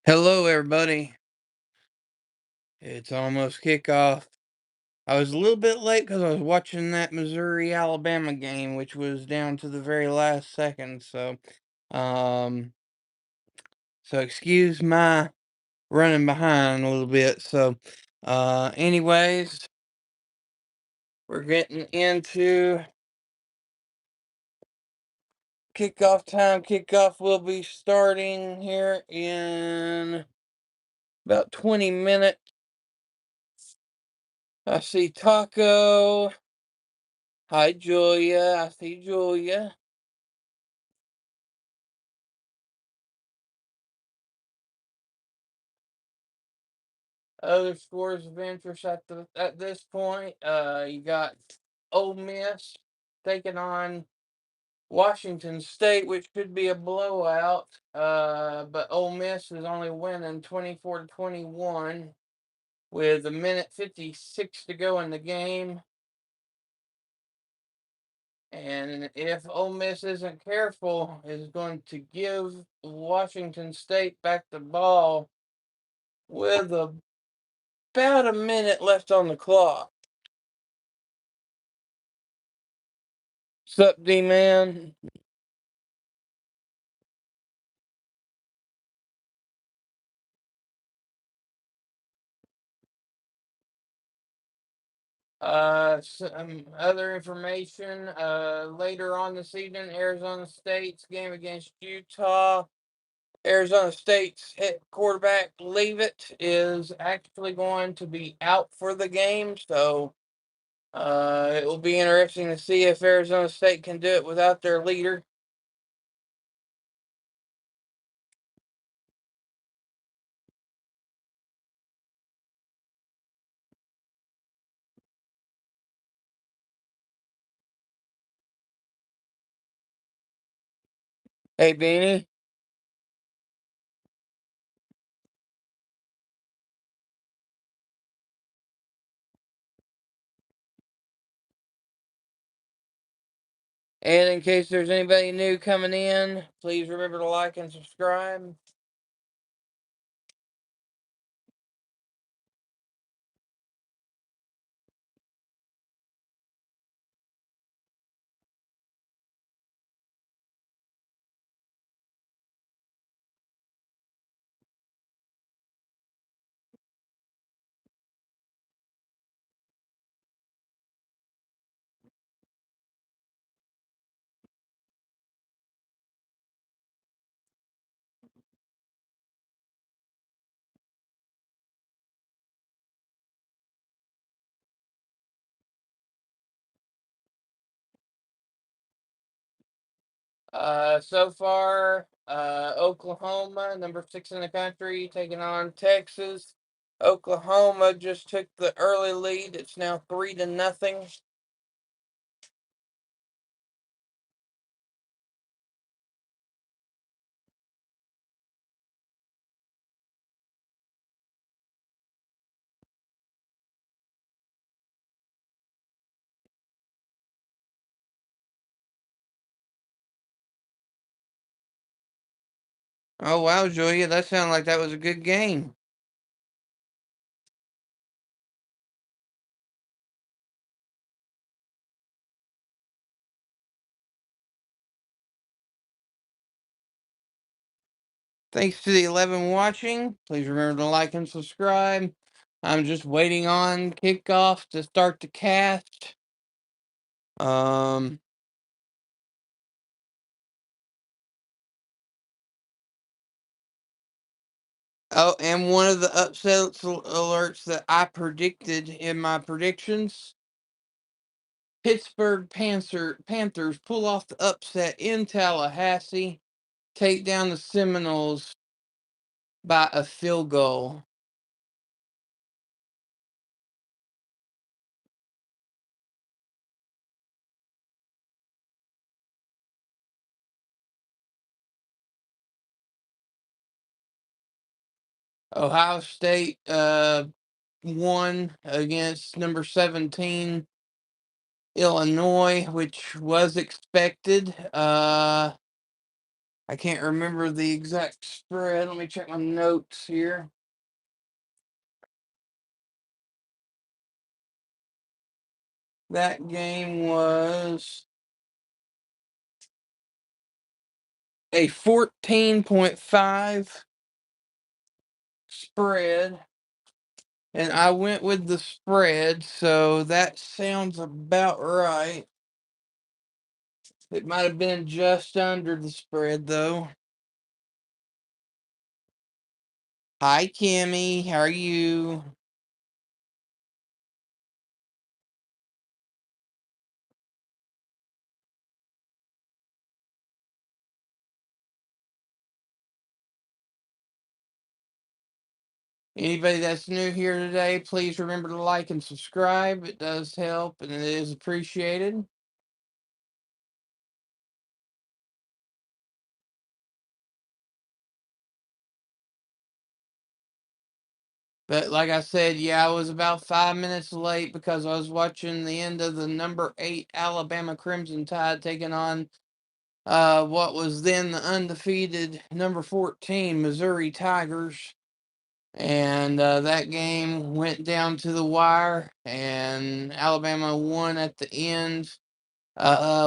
Hello, everybody. It's almost kickoff. I was a little bit late because I was watching that Missouri-Alabama game, which was down to the very last second. Um, so excuse my running behind a little bit. Anyways, we're getting into kickoff time. Kickoff will be starting here in about 20 minutes. I see Taco. Hi, Julia. I see Julia. Other scores of interest at this point, you got Ole Miss taking on Washington State, which could be a blowout. But Ole Miss is only winning 24-21 with a minute 56 to go in the game. And if Ole Miss isn't careful, is going to give Washington State back the ball with about a minute left on the clock. Sup, D-Man? Some other information. Later on this evening, Arizona State's game against Utah. Arizona State's head quarterback, Leavitt, is actually going to be out for the game. It will be interesting to see if Arizona State can do it without their leader. Hey, Beanie. And in case there's anybody new coming in, please remember to like and subscribe. So far, Oklahoma, number 6 in the country, taking on Texas. Oklahoma just took the early lead. It's now 3-0. Oh wow, Julia, that sounded like that was a good game. Thanks to the 11 watching. Please remember to like and subscribe. I'm just waiting on kickoff to start the cast. Um, oh, and one of the upset alerts that I predicted in my predictions. Pittsburgh Panthers pull off the upset in Tallahassee, take down the Seminoles by a field goal. Ohio State won against number 17 Illinois, which was expected. I can't remember the exact spread. Let me check my notes here. That game was a 14.5 spread, and I went with the spread, so that sounds about right. It might have been just under the spread, though. Hi, Kimmy. How are you? Anybody that's new here today, please remember to like and subscribe. It does help and it is appreciated. But like I said, yeah, I was about 5 minutes late because I was watching the end of the number 8 Alabama Crimson Tide taking on what was then the undefeated number 14 Missouri Tigers. And that game went down to the wire, and Alabama won at the end,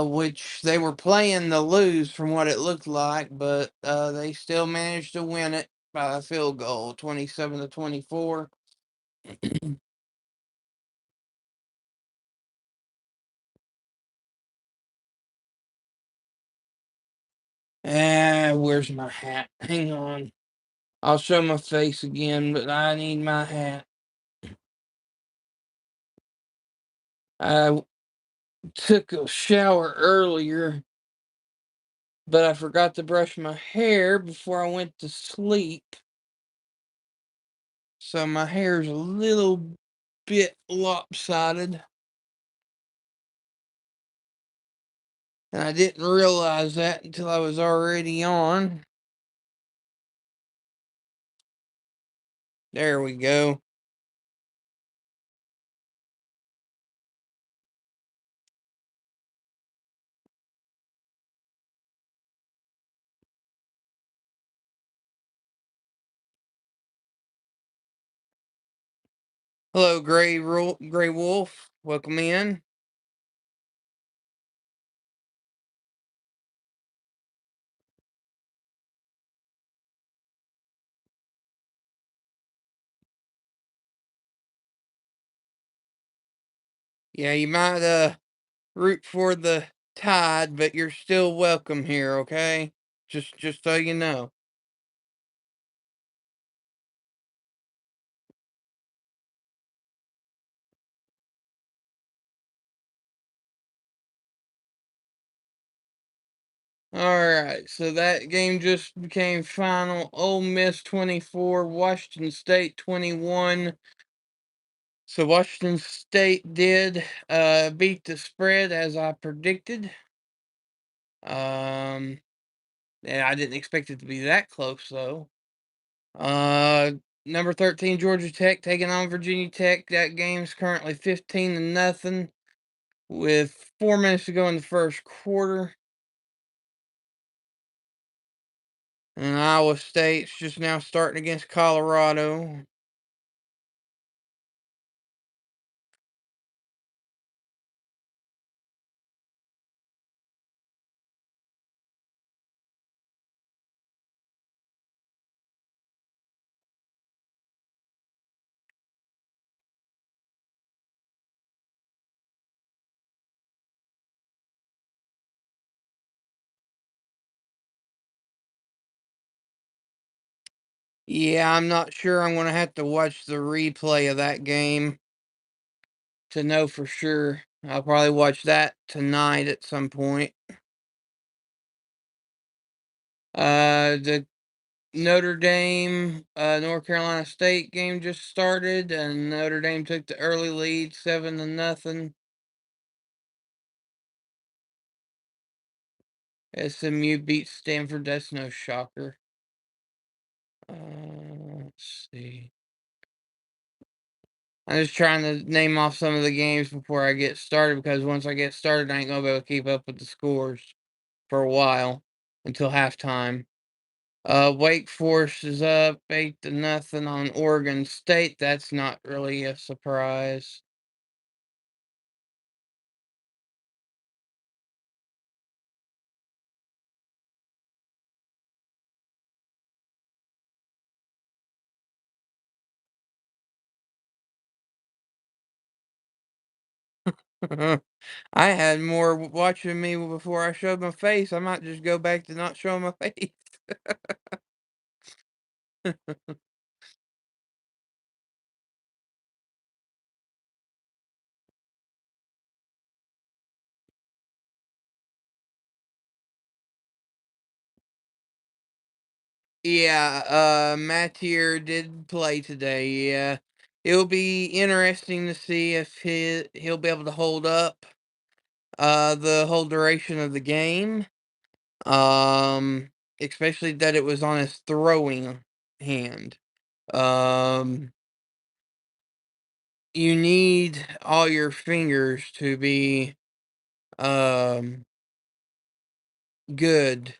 which they were playing to lose from what it looked like, but they still managed to win it by a field goal, 27-24. Where's my hat? Hang on. I'll show my face again, but I need my hat. I took a shower earlier, but I forgot to brush my hair before I went to sleep. So my hair's a little bit lopsided. And I didn't realize that until I was already on. There we go. Hello, Gray Wolf. Welcome in. Yeah, you might root for the Tide, but you're still welcome here, okay? Just so you know. Alright, so that game just became final. Ole Miss 24, Washington State 21. So Washington State did beat the spread as I predicted. Um, and I didn't expect it to be that close though. Uh, Number 13 Georgia Tech taking on Virginia Tech. That game's currently 15-0 with 4 minutes to go in the first quarter. And Iowa State's just now starting against Colorado. Yeah, I'm not sure. I'm going to have to watch the replay of that game to know for sure. I'll probably watch that tonight at some point. The Notre Dame, North Carolina State game just started, and Notre Dame took the early lead, 7-0. SMU beat Stanford. That's no shocker. Let's see. I'm just trying to name off some of the games before I get started because once I get started, I ain't gonna be able to keep up with the scores for a while. until halftime. Wake Forest is up 8-0 on Oregon State. That's not really a surprise. I had more watching me before I showed my face. I might just go back to not showing my face. Yeah, Mattier did play today. Yeah, it'll be interesting to see if he'll be able to hold up the whole duration of the game. Um, Especially that it was on his throwing hand. Um, you need all your fingers to be um good.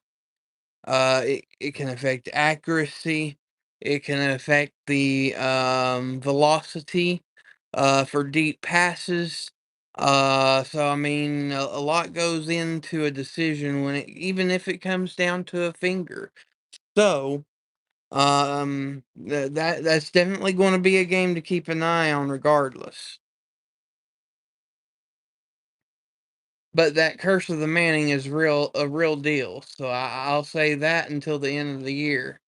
It can affect accuracy. It can affect the velocity for deep passes. So I mean, a lot goes into a decision when even if it comes down to a finger. So that's definitely going to be a game to keep an eye on, regardless. But that curse of the Manning is a real deal. So I'll say that until the end of the year.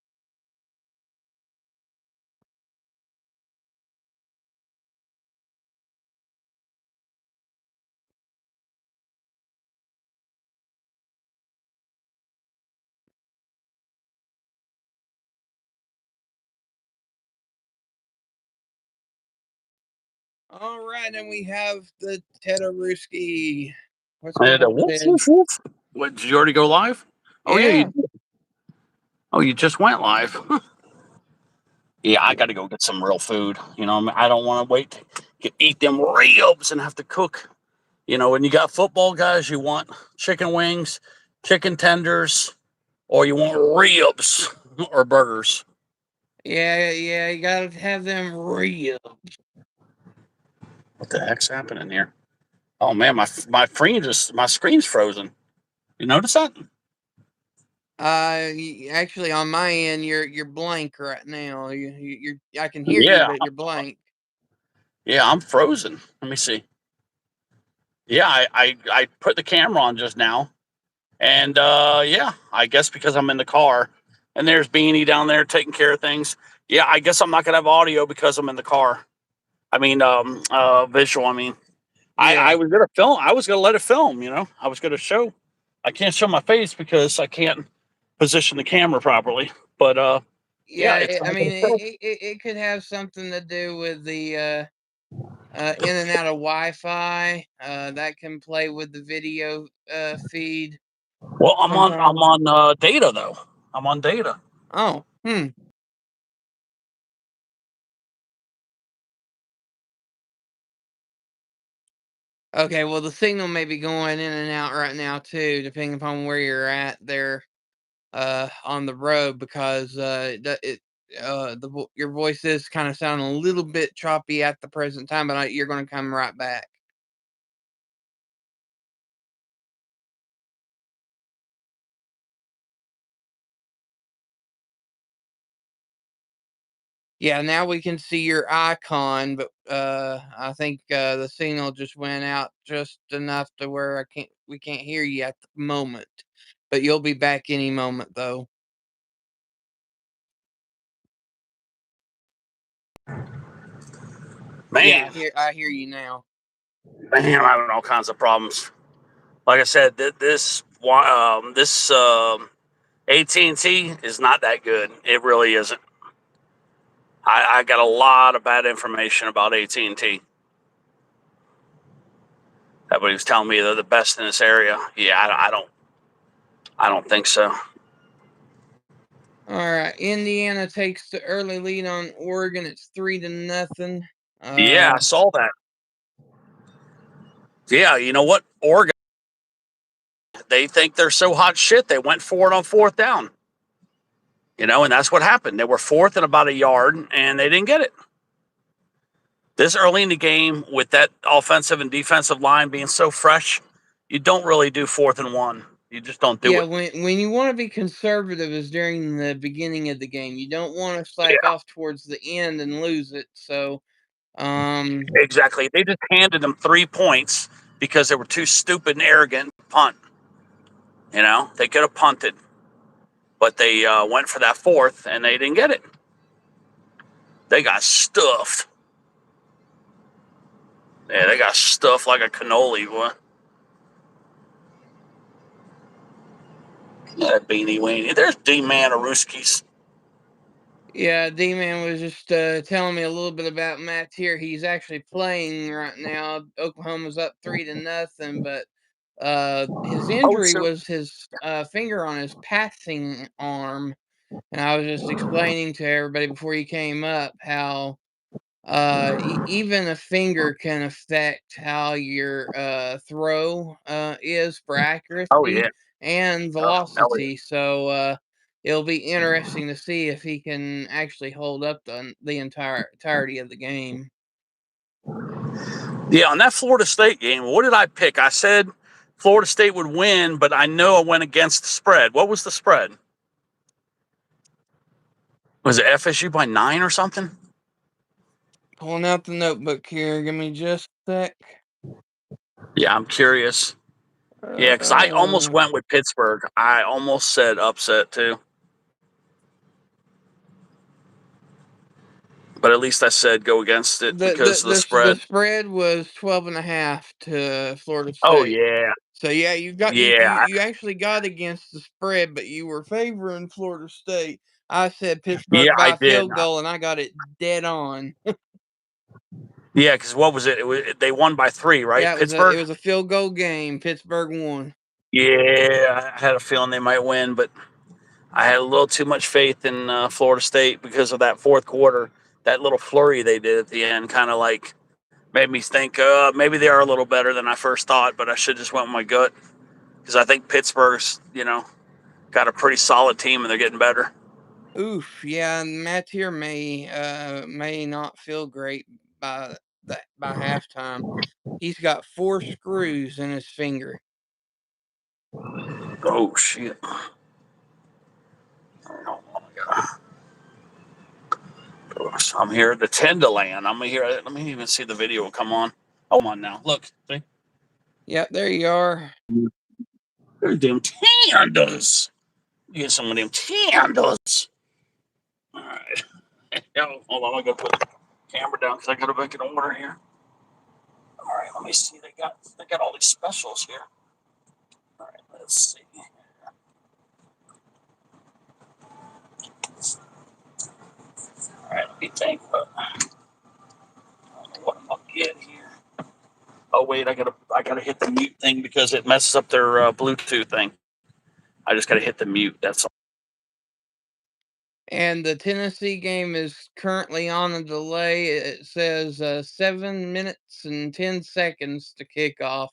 All right, and we have the Tedorowski. What's going And on, woof, Ted? woof, woof. What, did you already go live? Oh, yeah. Yeah, Oh, you just went live. Yeah, I got to go get some real food. I don't want to wait to eat them ribs and have to cook. When you got football guys, you want chicken wings, chicken tenders, or you want ribs or burgers. yeah. You gotta have them real. What the heck's happening here? Oh man, my screen's frozen. You notice that? Actually, on my end, you're blank right now. You're. I can hear you, Yeah, but you're blank. yeah, I'm frozen. Let me see. Yeah, I put the camera on just now. And yeah, I guess because I'm in the car and there's Beanie down there taking care of things. Yeah, I guess I'm not gonna have audio because I'm in the car. I mean, visual. I mean, I Yeah, was gonna film. I was gonna let it film. I was gonna show. I can't show my face because I can't position the camera properly. But yeah, yeah. it's I not mean, gonna film. it could have something to do with the in and out of Wi-Fi. That can play with the video feed Well, I'm sometimes. on data though. I'm on data. Oh, hmm. Okay, well, the signal may be going in and out right now too, depending upon where you're at there on the road, because your voice is kind of sounding a little bit choppy at the present time, but you're going to come right back. Yeah, now we can see your icon, but I think the signal just went out just enough to where we can't hear you at the moment. But you'll be back any moment though. Yeah, Man, I hear you now. man, I'm having all kinds of problems. Like I said, this AT&T is not that good. It really isn't. I got a lot of bad information about AT&T. Everybody was telling me they're the best in this area. Yeah, I don't think so. All right, Indiana takes the early lead on Oregon. It's 3-0. Yeah, I saw that. Yeah, you know what? Oregon, they think they're so hot shit. They went for it on fourth down. And that's what happened. They were fourth and about a yard, and they didn't get it. This early in the game, with that offensive and defensive line being so fresh, you don't really do 4th and 1. You just don't do Yeah, it. when you want to be conservative is during the beginning of the game. You don't want to slack Yeah, off towards the end and lose it. So, um, exactly. They just handed them 3 points because they were too stupid and arrogant to punt. They could have punted, but they went for that fourth, and they didn't get it. They got stuffed. Yeah, they got stuffed like a cannoli, boy. That beanie weenie. There's D-Man Aruskis. yeah, D-Man was just telling me a little bit about Matt here. He's actually playing right now. Oklahoma's up 3-0, but his Oh, injury so was his finger on his passing arm, and I was just explaining to everybody before he came up how even a finger can affect how your throw is for oh accuracy yeah. and Elliot. velocity. So it'll be interesting to see if he can actually hold up the entirety of the game. Yeah, on that Florida State game, what did I pick? I said Florida State would win, but I know I went against the spread. What was the spread? Was it FSU by 9 or something? Pulling out the notebook here. Give me just a sec. Yeah, I'm curious. Yeah, because I almost Uh, went with Pittsburgh. I almost said upset too, but at least I said go against it because of the the spread. spread was 12.5 to Florida Oh State. yeah, So yeah, yeah, you actually got against the spread, but you were favoring Florida State. I said yeah. Pittsburgh I by did. field goal, and I got it dead on. Yeah, because what was it? They won by 3, right? Yeah, it Pittsburgh. was a field goal game. Pittsburgh won. Yeah, I had a feeling they might win, but I had a little too much faith in Florida State because of that fourth quarter. That little flurry they did at the end kind of like made me think maybe they are a little better than I first thought, but I should just went with my gut because I think Pittsburgh's got a pretty solid team and they're getting better. Oof, yeah, Matt here may not feel great by halftime. He's got 4 screws in his finger. Oh shit! I'm here at the Tenderland. I'm here. Let me even see the video come on. Oh, come on now. Look, see, Yep, there you are. there's them tenders. You get some of them tenders. All right. Yo, hold on. I gotta put the camera down because I gotta make an order here. All right. Let me see. They got all these specials here. All right. Let's see. All right. Let me think. What am I get here? Oh wait, I gotta hit the mute thing because it messes up their Bluetooth thing. I just gotta hit the mute. That's all. And the Tennessee game is currently on a delay. It says 7 minutes and 10 seconds to kick off.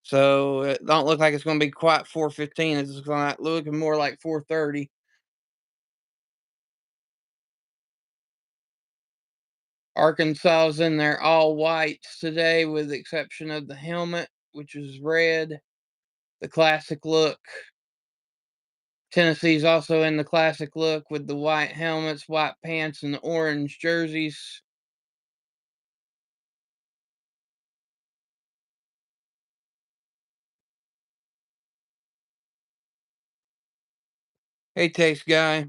So it don't look like it's going to be quite 4:15. It's going to look more like 4:30. Arkansas's in their all whites today, with the exception of the helmet, which is red, the classic look. Tennessee's also in the classic look with the white helmets, white pants, and the orange jerseys. Hey, taste guy.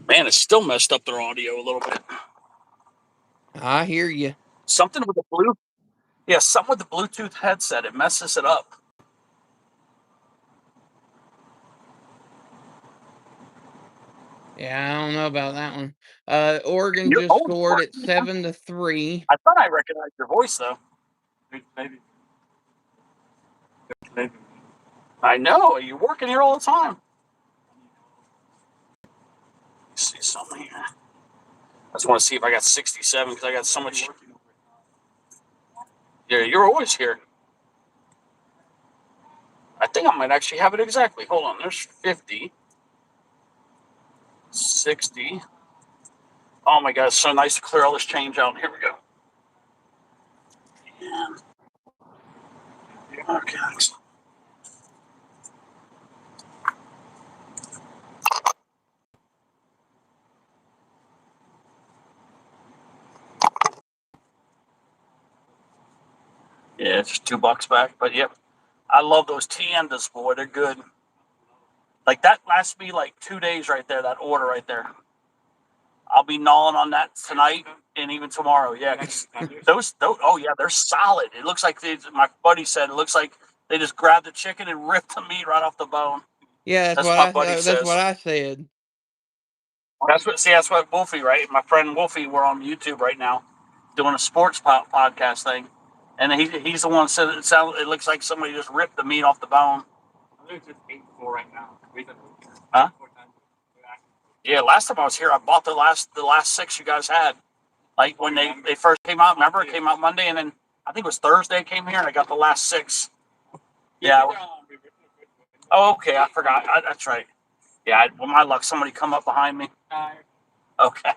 Man, it's still messed up their audio a little bit. I hear you. Something with the blue. Yeah, something with the Bluetooth headset. It messes it up. Yeah, I don't know about that one. Oregon You're just old. scored at 7-3. I thought I recognized your voice though. Maybe. Maybe. I know you're working here all the time. Let's see something here. I just want to see if I got 67 because I got so much. Yeah, you're always here. I think I might actually have it exactly. Hold on. There's 50, 60. Oh my God, it's so nice to clear all this change out. Here we go. Okay. Yeah, it's just $2 back. But yep, I love those tiendas, boy. They're good. Like that lasts me like 2 days right there. That order right there. I'll be gnawing on that tonight and even tomorrow. Yeah, 'cause those. Oh yeah, they're solid. It looks like my buddy said. It looks like they just grabbed the chicken and ripped the meat right off the bone. Yeah, That's what my buddy that's what says. I said. That's what Wolfie, right? My friend Wolfie, we're on YouTube right now, doing a sports podcast thing, and he's the one that said it looks like somebody just ripped the meat off the bone. I think it's just 8-4 right now. Huh? Yeah, last time I was here, I bought the last six you guys had. Like when they first came out. Remember, it came out Monday, and then I think it was Thursday. I came here and I got the last six. Yeah. Oh, okay. I forgot. That's right. Yeah. Well, my luck. Somebody come up behind me. Okay.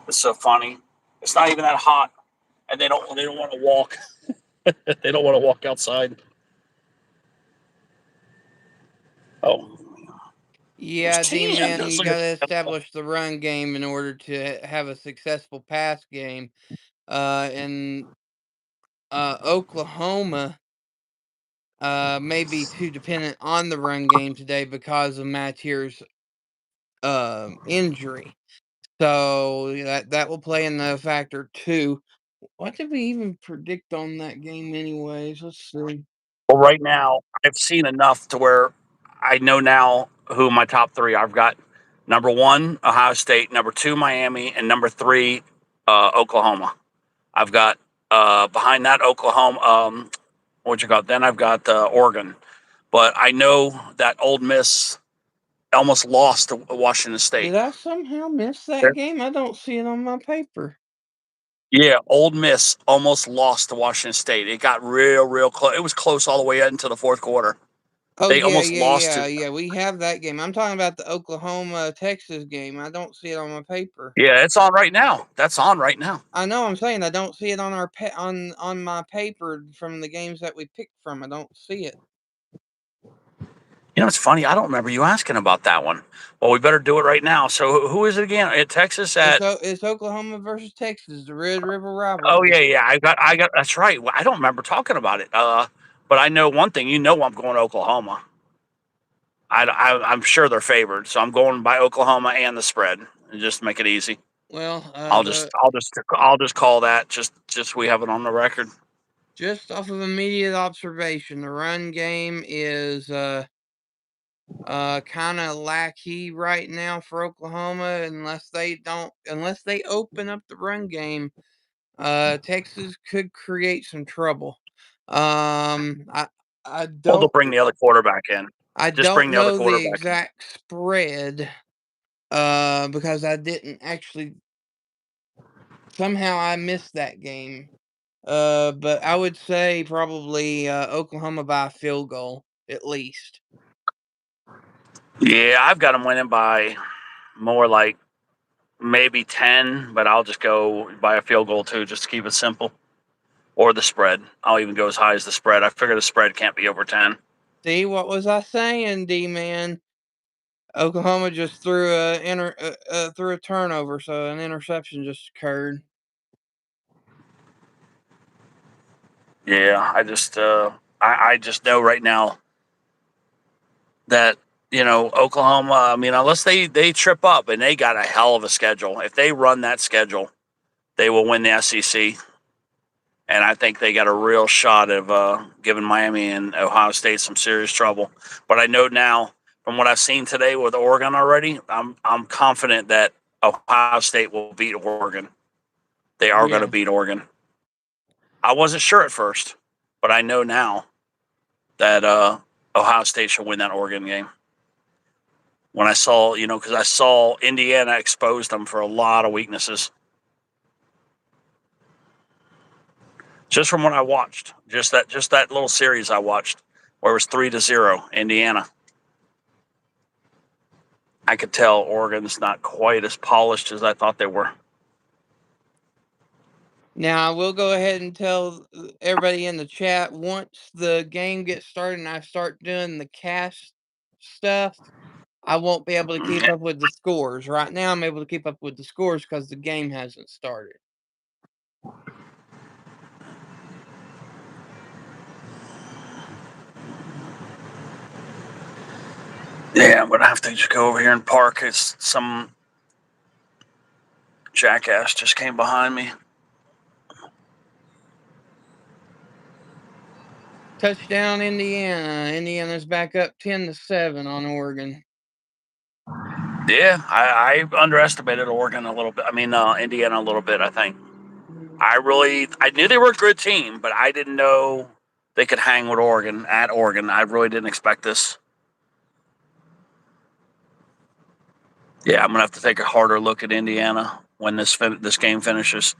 It's so funny. It's not even that hot, and they don't want to walk. They don't want to walk outside. Oh, there's Yeah, D ten. man, Just you look at got to that. establish the run game in order to have a successful pass game. In Oklahoma, may be too dependent on the run game today because of Matier's injury. So that will play in the factor too. What did we even predict on that game, anyways? Let's see. Well, right now I've seen enough to where I know now who my top three. I've got number one Ohio State, number two Miami, and number three Oklahoma. I've got behind that Oklahoma. What you got? Then I've got Oregon, but I know that Old Miss almost lost to Washington State. Did I somehow miss that game? I don't see it on my paper. Yeah, Old Miss almost lost to Washington State. It got real close. It was close all the way into the fourth quarter. Oh They yeah, almost yeah, lost yeah, to. yeah. We have that game. I'm talking about the Oklahoma Texas game. I don't see it on my paper. Yeah, it's on right now. That's on right now. I know. I'm saying I don't see it on on my paper from the games that we picked from. I don't see it. You know, it's funny. I don't remember you asking about that one. Well, we better do it right now. So, who is it again? At Texas at. It's Oklahoma versus Texas, the Red River Oh yeah, rivalry. yeah. I got. That's right. Well, I don't remember talking about it. But I know one thing. You know, I'm going to Oklahoma. I'm sure they're favored, so I'm going by Oklahoma and the spread, and just to make it easy. Well, I'll just call that just we have it on the record. just off of immediate observation, the run game is kind of lackey right now for Oklahoma unless they open up the run game. Texas could create some trouble. Um, I I Well, they'll don't bring the other quarterback in. I Just bring don't the other know the quarterback in. exact spread because I didn't actually somehow I missed that game. But I would say probably Oklahoma by a field goal at least. Yeah, I've got them winning by more like maybe 10, but I'll just go by a field goal too, just to keep it simple. Or the spread. I'll even go as high as the spread. I figure the spread can't be over 10. See what was I saying, D man? Oklahoma just threw a turnover, so an interception just occurred. Yeah, I just know right now that Oklahoma. I mean, unless they trip up and they got a hell of a schedule. If they run that schedule, they will win the SEC. And I think they got a real shot of giving Miami and Ohio State some serious trouble. But I know now, from what I've seen today with Oregon already, I'm confident that Ohio State will beat Oregon. They are going to Yeah. beat Oregon. I wasn't sure at first, but I know now that Ohio State should win that Oregon game. When I saw, because I saw Indiana expose them for a lot of weaknesses. Just from what I watched, just that little series I watched, where it was 3-0 Indiana. I could tell Oregon's not quite as polished as I thought they were. Now, I will go ahead and tell everybody in the chat, once the game gets started and I start doing the cast stuff, I won't be able to keep up with the scores. Right now, I'm able to keep up with the scores because the game hasn't started. Yeah, I'm gonna have to just go over here and park. It's some jackass just came behind me. Touchdown, Indiana. Indiana's back up 10-7 on Oregon. Yeah, I underestimated Oregon a little bit. I mean, Indiana a little bit. I think I knew they were a good team, but I didn't know they could hang with Oregon at Oregon. I really didn't expect this. Yeah, I'm gonna have to take a harder look at Indiana when this game finishes.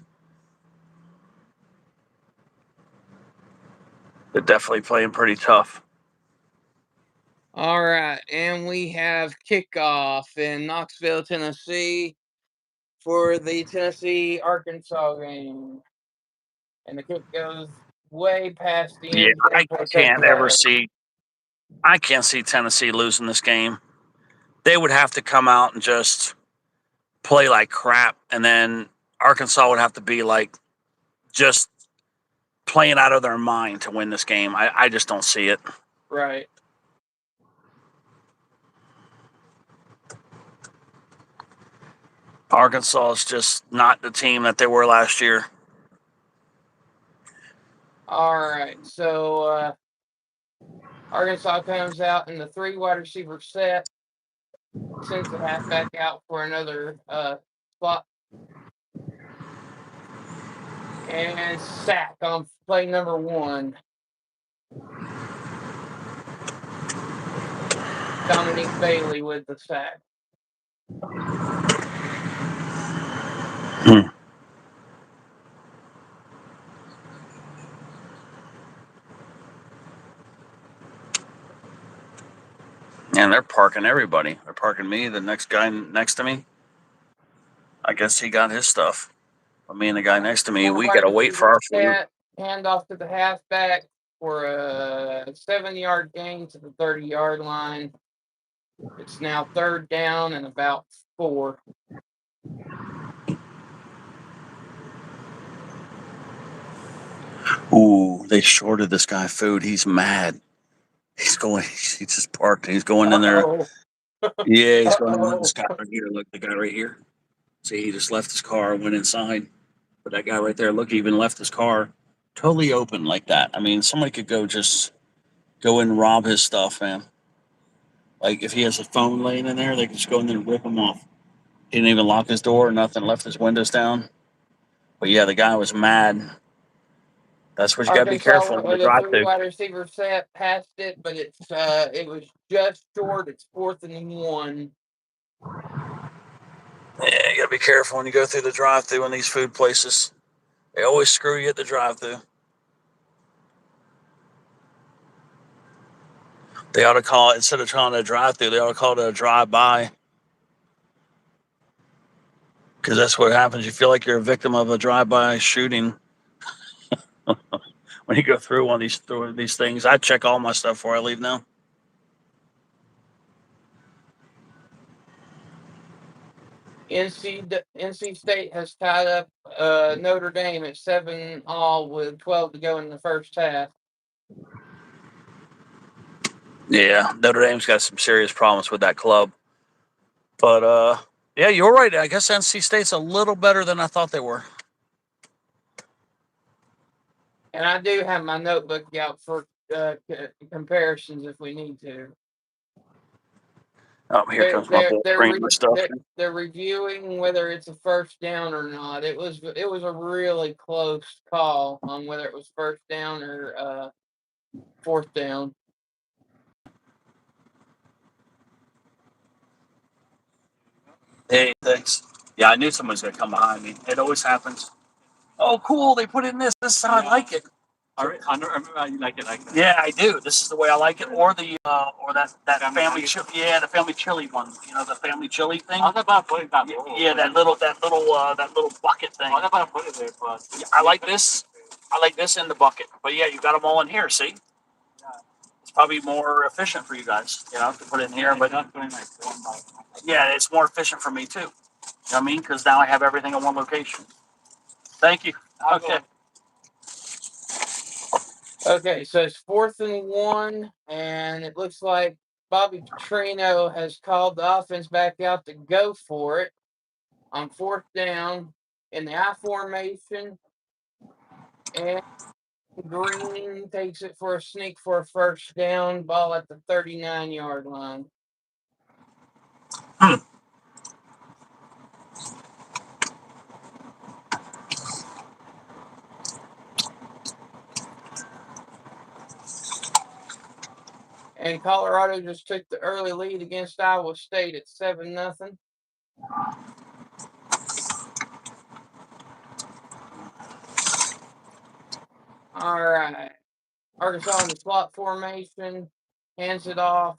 They're definitely playing pretty tough. All right, and we have kickoff in Knoxville, Tennessee for the Tennessee Arkansas game. And the kick goes way past the Yeah, end zone for a can't ever touchback. see. I can't see Tennessee losing this game. They would have to come out and just play like crap, and then Arkansas would have to be like just playing out of their mind to win this game. I just don't see it. Right. Arkansas is just not the team that they were last year. All right. So Arkansas comes out in the 3 wide receiver set, sends the halfback out for another spot, and sack on play number 1. Dominique Bailey with the sack. And they're parking everybody. They're parking me, the next guy next to me. I guess he got his stuff. But me and the guy next to me, we got to wait for our food. Hand off to the halfback for a 7-yard gain to the 30-yard line. It's now 3rd down and about 4. Ooh, they shorted this guy food. He's mad. He's going. He just parked. He's going in there. Yeah, he's going in this guy right here. Look, the guy right here. See, he just left his car, went inside. But that guy right there, look, he even left his car totally open like that. I mean, somebody could go in and rob his stuff, man. Like if he has a phone laying in there, they could just go in there and rip him off. He didn't even lock his door, nothing, left his windows down. But yeah, the guy was mad. That's what you got to be careful Arkansas when you with a drive 3 to. wide receiver set, passed it, but it was just short. It's 4th and 1. Yeah, you got to be careful when you go through the drive-through in these food places. They always screw you at the drive-through. They ought to call it, instead of calling it a drive-through, they ought to call it a drive-by. Because that's what happens. You feel like you're a victim of a drive-by shooting when you go through one of these things. I check all my stuff before I leave now. NC State has tied up Notre Dame at 7-all with 12 to go in the first half. Yeah, Notre Dame's got some serious problems with that club. But yeah, you're right. I guess NC State's a little better than I thought they were. And I do have my notebook out for comparisons if we need to. Oh, here comes my boy bringing my stuff. They're reviewing whether it's a first down or not. It was a really close call on whether it was first down or fourth down. Hey, thanks. Yeah, I knew someone was gonna come behind me. It always happens. Oh, cool! They put it in this. This is how I like it. I remember you like it like that. Yeah, I do. This is the way I like it. Or the or that family chili. Yeah, the family chili one. You know, the family chili thing. I'm about putting that. Yeah, that little bucket thing. I'm about putting it there, but I like this. I like this in the bucket. But yeah, you got them all in here. See, it's probably more efficient for you guys. You know, to put it in here. But not putting like one by one. Yeah, it's more efficient for me too. You know what I mean? Because now I have everything in one location. Thank you. Okay. Okay, so it's 4th and 1, and it looks like Bobby Petrino has called the offense back out to go for it on 4th down in the I formation, and Green takes it for a sneak for a first down, ball at the 39-yard line. And Colorado just took the early lead against Iowa State at 7-0. All right. Arkansas in the slot formation, hands it off.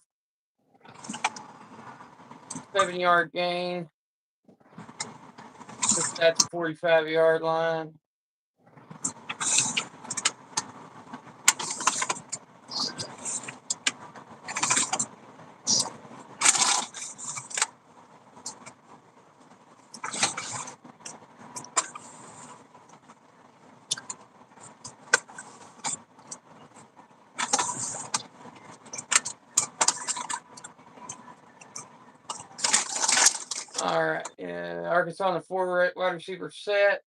7-yard gain. Puts it at the 45-yard line. All right. Arkansas on the 4 wide receiver set.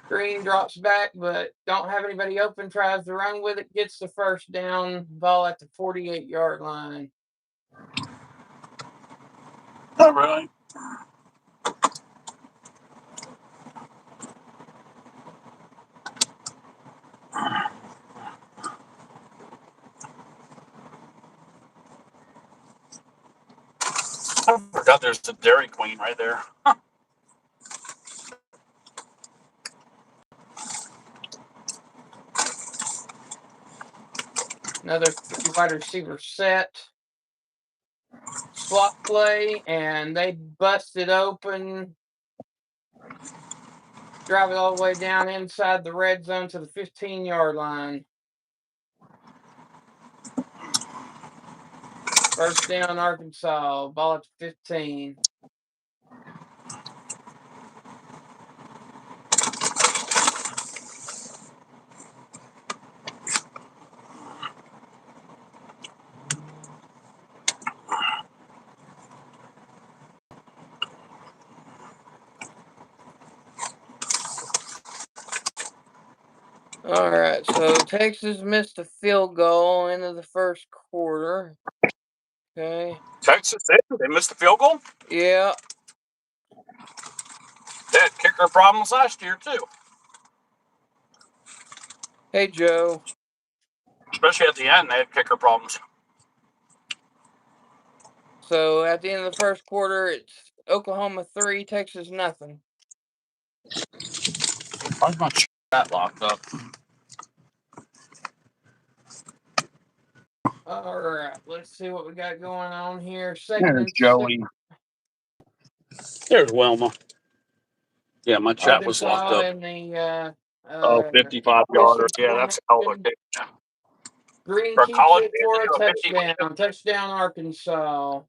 Green drops back, but don't have anybody open. Tries to run with it. Gets the first down. Ball at the 48-yard line. All right. I forgot there's a Dairy Queen right there. Another 3 wide receiver set. Slot play, and they bust it open. Drive it all the way down inside the red zone to the 15-yard line. First down, Arkansas. Ball at the 15. All right, so Texas missed a field goal into the first quarter. Okay. Texas did? They missed the field goal? Yeah. They had kicker problems last year, too. Hey, Joe. Especially at the end, they had kicker problems. So at the end of the first quarter, it's Oklahoma 3, Texas nothing. Why's my chat locked up? All right, let's see what we got going on here. There's Joey. There's Wilma. Yeah, my chat was locked up. In the 55-yarder. Yeah, that's a hell of a kick. Green For keeps college, it for a touchdown. Touchdown, Arkansas.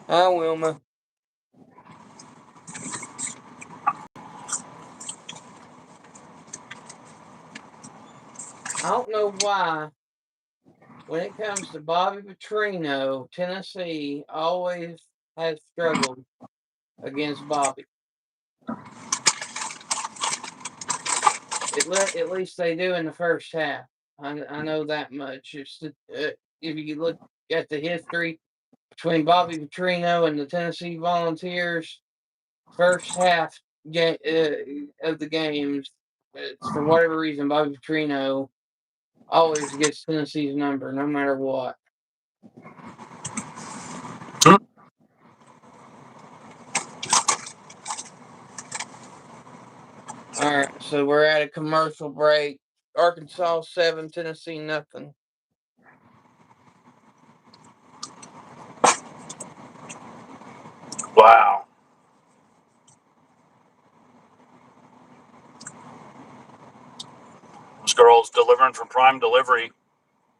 Hi, Wilma. I don't know why. When it comes to Bobby Petrino, Tennessee always has struggled against Bobby. At least they do in the first half. I know that much. If you look at the history between Bobby Petrino and the Tennessee Volunteers, first half of the games, for whatever reason, Bobby Petrino always gets Tennessee's number, no matter what. All right, so we're at a commercial break. Arkansas 7, Tennessee nothing. Wow. This girl's delivering from Prime Delivery,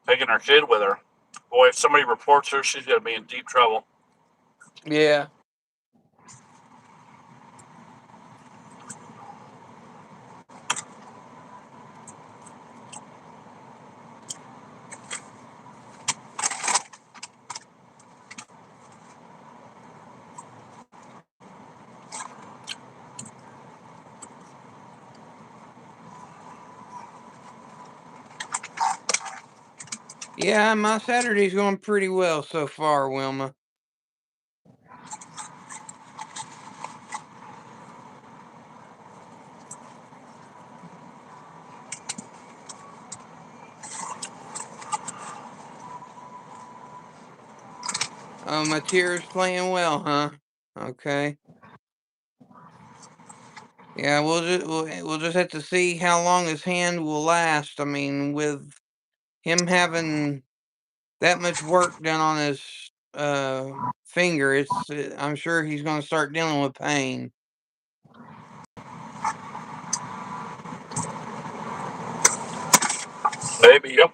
taking her kid with her. Boy, if somebody reports her, she's going to be in deep trouble. Yeah. Yeah, my Saturday's going pretty well so far, Wilma. Oh, my tier's playing well, huh? Okay. Yeah, we'll just have to see how long his hand will last. I mean, with him having that much work done on his finger, I'm sure he's going to start dealing with pain. Maybe, yep.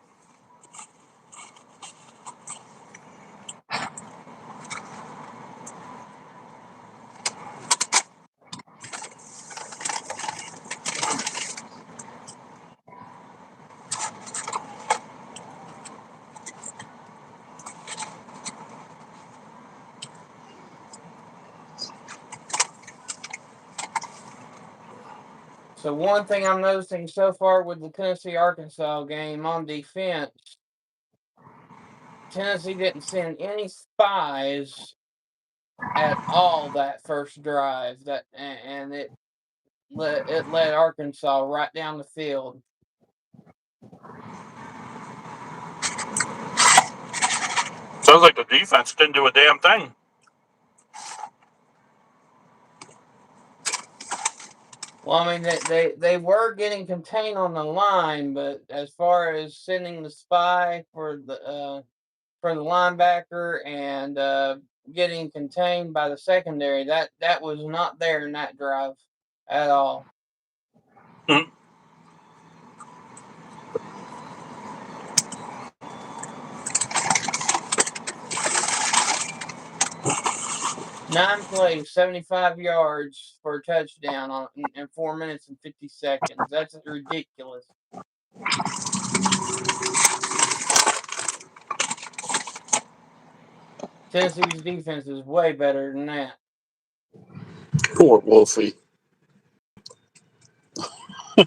So one thing I'm noticing so far with the Tennessee Arkansas game on defense, Tennessee didn't send any spies at all that first drive. And it led Arkansas right down the field. Sounds like the defense didn't do a damn thing. Well, I mean, they were getting contained on the line, but as far as sending the spy for the linebacker and getting contained by the secondary, that was not there in that drive at all. Mm-hmm. 9 plays, 75 yards for a touchdown in 4 minutes and 50 seconds. That's ridiculous. Tennessee's defense is way better than that. Poor Wolfie. I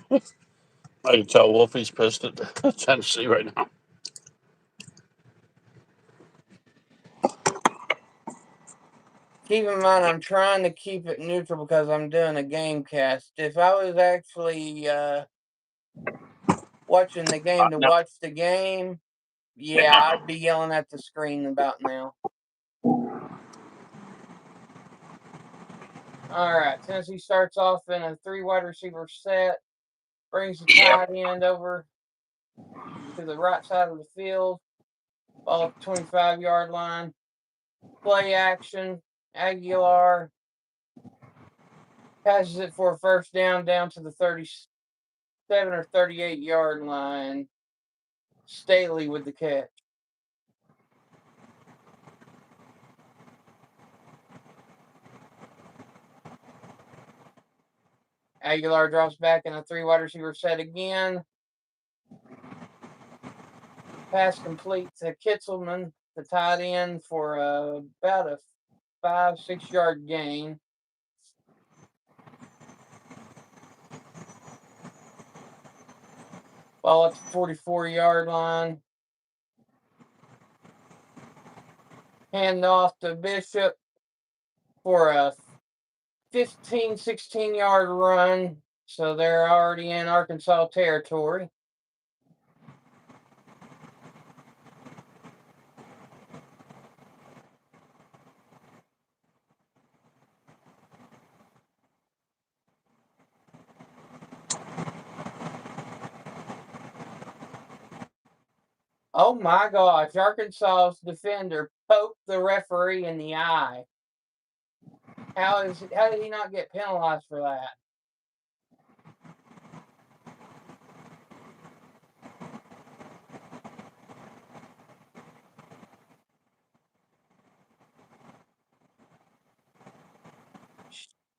can tell Wolfie's pissed at Tennessee right now. Keep in mind, I'm trying to keep it neutral because I'm doing a Gamecast. If I was actually watching the game to No. watch the game, yeah, I'd be yelling at the screen about now. All right, Tennessee starts off in a 3 wide receiver set, brings the tight end over to the right side of the field, ball at the 25-yard line, play action, Aguilar passes it for a first down to the 37 or 38-yard line. Staley with the catch. Aguilar drops back in a 3 wide receiver set again. Pass complete to Kitzelman, the tight end, for about a 5-6 yard gain. Ball at the 44-yard line. Hand off to Bishop for a 15, 16-yard run. So they're already in Arkansas territory. Oh my gosh, Arkansas's defender poked the referee in the eye. How did he not get penalized for that?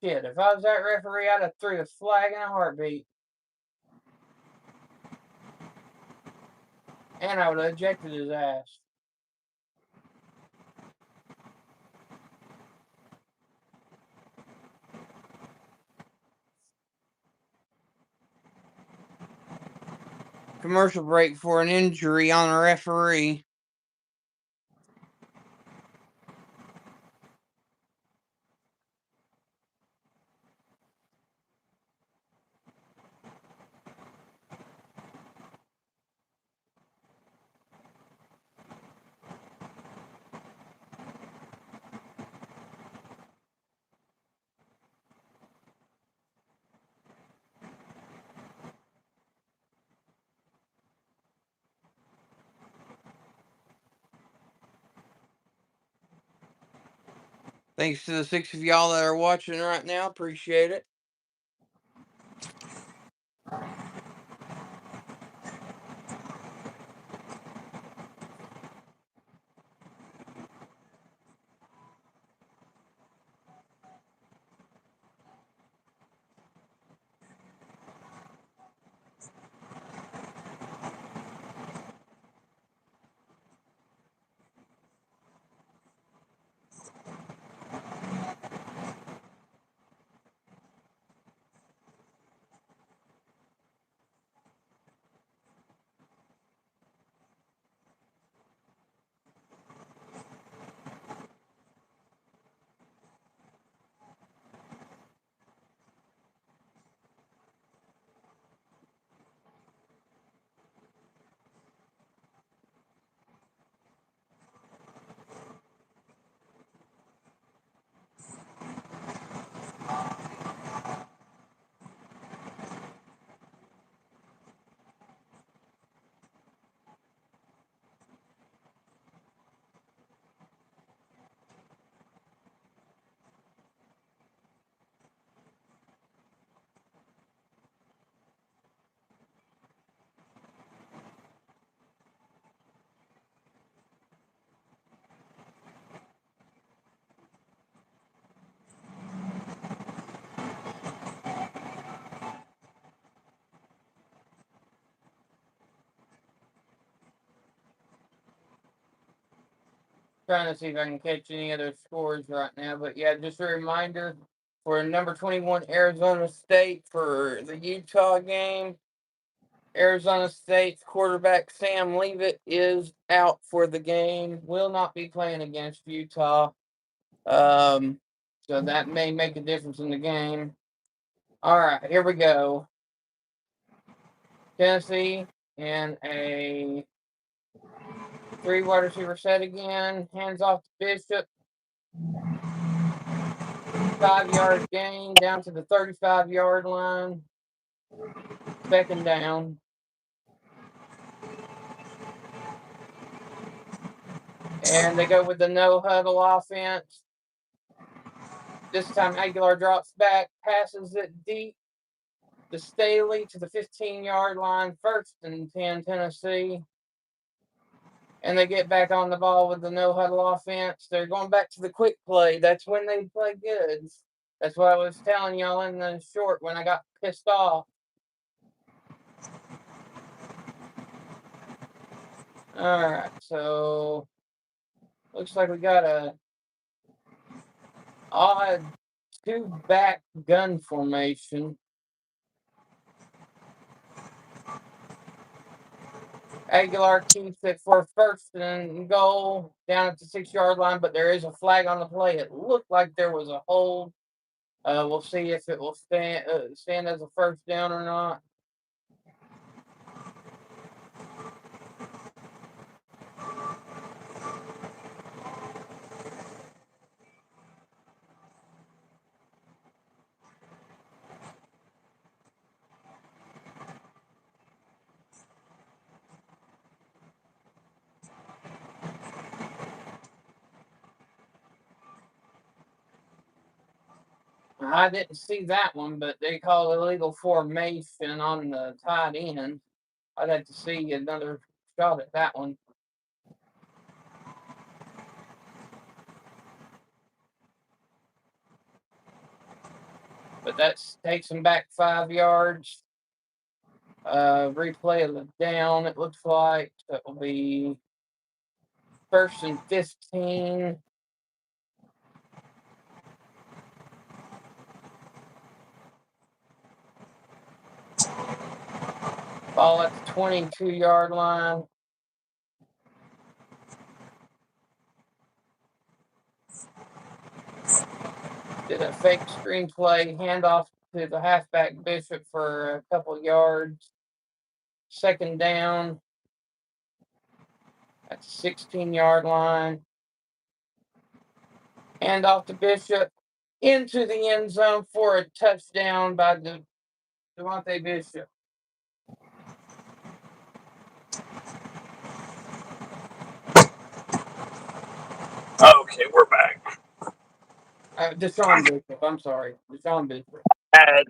Shit, if I was that referee, I'd have threw the flag in a heartbeat. And I would have ejected his ass. Commercial break for an injury on a referee. Thanks to the 6 of y'all that are watching right now. Appreciate it. Trying to see if I can catch any other scores right now. But yeah, just a reminder for number 21 Arizona State for the Utah game. Arizona State's quarterback Sam Leavitt is out for the game. Will not be playing against Utah. So that may make a difference in the game. All right, here we go. Tennessee in a 3 wide receiver set again. Hands off to Bishop. 5-yard gain down to the 35-yard line. 2nd down. And they go with the no huddle offense. This time Aguilar drops back, passes it deep to Staley to the 15-yard line. 1st and 10 Tennessee. And they get back on the ball with the no huddle offense. They're going back to the quick play. That's when they play good. That's what I was telling y'all in the short when I got pissed off. All right, so looks like we got a odd 2-back gun formation. Aguilar keeps it for first and goal down at the 6 yard line, but there is a flag on the play. It looked like there was a hold. We'll see if it will stand as a first down or not. I didn't see that one, but they called illegal formation on the tight end. I'd have to see another shot at that one. But that takes him back 5 yards. Replay of the down, it looks like. That will be first and 15. Ball at the 22-yard line. Did a fake screenplay, handoff to the halfback Bishop for a couple yards. Second down at the 16-yard line. Handoff to Bishop into the end zone for a touchdown by Devontae Bishop. Okay, we're back. Deshaun Bishop. I'm sorry. Deshaun Bishop. Add,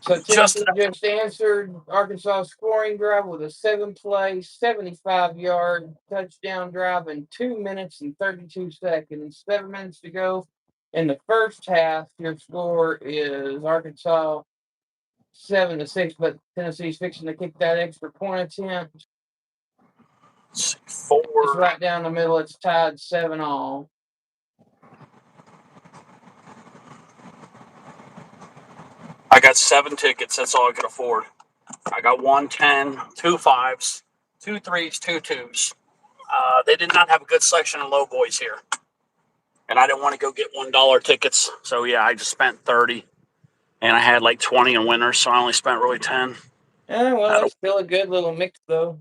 So just Tennessee just answered Arkansas scoring drive with a 7-play, 75-yard touchdown drive in 2 minutes and 32 seconds. 7 minutes to go in the first half. Your score is Arkansas 7-6, but Tennessee's fixing to kick that extra point attempt. It's 4. right down the middle. It's tied 7-all. I got 7 tickets. That's all I could afford. I got 1 10, 2 5s, 2 3s, 2 2s. They did not have a good selection of low boys here, and I didn't want to go get $1 tickets. So yeah, I just spent 30, and I had like 20 in winners, so I only spent really 10. Yeah, well, that's still a good little mix, though.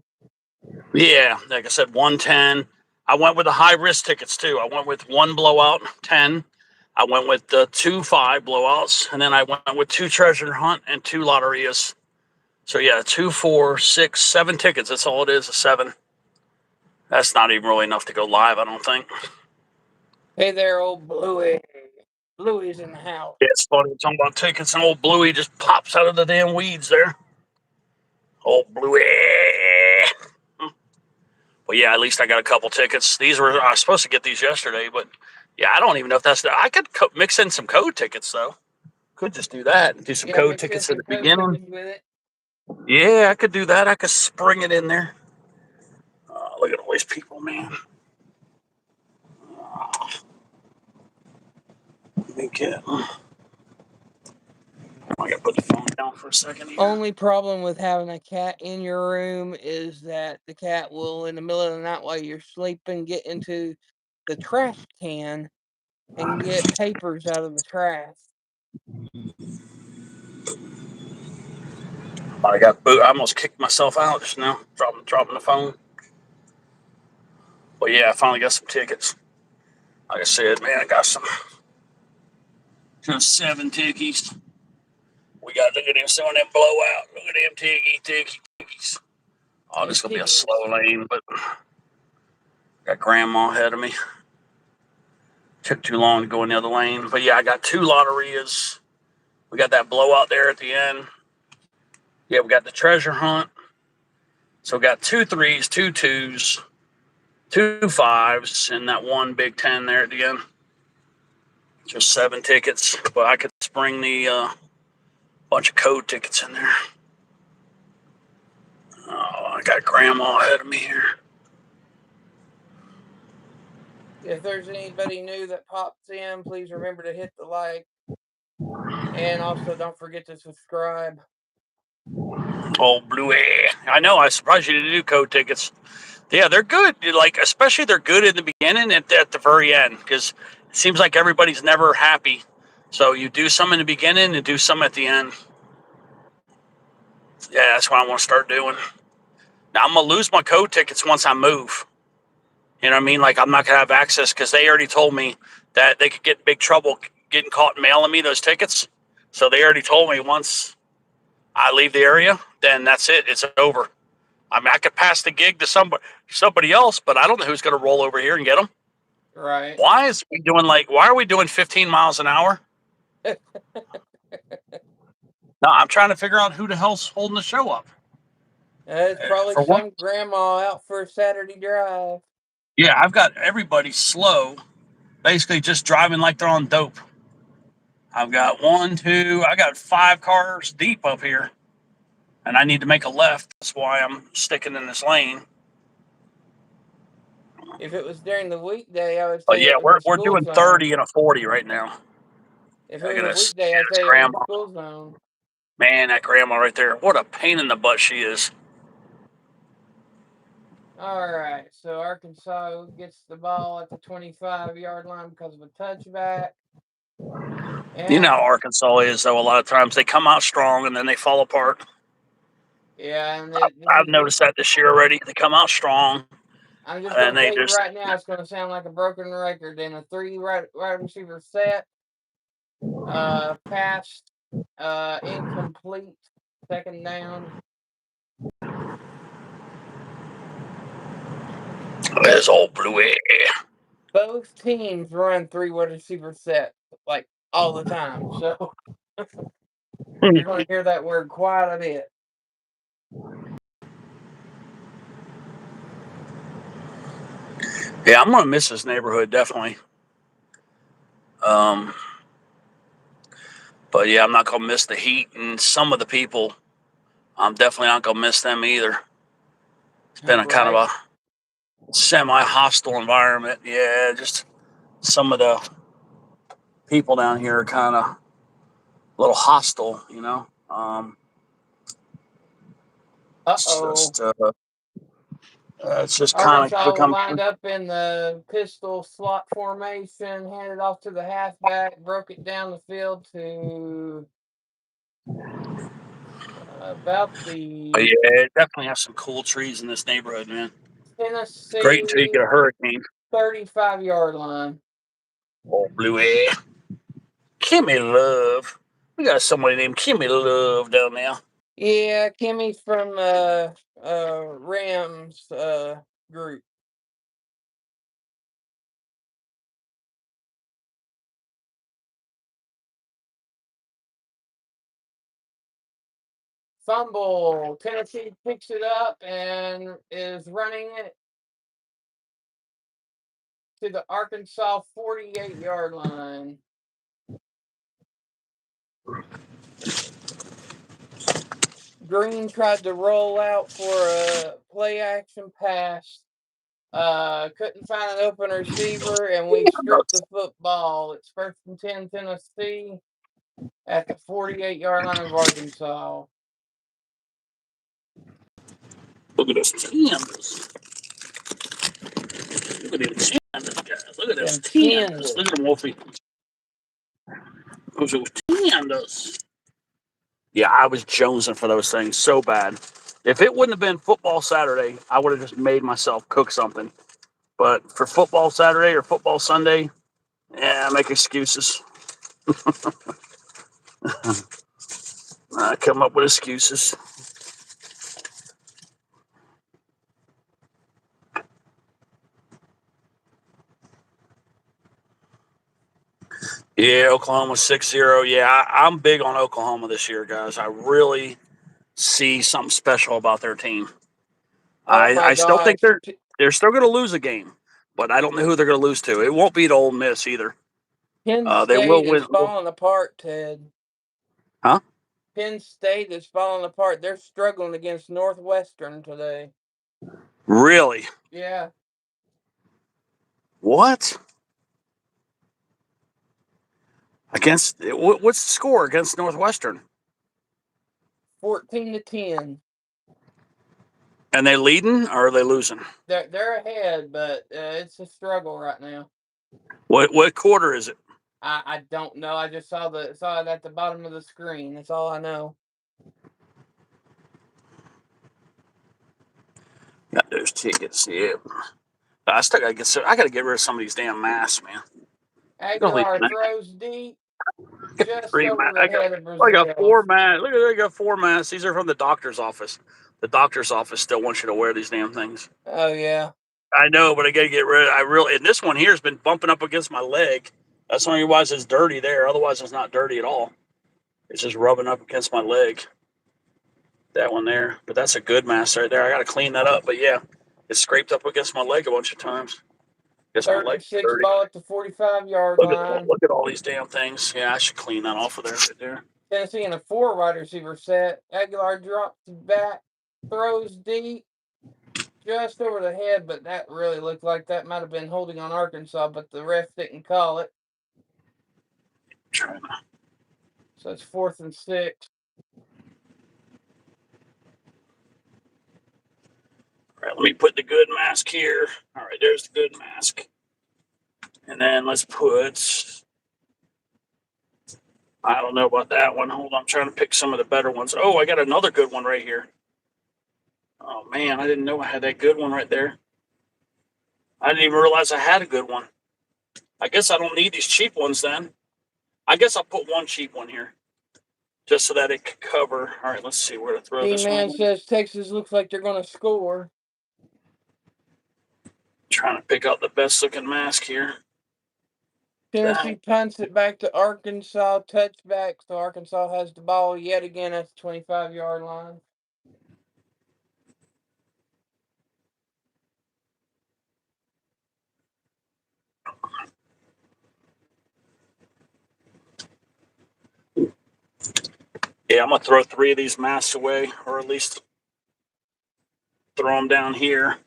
Yeah, like I said, 110. I went with the high risk tickets too. I went with 1 blowout, 10. I went with the 2 5 blowouts, and then I went with 2 treasure hunt and 2 lotterias. So yeah, 2, 4, 6, 7 tickets. That's all it is, a 7. That's not even really enough to go live, I don't think. Hey there, old Bluey. Bluey's in the house. Yeah, it's funny talking about tickets, and old Bluey just pops out of the damn weeds there. Old Bluey. Well, yeah, at least I got a couple tickets. I was supposed to get these yesterday, but yeah, I don't even know if that's. I could mix in some code tickets though. Could just do that. Do some code Mix in tickets at some the code beginning. tickets with it. Yeah, I could do that. I could spring it in there. Look at all these people, man. Let me get. I gotta put the phone down for a second here. Only problem with having a cat in your room is that the cat will, in the middle of the night while you're sleeping, get into the trash can and get papers out of the trash. I almost kicked myself out just now, dropping the phone. But yeah, I finally got some tickets. Like I said, man, I got some 7 tickies. We got look at them, some of them blowout. Look at them tickies. Oh, this is gonna be a slow lane, but got grandma ahead of me. Took too long to go in the other lane. But yeah, I got 2 lotterias. We got that blowout there at the end. Yeah, we got the treasure hunt. So we got 2 3s, 2 2s, 2 5s, and that 1 big 10 there at the end. Just 7 tickets, but I could spring the bunch of code tickets in there. Oh, I got grandma ahead of me here. If there's anybody new that pops in, please remember to hit the like. And also don't forget to subscribe. Oh, Blue. I know. I surprised you didn't do code tickets. Yeah, they're good. Like, especially they're good in the beginning and at the very end because it seems like everybody's never happy. So you do some in the beginning and do some at the end. Yeah, that's what I want to start doing. Now I'm gonna lose my code tickets once I move. You know what I mean? Like I'm not gonna have access because they already told me that they could get in big trouble getting caught mailing me those tickets. So they already told me once I leave the area, then that's it. It's over. I mean, I could pass the gig to somebody else, but I don't know who's gonna roll over here and get them. Right. Why are we doing 15 miles an hour? No, I'm trying to figure out who the hell's holding the show up. It's probably For one, some grandma out for a Saturday drive. yeah, I've got everybody slow, basically just driving like they're on dope. I've got one, two, I got 5 cars deep up here, and I need to make a left. That's why I'm sticking in this lane. If it was during the weekday, I would But say yeah, it was we're a we're school doing zone. 30 and a 40 right now. If it I was a gotta, weekday, yeah, I'd that's say it was a grandma. school zone. Man, that grandma right there. What a pain in the butt she is. All right, so Arkansas gets the ball at the 25-yard line because of a touchback. You know And how Arkansas is, though. A lot of times they come out strong and then they fall apart. yeah, and I've noticed that this year already. They come out strong I'm just and gonna they tell you just. right now, it's gonna sound like a broken record. In a three right receiver set, pass, incomplete, second down. There's old Bluey. Both teams run three wide receiver set like all the time, so you're gonna hear that word quite a bit. Yeah, I'm gonna miss this neighborhood definitely. Um, but yeah, I'm not gonna miss the heat and some of the people. I'm definitely not gonna miss them either. It's been a kind of Right. a semi-hostile environment. Yeah, just some of the people down here are kind of a little hostile. Uh It's oh. just it's just kind of Arkansas become. lined up in the pistol slot formation, handed off to the halfback, broke it down the field to about But the yeah, it definitely has some cool trees in this neighborhood, man. Great until you Tennessee get a hurricane. 35-yard line. Oh, Bluey, Kimmy Love. We got somebody named Kimmy Love down there. Yeah, Kimmy's from Rams group. Fumble. Tennessee picks it up and is running it to the Arkansas 48-yard line. Green tried to roll out for a play action pass. Couldn't find an open receiver, and we stripped the football. It's 1st and 10 Tennessee at the 48-yard line of Arkansas. Look at those tenders. Look at them tenders, guys. Look at those Them tenders. Look tenders. at them, Wolfie. Those tenders. Yeah, I was jonesing for those things so bad. If it wouldn't have been football Saturday, I would have just made myself cook something. But for football Saturday or football Sunday, yeah, I make excuses. I come up with excuses. Yeah, Oklahoma 6-0. Yeah, I'm big on Oklahoma this year, guys. I really see something special about their team. Oh my I still think gosh. they're still going to lose a game, but I don't know who they're going to lose to. It won't be to Ole Miss either. Penn They will State is win. falling apart, Ted. Huh? Penn State is falling apart. They're struggling against Northwestern today. Really? Yeah. What? Against what's the score against Northwestern? 14-10. And they leading or are they losing? They're ahead, but it's a struggle right now. What quarter is it? I don't know. I just saw it at the bottom of the screen. That's all I know. Got those tickets. Yeah. I still gotta get rid of some of these damn masks, man. Aguilar throws deep, just Three over masks. the head of I got Brazil. 4 masks. Look at that. I got 4 masks. These are from the doctor's office. The doctor's office still wants you to wear these damn things. Oh yeah. I know, but I gotta get rid of. And this one here has been bumping up against my leg. That's the only why it's dirty there. Otherwise, it's not dirty at all. It's just rubbing up against my leg. That one there, but that's a good mask right there. I gotta clean that up. But yeah, it scraped up against my leg a bunch of times. Guess my leg's 36 dirty. ball at the 45-yard line. Look at all these damn things. Yeah, I should clean that off of there right there. Tennessee in a 4 wide receiver set. Aguilar drops back, throws deep, just over the head, but that really looked like that might have been holding on Arkansas, but the ref didn't call it. So it's 4th and 6. All right, let me put the good mask here. All right, there's the good mask. And then let's put, I don't know about that one. Hold on, I'm trying to pick some of the better ones. Oh, I got another good one right here. Oh man, I didn't know I had that good one right there. I didn't even realize I had a good one. I guess I don't need these cheap ones then. I guess I'll put one cheap one here, just so that it could cover. All right, let's see where to throw this one. D-Man says Texas looks like they're going to score. Trying to pick out the best looking mask here. Tennessee punts it back to Arkansas, touchback, so Arkansas has the ball yet again at the 25-yard line. Yeah, I'm gonna throw 3 of these masks away, or at least throw them down here,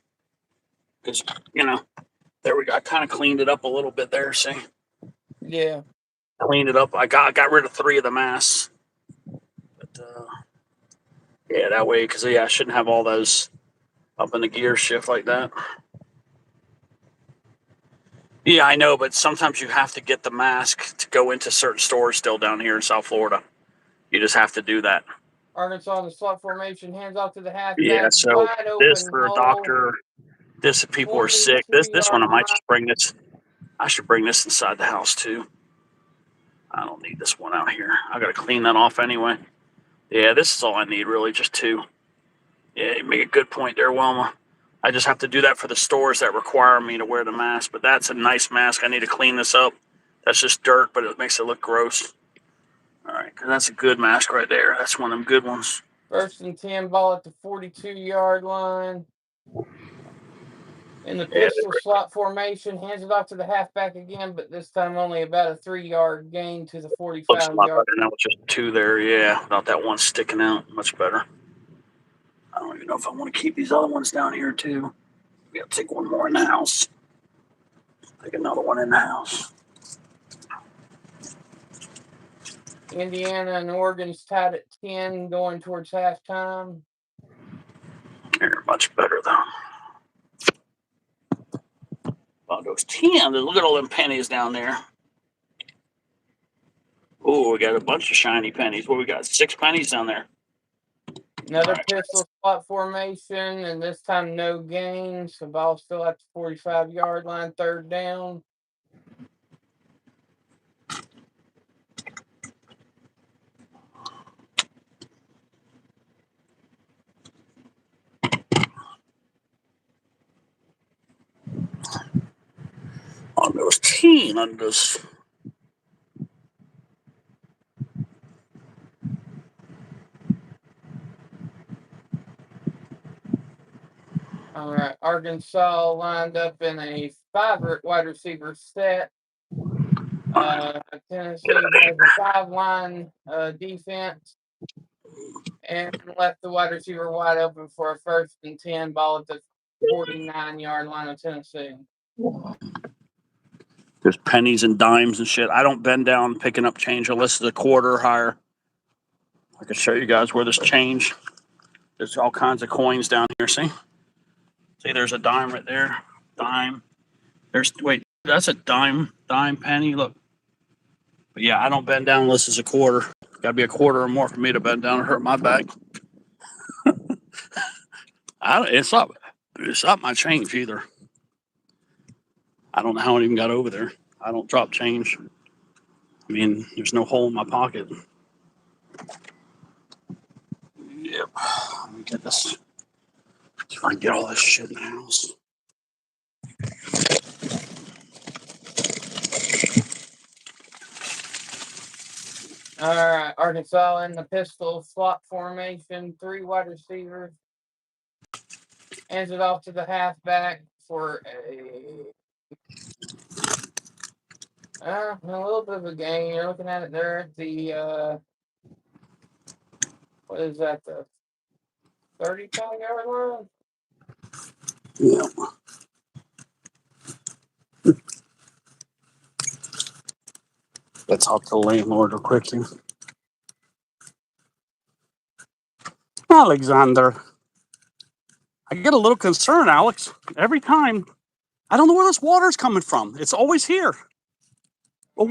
because there we go. I kind of cleaned it up a little bit there. See? Yeah. Cleaned it up. I got rid of 3 of the masks. But yeah, that way, because I shouldn't have all those up in the gear shift like that. Yeah, I know, but sometimes you have to get the mask to go into certain stores still down here in South Florida. You just have to do that. Arkansas in the slot formation, hands off to the halfback. Yeah, so wide this open for a hole. Doctor. This if people are sick. This one I might just bring this. I should bring this inside the house too. I don't need this one out here. I got to clean that off anyway. Yeah, this is all I need really, just 2. Yeah, you make a good point there, Wilma. I just have to do that for the stores that require me to wear the mask. But that's a nice mask. I need to clean this up. That's just dirt, but it makes it look gross. All right, because that's a good mask right there. That's one of them good ones. 1st and 10, ball at the 42-yard line. In the pistol slot formation, hands it off to the halfback again, but this time only about a 3-yard gain to the 45-yard. Looks a lot better now with just 2 there. Yeah, without that one sticking out. Much better. I don't even know if I want to keep these other ones down here too. We got to take one more in the house. Take another one in the house. Indiana and Oregon's tied at 10 going towards halftime. They're much better though. Well, those 10. Look at all them pennies down there. Oh, we got a bunch of shiny pennies. What we got? 6 pennies down there. Another pistol slot formation, and this time no gain. So ball still at the 45-yard line, 3rd down. On those 10, on those. All right, Arkansas lined up in a 5 wide receiver set. Tennessee has a 5-line defense and left the wide receiver wide open for a 1st and 10, ball at the 49-yard line of Tennessee. There's pennies and dimes and shit. I don't bend down picking up change unless it's a quarter higher. I can show you guys where this change. There's all kinds of coins down here. See, there's a dime right there. Dime. That's a dime penny. Look. But yeah, I don't bend down unless it's a quarter. Got to be a quarter or more for me to bend down and hurt my back. It's not my change either. I don't know how it even got over there. I don't drop change. I mean, there's no hole in my pocket. Yep. Let me get this. See if I can get all this shit in the house. All right, Arkansas in the pistol slot formation, 3 wide receivers. Hands it off to the halfback for a little bit of a gain. You're looking at it there at the what is that, the 35-yard line? Yeah. Let's talk to the landlord real quick here. Alexander. I get a little concerned, Alex. Every time. I don't know where this water's coming from. It's always here. All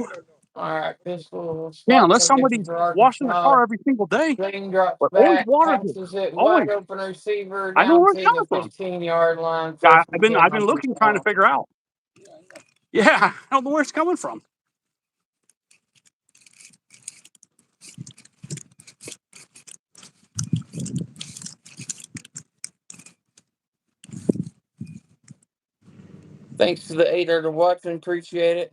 right, pistol Yeah, slot unless formation somebody's for washing the Arkansas. car every single day. Green drops But always back, water here. passes it Always. wide open receiver I don't know down where to it's the coming from. 15-yard line. I've First and 10 been looking, trying to figure out. Yeah, I don't know where it's coming from. Thanks to the 8er to watching. Appreciate it.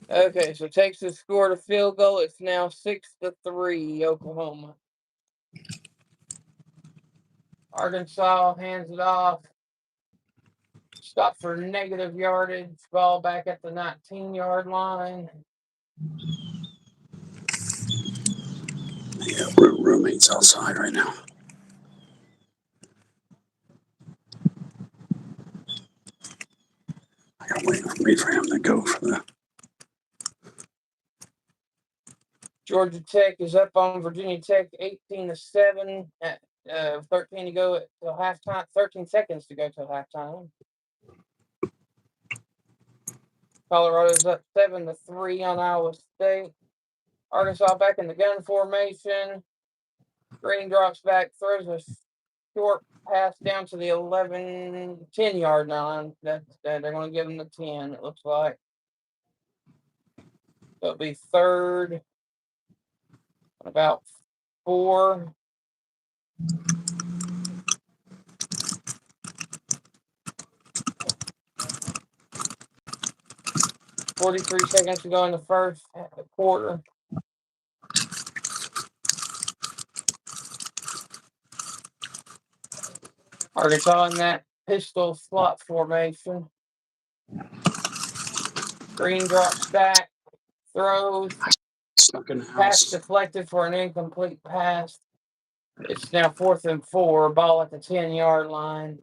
Okay, so Texas scored a field goal. It's now 6-3, Oklahoma. Arkansas hands it off. Stop for negative yardage. Ball back at the 19-yard line. Yeah, roommates outside right now. I gotta wait for him to go for the. Georgia Tech is up on Virginia Tech 18-7 at 13 to go till halftime. 13 seconds to go till halftime. Colorado's up 7-3 on Iowa State. Arkansas back in the gun formation. Green drops back, throws a short pass down to the 10-yard line. They're going to give them the 10, it looks like. So it'll be third, about 4. $43 seconds to go in the first quarter. Arkansas in that pistol slot formation. Green drops back, throws, Stuck in the pass house. deflected for an incomplete pass. It's now 4th and 4, ball at the 10-yard line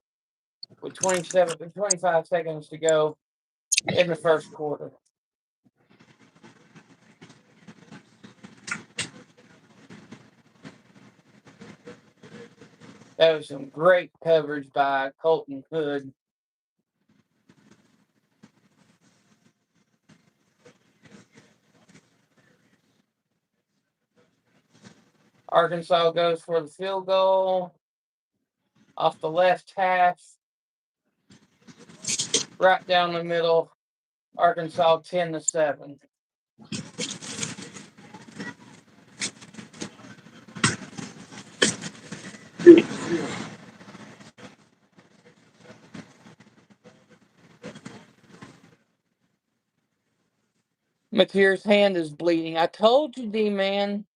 with 25 seconds to go in the first quarter. That was some great coverage by Colton Hood. Arkansas goes for the field goal off the left hash, right down the middle. Arkansas 10-7. McKeer's hand is bleeding. I told you, D-Man.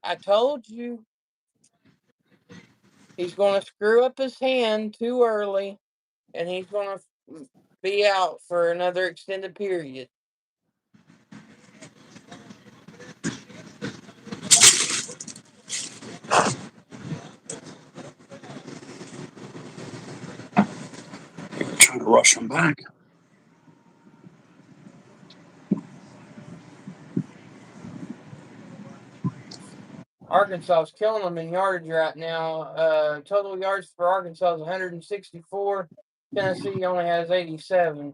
I told you. He's going to screw up his hand too early, and he's going to be out for another extended period. Trying to rush him back. Arkansas is killing them in yardage right now. Total yards for Arkansas is 164. Tennessee only has 87.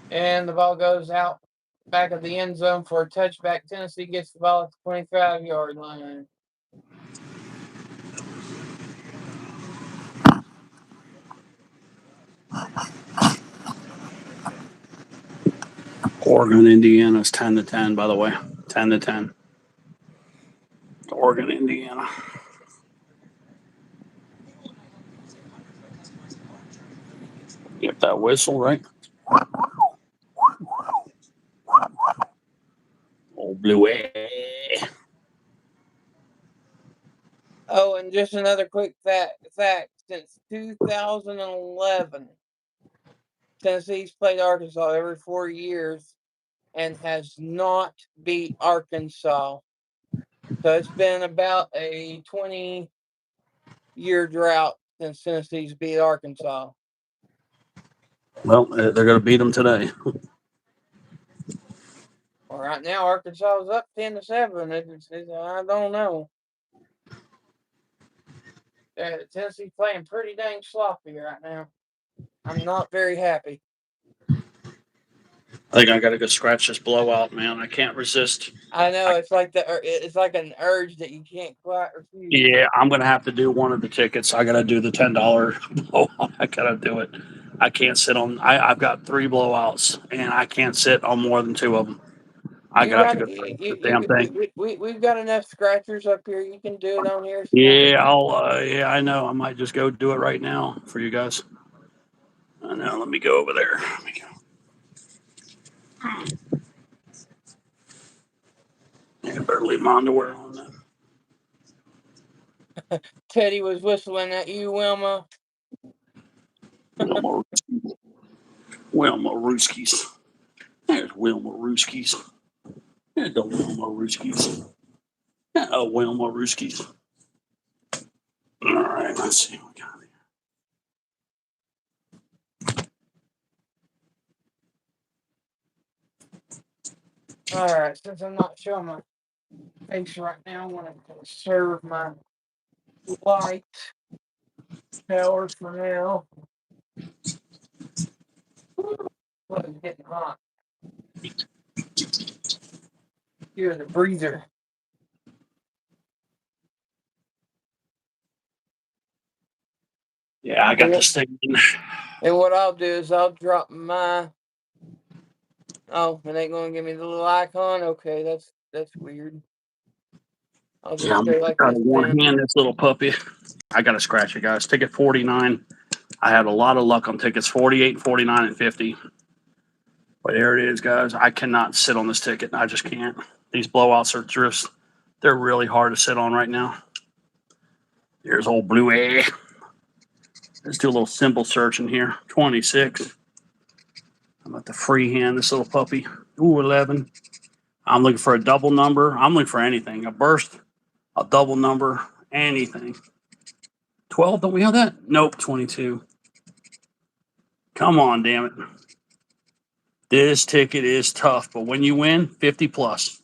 And the ball goes out back of the end zone for a touchback. Tennessee gets the ball at the 25-yard line. Oregon, Indiana is 10-10, by the way. 10-10. Oregon, Indiana. Get that whistle, right? Old blue. Oh, and just another quick fact. Since 2011, Tennessee's played Arkansas every 4 years and has not beat Arkansas. So it's been about a 20-year drought since Tennessee's beat Arkansas. Well, they're going to beat them today. Well, right now Arkansas is up 10-7. I don't know. Tennessee's playing pretty dang sloppy right now. I'm not very happy. I think I got to go scratch this blowout, man. I can't resist. I know it's like an urge that you can't quite refuse. Yeah, I'm going to have to do one of the tickets. I got to do the $10 blowout. I got to do it. I can't sit on. I've got 3 blowouts, and I can't sit on more than 2 of them. I got to go scratch the damn thing. We've got enough scratchers up here. You can do it on here. Yeah, yeah, I know. I might just go do it right now for you guys. I know. Let me go over there. Let me go. Yeah, I better leave my underwear on then. Teddy was whistling at you, Wilma. Wilma Rooskies. There's Wilma Rooskies. There's the Wilma Rooskies. Oh, Wilma Rooskies. All right, let's see what we got here. All right, since I'm not showing my face right now, I want to conserve my light power for now. Well, it's getting hot. Here's the breather. Yeah, I got this thing. And what I'll do is I'll drop my. Oh, it ain't gonna give me the little icon. Okay, that's weird. I'll just stay like this. One hand, this little puppy. I got to scratch it, guys. Ticket 49. I had a lot of luck on tickets 48, 49, and 50. But there it is, guys. I cannot sit on this ticket. I just can't. These blowouts are just, they're really hard to sit on right now. Here's old Blue A. Let's do a little simple search in here. 26. I'm at the free hand, this little puppy. Ooh, 11. I'm looking for a double number. I'm looking for anything. A burst, a double number, anything. 12, don't we have that? Nope, 22. Come on, damn it. This ticket is tough, but when you win, 50 plus.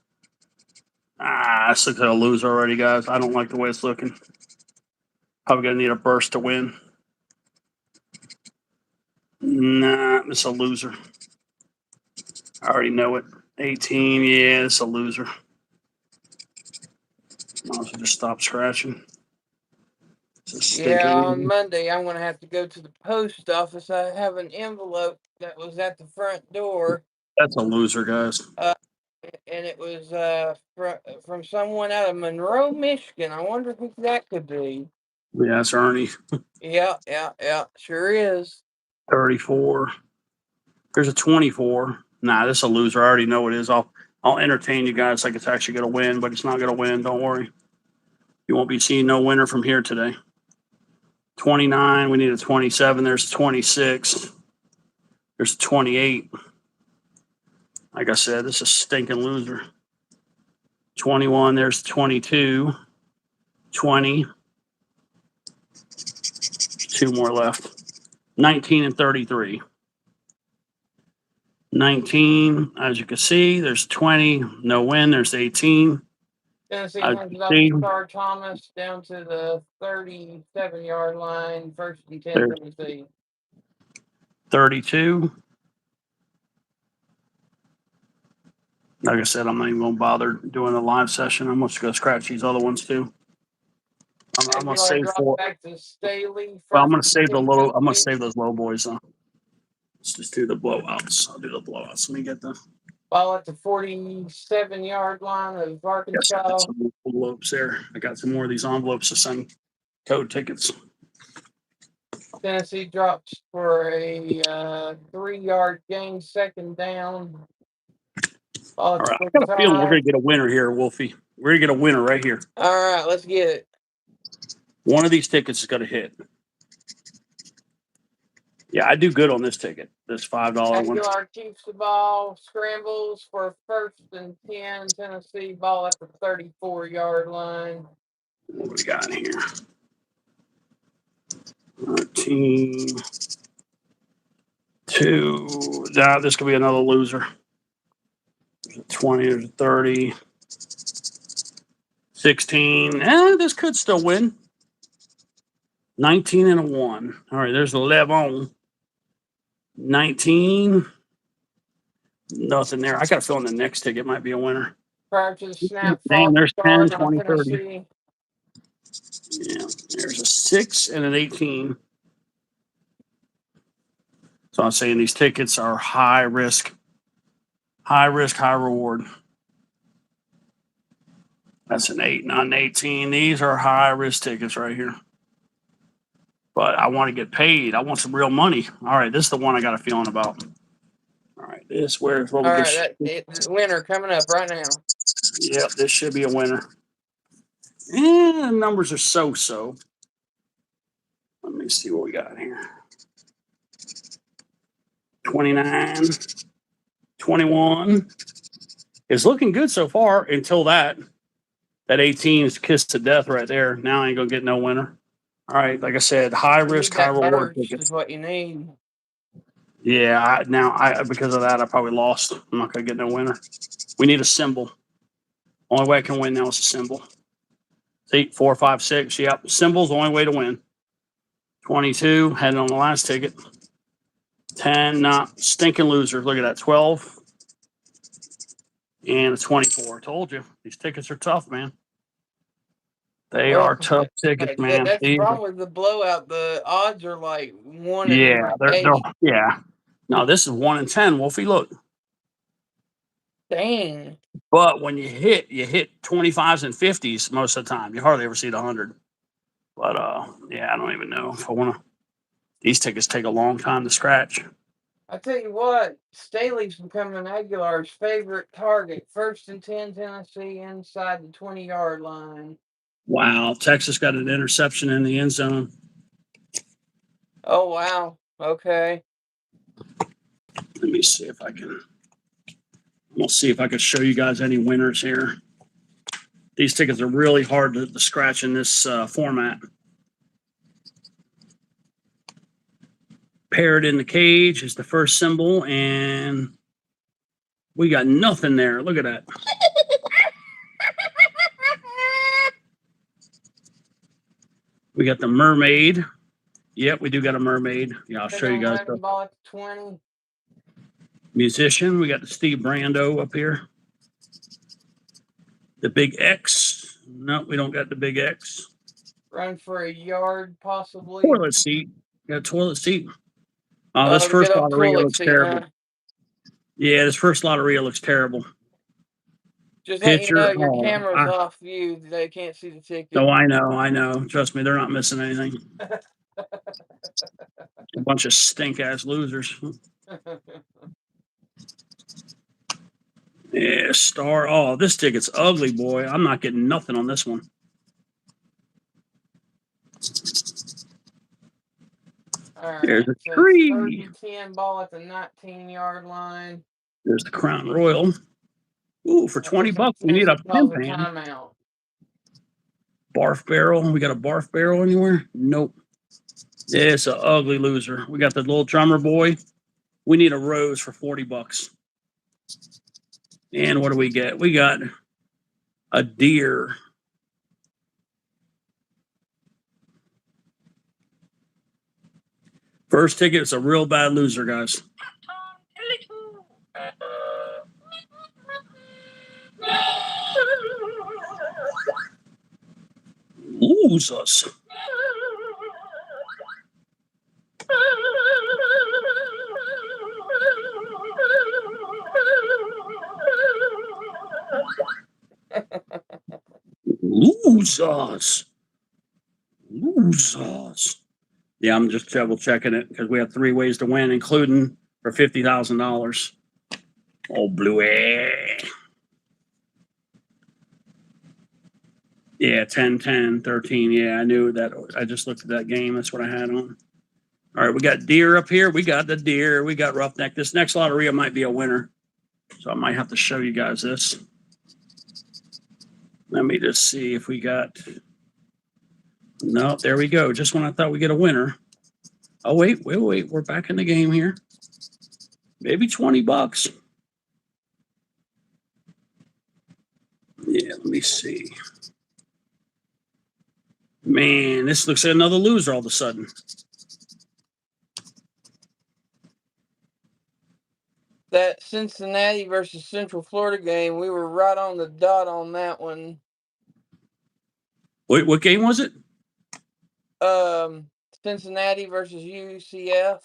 This looks like a loser already, guys. I don't like the way it's looking. Probably going to need a burst to win. Nah, it's a loser. I already know it. 18, yeah, it's a loser. Might as well just stop scratching. Yeah, on Monday I'm gonna have to go to the post office. I have an envelope that was at the front door. That's a loser, guys. And it was from someone out of Monroe, Michigan. I wonder who that could be. Yeah, it's Ernie. Yeah, sure is. 34. There's a 24. Nah, this is a loser. I already know it is. I'll entertain you guys like it's actually going to win, but it's not going to win. Don't worry. You won't be seeing no winner from here today. 29. We need a 27. There's a 26. There's a 28. Like I said, this is a stinking loser. 21, there's 22, 20. Two more left. 19 and 33. 19, as you can see, there's 20, no win, there's 18. Tennessee As hands you it off see, to Car Thomas down to the 37-yard line, 1st and 10, there's Tennessee. 32. Like I said, I'm not even going to bother doing a live session. I'm just going to scratch these other ones too. I'm going to save drop back to Staley. Well, I'm going to First save and the 10, low. I'm going to Tennessee. save those low boys though. Let's just do the blowouts. I'll do the blowouts. Let me get the. Ball at the 47-yard line of Yes, I got Arkansas. some envelopes there. I got some more of these envelopes to send code tickets. Tennessee drops for a 3-yard gain, 2nd down. Ball All at right, the I got a feeling we're 45. going to get a winner here, Wolfie. We're going to get a winner right here. All right, let's get it. One of these tickets is going to hit. Yeah, I do good on this ticket. This $5 one. Aguilar keeps the ball, scrambles for 1st and 10, Tennessee. Ball at the 34-yard line. What we got in here? 13, 2. Nah, this could be another loser. There's a 20, there's a 30, 16. This could still win. 19 and a 1. All right, there's 11. 19. Nothing there. I got a feeling the next ticket might be a winner. Prior to the snap, Damn, there's 10, guard on 20, 30. Tennessee. Yeah, there's a 6 and an 18. So I'm saying these tickets are high risk, high reward. That's an 8, not an 18. These are high risk tickets right here. But I want to get paid. I want some real money. All right, this is the one I got a feeling about. All right, this where's what we All get. right, the winner coming up right now. Yep, this should be a winner. And the numbers are so. Let me see what we got here. 29, 21. It's looking good so far until that 18 is kissed to death right there. Now I ain't gonna get no winner. All right, like I said, high You risk, need high that reward burst tickets. is what you need. Yeah, because of that, I probably lost. I'm not gonna get no winner. We need a symbol. Only way I can win now is a symbol. See, 4, 5, 6. Yep, symbol's the only way to win. 22, had it on the last ticket. 10, not stinking loser. Look at that, 12 and a 24. Told you these tickets are tough, man. They are tough tickets, man. That's the problem with the blowout. The odds are like 1 Yeah, in they're 8. yeah. No, this is 1 in 10, Wolfie. Look, Dang. but when you hit 25s and 50s most of the time. You hardly ever see the 100. But yeah, I don't even know if I want to. These tickets take a long time to scratch. I tell you what, Staley's becoming Aguilar's favorite target. 1st and 10, Tennessee inside the 20-yard line. Wow, Texas got an interception in the end zone. Oh wow. Okay. Let me see if I can. We'll see if I can show you guys any winners here. These tickets are really hard to scratch in this format. Parrot in the cage is the first symbol, and we got nothing there. Look at that. We got the mermaid. Yep, we do got a mermaid. Yeah, I'll show you guys. The Ball at 20. musician. We got the Steve Brando up here. The big X. No, we don't got the big X. Run for a yard, possibly. Toilet seat. Got a toilet seat. Oh, this first lottery looks terrible. Yeah, this first lottery looks terrible. Just Pitcher. let you know your camera's off view. They can't see the ticket. Oh, I know. Trust me, they're not missing anything. A bunch of stink ass losers. Yeah, star. Oh, this ticket's ugly, boy. I'm not getting nothing on this one. All right. There's a So tree. 3rd and 10, ball at the 19-yard line. There's the Crown Royal. Ooh, for 20 bucks, we need a pin Calls a pan. timeout. Barf barrel. We got a barf barrel anywhere? Nope. It's an ugly loser. We got the little drummer boy. We need a rose for 40 bucks. And what do we get? We got a deer. First ticket is a real bad loser, guys. Losers. Losers. Losers. Yeah, I'm just double checking it because we have 3 ways to win, including for $50,000. Oh, Bluey. Yeah, 10, 10, 13. Yeah, I knew that. I just looked at that game. That's what I had on. All right, we got deer up here. We got the deer. We got roughneck. This next lottery might be a winner. So I might have to show you guys this. Let me just see if we got. No, there we go. Just when I thought we get a winner. Oh, wait. We're back in the game here. Maybe 20 bucks. Yeah, let me see. Man, this looks like another loser all of a sudden. That Cincinnati versus Central Florida game, we were right on the dot on that one. Wait, what game was it? Cincinnati versus UCF.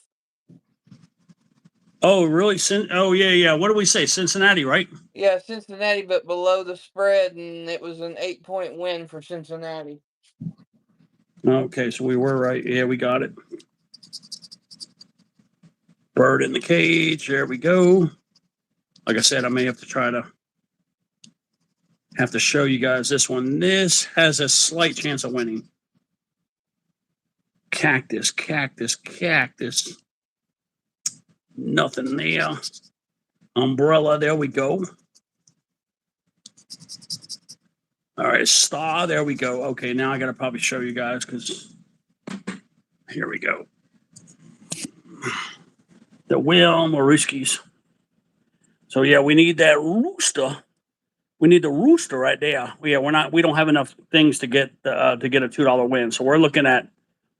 Oh, really? Oh, yeah. What did we say? Cincinnati, right? Yeah, Cincinnati, but below the spread, and it was an 8-point win for Cincinnati. Okay, so we were right. Yeah, we got it. Bird in the cage. There we go. Like I said, I may have to show you guys this one. This has a slight chance of winning. Cactus. Nothing there. Umbrella. There we go. All right, star. There we go. Okay, now I got to probably show you guys because here we go. The Will Maruskis. So yeah, we need that rooster. We need the rooster right there. We don't have enough things to get a $2 win. So we're looking at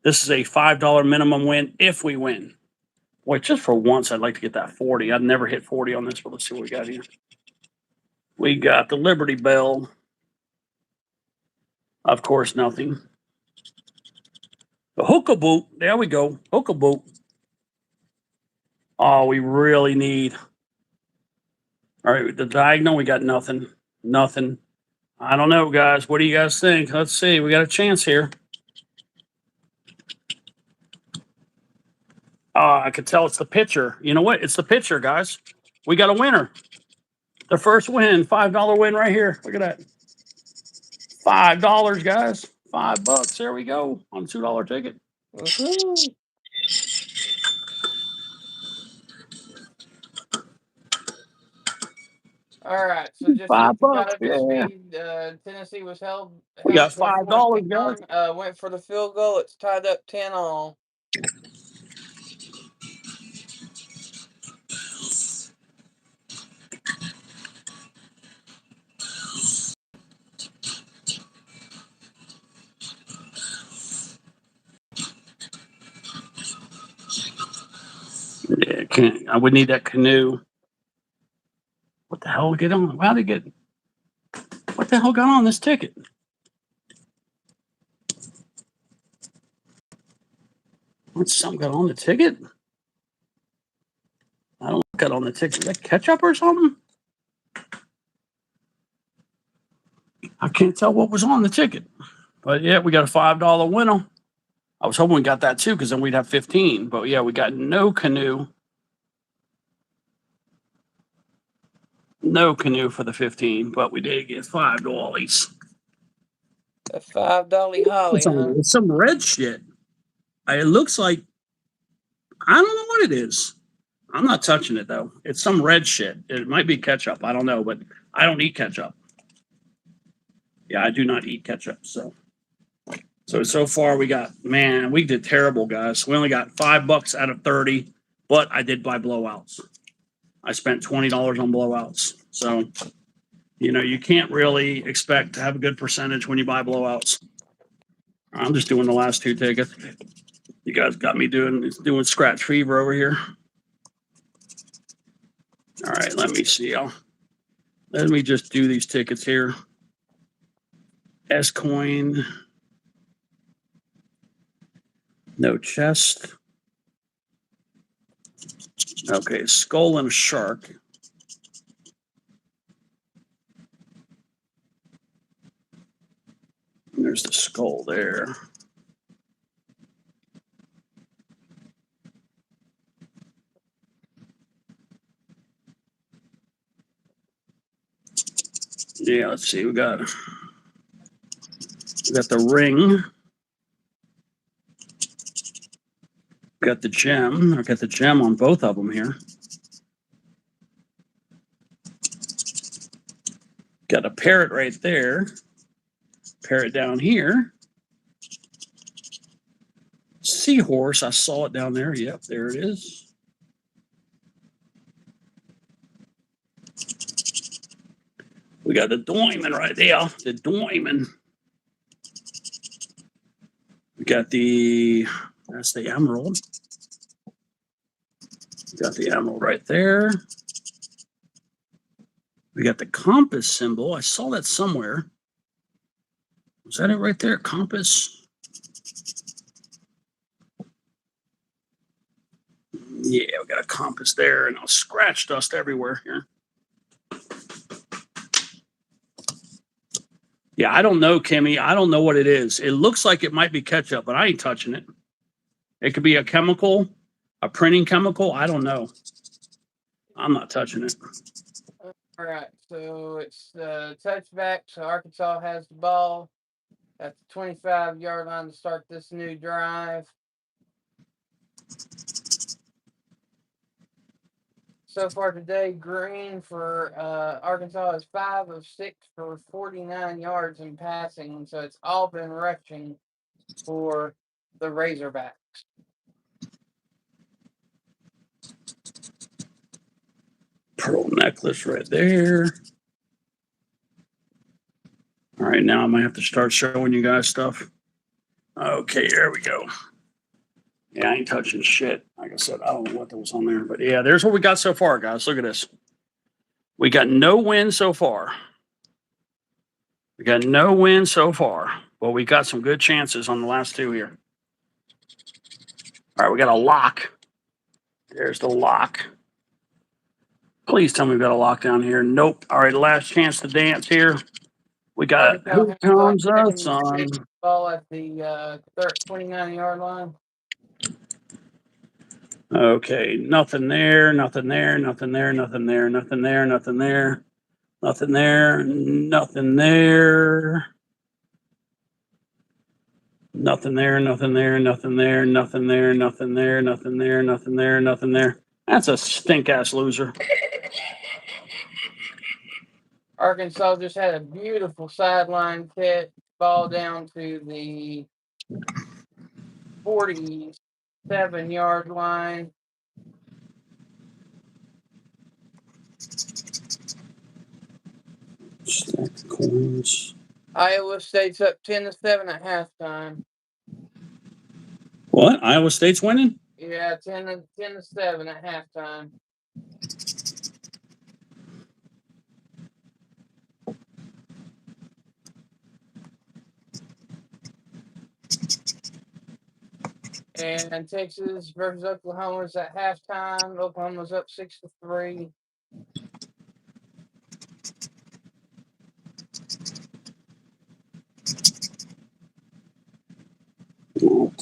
this is a $5 minimum win if we win. Boy, just for once, I'd like to get that 40. I've never hit 40 on this, but let's see what we got here. We got the Liberty Bell. Of course, nothing. The Hookaboot. There we go. Hookaboot. Oh, we really need. All right, the diagonal, we got nothing. Nothing. I don't know, guys. What do you guys think? Let's see. We got a chance here. I could tell it's the pitcher. You know what? It's the pitcher, guys. We got a winner. The first win, $5 win right here. Look at that. $5, guys. $5. There we go on a $2 ticket. Woohoo! All right, so just $5. got up to Yeah. speed. Tennessee was held We got to a $5, point guys. down. Went for the field goal. It's tied up 10-all. Yeah, I would need that canoe. What the hell get on? What the hell got on this ticket? What's something got on the ticket? I don't know what got on the ticket. Is that ketchup or something? I can't tell what was on the ticket. But yeah, we got a $5 winner. I was hoping we got that too, because then we'd have 15. But yeah, we got no canoe. No canoe for the 15, but we did get $5. A $5 holly, huh? It's some red shit. It looks like I don't know what it is. I'm not touching it though. It's some red shit. It might be ketchup. I don't know, but I don't eat ketchup. Yeah, I do not eat ketchup. So far we did terrible, guys. We only got $5 out of 30, but I did buy blowouts. I spent $20 on blowouts. So, you can't really expect to have a good percentage when you buy blowouts. I'm just doing the last 2 tickets. You guys got me doing scratch fever over here. All right, let me see. Let me just do these tickets here. S coin. No chest. Okay, skull and a shark. And there's the skull there. Yeah, let's see. We got the ring. Got the gem. I got the gem on both of them here. Got a parrot right there. Parrot down here. Seahorse. I saw it down there. Yep, there it is. We got the diamond right there. The diamond. We got that's the emerald. We got the emerald right there. We got the compass symbol. I saw that somewhere. Was that it right there? Compass? Yeah, we got a compass there, and scratch dust everywhere here. Yeah, I don't know, Kimmy. I don't know what it is. It looks like it might be ketchup, but I ain't touching it. It could be a chemical, a printing chemical. I don't know. I'm not touching it. All right, so it's touchback. So Arkansas has the ball at the 25-yard line to start this new drive. So far today, Green for Arkansas is 5 of 6 for 49 yards in passing. So it's all been rushing for the Razorbacks. Pearl necklace right there. All right, now I might have to start showing you guys stuff. Okay, there we go. Yeah, I ain't touching shit. Like I said, I don't know what was on there, but yeah, there's what we got so far, guys. Look at this. We got no win so far. We got no win so far, but we got some good chances on the last 2 here. All right, we got a lock. There's the lock. Please tell me we got a lock down here. Nope. All right, last chance to dance here. We got Who Comes the Sun. Ball at the 29-yard line. Okay, nothing there, nothing there, nothing there, nothing there, nothing there, nothing there, nothing there, nothing there. Nothing there, nothing there, nothing there, nothing there, nothing there, nothing there, nothing there, nothing there. That's a stink ass loser. Arkansas just had a beautiful sideline catch, ball down to the 47-yard line. Stack the coins. Iowa State's up 10-7 at halftime. What? Iowa State's winning? Yeah, 10-7 at halftime. And Texas versus Oklahoma's at halftime. Oklahoma's up 6-3.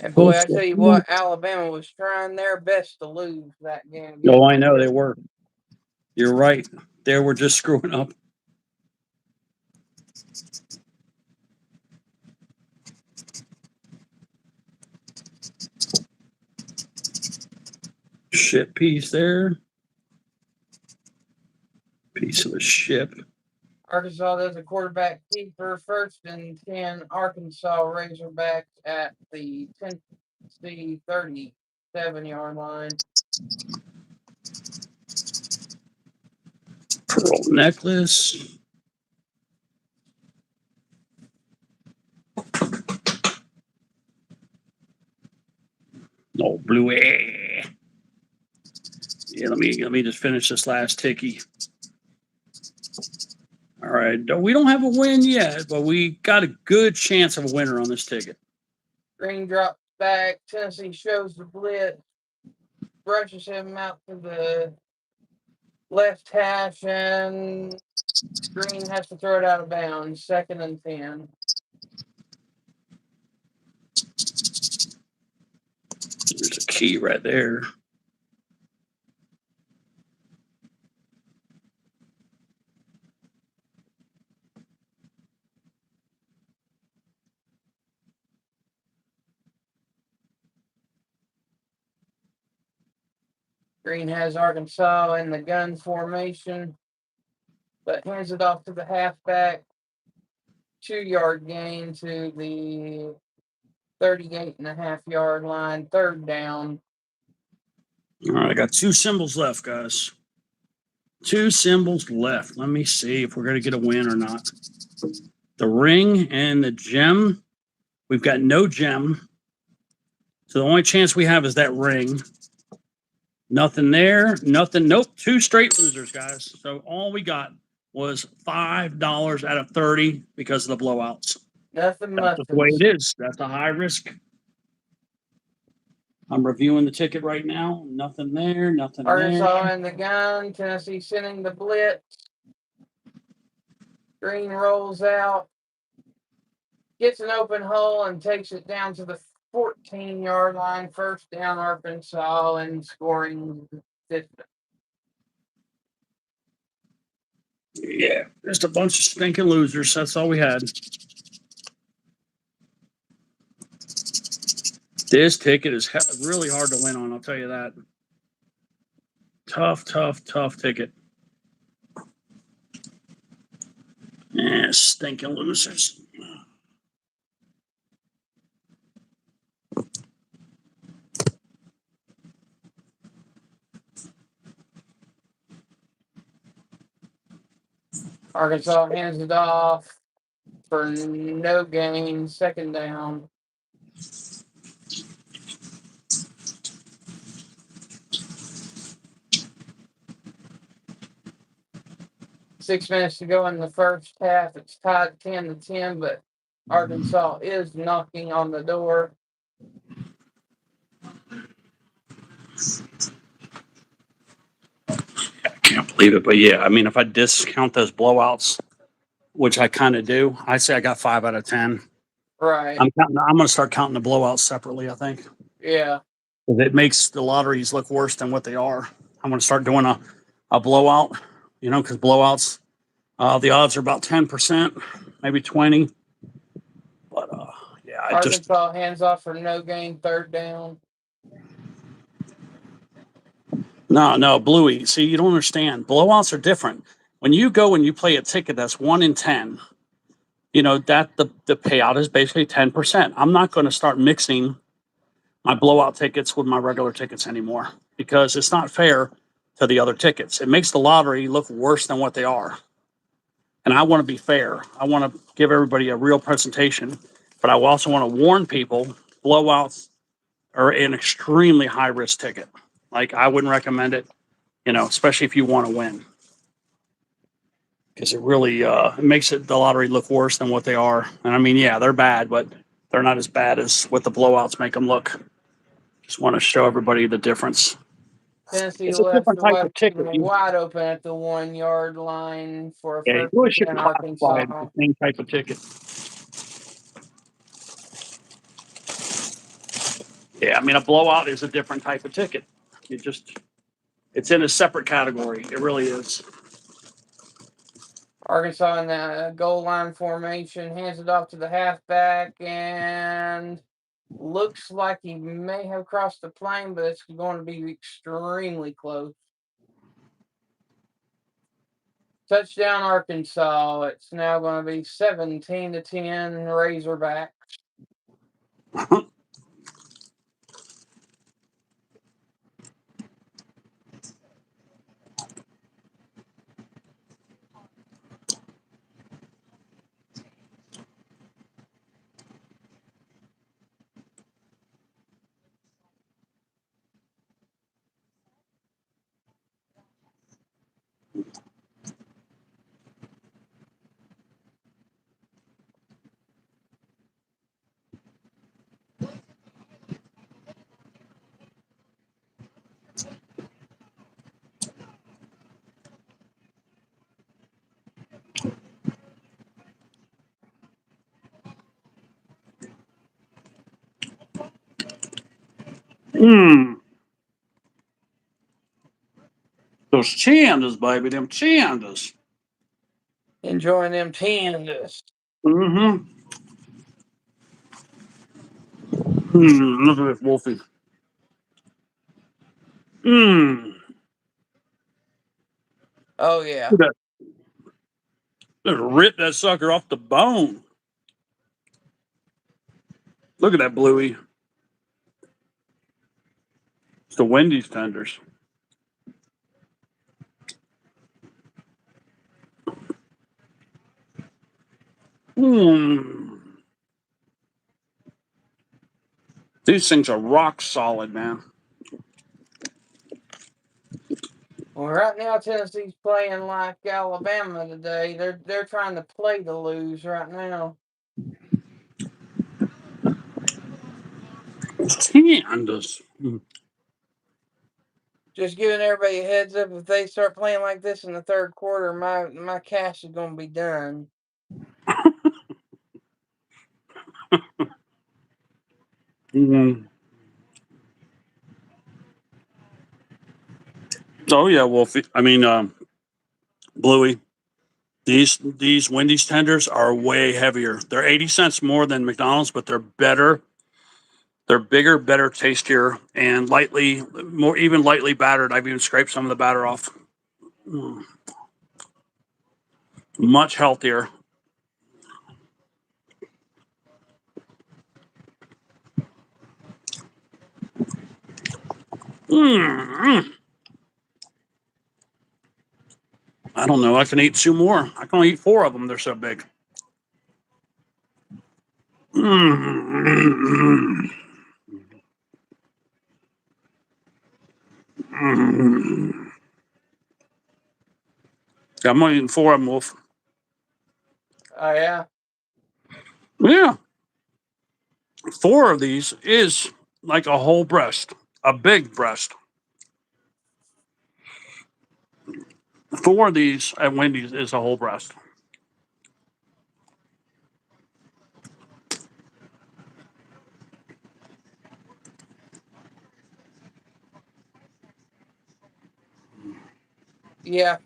And boy, I tell you what, Alabama was trying their best to lose that game. Oh, I know they were. You're right. They were just screwing up. Ship piece there. Piece of a ship. Arkansas does a quarterback keeper, 1st and 10. Arkansas Razorbacks at the Tennessee 37-yard line. Pearl necklace. No blue. Yeah, let me just finish this last ticky. All right, we don't have a win yet, but we got a good chance of a winner on this ticket. Green drops back. Tennessee shows the blitz, brushes him out to the left hash, and Green has to throw it out of bounds. 2nd and 10. There's a key right there. Green has Arkansas in the gun formation, but hands it off to the halfback. 2-yard gain to the 38.5-yard line. 3rd down. All right, I got 2 symbols left, guys. 2 symbols left. Let me see if we're going to get a win or not. The ring and the gem. We've got no gem. So the only chance we have is that ring. Nothing there. Nothing. Nope. 2 straight losers, guys. So all we got was $5 out of 30 because of the blowouts. Nothing That's much. the way it is. That's a high risk. I'm reviewing the ticket right now. Nothing there. Nothing Arkansas there. in the gun. Tennessee sending the blitz. Green rolls out, gets an open hole, and takes it down to the 14-yard line. 1st down, Arkansas, and scoring distance. Yeah, just a bunch of stinking losers. That's all we had. This ticket is really hard to win on, I'll tell you that. Tough ticket. Yeah, stinking losers. Arkansas hands it off for no gain. 2nd down. Six minutes to go in the first half. It's tied 10-10, but Arkansas is knocking on the door. I can't believe it, but yeah, I mean, if I discount those blowouts, which I kind of do, I say I got 5 out of 10. Right. I'm going to start counting the blowouts separately, I think. Yeah. It makes the lotteries look worse than what they are. I'm going to start doing a blowout, because blowouts, the odds are about 10%, maybe 20. But yeah, Arkansas hands off for no gain. 3rd down. No, Bluey. See, you don't understand. Blowouts are different. When you go and you play a ticket that's 1 in 10, that the payout is basically 10%. I'm not going to start mixing my blowout tickets with my regular tickets anymore because it's not fair to the other tickets. It makes the lottery look worse than what they are. And I want to be fair. I want to give everybody a real presentation, but I also want to warn people blowouts are an extremely high risk ticket. Like I wouldn't recommend it, especially if you want to win. Because it really it makes the lottery look worse than what they are. And I mean, yeah, they're bad, but they're not as bad as what the blowouts make them look. Just want to show everybody the difference. Tennessee It's a left different type of ticket. wide open at the 1-yard line for a Yeah, you 1st really and 10 shouldn't classify it as Arkansas. the same type of ticket. Yeah, I mean, a blowout is a different type of ticket. It's in a separate category. It really is. Arkansas in the goal line formation, hands it off to the halfback, and looks like he may have crossed the plane, but it's going to be extremely close. Touchdown Arkansas. It's now going to be 17-10 Razorbacks. Mm. Those chandas, baby, them chandas. Enjoying them tenders. Mm-hmm. Look at this Wolfie. Mm. Oh, yeah. Look at that. Just rip that sucker off the bone. Look at that Bluey. It's the Wendy's tenders. Mm. These things are rock solid, man. Well, right now Tennessee's playing like Alabama today. They're trying to play to lose right now. Tandas. Just giving everybody a heads up, if they start playing like this in the third quarter, my cash is going to be done. Mm. Oh yeah, Wolfie. I mean, Bluey. These Wendy's tenders are way heavier. They're 80 cents more than McDonald's, but they're better. They're bigger, better, tastier, and even lightly battered. I've even scraped some of the batter off. Mm. Much healthier. Mm. I don't know. I can eat two more. I can only eat four of them. They're so big. Mm. Mm. Yeah, I'm only eating four of them, Wolf. Oh, yeah? Yeah, four of these is like a whole breast, a big breast. Four of these at Wendy's is a whole breast. Yeah,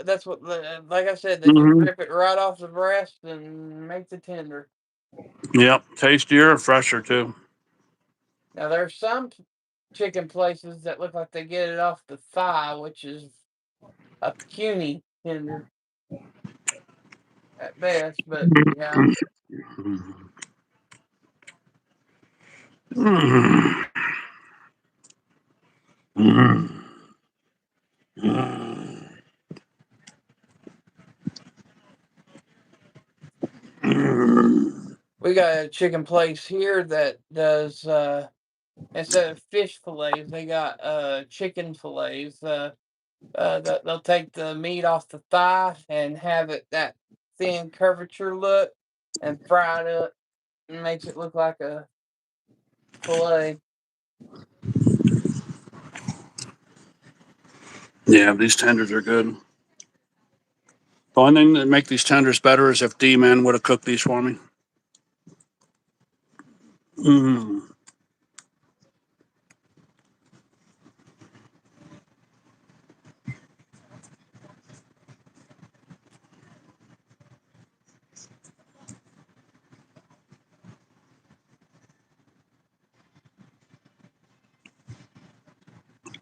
that's what, like I said, they just Mm-hmm. rip it right off the breast and make the tender. Yep, tastier, fresher too. Now, there's some chicken places that look like they get it off the thigh, which is a puny tender at best, but yeah. We got a chicken place here that does instead of fish fillets, they got chicken fillets. They'll take the meat off the thigh and have it that thin curvature look and fry it up and makes it look like a fillet. Yeah, these tenders are good. The only thing that make these tenders better is if D-Man would have cooked these for me. Mm.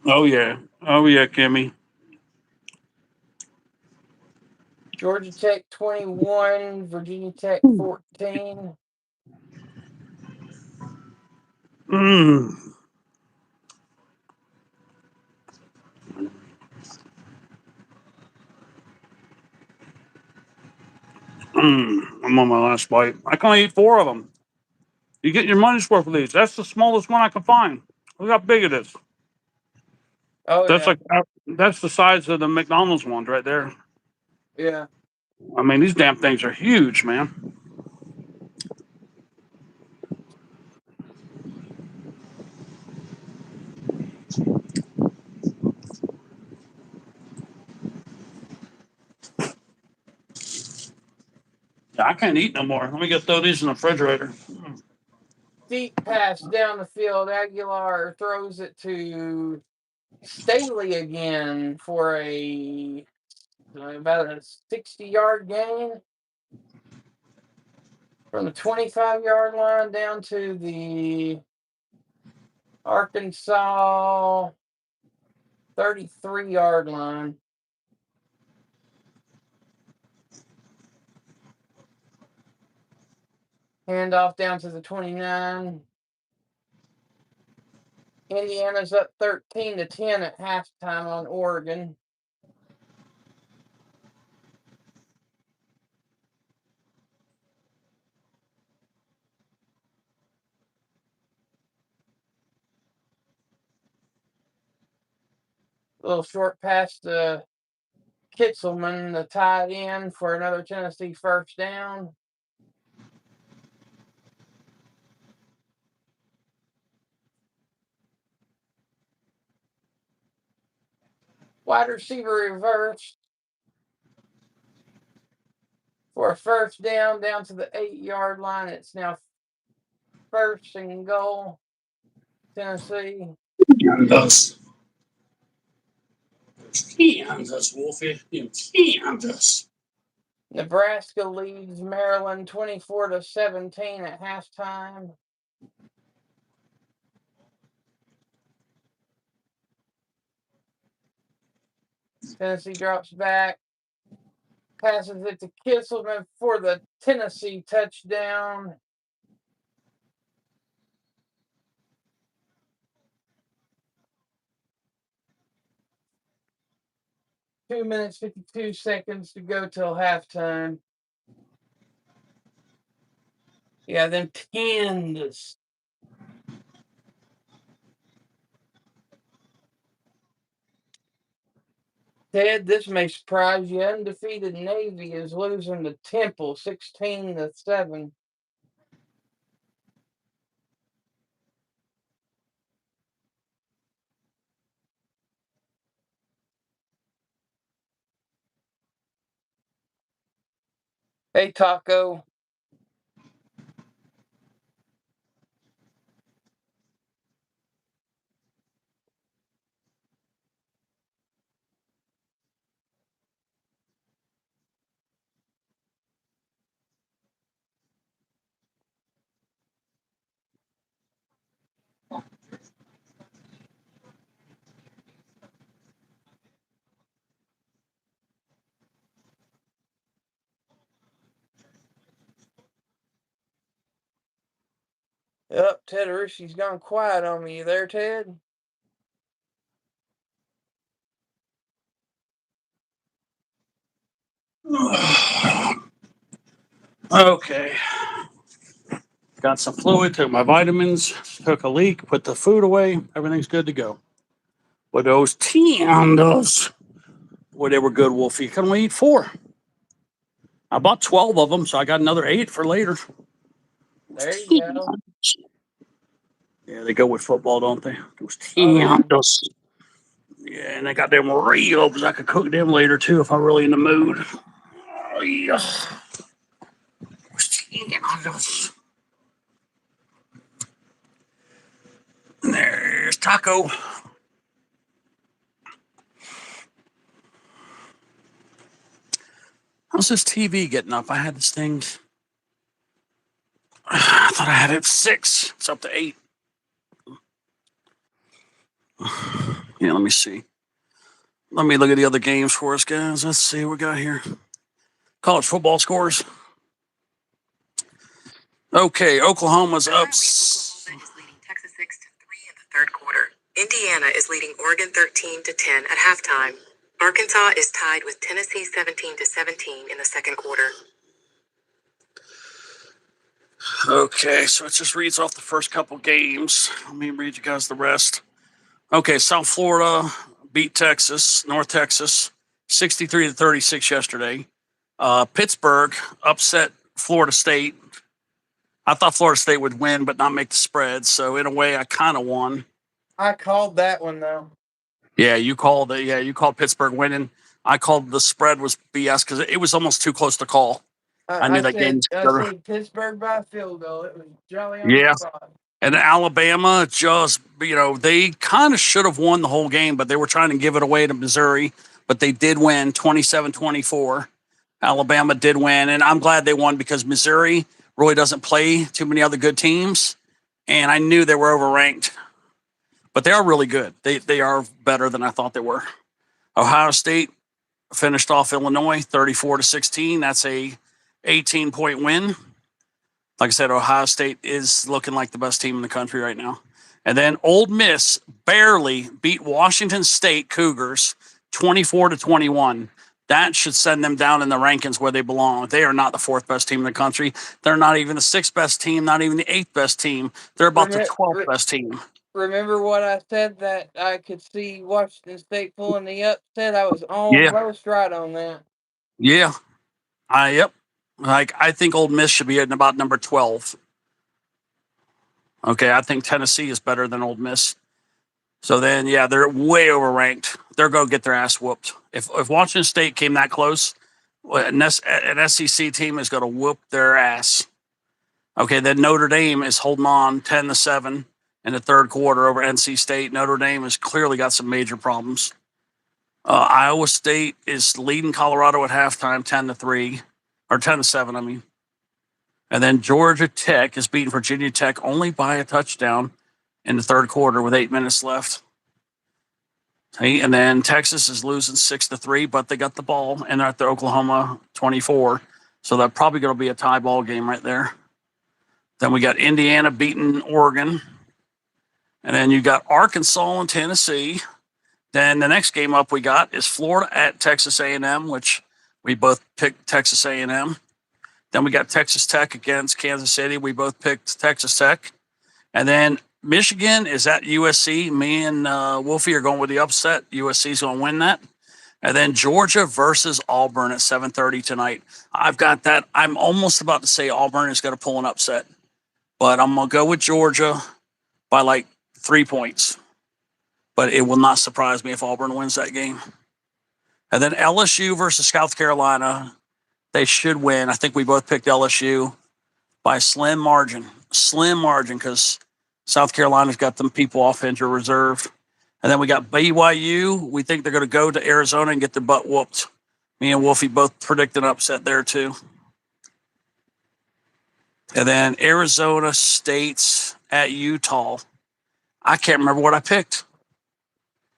Oh yeah, Kimmy. Georgia Tech 21, Virginia Tech 14. Mm. I'm on my last bite. I can only eat 4 of them. You get your money's worth of these. That's the smallest one I can find. Look how big it is. Oh That's yeah, like that's the size of the McDonald's ones right there. yeah. I mean, these damn things are huge, man. Yeah, I can't eat no more. Let me go throw these in the refrigerator. Deep pass down the field. Aguilar throws it to Staley again for about a 60-yard gain from the 25-yard line down to the Arkansas 33-yard line. Handoff down to the 29. Indiana's up 13-10 at halftime on Oregon. Little short pass to Kitzelman, the tight end, for another Tennessee first down. Wide receiver reversed for a first down to the 8-yard line. It's now first and goal, Tennessee. Kansas. Kansas, Wolfie. Kansas. Nebraska leads Maryland 24-17 at halftime. Tennessee drops back, passes it to Kitzelman for the Tennessee touchdown. Two minutes, 52 seconds to go till halftime. Yeah, then Kansas. Ted, this may surprise you. Undefeated Navy is losing to Temple 16-7. Hey, Taco. Yep, Ted Arushi's gone quiet on me. You there, Ted? Okay. Got some fluid, took my vitamins, took a leak, put the food away. Everything's good to go. But those Tiandas, boy, they were good, Wolfie. Can we eat 4? I bought 12 of them, so I got another 8 for later. There you go. Yeah, they go with football, don't they? Those Oh, yeah. Tiandas. Yeah, and they got them ribs. I could cook them later, too, if I'm really in the mood. Oh, yeah. Those Tiandas. There's Taco. How's this TV getting up? I had this thing. I thought I had it at 6. It's up to 8. Yeah, let me see. Let me look at the other games for us, guys. Let's see what we got here. College football scores. Okay, Oklahoma's up. Oklahoma is leading Texas 6-3 in the third quarter. Indiana is leading Oregon 13-10 at halftime. Arkansas is tied with Tennessee 17-17 in the second quarter. Okay, so it just reads off the first couple games. Let me read you guys the rest. Okay, South Florida beat Texas, North Texas, 63-36 yesterday. Pittsburgh upset Florida State. I thought Florida State would win, but not make the spread. So in a way, I kind of won. I called that one though. Yeah, you called it. Yeah, you called Pittsburgh winning. I called the spread was BS because it was almost too close to call. I knew that game I was said Pittsburgh by a field goal. It was jelly on the yeah. spot. And Alabama just, they kind of should have won the whole game, but they were trying to give it away to Missouri. But they did win 27-24. Alabama did win. And I'm glad they won because Missouri really doesn't play too many other good teams. And I knew they were overranked. But they are really good. They are better than I thought they were. Ohio State finished off Illinois 34-16. That's a 18-point win. Like I said, Ohio State is looking like the best team in the country right now. And then Ole Miss barely beat Washington State Cougars 24-21. That should send them down in the rankings where they belong. They are not the fourth best team in the country. They're not even the sixth best team, not even the eighth best team. They're about the 12th best team. Remember what I said that I could see Washington State pulling the upset? I was almost right on that. Yeah. Yep. Like, I think Ole Miss should be in about number 12. Okay, I think Tennessee is better than Ole Miss. So then, yeah, they're way overranked. They're going to get their ass whooped. If Washington State came that close, an SEC team is going to whoop their ass. Okay, then Notre Dame is holding on 10-7 in the third quarter over NC State. Notre Dame has clearly got some major problems. Iowa State is leading Colorado at halftime 10-3, or 10-7, I mean. And then Georgia Tech is beating Virginia Tech only by a touchdown in the third quarter with 8 minutes left. And then Texas is losing 6-3, but they got the ball and they're at the Oklahoma 24. So that's probably going to be a tie ball game right there. Then we got Indiana beating Oregon. And then you got Arkansas and Tennessee. Then the next game up we got is Florida at Texas A&M, which we both picked Texas A&M. Then we got Texas Tech against Kansas City. We both picked Texas Tech. And then Michigan is at USC. Me and Wolfie are going with the upset. USC's going to win that. And then Georgia versus Auburn at 7:30 tonight. I've got that. I'm almost about to say Auburn is going to pull an upset. But I'm going to go with Georgia by like 3 points. But it will not surprise me if Auburn wins that game. And then LSU versus South Carolina. They should win. I think we both picked LSU by a slim margin. Slim margin because South Carolina's got them people off injured reserve. And then we got BYU. We think they're going to go to Arizona and get their butt whooped. Me and Wolfie both predict an upset there too. And then Arizona State's at Utah. I can't remember what I picked.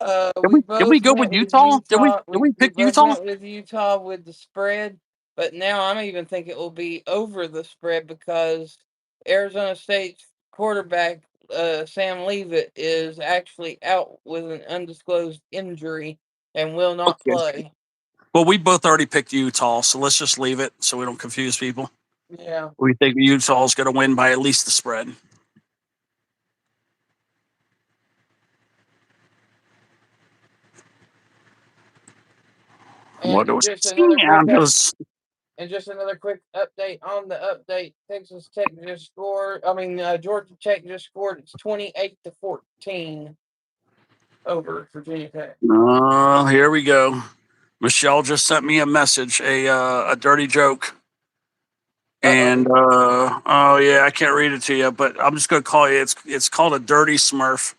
Did we go with Utah? Did we pick Utah? Went with Utah with the spread, but now I'm even thinking it will be over the spread because Arizona State's quarterback Sam Leavitt is actually out with an undisclosed injury and will not play. Well, we both already picked Utah, so let's just leave it so we don't confuse people. Yeah. We think Utah is going to win by at least the spread. And just another quick update on the update. Texas Tech just scored. Georgia Tech just scored. It's 28-14 over Virginia Tech. Here we go. Michelle just sent me a message, a dirty joke. And oh yeah, I can't read it to you, but I'm just gonna call you. It's called a dirty Smurf,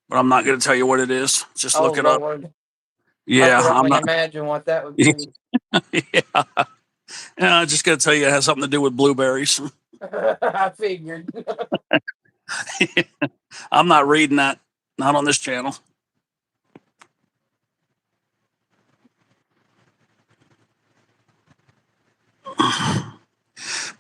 but I'm not gonna tell you what it is. Just look it up. Yeah, I can only imagine what that would be. Yeah. I'm just gonna tell you it has something to do with blueberries. I figured. I'm not reading that. Not on this channel.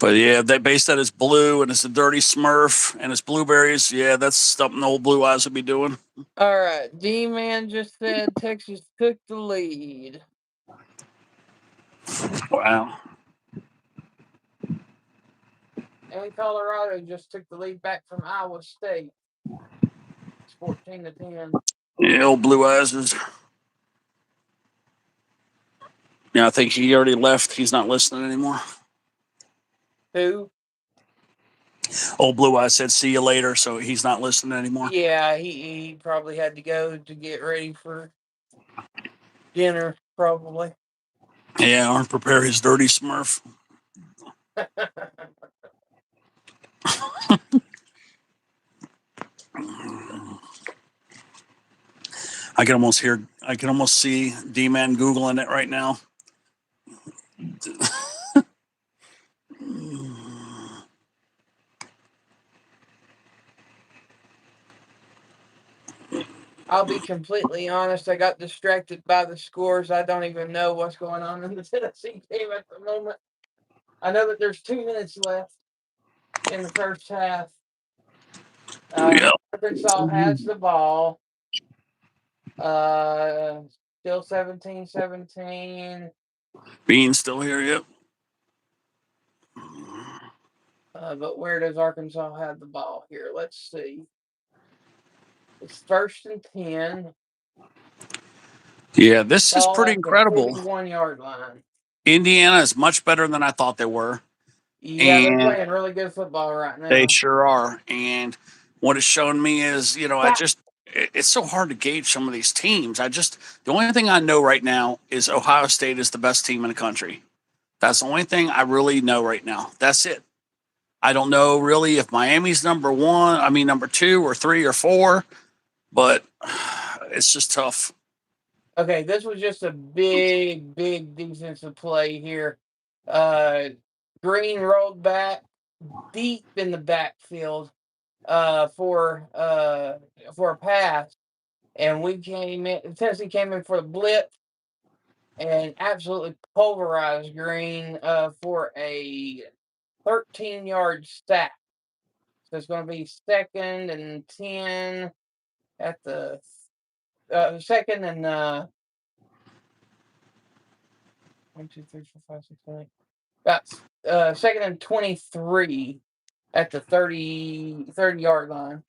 But yeah, they base that as blue and it's a dirty Smurf and it's blueberries. Yeah, that's something old Blue Eyes would be doing. All right, D-Man just said Texas took the lead. Wow. And Colorado just took the lead back from Iowa State. It's 14-10. Yeah, old Blue Eyes is. Yeah, I think he already left. He's not listening anymore. Who? Old Blue Eyes said, "See you later," so he's not listening anymore. Yeah, he probably had to go to get ready for dinner, probably. Yeah, or prepare his dirty Smurf. I can almost see D-Man Googling it right now. I'll be completely honest. I got distracted by the scores. I don't even know what's going on in the Tennessee game at the moment. I know that there's 2 minutes left in the first half. Yeah. Arkansas has the ball. Still 17-17. Bean's still here, yep. But where does Arkansas have the ball here? Let's see. It's 1st and 10. Yeah, this is Ball pretty at the incredible. 41-yard line. Indiana is much better than I thought they were. Yeah, they're And playing really good football right now. they sure are. And what it's shown me is, it's so hard to gauge some of these teams. The only thing I know right now is Ohio State is the best team in the country. That's the only thing I really know right now. That's it. I don't know really if Miami's number number 2 or 3 or 4, but it's just tough. Okay, this was just a big defensive play here. Green rolled back deep in the backfield for a pass, and Tennessee came in for the blitz and absolutely pulverized Green for a 13-yard sack. So it's going to be 2nd and 10 at the second and 1, 2, 3, 4, 5, 6, 7, 8. About 2nd and 23 at the 30-yard line.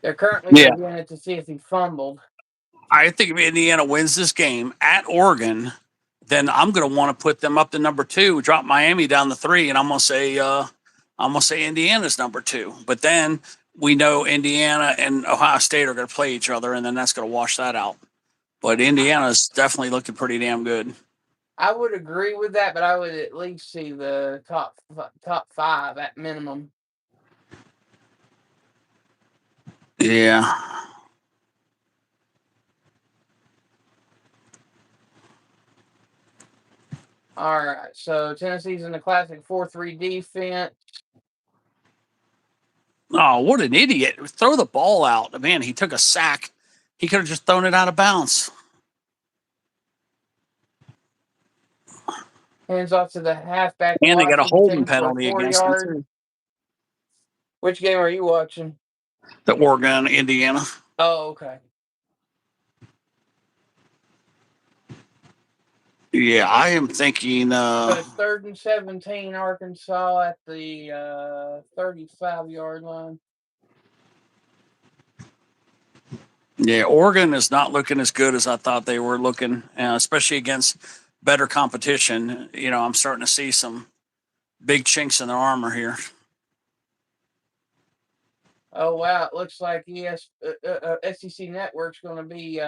They're currently reviewing it to see if he fumbled. I think if Indiana wins this game at Oregon, then I'm going to want to put them up to number 2, drop Miami down to 3, and I'm going to say Indiana's number 2. But then we know Indiana and Ohio State are going to play each other, and then that's going to wash that out. But Indiana's definitely looking pretty damn good. I would agree with that, but I would at least see the top 5 at minimum. Yeah. All right, so Tennessee's in the classic 4-3 defense. Oh, what an idiot. Throw the ball out. Man, he took a sack. He could have just thrown it out of bounds. Hands off to the halfback. And they got a holding Washington for penalty 4 against them, yards. too. Which game are you watching? The Oregon, Indiana. Oh, okay. Yeah, I am thinking. So it's 3rd and 17, Arkansas at the 35-yard line. Yeah, Oregon is not looking as good as I thought they were looking, especially against better competition. I'm starting to see some big chinks in their armor here. Oh, wow. It looks like SEC Network's going to be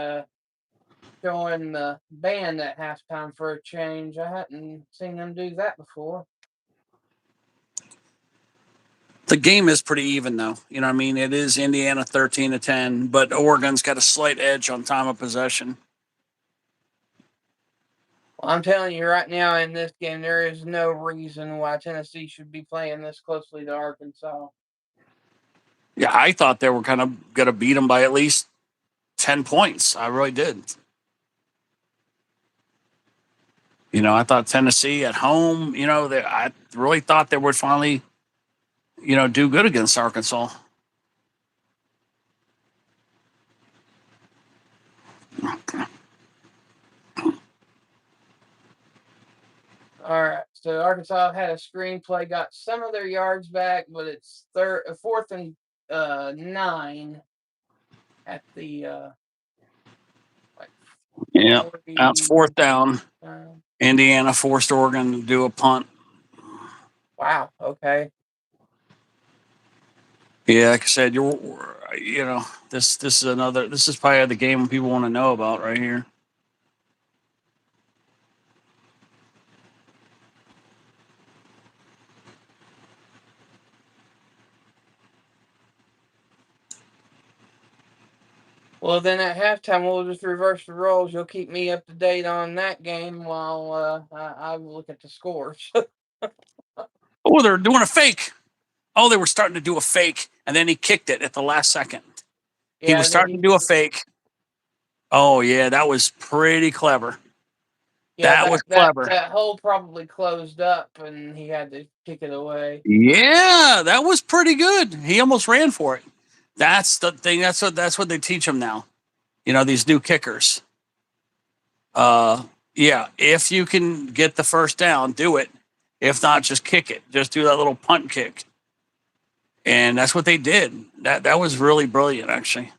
showing the band at halftime for a change. I hadn't seen them do that before. The game is pretty even, though. You know what I mean? It is Indiana 13-10, but Oregon's got a slight edge on time of possession. Well, I'm telling you right now in this game, there is no reason why Tennessee should be playing this closely to Arkansas. Yeah, I thought they were kind of going to beat them by at least 10 points. I really did. I thought Tennessee at home, I really thought they would finally, do good against Arkansas. All right, so Arkansas had a screenplay, got some of their yards back, but it's fourth and 9 at the like Yeah, 40. now it's fourth down. Indiana forced Oregon to do a punt. Wow. Okay. Yeah, like I said, this is probably the game people want to know about right here. Well, then at halftime, we'll just reverse the roles. You'll keep me up to date on that game while I look at the scores. Oh, they're doing a fake. Oh, they were starting to do a fake, and then he kicked it at the last second. He was starting to do a fake. Oh, yeah, that was pretty clever. Yeah, that was clever. That hole probably closed up, and he had to kick it away. Yeah, that was pretty good. He almost ran for it. That's the thing. That's what they teach them now. These new kickers. Yeah, if you can get the first down, do it. If not, just kick it. Just do that little punt kick. And that's what they did. That was really brilliant, actually.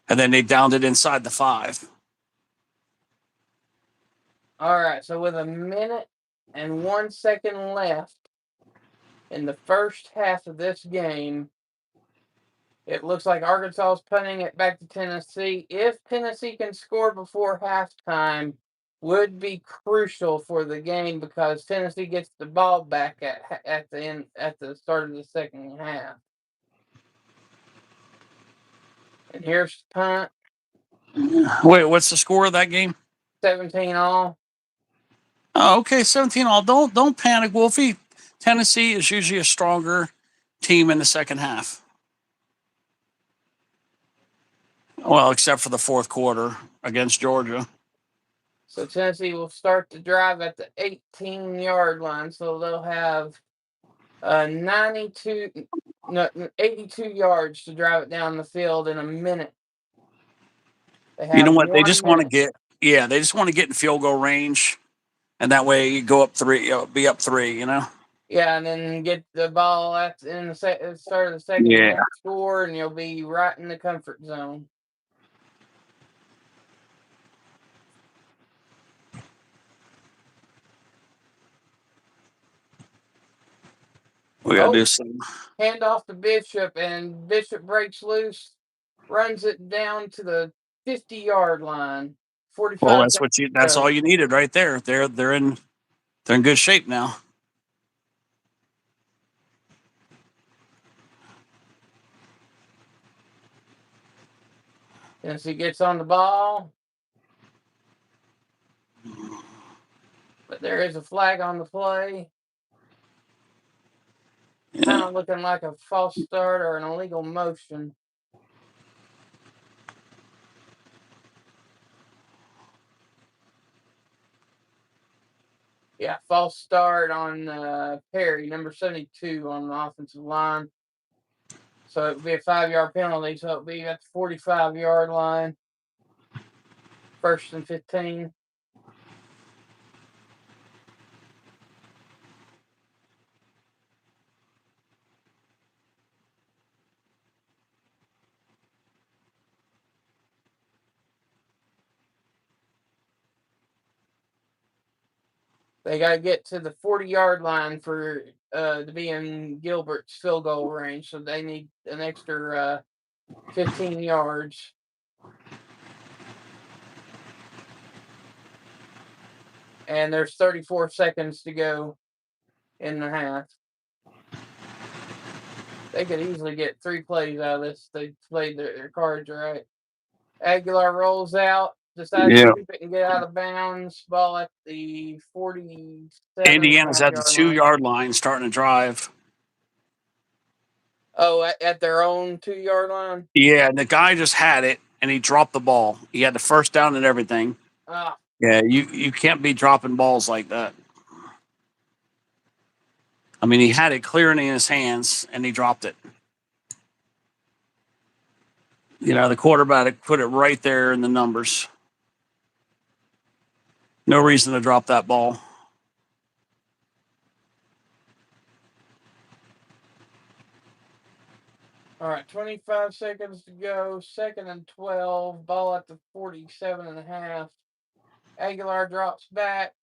And then they downed it inside the 5. All right, so with 1:01 left in the first half of this game, it looks like Arkansas is punting it back to Tennessee. If Tennessee can score before halftime, would be crucial for the game because Tennessee gets the ball back at the start of the second half. And here's the punt. Wait, what's the score of that game? 17-all. Oh, okay, 17-all. Don't panic, Wolfie. Tennessee is usually a stronger team in the second half. Well, except for the fourth quarter against Georgia. So Tennessee will start the drive at the 18-yard line. So they'll have 82 yards to drive it down the field in a minute. You know what? They just want to get they just want to get in field goal range, and that way you go up 3, be up 3. Yeah, and then get the ball in the start of the second half, score, and you'll be right in the comfort zone. We got to do some. Hand off to Bishop, and Bishop breaks loose, runs it down to the 50-yard line. 45. Well, that's all you needed right there. They're in good shape now. As he gets on the ball, but there is a flag on the play. Yeah. Kind of looking like a false start or an illegal motion. Yeah, false start on Perry, number 72 on the offensive line. So it would be a 5-yard penalty. So it would be at the 45-yard line. 1st and 15. They got to get to the 40-yard line for to be in Gilbert's field goal range. So they need an extra 15 yards. And there's 34 seconds to go in the half. They could easily get 3 plays out of this. They played their cards right. Aguilar rolls out, decides to keep it and get out of bounds. Ball at the 47. Indiana's at the 2-yard line starting to drive. Oh, at their own 2-yard line? Yeah, and the guy just had it, and he dropped the ball. He had the first down and everything. Yeah, you can't be dropping balls like that. I mean, he had it clearing in his hands, and he dropped it. You know, the quarterback put it right there in the numbers. No reason to drop that ball. All right, 25 seconds to go. 2nd and 12. Ball at the 47.5. Aguilar drops back.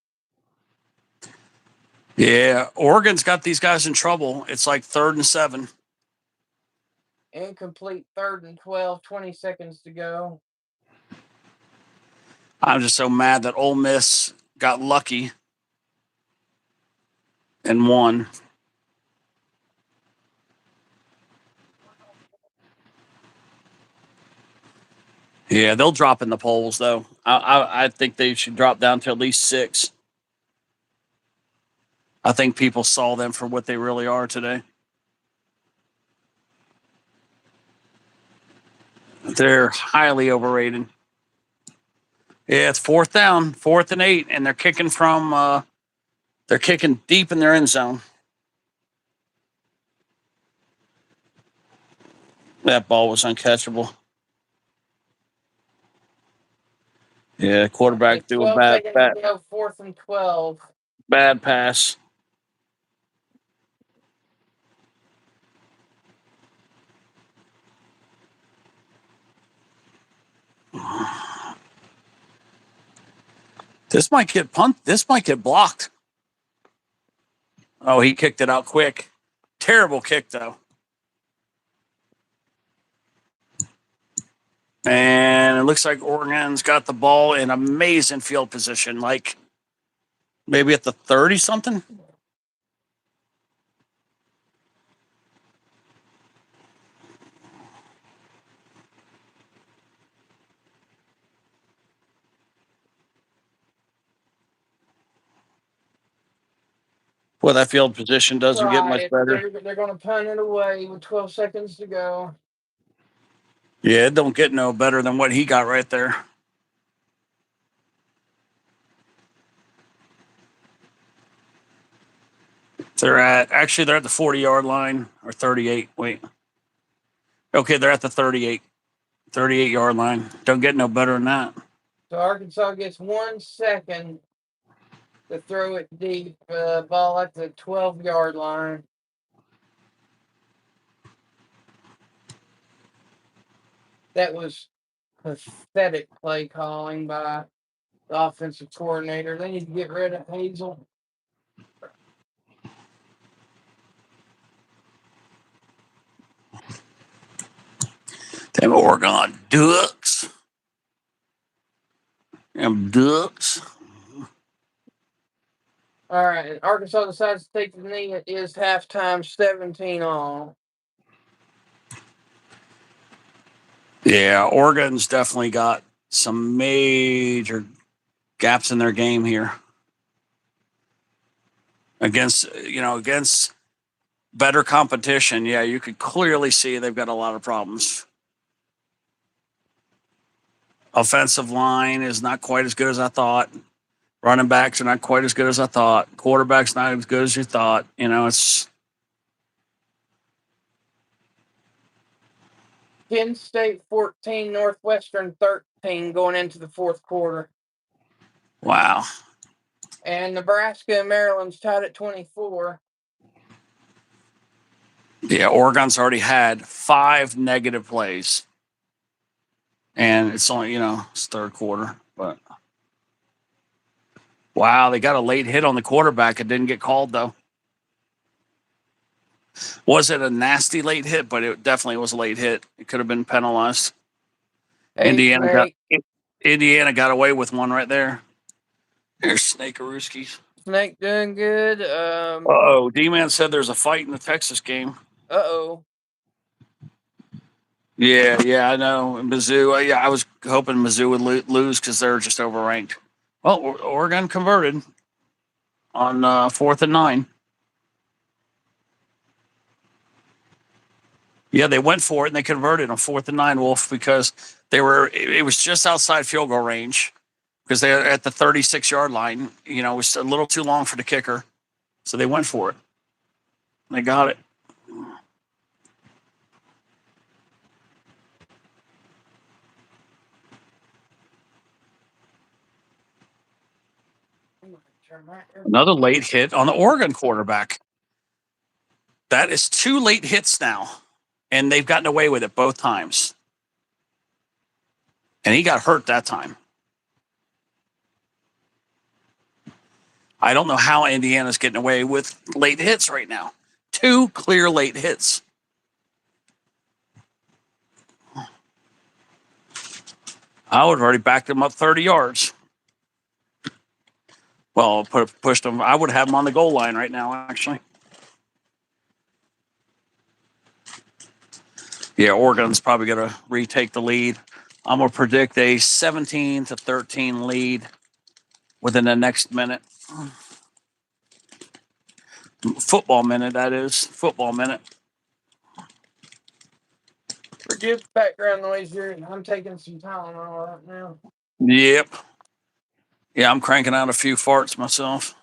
Yeah, Oregon's got these guys in trouble. It's like 3rd and 7. Incomplete 3rd and 12. 20 seconds to go. I'm just so mad that Ole Miss got lucky and won. Yeah, they'll drop in the polls though. I think they should drop down to at least 6. I think people saw them for what they really are today. They're highly overrated. Yeah, it's 4th down, 4th and 8, and they're kicking from they're kicking deep in their end zone. That ball was uncatchable. Yeah, quarterback threw a 12 seconds to go. 4th and 12. bad pass. This might get This might get blocked. Oh, he kicked it out quick. Terrible kick though. And it looks like Oregon's got the ball in amazing field position, like maybe at the 30 something. Well, that field position doesn't get much better. They're going to punt it away with 12 seconds to go. Yeah, it don't get no better than what he got right there. They're at the 40-yard line or 38. Wait. Okay, they're at the 38-yard line. Don't get no better than that. So Arkansas gets 1 second to throw it deep. Ball at the 12-yard line. That was pathetic play calling by the offensive coordinator. They need to get rid of Hazel. Them Oregon Ducks. Them Ducks. All right, Arkansas decides to take the knee. It is halftime, 17 all. Yeah, Oregon's definitely got some major gaps in their game here. Against better competition, yeah, you could clearly see they've got a lot of problems. Offensive line is not quite as good as I thought. Running backs are not quite as good as I thought. Quarterback's not as good as you thought. It's Penn State 14, Northwestern 13 going into the 4th quarter. wow. And Nebraska and Maryland's tied at 24. Yeah, Oregon's already had 5 negative plays. And it's only, it's 3rd quarter. But wow, they got a late hit on the quarterback. It didn't get called, though. Was it a nasty late hit? But it definitely was a late hit. It could have been penalized. Indiana got away with one right there. There's Snake-a-rooskies. Snake doing good. D-Man said there's a fight in the Texas game. Uh-oh. Yeah, I know. Mizzou, I was hoping Mizzou would lose because they're just overranked. Well, Oregon converted on 4th and 9. Yeah, they went for it and they converted on 4th and 9, Wolf, because it was just outside field goal range. because they're at the 36-yard line. You know, it was a little too long for the kicker, so they went for it. They got it. Another late hit on the Oregon quarterback. That is 2 late hits now, and they've gotten away with it both times. And he got hurt that time. I don't know how Indiana's getting away with late hits right now. 2 clear late hits. I would have already backed him up 30 yards. Well, pushed him. I would have him on the goal line right now, actually. Yeah, Oregon's probably going to retake the lead. I'm going to predict a 17-13 lead within the next minute. Football minute, that is. Football minute. Forgive background noise here. I'm taking some Tylenol right now. Yep. Yeah, I'm cranking out a few farts myself.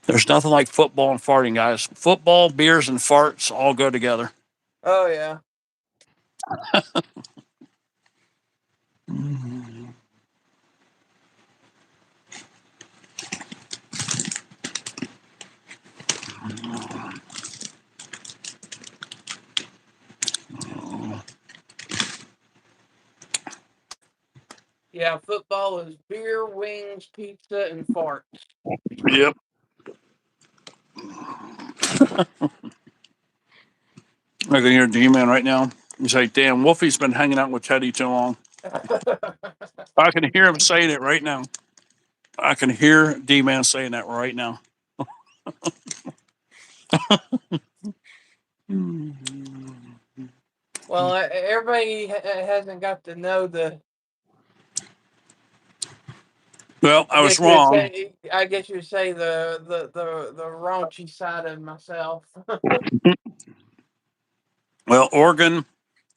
There's nothing like football and farting, guys. Football, beers, and farts all go together. Oh, yeah. Yeah, football is beer, wings, pizza, and farts. Yep. I can hear D-Man right now. He's like, damn, Wolfie's been hanging out with Teddy too long. I can hear him saying it right now. I can hear D-Man saying that right now. Well, everybody hasn't got to know the. Well, I was wrong. I guess you'd say the raunchy side of myself. Well, Oregon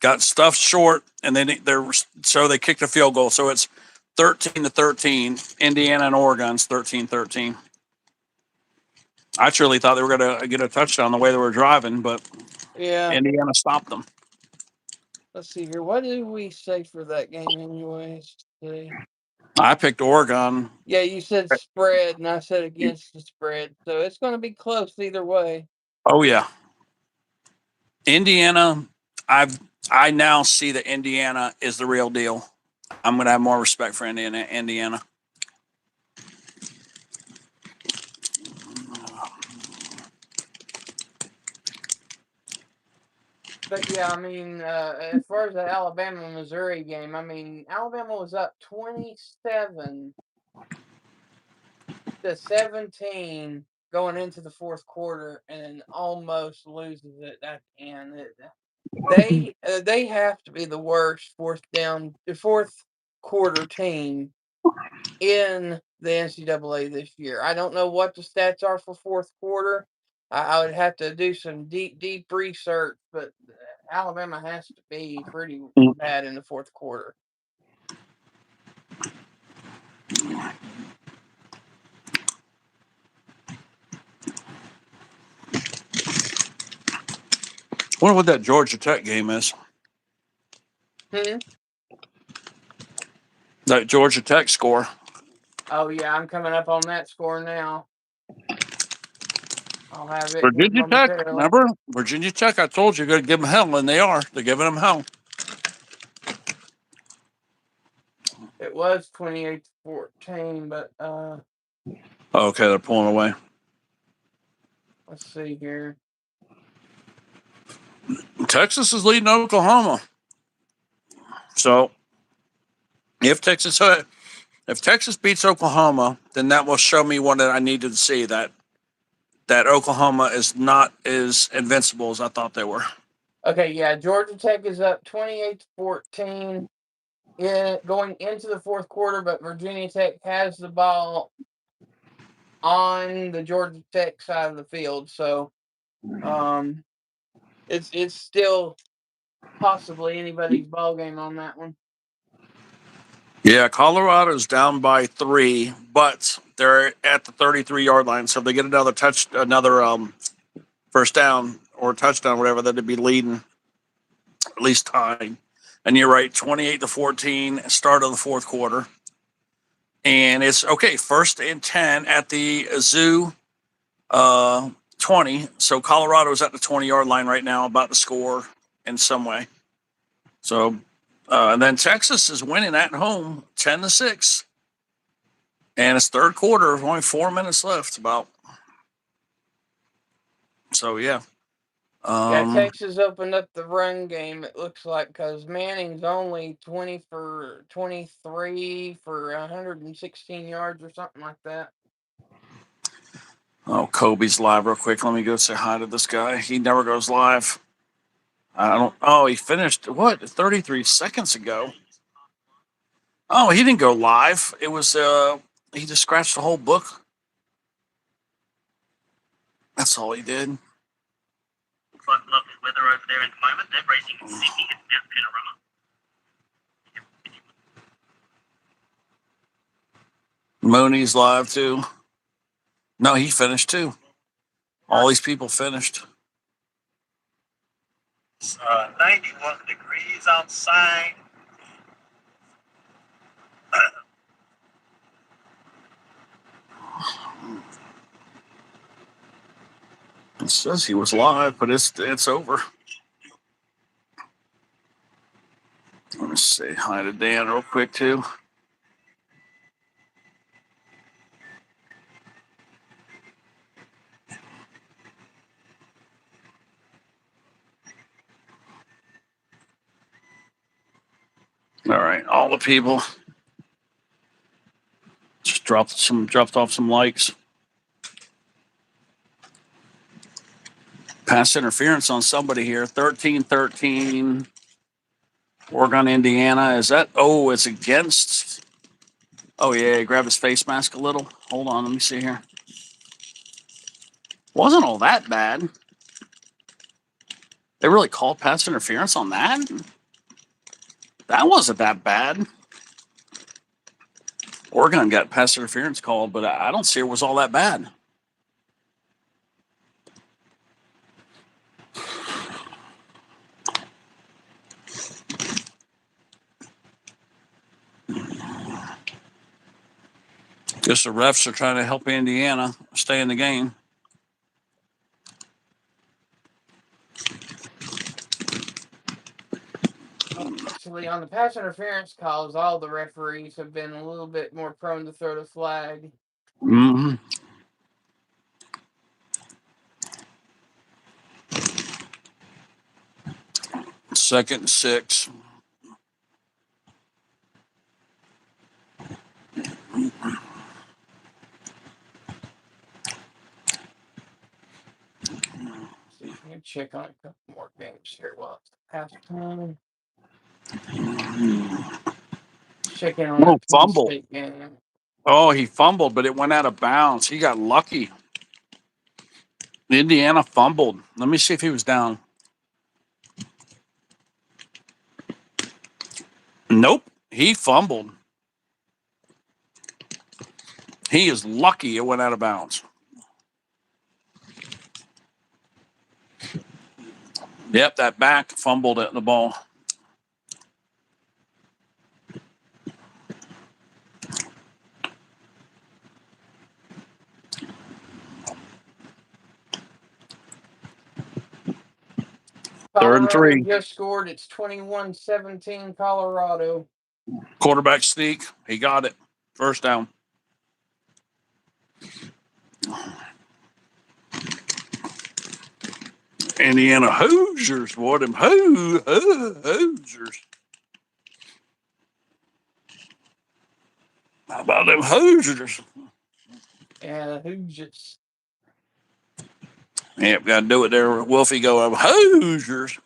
got stuffed short, and then they kicked a field goal. So it's 13-13. Indiana and Oregon's 13-13. I truly thought they were going to get a touchdown the way they were driving, but Yeah. Indiana stopped them. Let's see here. What did we say for that game, anyways? I picked Oregon. Yeah, you said spread, and I said against the spread. So it's going to be close either way. Oh, yeah. Indiana, I now see that Indiana is the real deal. I'm going to have more respect for Indiana. But yeah, I mean, as far as the Alabama-Missouri game, I mean, Alabama was up 27-17 going into the fourth quarter, and almost loses it at the end. They have to be the worst fourth quarter team in the NCAA this year. I don't know what the stats are for fourth quarter. I would have to do some deep research, but Alabama has to be pretty bad in the fourth quarter. I wonder what that Georgia Tech game is. That Georgia Tech score. Oh yeah, I'm coming up on that score now. I'll have it. Virginia Tech, remember? Virginia Tech, I told you, you're going to give them hell, and they are. They're giving them hell. It was 28-14, but okay, they're pulling away. Let's see here. Texas is leading Oklahoma. So if Texas beats Oklahoma, then that will show me what I needed to see, that Oklahoma is not as invincible as I thought they were. Okay, yeah, Georgia Tech is up 28-14 going into the fourth quarter, but Virginia Tech has the ball on the Georgia Tech side of the field, so it's still possibly anybody's ball game on that one. Yeah, Colorado's down by 3, but they're at the 33-yard line. So if they get another first down or touchdown, whatever, that'd be leading, at least tying. And you're right, 28-14, start of the fourth quarter. And it's okay, 1st and 10 at the Zoo 20. So Colorado's at the 20-yard line right now, about to score in some way. So, and then Texas is winning at home, 10-6, and it's third quarter. Only 4 minutes left. About. So yeah. Texas opened up the run game. It looks like because Manning's only 20 for 23 for 116 yards or something like that. Oh, Kobe's live real quick. Let me go say hi to this guy. He never goes live. I don't. Oh, he finished what 33 seconds ago. Oh, he didn't go live. It was he just scratched the whole book. That's all he did. Looks like lovely weather over there at the moment. They're racing in Sydney at Mount Panorama. Mooney's live too. No, he finished too. All these people finished. 91 degrees outside. It says he was live, but it's over. Let me say hi to Dan real quick too. All right, all the people just dropped off some likes. Pass interference on somebody here. 13-13. Oregon, Indiana. Is that? Oh, it's against. Oh yeah, grab his face mask a little. Hold on, let me see here. Wasn't all that bad. They really called pass interference on that? That wasn't that bad. Oregon got pass interference called, but I don't see it was all that bad. Guess the refs are trying to help Indiana stay in the game. Actually, on the pass interference calls, all the referees have been a little bit more prone to throw the flag. Mm-hmm. Second and 6. See if we can check on a couple more games here while it's halftime. Checking on Oh, the fumble. State game. Oh, he fumbled, but it went out of bounds. He got lucky. Indiana fumbled. Let me see if he was down. Nope, he fumbled. He is lucky it went out of bounds. Yep, that back fumbled at the ball. Third and 3. Just scored. It's 21-17 Colorado. Quarterback sneak. He got it. First down. Indiana Hoosiers. What them Hoosiers. How about them Hoosiers? Yeah, Hoosiers. Yep, got to do it there. Wolfie go up. Hoosiers.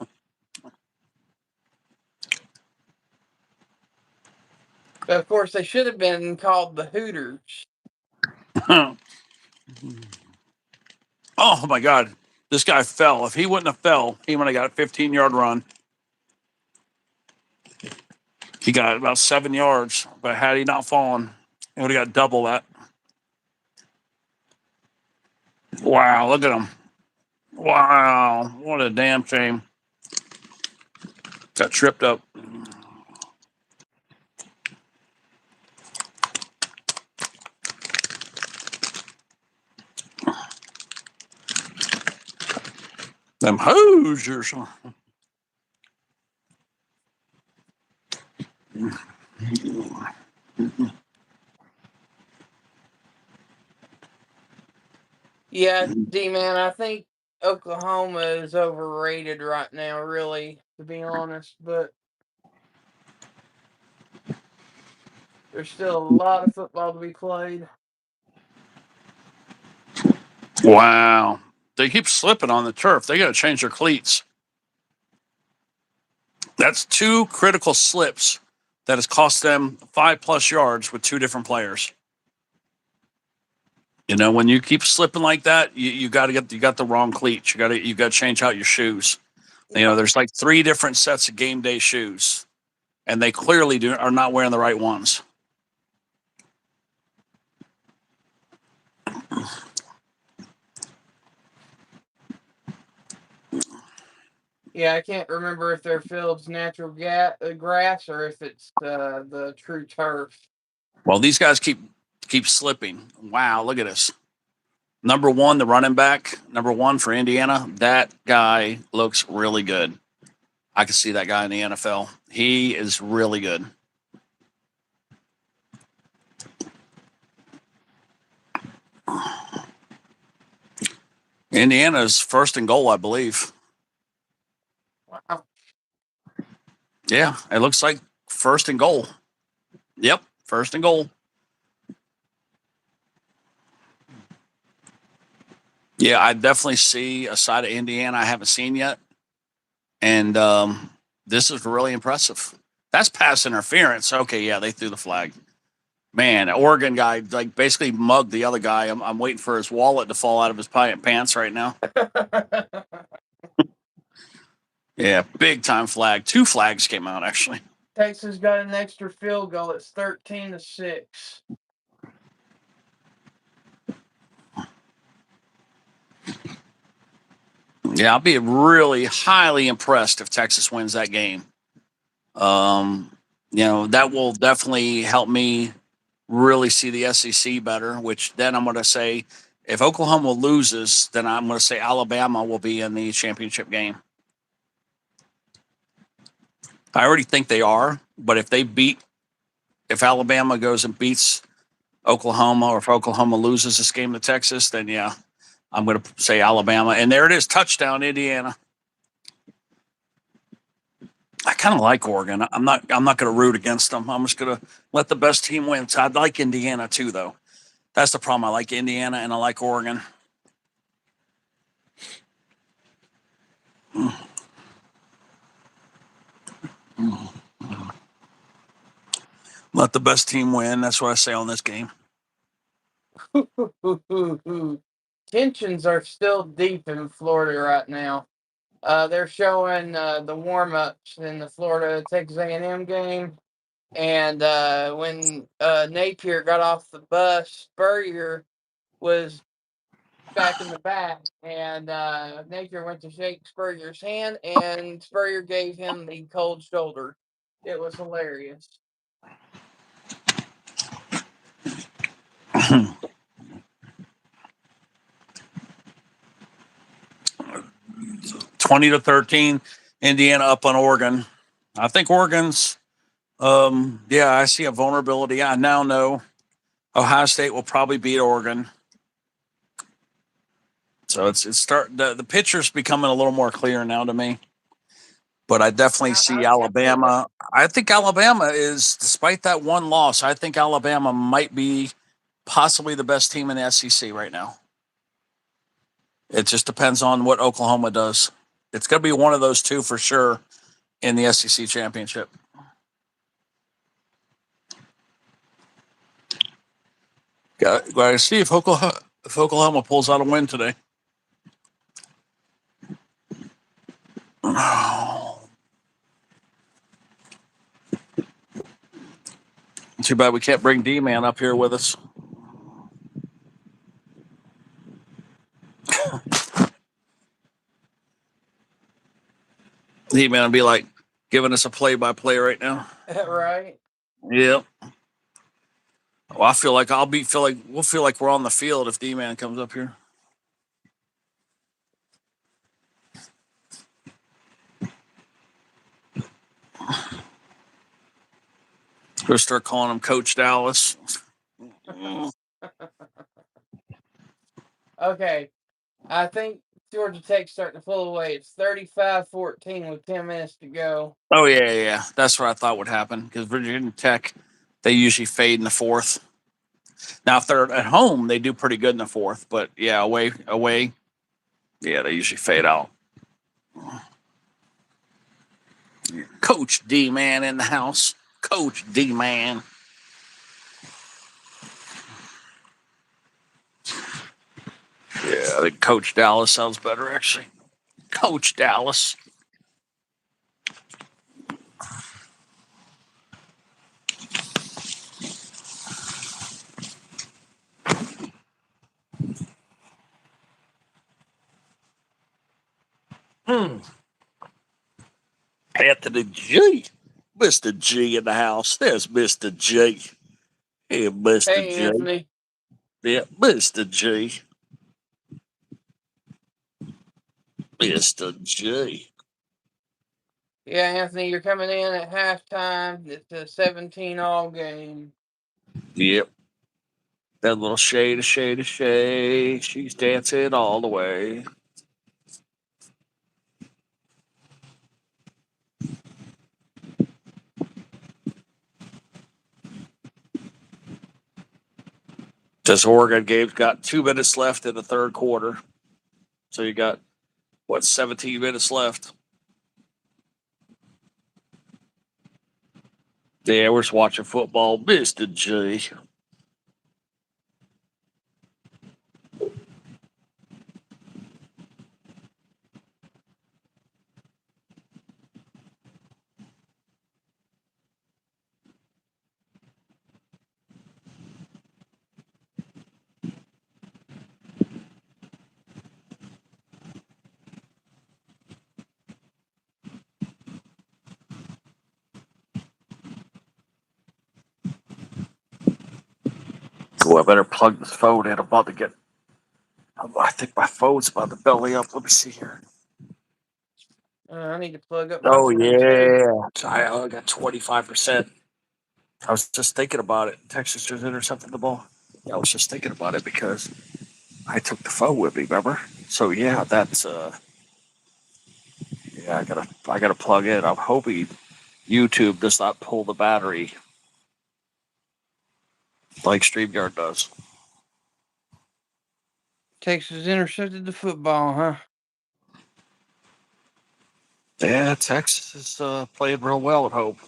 But of course, they should have been called the Hooters. Oh my God. This guy fell. If he wouldn't have fell, he would have got a 15-yard run. He got about 7 yards, but had he not fallen, he would have got double that. Wow, look at him. Wow, what a damn shame. Got tripped up. Them Hoosiers. Yeah, D-Man, I think Oklahoma is overrated right now, really, to be honest. But there's still a lot of football to be played. Wow. They keep slipping on the turf. They got to change their cleats. That's 2 critical slips that has cost them 5+ yards with 2 different players. You know, when you keep slipping like that, you got the wrong cleats. You got to change out your shoes. You know, there's like 3 different sets of game day shoes, and they clearly are not wearing the right ones. Yeah, I can't remember if their field's natural grass or if it's the true turf. Well, these guys keep slipping. Wow, look at this. Number 1, the running back, number 1 for Indiana. That guy looks really good. I can see that guy in the NFL. He is really good. Indiana's first and goal, I believe. Wow. Yeah, it looks like first and goal. Yep, first and goal. Yeah, I definitely see a side of Indiana I haven't seen yet. And this is really impressive. That's pass interference. Okay, yeah, they threw the flag. Man, Oregon guy like basically mugged the other guy. I'm waiting for his wallet to fall out of his pants right now. Yeah, big time flag. 2 flags came out actually. Texas got an extra field goal. It's 13-6. Yeah, I'll be really highly impressed if Texas wins that game. You know, that will definitely help me really see the SEC better, which then I'm going to say if Oklahoma loses, then I'm going to say Alabama will be in the championship game. I already think they are, but if Alabama goes and beats Oklahoma, or if Oklahoma loses this game to Texas, then yeah, I'm going to say Alabama. And there it is, touchdown Indiana. I kind of like Oregon. I'm not going to root against them. I'm just going to let the best team win. So I'd like Indiana too, though. That's the problem. I like Indiana and I like Oregon. Let the best team win. That's what I say on this game. Tensions are still deep in Florida right now. They're showing the warm-ups in the Florida Texas A&M game, and when Napier got off the bus, Spurrier was back in the back, and Napier went to shake Spurrier's hand, and Spurrier gave him the cold shoulder. It was hilarious. 20-13, Indiana up on Oregon. I think Oregon's, yeah, I see a vulnerability. I now know Ohio State will probably beat Oregon. So the picture's becoming a little more clear now to me. But I definitely see Alabama. I think Alabama is, despite that one loss, I think Alabama might be possibly the best team in the SEC right now. It just depends on what Oklahoma does. It's going to be one of those two for sure in the SEC championship. Got to see if Oklahoma pulls out a win today. Too bad we can't bring D-Man up here with us. D-Man will be like giving us a play-by-play right now. Right? Yep. Well, I feel like we'll feel like we're on the field if D-Man comes up here. We'll start calling him Coach Dallas. Okay. I think Georgia Tech's starting to pull away. It's 35-14 with 10 minutes to go. Oh yeah. That's what I thought would happen because Virginia Tech, they usually fade in the fourth. Now if they're at home, they do pretty good in the fourth, but yeah, away, yeah, they usually fade out. Coach D-Man in the house. Coach D-Man. Yeah, I think Coach Dallas sounds better actually. Coach Dallas. Anthony G. Mr. G in the house. There's Mr. G. Hey, Mr. Hey, G. Anthony. Yeah, Mr. G. Mr. G. Yeah, Anthony, you're coming in at halftime. It's a 17-all game. Yep. That little shade. She's dancing all the way. This Oregon game's got 2 minutes left in the third quarter. So you got, 17 minutes left? Yeah, we're just watching football. Mr. G. Oh, I better plug this phone in. I'm about to get. I think my phone's about to belly up. Let me see here. I need to plug up my Oh phone, too. yeah, I only got 25%. I was just thinking about it. Texas just intercepted the ball. Yeah, I was just thinking about it because I took the phone with me. Remember? So yeah, that's yeah. I gotta plug in. I'm hoping YouTube does not pull the battery like StreamYard does. Texas intercepted the football, huh? Yeah, Texas is playing real well at home.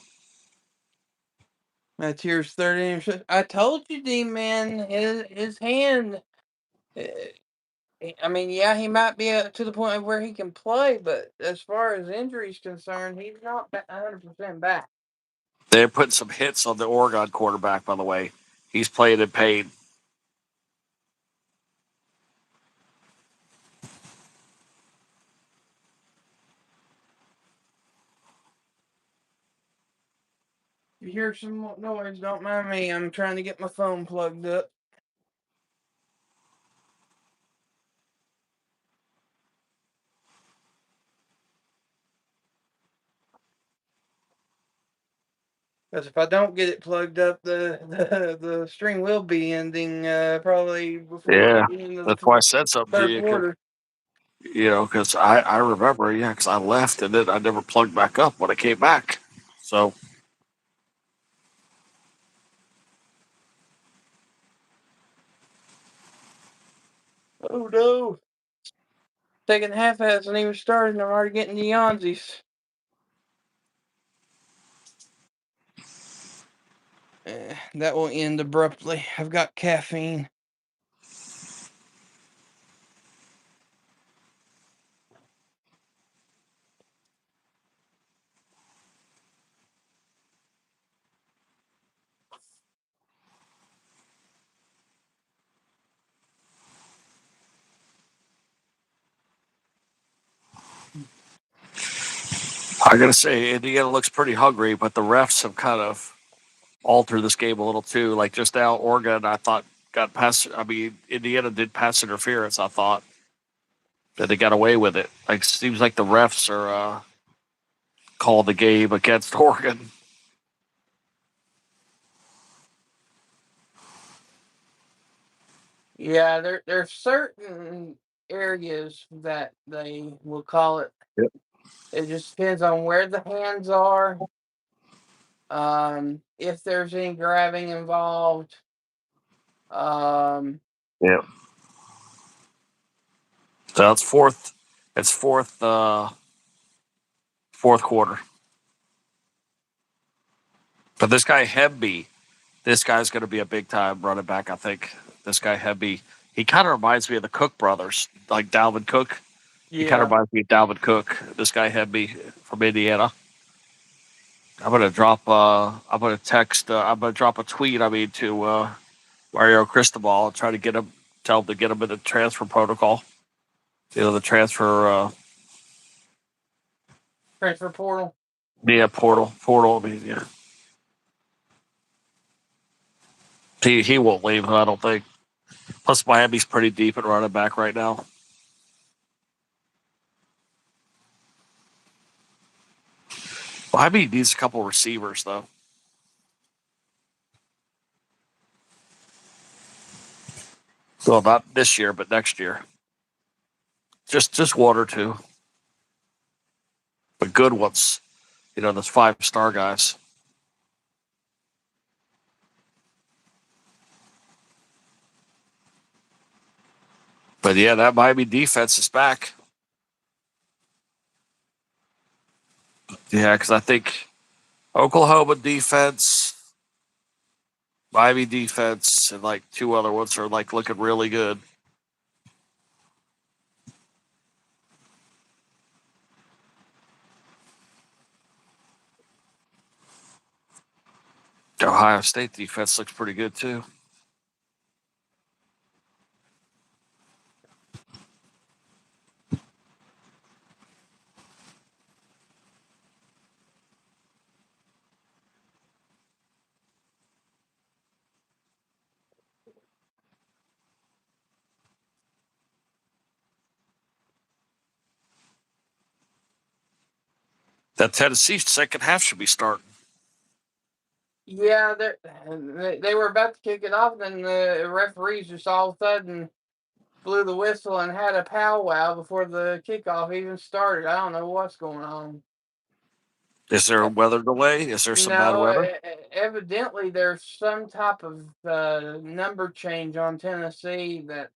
That's your third interception. I told you, D-Man, his hand. I mean, yeah, he might be to the point where he can play, but as far as injuries concerned, he's not 100% back. They're putting some hits on the Oregon quarterback, by the way. He's playing in pain. If you hear some noise, don't mind me. I'm trying to get my phone plugged up. Because if I don't get it plugged up, the stream will be ending probably before Yeah, the end of that's why I the said something to third you. quarter. Because I remember, yeah, because I left and then I never plugged back up when I came back. So, Oh no! Second half hasn't even started, and I'm already getting the Yonzies. That will end abruptly. I've got caffeine. I gotta say, Indiana looks pretty hungry, but the refs have kind of altered this game a little too. Like just now, Oregon, I thought got pass. I mean, Indiana did pass interference. I thought that they got away with it. Like seems like the refs are called the game against Oregon. Yeah, there's certain areas that they will call it. Yep. It just depends on where the hands are, if there's any grabbing involved. Um, Yeah. So it's fourth. It's fourth quarter. But this guy Hebby, this guy's going to be a big time running back. I think this guy Hebby. He kind of reminds me of the Cook brothers, like Dalvin Cook. He kind of yeah, reminds me of Dalvin Cook. This guy Hebby from Indiana. I'm gonna drop. I'm gonna text. I'm gonna drop a tweet. I mean, to Mario Cristobal and try to get him. Tell him to get him in the transfer protocol. You know, the transfer. transfer portal. Yeah, portal. I mean, yeah. He won't leave. I don't think. Plus, Miami's pretty deep at running back right now. Miami needs a couple receivers though. Well, not this year, but next year. Just one or two, but good ones. You know, those 5-star guys. But yeah, that Miami defense is back. Yeah, because I think Oklahoma defense, Miami defense, and like two other ones are like looking really good. The Ohio State defense looks pretty good too. That Tennessee second half should be starting. Yeah, they were about to kick it off, then the referees just all of a sudden blew the whistle and had a powwow before the kickoff even started. I don't know what's going on. Is there a weather delay? Is there some bad No, weather? evidently there's some type of number change on Tennessee that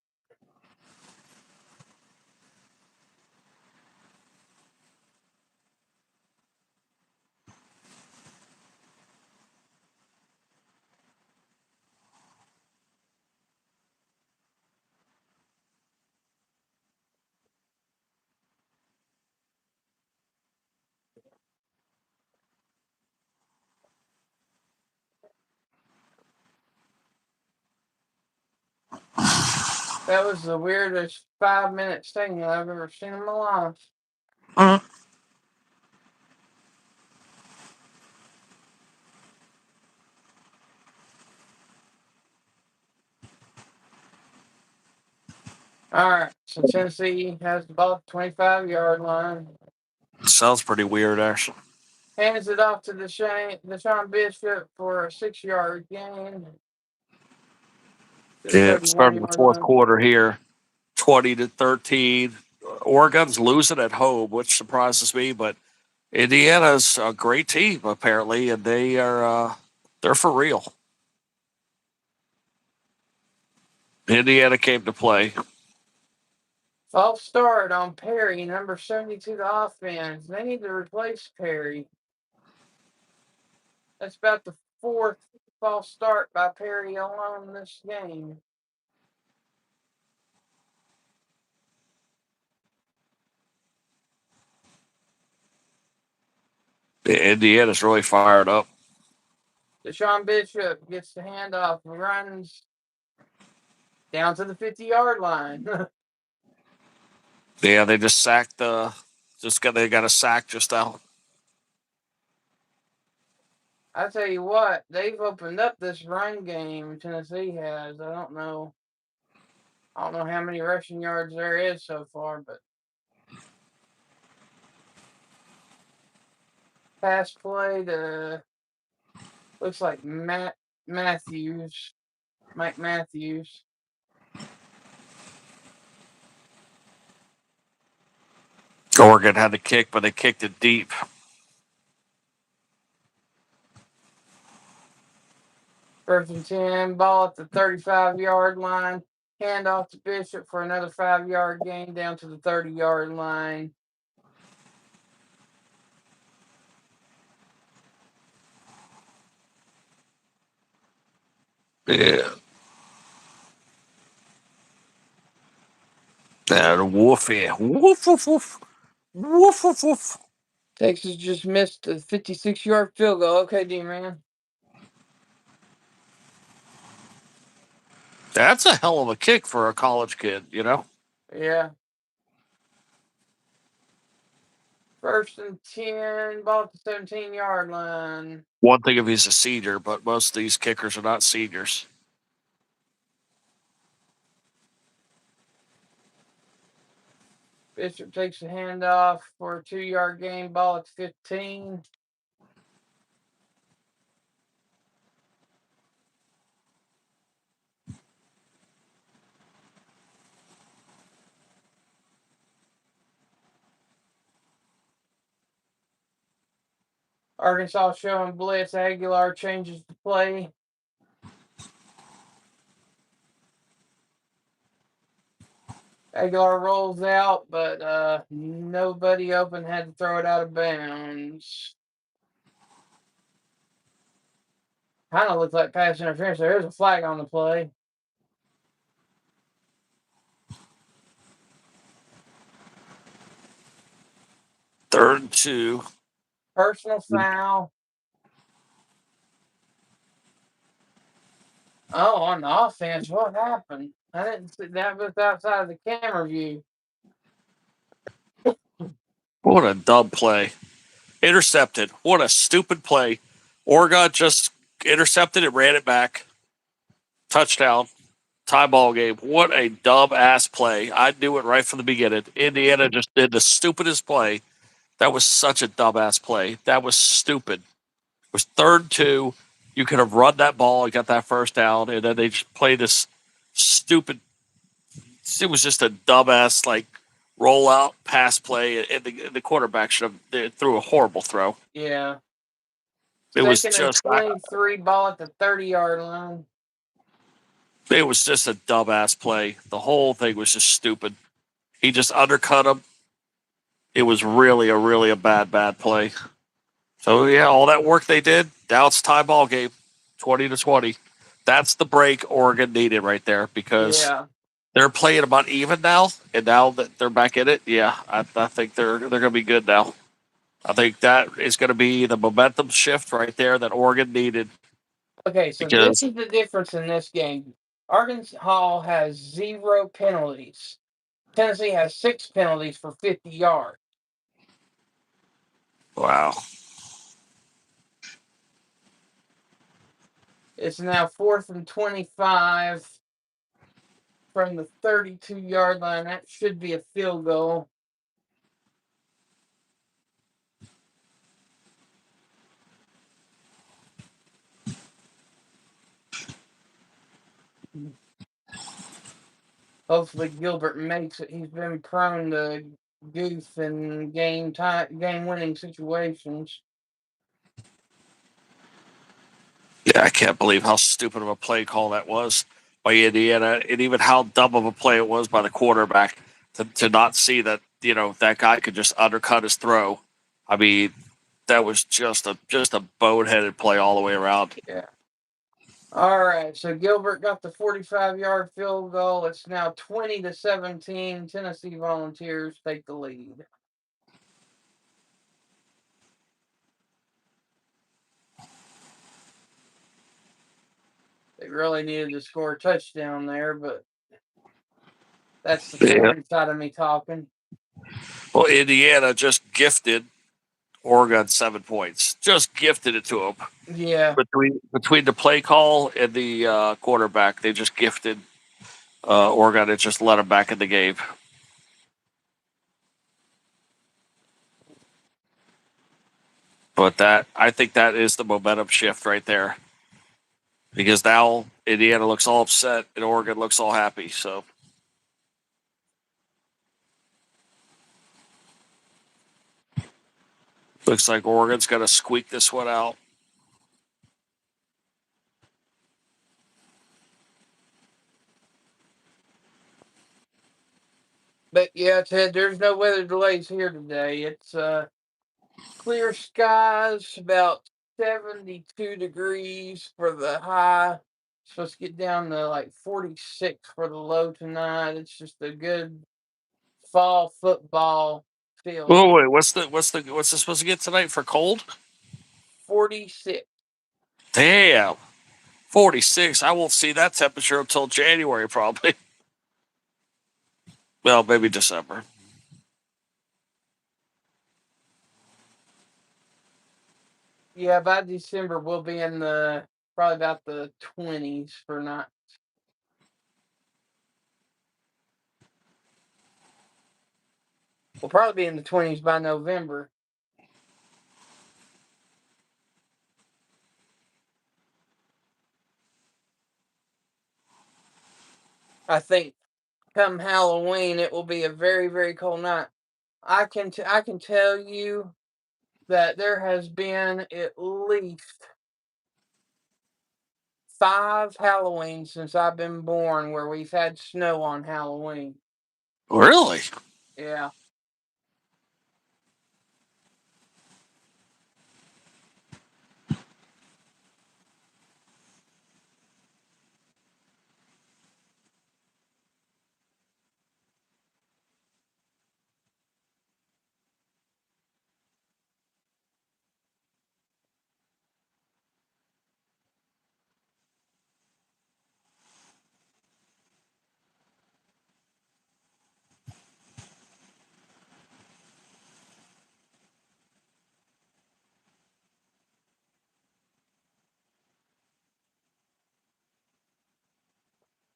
that was the weirdest 5 minute segment I've ever seen in my life. Uh, All right, so Tennessee has the ball at the 25-yard line. Sounds pretty weird, actually. Hands it off to Deshaun Bishop for a 6-yard gain. The Yeah, 31 starting the yard fourth line. quarter here, 20-13. Oregon's losing at home, which surprises me, but Indiana's a great team apparently, and they're for real. Indiana came to play. False start on Perry, number 72 to offense. They need to replace Perry. That's about the fourth false start by Perry alone in this game. Indiana's really fired up. Deshaun Bishop gets the handoff, runs down to the 50-yard line. Yeah, they just sacked they got a sack just out. I tell you what, they've opened up this run game. Tennessee has. I don't know how many rushing yards there is so far, but pass play to looks like Mike Matthews. Oregon had to kick, but they kicked it deep. First and 10, ball at the 35-yard line. Hand off to Bishop for another 5-yard gain down to the 30-yard line. Yeah. And woof, yeah. Woof, woof, woof. Woof, woof, woof. Texas just missed a 56-yard field goal. Okay, D-Man. That's a hell of a kick for a college kid, you know? Yeah. First and 10, ball at the 17-yard line. One thing if he's a senior, but most of these kickers are not seniors. Bishop takes the handoff for a 2-yard gain, ball at 15. Arkansas showing blitz. Aguilar changes the play. Aguilar rolls out, but nobody open, had to throw it out of bounds. Kind of looks like pass interference. There's a flag on the play. Third and 2. Personal foul. Oh, on the offense, what happened? I didn't see that was outside of the camera view. What a dumb play. Intercepted. What a stupid play. Oregon just intercepted it, ran it back. Touchdown. Tie ball game. What a dumb ass play. I knew it right from the beginning. Indiana just did the stupidest play. That was such a dumb ass play. That was stupid. It was 3rd and 2. You could have run that ball and got that first down, and then they just played this stupid. It was just a dumbass like rollout pass play, and the quarterback should have threw a horrible throw. Yeah. It was Second and just 23, ball at the 30-yard line. it was just a dumbass play. The whole thing was just stupid. He just undercut him. It was really a bad play. So yeah, all that work they did. Now it's tie ball game, 20-20. That's the break Oregon needed right there because Yeah. they're playing about even now, and now that they're back in it, yeah, I think they're going to be good now. I think that is going to be the momentum shift right there that Oregon needed. Okay, so Because this is the difference in this game. Arkansas has 0 penalties. Tennessee has 6 penalties for 50 yards. wow, It's now 4th and 25 from the 32-yard line. That should be a field goal. Hopefully Gilbert makes it. He's been prone to goof in game-winning situations. yeah, I can't believe how stupid of a play call that was by Indiana, and even how dumb of a play it was by the quarterback to not see that that guy could just undercut his throw. I mean, that was just a boneheaded play all the way around. Yeah. All right, so Gilbert got the 45-yard field goal. It's now 20-17. Tennessee Volunteers take the lead. They really needed to score a touchdown there, but that's the fan side of me talking. Well, Indiana just gifted Oregon 7 points. Just gifted it to them. Yeah. Between the play call and the quarterback, they just gifted Oregon. It just let them back in the game. But I think that is the momentum shift right there, because now Indiana looks all upset and Oregon looks all happy. So looks like Oregon's going to squeak this one out. But yeah, Ted, there's no weather delays here today. It's clear skies, about 72 degrees for the high. Supposed to get down to like 46 for the low tonight. It's just a good fall football feel. Oh wait, what's this supposed to get tonight for cold? 46. Damn, 46. I won't see that temperature until January probably. Well, maybe December. Yeah, by December we'll be in the probably about the 20s for night. We'll probably be in the 20s by November. I think come Halloween it will be a very, very cold night. I can tell you that there has been at least 5 Halloweens since I've been born where we've had snow on Halloween. Really? Yeah.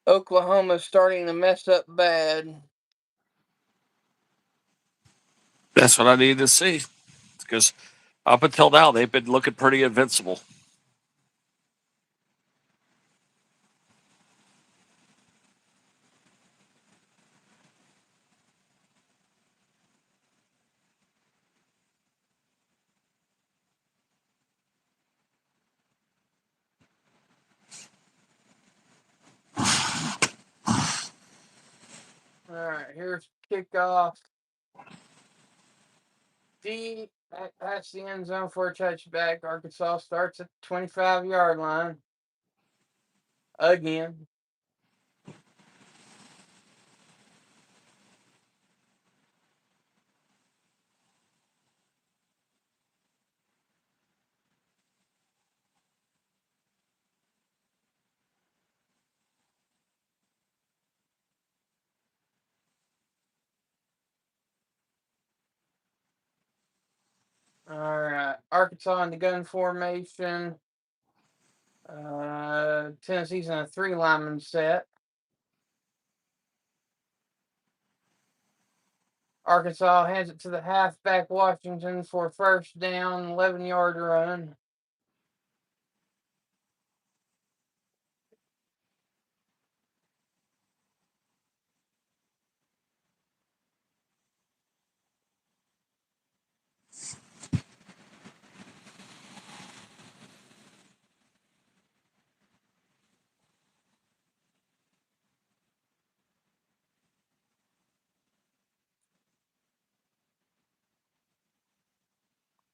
Oklahoma's starting to mess up bad. That's what I needed to see, because up until now they've been looking pretty invincible. Alright, here's kickoff. Deep back past the end zone for a touchback. Arkansas starts at the 25-yard line. Again. Alright, Arkansas in the gun formation. Tennessee's in a 3-lineman set. Arkansas hands it to the halfback Washington for a first down, 11-yard run.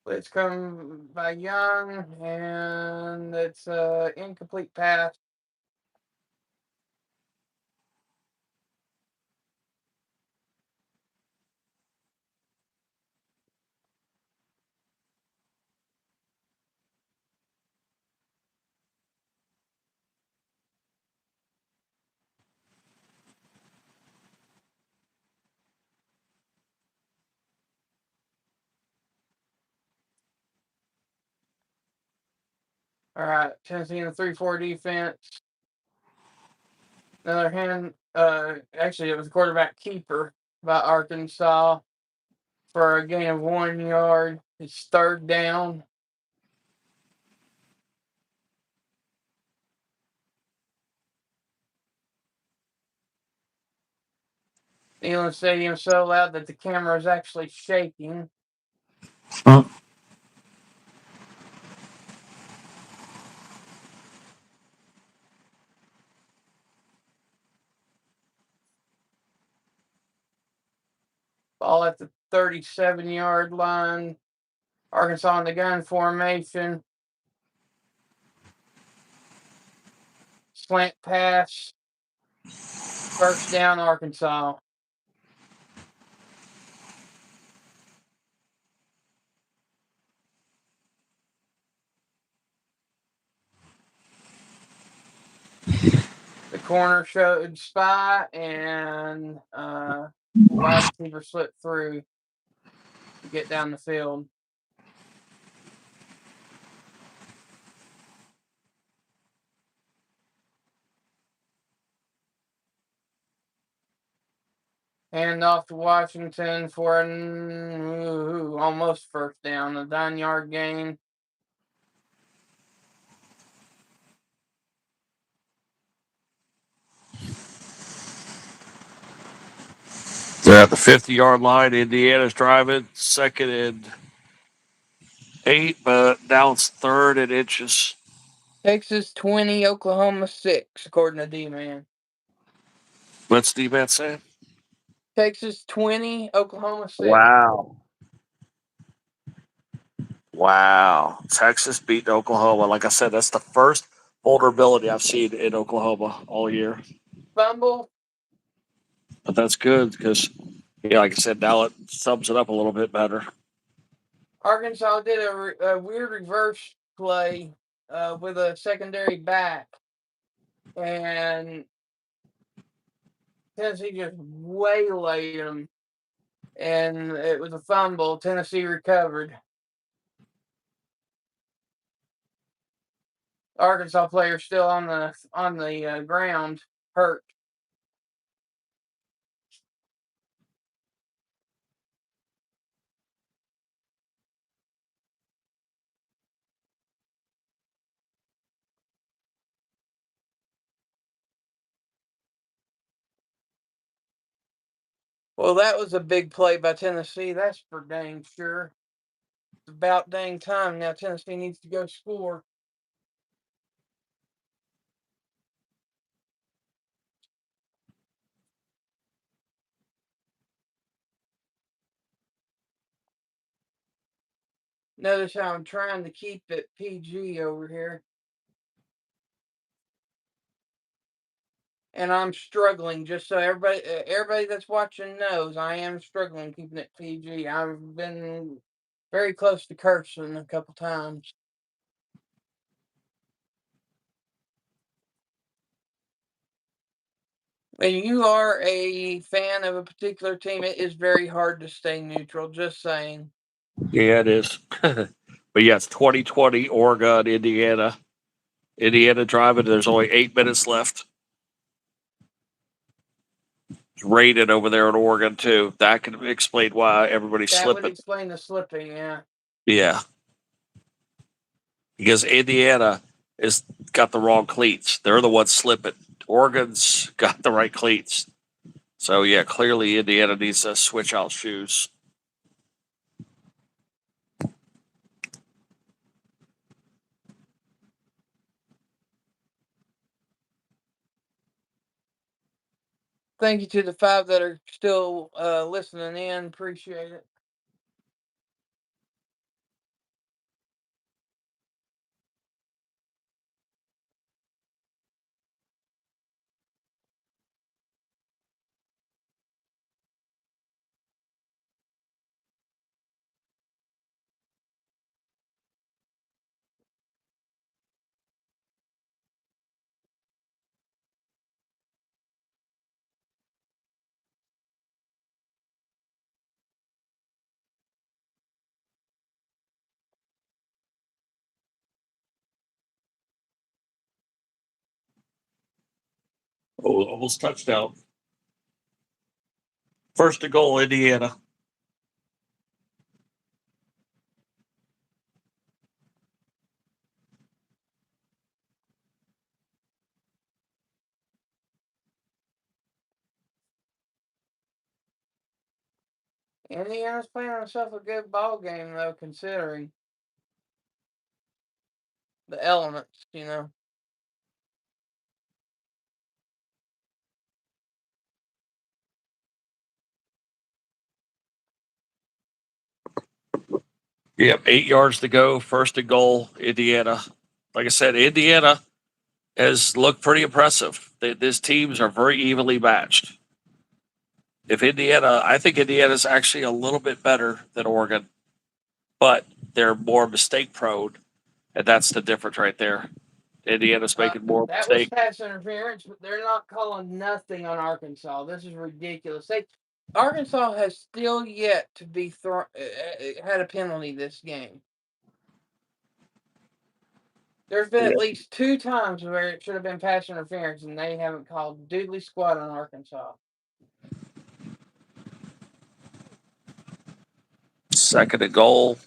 Blitz come by Young, and it's an incomplete pass. All right, Tennessee in the 3-4 defense. Another hand, actually, it was a quarterback keeper by Arkansas for a gain of 1 yard. It's third down. Neyland Stadium so loud that the camera is actually shaking. Huh. Ball at the 37-yard line. Arkansas in the gun formation. Slant pass. First down, Arkansas. The corner showed spy, and wide receiver slipped through to get down the field. Hand off to Washington for an almost first down, a 9-yard gain. They're at the 50-yard line. Indiana's driving. 2nd and 8, but now it's 3rd and inches. Texas 20, Oklahoma 6, according to D-Man. What's D-Man saying? Texas 20, Oklahoma 6. Wow. Texas beat Oklahoma. Like I said, that's the first vulnerability I've seen in Oklahoma all year. Fumble. But that's good because, yeah, like I said, now it sums it up a little bit better. Arkansas did a weird reverse play with a secondary back, and Tennessee just waylaid them, and it was a fumble. Tennessee recovered. Arkansas player still on the ground, hurt. Well, that was a big play by Tennessee. That's for dang sure. It's about dang time now. Tennessee needs to go score. Notice how I'm trying to keep it PG over here. And I'm struggling, just so everybody that's watching knows, I am struggling keeping it PG. I've been very close to cursing a couple times. When you are a fan of a particular team, it is very hard to stay neutral, just saying. Yeah, it is. But yeah, it's 2020, Oregon, Indiana. Indiana driving. There's only 8 minutes left. It's raining over there in Oregon, too. That could explain why everybody's That would slipping. explain the slipping, yeah. Yeah. Because Indiana is got the wrong cleats. They're the ones slipping. Oregon's got the right cleats. So yeah, clearly Indiana needs to switch out shoes. Thank you to the 5 that are still listening in. Appreciate it. Oh, almost touchdown. First to goal, Indiana. Indiana's playing herself a good ball game though, considering the elements, you know. Yep, 8 yards to go. First to goal, Indiana. Like I said, Indiana has looked pretty impressive. These teams are very evenly matched. If Indiana, I think Indiana's actually a little bit better than Oregon, but they're more mistake prone, and that's the difference right there. Indiana's making more That was mistakes. pass interference, but they're not calling nothing on Arkansas. This is ridiculous. Arkansas has still yet to be had a penalty this game. There's been at least 2 times where it should have been pass interference, and they haven't called doodly squat on Arkansas. Second and goal.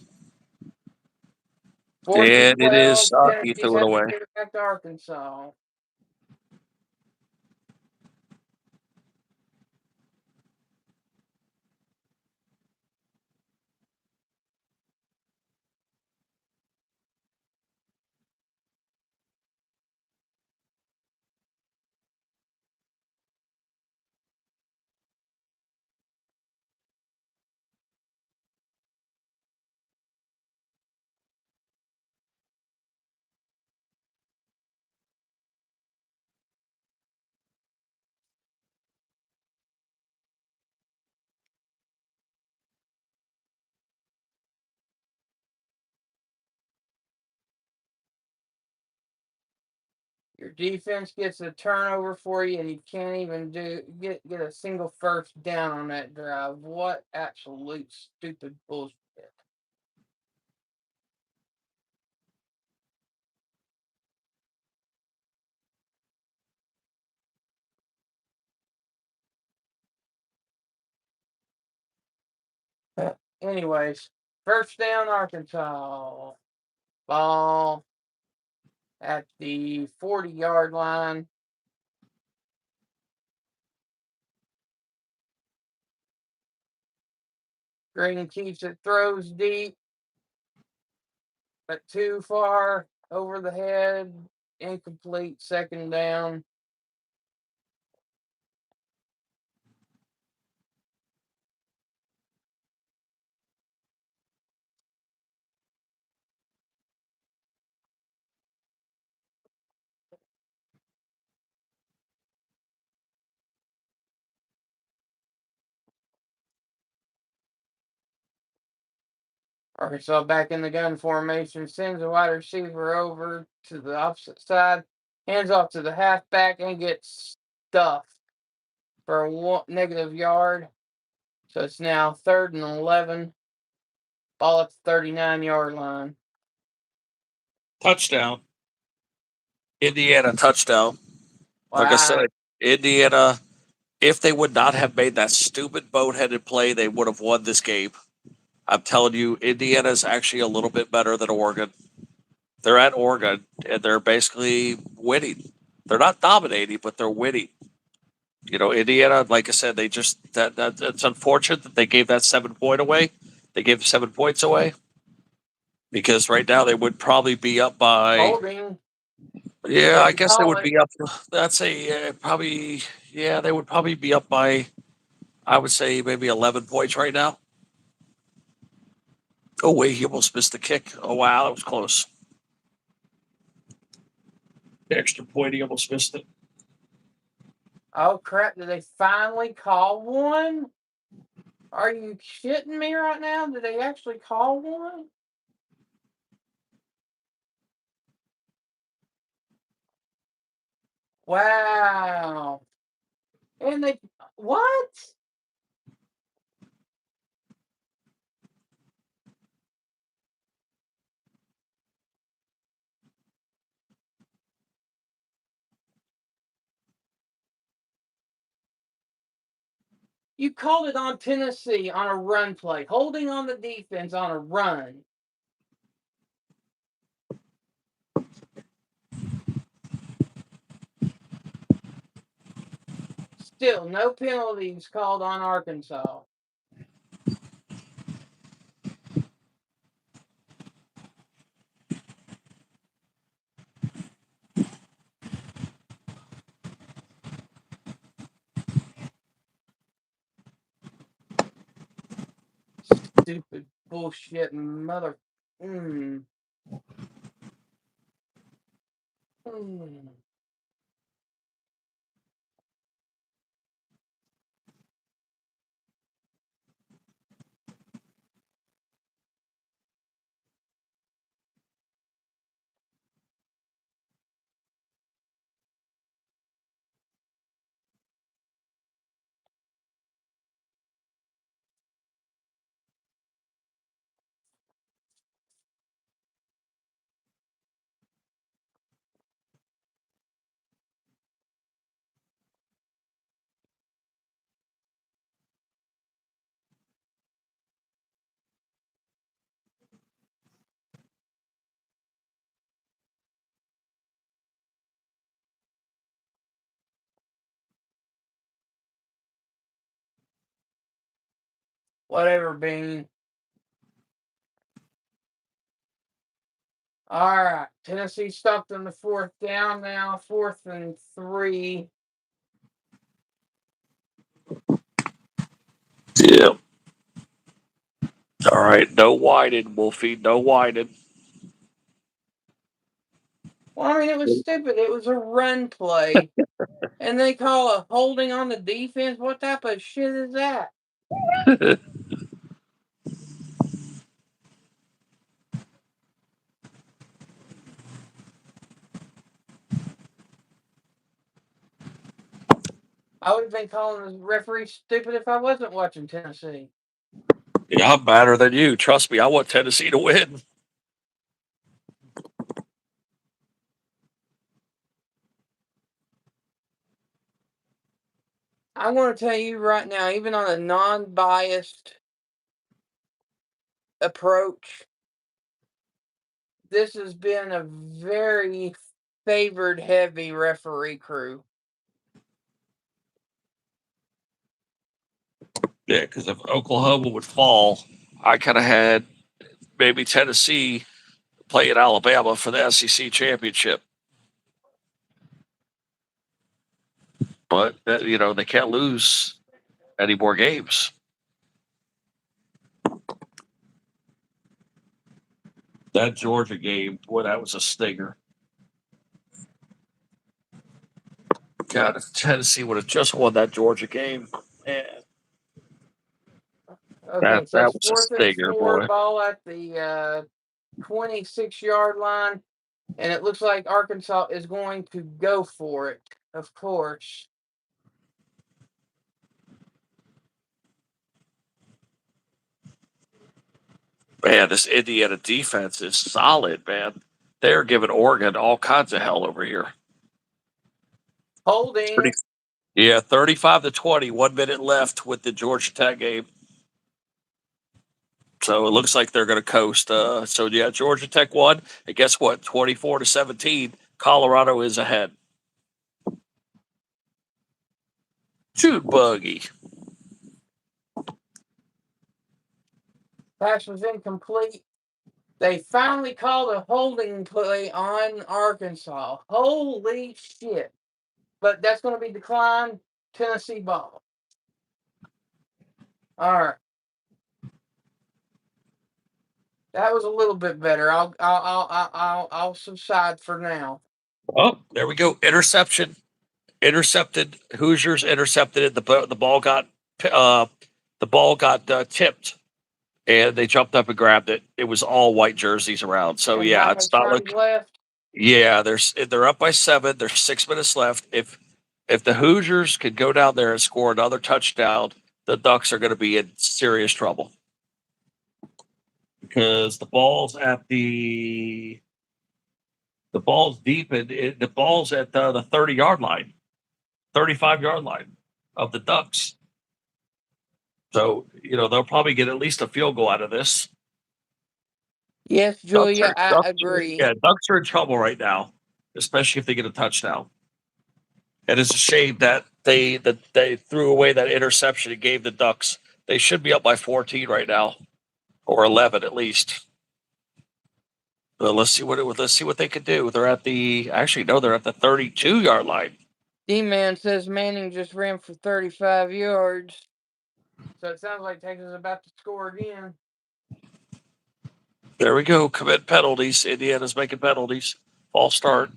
Fourth and And it is 12. he Tennessee's threw it have to away. give it back to Arkansas. Your defense gets a turnover for you, and you can't even get a single first down on that drive. What absolute stupid bullshit! Anyways, first down, Arkansas. Ball at the 40-yard line. Green keeps it, throws deep, but too far over the head. Incomplete, second down. Arkansas back in the gun formation, sends a wide receiver over to the opposite side, hands off to the halfback, and gets stuffed for a negative yard. So it's now 3rd and 11. Ball at the 39-yard line. Touchdown. Indiana touchdown. Like I Wow. said, Indiana, if they would not have made that stupid boat-headed play, they would have won this game. I'm telling you, Indiana is actually a little bit better than Oregon. They're at Oregon, and they're basically winning. They're not dominating, but they're winning. You know, Indiana, like I said, they just that it's unfortunate that they gave that 7 point away. They gave 7 points away because right now they would probably be up by. Holding. Yeah, I Didn't guess they call would it. be up. That's a probably. Yeah, they would probably be up by. I would say maybe 11 points right now. Oh wait, he almost missed the kick. Oh wow, that was close. The extra point, he almost missed it. Oh crap! Did they finally call one? Are you shitting me right now? Did they actually call one? Wow. And they what? You called it on Tennessee on a run play, holding on the defense on a run. Still, no penalties called on Arkansas. Stupid bullshit mother. Whatever, Bean. All right. Tennessee stopped on the 4th down now. 4th and 3. Yeah. All right. No whited, Wolfie. No whited. Well, I mean, it was stupid. It was a run play. And they call a holding on the defense? What type of shit is that? I would have been calling the referee stupid if I wasn't watching Tennessee. Yeah, I'm better than you. Trust me, I want Tennessee to win. I'm going to tell you right now, even on a non-biased approach, this has been a very favored heavy referee crew. Yeah, because if Oklahoma would fall, I kind of had maybe Tennessee play at Alabama for the SEC championship. But, they can't lose any more games. That Georgia game, boy, that was a stinger. God, if Tennessee would have just won that Georgia game, man. Okay, so That it's was a 4th and stinger, 4, boy. ball at the 26-yard line, and it looks like Arkansas is going to go for it, of course. Man, this Indiana defense is solid, man. They're giving Oregon all kinds of hell over here. Holding. Yeah, 35-20, 1 minute left with the Georgia Tech game. So it looks like they're going to coast. Georgia Tech won. And guess what? 24-17, Colorado is ahead. Shoot, buggy. Pass was incomplete. They finally called a holding play on Arkansas. Holy shit. But that's going to be declined. Tennessee ball. All right. That was a little bit better. I'll subside for now. Oh, there we go. Interception. Intercepted. Hoosiers intercepted it. The ball got tipped, and they jumped up and grabbed it. It was all white jerseys around. So And yeah, not it's much not time like left. yeah. They're up by 7. There's 6 minutes left. If the Hoosiers could go down there and score another touchdown, the Ducks are going to be in serious trouble because the ball's deep and the ball's at the 30-yard line, 35-yard line of the Ducks. So they'll probably get at least a field goal out of this. Yes, Julia, I agree. Ducks are in trouble right now, especially if they get a touchdown. And it's a shame that they threw away that interception and gave the Ducks. They should be up by 14 right now, or 11 at least. But let's see what they could do. They're at the 32-yard line. D-Man says Manning just ran for 35 yards. So it sounds like Texas is about to score again. There we go. Commit penalties. Indiana's making penalties. False start.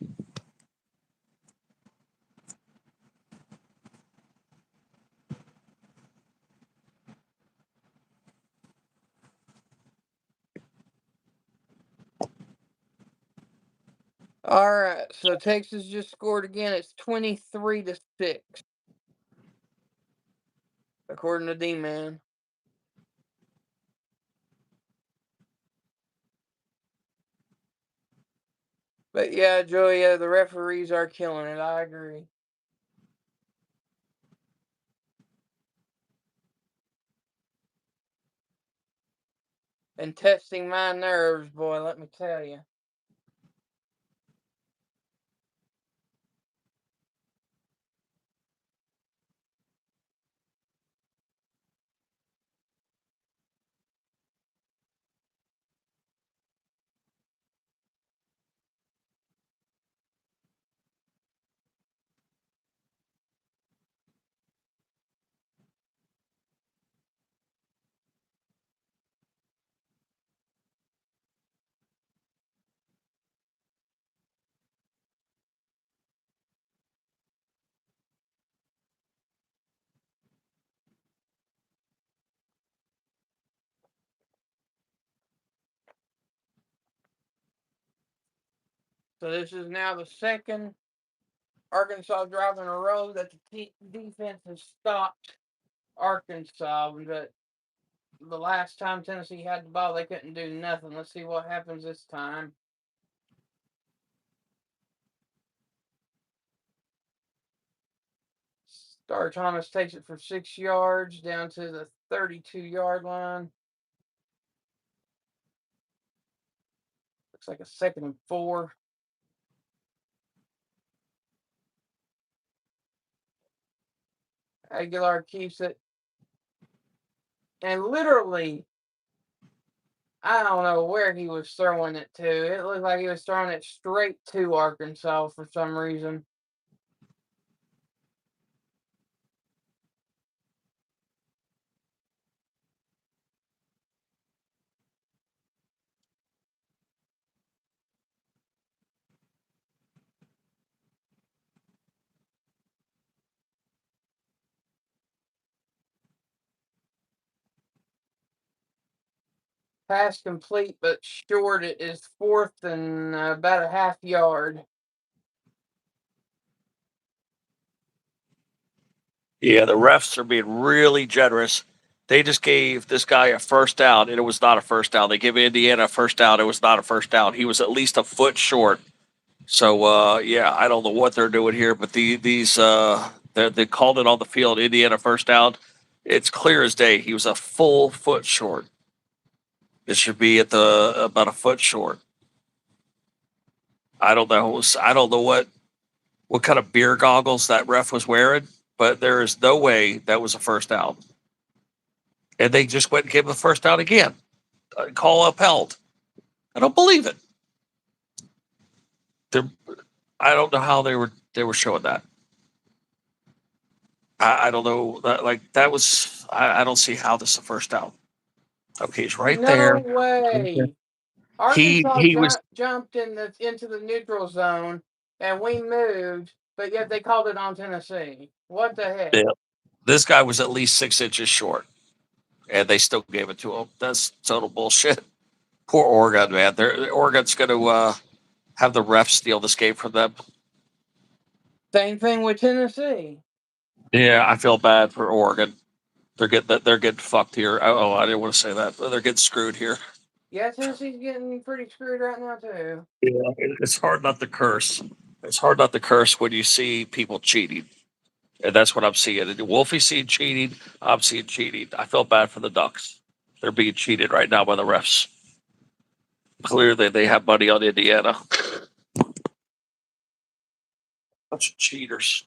All right, so Texas just scored again. It's 23-6, according to D-Man. But yeah, Julia, the referees are killing it. I agree. And testing my nerves, boy, let me tell you. So this is now the second Arkansas drive in a row that the defense has stopped Arkansas. But the last time Tennessee had the ball, they couldn't do nothing. Let's see what happens this time. Star Thomas takes it for 6 yards down to the 32-yard line. Looks like a 2nd and 4. Aguilar keeps it. And literally, I don't know where he was throwing it to. It looked like he was throwing it straight to Arkansas for some reason. Pass complete, but short. It is 4th and about a half yard. Yeah, the refs are being really generous. They just gave this guy a first down, and it was not a first down. They gave Indiana a first down. It was not a first down. He was at least a foot short. So yeah, I don't know what they're doing here, but they called it on the field. Indiana first down. It's clear as day. He was a full foot short. It should be at the about a foot short. I don't know. I don't know what kind of beer goggles that ref was wearing, but there is no way that was a first down. And they just went and gave him the first down again. Call upheld. I don't believe it. I don't know how they were showing that. I don't know. That was. I don't see how this is a first down. Okay, he's right there. No way. Arkansas jumped into the neutral zone, and we moved, but yet they called it on Tennessee. What the heck? Yeah. This guy was at least 6 inches short, and they still gave it to him. That's total bullshit. Poor Oregon, man. Oregon's going to have the refs steal this game from them. Same thing with Tennessee. Yeah, I feel bad for Oregon. They're getting fucked here. Oh, I didn't want to say that, but they're getting screwed here. Yeah, Tennessee's getting pretty screwed right now too. Yeah, it's hard not to curse. It's hard not to curse when you see people cheating. And that's what I'm seeing. Wolfie's seeing cheating. I'm seeing cheating. I feel bad for the Ducks. They're being cheated right now by the refs. Clearly, they have money on Indiana. Bunch of cheaters.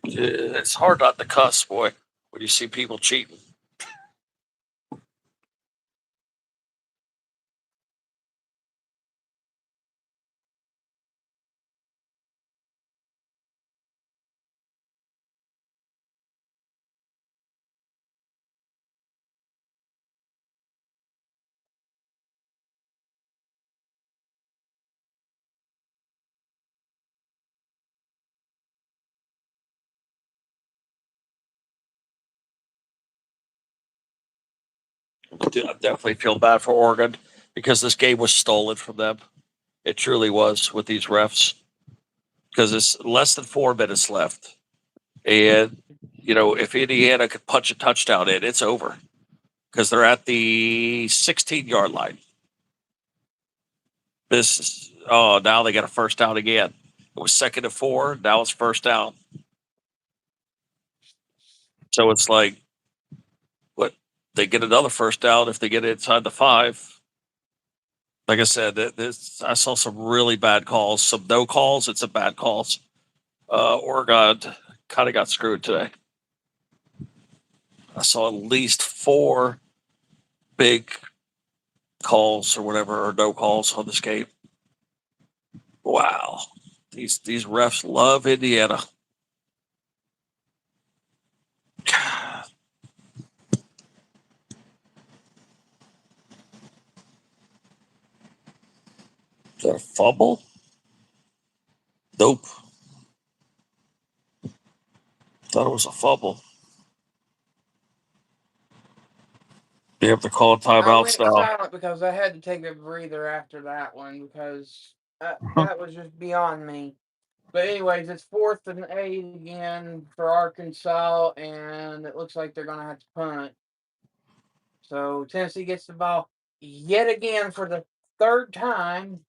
It's hard not to cuss, boy, when you see people cheating. I definitely feel bad for Oregon because this game was stolen from them. It truly was with these refs because it's less than 4 minutes left. And, if Indiana could punch a touchdown in, it's over because they're at the 16-yard line. Now they got a first down again. It was 2nd and 4. Now it's first down. So it's like, what? They get another first down if they get inside the 5. Like I said, I saw some really bad calls, some no calls, and some bad calls. Oregon kind of got screwed today. I saw at least 4 big calls or whatever, or no calls on this game. Wow. These refs love Indiana. Is that a fumble? Nope. Thought it was a fumble. They have to call I timeouts went now. silent because I had to take a breather after that one because that was just beyond me. But anyways, it's 4th and 8 again for Arkansas, and it looks like they're going to have to punt. So Tennessee gets the ball yet again for the 3rd time.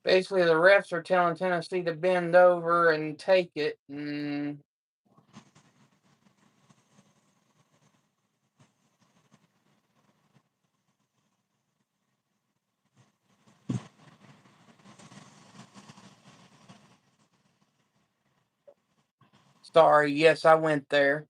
Basically, the refs are telling Tennessee to bend over and take it. Sorry, yes, I went there.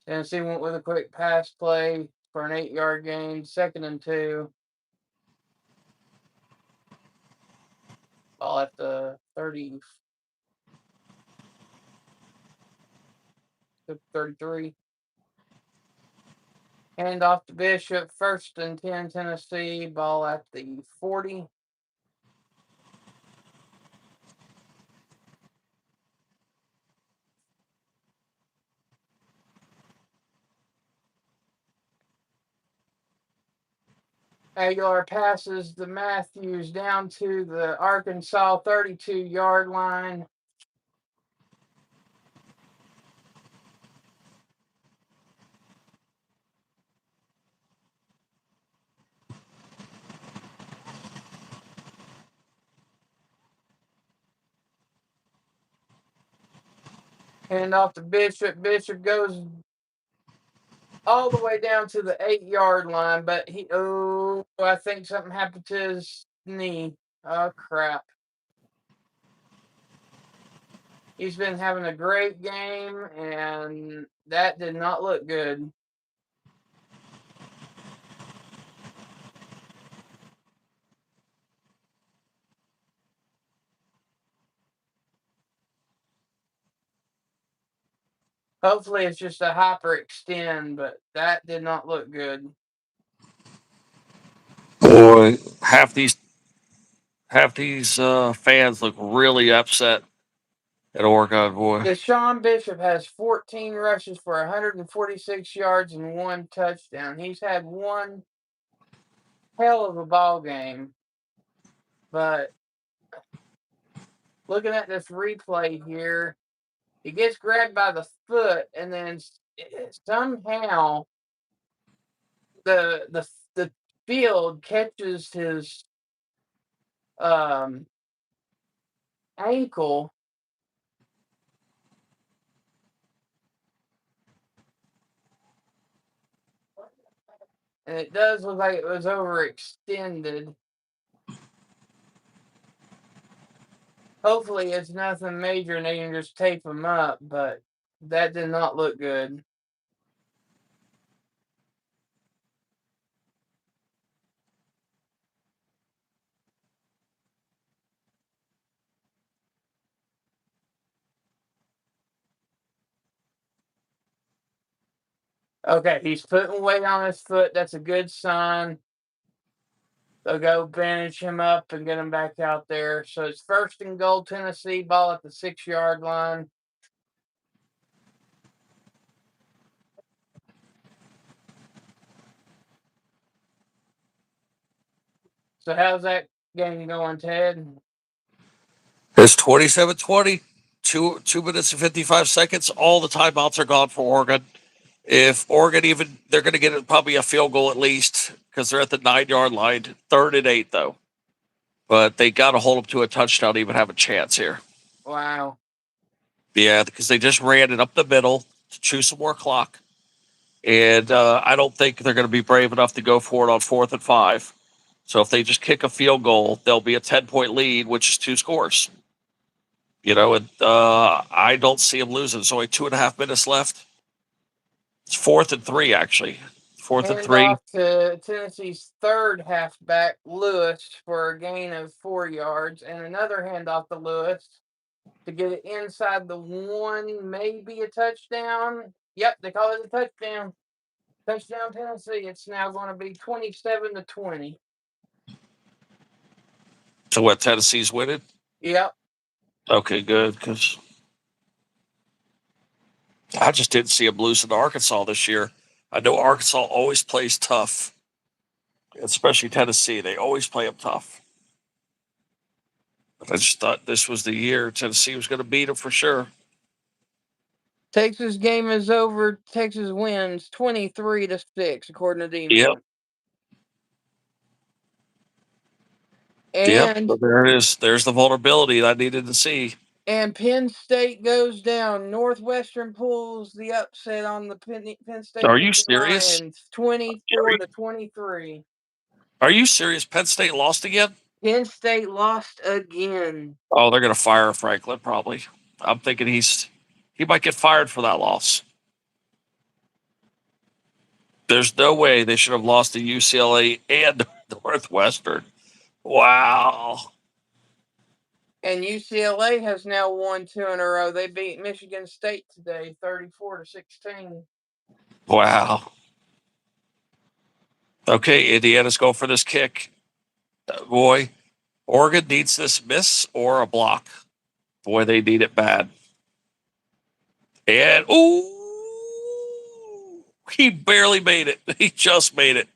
Tennessee went with a quick pass play for an 8-yard gain, 2nd and 2. Ball at the 30, 33. Hand off to Bishop, 1st and 10 Tennessee, ball at the 40. Aguilar passes the Matthews down to the Arkansas 32-yard line. Hand off to Bishop. Bishop goes all the way down to the 8-yard line, but I think something happened to his knee. Oh, crap. He's been having a great game, and that did not look good. Hopefully it's just a hyperextend, but that did not look good. Boy, half these fans look really upset at Oregon. Boy, Deshaun Bishop has 14 rushes for 146 yards and 1 touchdown. He's had one hell of a ball game, but looking at this replay here, he gets grabbed by the foot, and then somehow the field catches his ankle. And it does look like it was overextended. Hopefully it's nothing major and they can just tape him up, but that did not look good. Okay, he's putting weight on his foot. That's a good sign. They'll go bandage him up and get him back out there. So it's 1st and goal, Tennessee, ball at the 6-yard line. So how's that game going, Ted? it's 27-20. 2 minutes and 55 seconds. All the timeouts are gone for Oregon. If Oregon they're going to get probably a field goal at least because they're at the 9-yard line. 3rd and 8 though, but they got to hold them to a touchdown to even have a chance here. Wow. Yeah, because they just ran it up the middle to chew some more clock, and I don't think they're going to be brave enough to go for it on 4th and 5. So if they just kick a field goal, there'll be a 10-point lead, which is 2 scores. And I don't see them losing. There's only 2.5 minutes left. It's 4th and 3, actually. 4th and 3. Handoff to Tennessee's third halfback, Lewis, for a gain of 4 yards, and another handoff to Lewis to get it inside the 1, maybe a touchdown. Yep, they call it a touchdown. Touchdown Tennessee. It's now going to be 27-20. So what? Tennessee's winning. Yep. Okay, good. Because I just didn't see them losing to Arkansas this year. I know Arkansas always plays tough, especially Tennessee. They always play them tough. But I just thought this was the year Tennessee was going to beat them for sure. Texas game is over. Texas wins 23-6, according to D-Man. Yep. And So there it is. There's the vulnerability I needed to see. And Penn State goes down. Northwestern pulls the upset on the Penn State Are you serious? Lions, 24-23. Are you serious? Penn State lost again? Penn State lost again. Oh, they're going to fire Franklin probably. I'm thinking he might get fired for that loss. There's no way they should have lost to UCLA and Northwestern. Wow. And UCLA has now won 2 in a row. They beat Michigan State today, 34-16. Wow. Okay, Indiana's going for this kick. Boy, Oregon needs this miss or a block. Boy, they need it bad. And he barely made it. He just made it.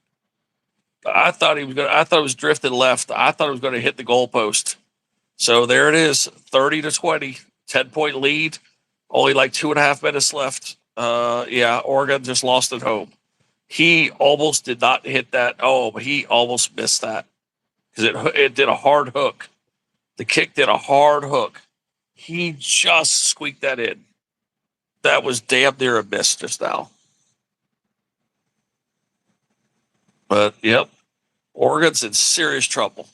I thought it was drifting left. I thought it was going to hit the goalpost. So there it is, 30-20, 10-point lead. Only like 2.5 minutes left. Oregon just lost at home. He almost did not hit that. Oh, but he almost missed that because it did a hard hook. The kick did a hard hook. He just squeaked that in. That was damn near a miss just now. But yep, Oregon's in serious trouble.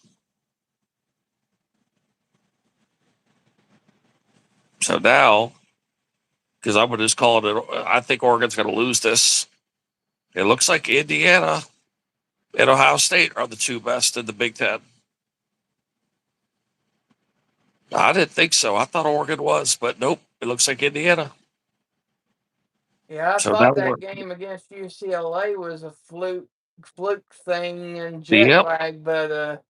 So now, because I'm going to just call it, I think Oregon's going to lose this. It looks like Indiana and Ohio State are the 2 best in the Big Ten. I didn't think so. I thought Oregon was, but nope. It looks like Indiana. Yeah, I So thought that'll that work. game against UCLA was a fluke thing and jet Yep. lag, but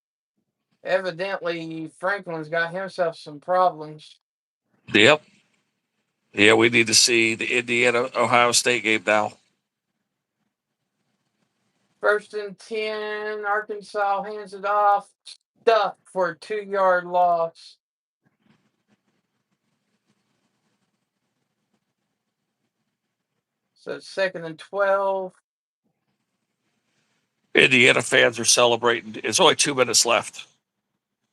evidently Franklin's got himself some problems. Yep. Yeah, we need to see the Indiana Ohio State game now. 1st and 10, Arkansas hands it off, stuffed for a 2-yard loss. So 2nd and 12. Indiana fans are celebrating. It's only 2 minutes left.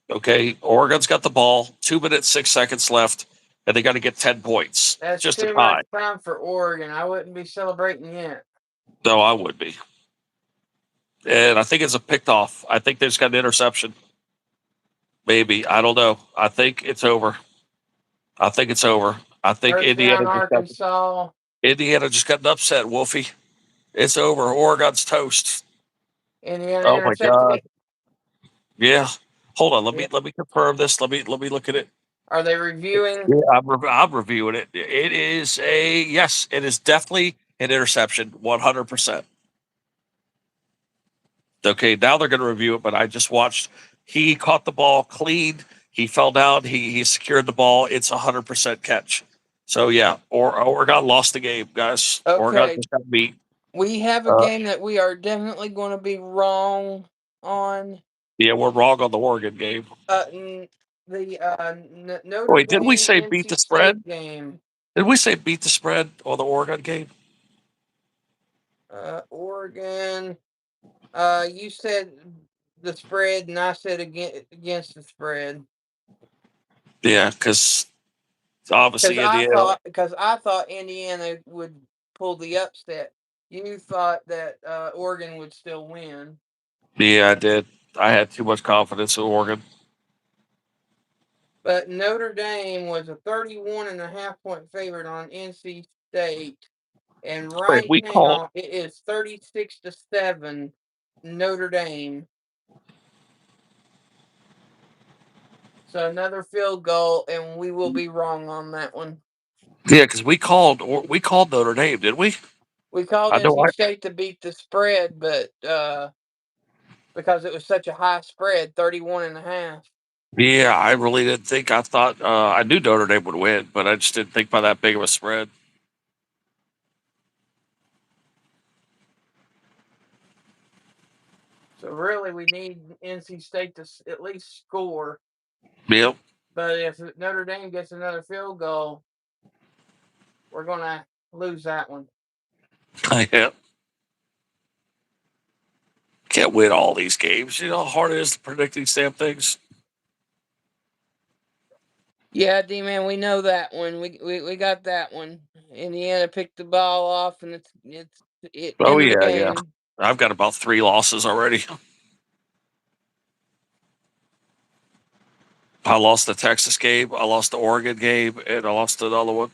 Okay, Oregon's got the ball. 2 minutes 6 seconds left, and they got to get 10 points That's just to too tie. much time for Oregon. I wouldn't be celebrating yet. No, I would be. And I think it's a picked off. I think they just got an interception. Maybe. I don't know. I think it's over. I think it's over. I think First down, Arkansas. Indiana just got an upset, Wolfie. It's over. Oregon's toast. Indiana Oh my God. intercepted. Yeah. Hold on. Yeah. Let me confirm this. Let me look at it. Are they reviewing? Yeah, I'm reviewing it. It is yes. It is definitely an interception. 100%. Okay, now they're going to review it, but I just watched. He caught the ball clean. He fell down. He secured the ball. It's 100% catch. So yeah, Oregon lost the game, guys. Oregon Okay. just got beat. We have a Uh, game that we are definitely going to be wrong on. Yeah, we're wrong on the Oregon game. Notre Wait, did we Dame say beat the NC spread? State game. Did we say beat the spread on the Oregon game? Oregon. You said the spread, and I said against the spread. Yeah, because obviously Indiana. Because I thought Indiana would pull the upset. You thought that Oregon would still win. Yeah, I did. I had too much confidence in Oregon. But Notre Dame was a 31.5 point favorite on NC State. And Wait, right we called. now it is 36-7 Notre Dame. So another field goal, and we will be wrong on that one. Yeah, because we called Notre Dame, did we? We called I know. NC State to beat the spread, but because it was such a high spread, 31.5. Yeah, I really didn't think. I thought I knew Notre Dame would win, but I just didn't think by that big of a spread. So really, we need NC State to at least score. Yep. But if Notre Dame gets another field goal, we're going to lose that one. Yep. Can't win all these games. You know how hard it is to predict these damn things. Yeah, D-Man, we know that one. We got that one. Indiana picked the ball off, and it's Oh end of the yeah, game. yeah. I've got about 3 losses already. I lost the Texas game, I lost the Oregon game, and I lost another one.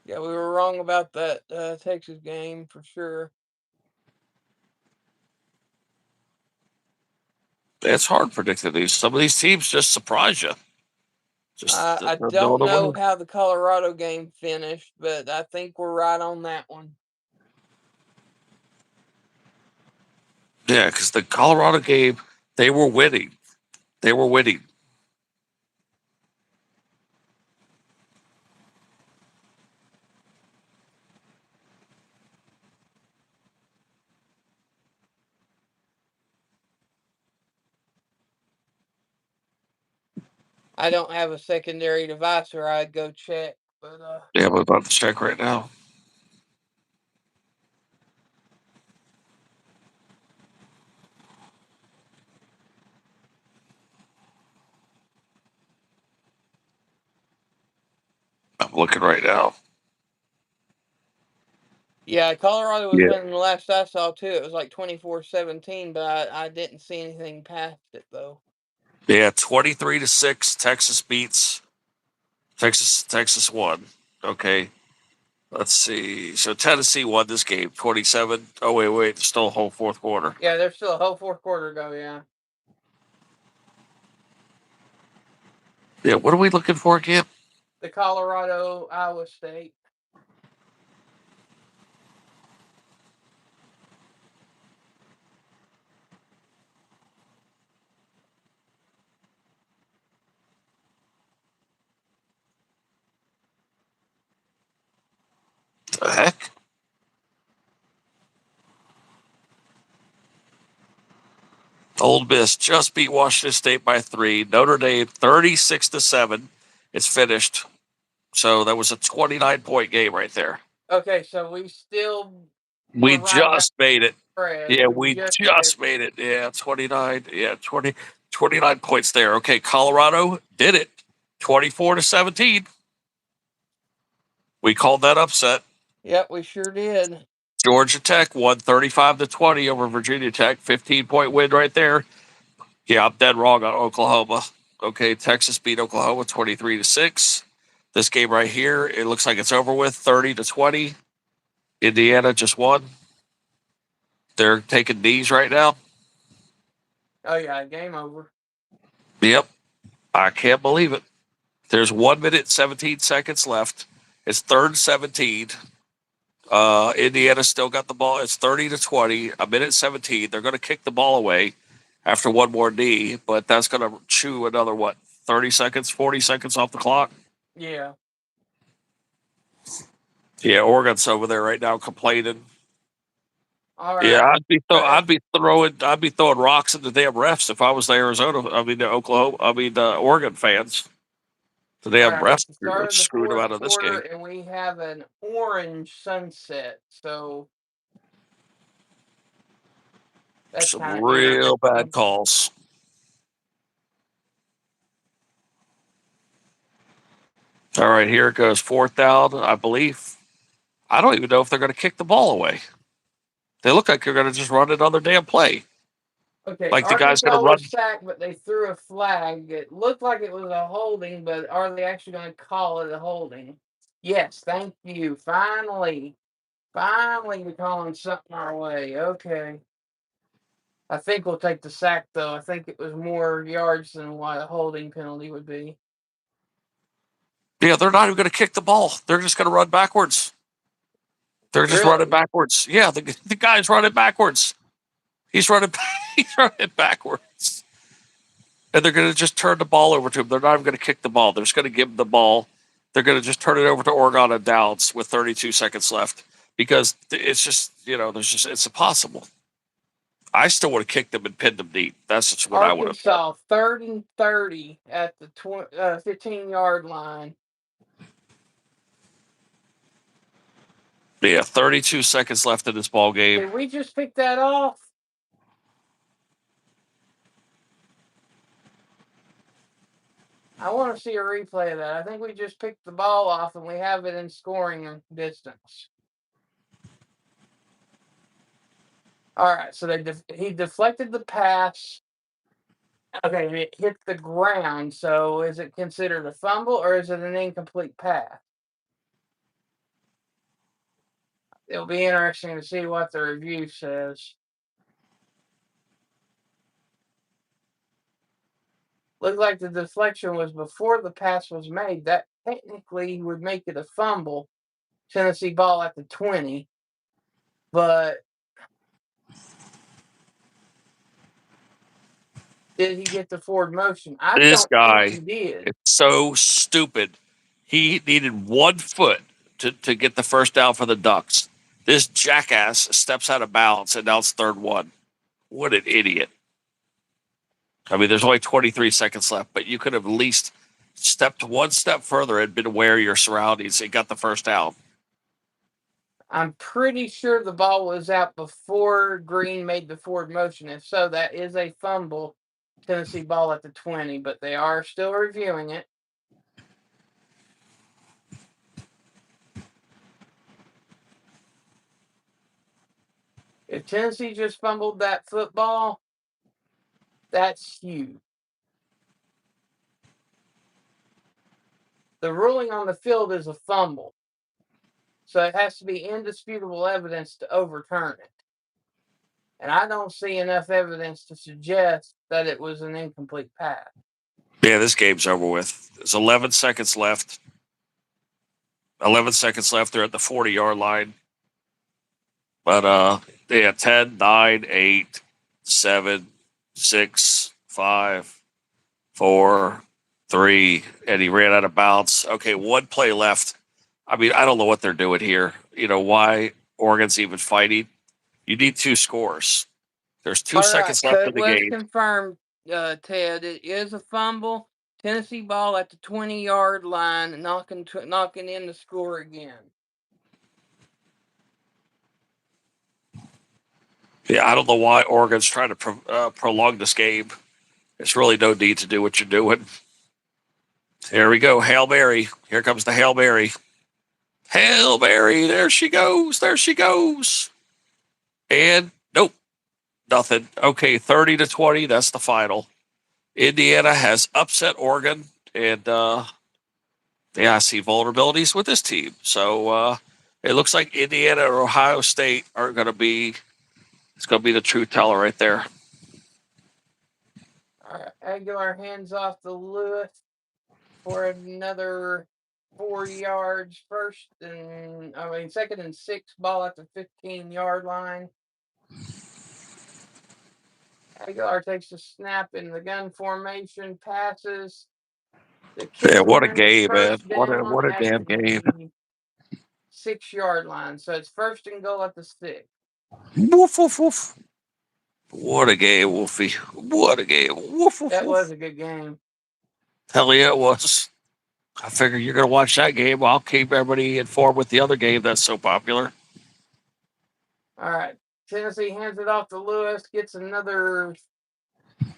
Yeah, we were wrong about that Texas game for sure. It's hard predicting these. Some of these teams just surprise you. I They're don't doing the know win. how the Colorado game finished, but I think we're right on that one. Yeah, because the Colorado game, they were winning. They were winning. I don't have a secondary device, or I'd go check. But Yeah, I'm about to check right now. I'm looking right now. yeah, Colorado was winning the last I saw too. It was like 24-17, but I didn't see anything past it though. Yeah, 23-6. Texas beats Texas won. Okay. Let's see. So Tennessee won this game 27. Oh wait, there's still a whole fourth quarter. Yeah, there's still a whole fourth quarter to go. Yeah. Yeah, what are we looking for again? the Colorado Iowa State. The heck? Ole Miss just beat Washington State by 3. Notre Dame 36-7. It's finished. So that was a 29-point game right there. Okay, so we still We were right about just made it. spread. Yeah, we just made it. Yeah, 29. Yeah, 29 points there. Okay, Colorado did it. 24-17. We called that upset. Yep, we sure did. Georgia Tech won 35-20 over Virginia Tech. 15-point win right there. Yeah, I'm dead wrong on Oklahoma. Okay, Texas beat Oklahoma 23-6. This game right here, it looks like it's over with 30-20. Indiana just won. They're taking knees right now. Oh yeah, game over. Yep. I can't believe it. There's 1 minute, 17 seconds left. It's 3rd and 17. Indiana still got the ball. It's 30-20. A minute 17. They're going to kick the ball away after one more knee, but that's going to chew another, 30 seconds, 40 seconds off the clock? Yeah. Yeah, Oregon's over there right now complaining. All right. Yeah, I'd be throwing rocks at the damn refs if I was the Oregon fans. The damn All right, refs started the screwed them fourth out of this quarter, game. and we have an orange sunset. So that's Some kind of real bad interesting. calls. All right, here it goes. 4th down, I believe. I don't even know if they're going to kick the ball away. They look like they're going to just run another damn play. Okay, Like the guy's going Arkansas to run. was sacked, but they threw a flag. It looked like it was a holding, but are they actually going to call it a holding? Yes, thank you. Finally, you're calling something our way. Okay. I think we'll take the sack, though. I think it was more yards than what a holding penalty would be. Yeah, they're not even going to kick the ball. They're just going to run backwards. They're just running backwards. Yeah, the guy's running backwards. He's running backwards. And they're going to just turn the ball over to him. They're not even going to kick the ball. They're just going to give him the ball. They're going to just turn it over to Oregon and downs with 32 seconds left because it's just, it's impossible. I still would have kicked them and pinned them deep. That's just what I would have done. Arkansas 3rd and 30 at the 15-yard line. Yeah, 32 seconds left in this ball game. Did we just pick that off? I want to see a replay of that. I think we just picked the ball off and we have it in scoring distance. All right, so he deflected the pass. Okay, and it hit the ground. So is it considered a fumble or is it an incomplete pass? It'll be interesting to see what the review says. Looked like the deflection was before the pass was made. That technically would make it a fumble. Tennessee ball at the 20. But did he get the forward motion? This guy think he did. is so stupid. He needed 1 foot to get the first down for the Ducks. This jackass steps out of bounds, and now it's 3rd and 1. What an idiot. I mean, there's only 23 seconds left, but you could have at least stepped 1 step further and been aware of your surroundings and got the first down. I'm pretty sure the ball was out before Green made the forward motion. If so, that is a fumble. Tennessee ball at the 20, but they are still reviewing it. If Tennessee just fumbled that football, that's huge. The ruling on the field is a fumble. So it has to be indisputable evidence to overturn it. And I don't see enough evidence to suggest that it was an incomplete pass. Yeah, this game's over with. There's 11 seconds left. 11 seconds left. They're at the 40-yard line. But they had 10, 9, 8, 7, 6, 5, 4, 3, and he ran out of bounds. Okay, one play left. I mean, I don't know what they're doing here. Why Oregon's even fighting. You need 2 scores. There's 2 All right, seconds so left it in the was game. confirmed, Ted. It is a fumble. Tennessee ball at the 20-yard line, knocking in the score again. Yeah, I don't know why Oregon's trying to prolong this game. There's really no need to do what you're doing. Here we go. Hail Mary. Here comes the Hail Mary. Hail Mary. There she goes. There she goes. And nope, nothing. Okay, 30-20. That's the final. Indiana has upset Oregon. And I see vulnerabilities with this team. So it looks like Indiana or Ohio State are going to be, it's going to be the truth teller right there. All right, Aguilar hands off to Lewis for another 4 yards. Second and 6, ball at the 15-yard line. Aguilar takes a snap in the gun formation, passes. The Yeah, kicker what a brings game, man. first What down a at damn game. the 6-yard line. So it's first and goal at the 6. Woof, woof, woof. What a game, Wolfie. What a game. Woof, woof, That woof. was a good game. Hell yeah, it was. I figure you're going to watch that game. I'll keep everybody informed with the other game that's so popular. All right. Tennessee hands it off to Lewis, gets another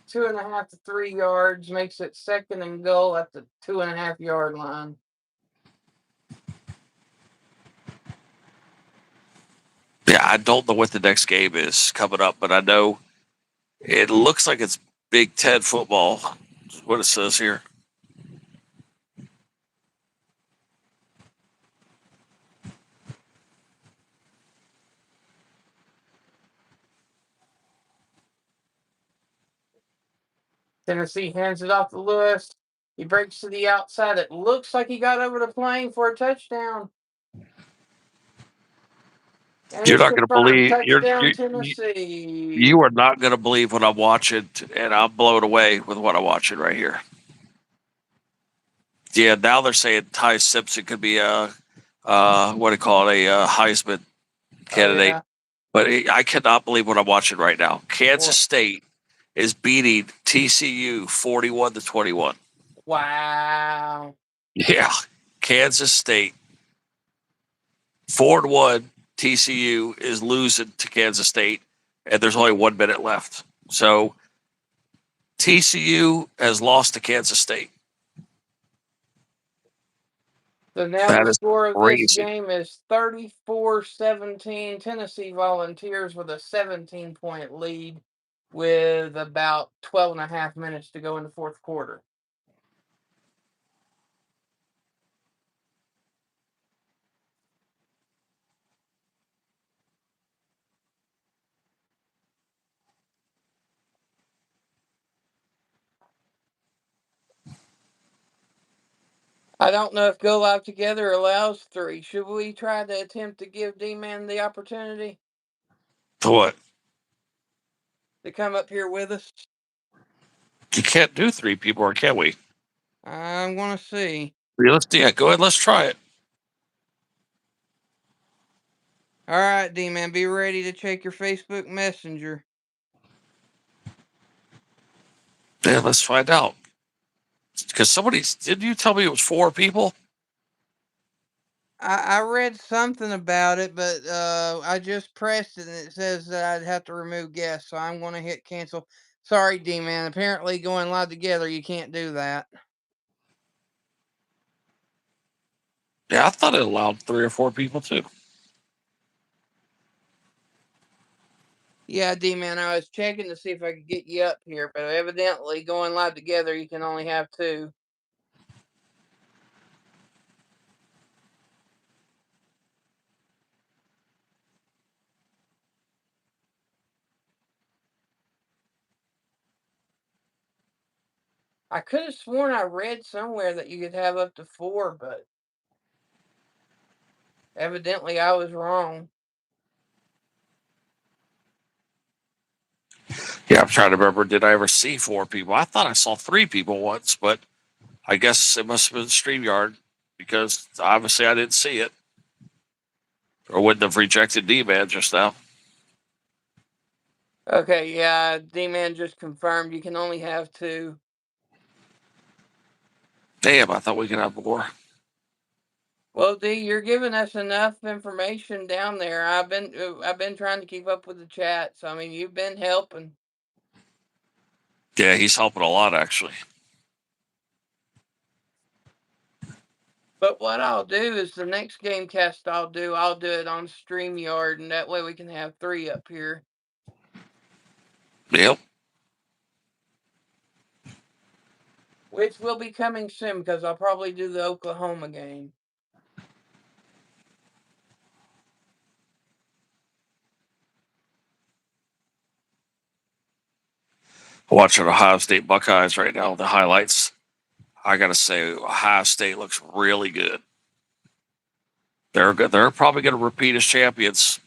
2.5 to 3 yards, makes it second and goal at the 2.5-yard line. Yeah, I don't know what the next game is coming up, but I know it looks like it's Big Ten football. That's what it says here. Tennessee hands it off to Lewis. He breaks to the outside. It looks like he got over the plane for a touchdown. And You're it's not going to confirmed. believe Touchdown, Tennessee. you are not going to believe what I'm watching, and I'm blown away with what I'm watching right here. Yeah, now they're saying Ty Simpson could be a what do you call it, a Heisman candidate. Oh, yeah. But I cannot believe what I'm watching right now. Kansas What? State is beating TCU 41-21. Wow. Yeah, Kansas State 4-1. TCU is losing to Kansas State, and there's only 1 minute left. So TCU has lost to Kansas State. So now That the is score of this crazy. game is 34-17. Tennessee Volunteers with a 17-point lead with about 12.5 minutes to go in the fourth quarter. I don't know if Go Live Together allows 3. Should we try to attempt to give D-Man the opportunity What? to come up here with us? You can't do 3 people, or can we? I'm going to see. Go ahead. Let's try it. All right, D-Man, be ready to check your Facebook Messenger. Yeah, let's find out. Because didn't you tell me it was 4 people? I read something about it, but I just pressed it and it says that I'd have to remove guests, so I'm going to hit cancel. Sorry, D-Man. Apparently, going live together, you can't do that. Yeah, I thought it allowed 3 or 4 people too. Yeah, D-Man, I was checking to see if I could get you up here, but evidently, going live together, you can only have 2. I could have sworn I read somewhere that you could have up to 4, but Evidently, I was wrong. Yeah, I'm trying to remember. Did I ever see 4 people? I thought I saw 3 people once, but I guess it must have been StreamYard because obviously I didn't see it or wouldn't have rejected D-Man just now. Okay, yeah, D-Man just confirmed you can only have 2. Damn, I thought we could have more. Well, D, you're giving us enough information down there. I've been trying to keep up with the chat, so I mean, you've been helping. Yeah, he's helping a lot actually. But what I'll do is the next Gamecast I'll do it on StreamYard, and that way we can have 3 up here. Yep. Which will be coming soon because I'll probably do the Oklahoma game. Watching Ohio State Buckeyes right now, the highlights. I gotta say, Ohio State looks really good. They're good. They're probably going to repeat as champions.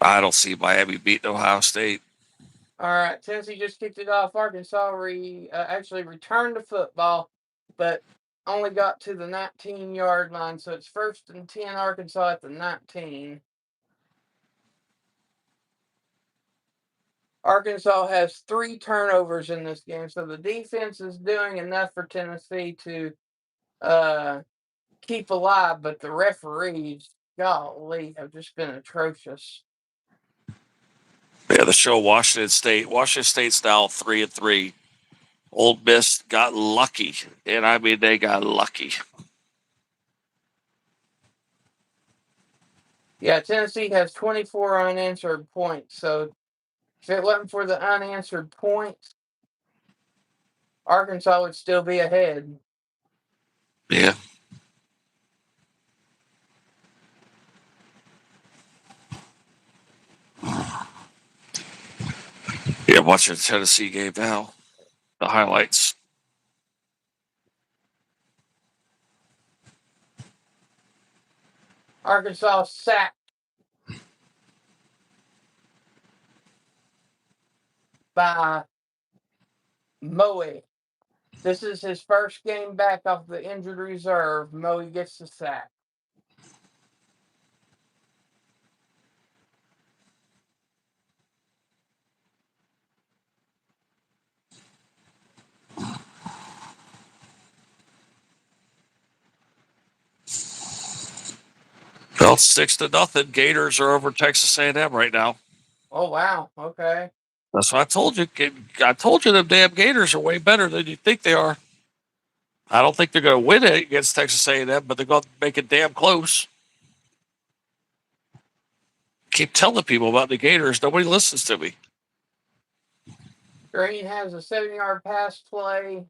I don't see Miami beating Ohio State. All right, Tennessee just kicked it off. Arkansas actually returned to football, but only got to the 19-yard line, so it's 1st and 10. Arkansas at the 19. Arkansas has 3 turnovers in this game, so the defense is doing enough for Tennessee to keep alive, but the referees, golly, have just been atrocious. Yeah, the show Washington State. Washington State's now 3-3. Ole Miss got lucky, and I mean they got lucky. Yeah, Tennessee has 24 unanswered points, so if it wasn't for the unanswered points, Arkansas would still be ahead. Yeah. Yeah, watching the Tennessee game now. The highlights. Arkansas sacked by Moe. This is his first game back off the injured reserve. Moe gets the sack. Well, 6-0. Gators are over Texas A&M right now. Oh, wow. Okay. That's what I told you. I told you the damn Gators are way better than you think they are. I don't think they're going to win it against Texas A&M, but they're going to make it damn close. Keep telling people about the Gators. Nobody listens to me. Green has a 7-yard pass play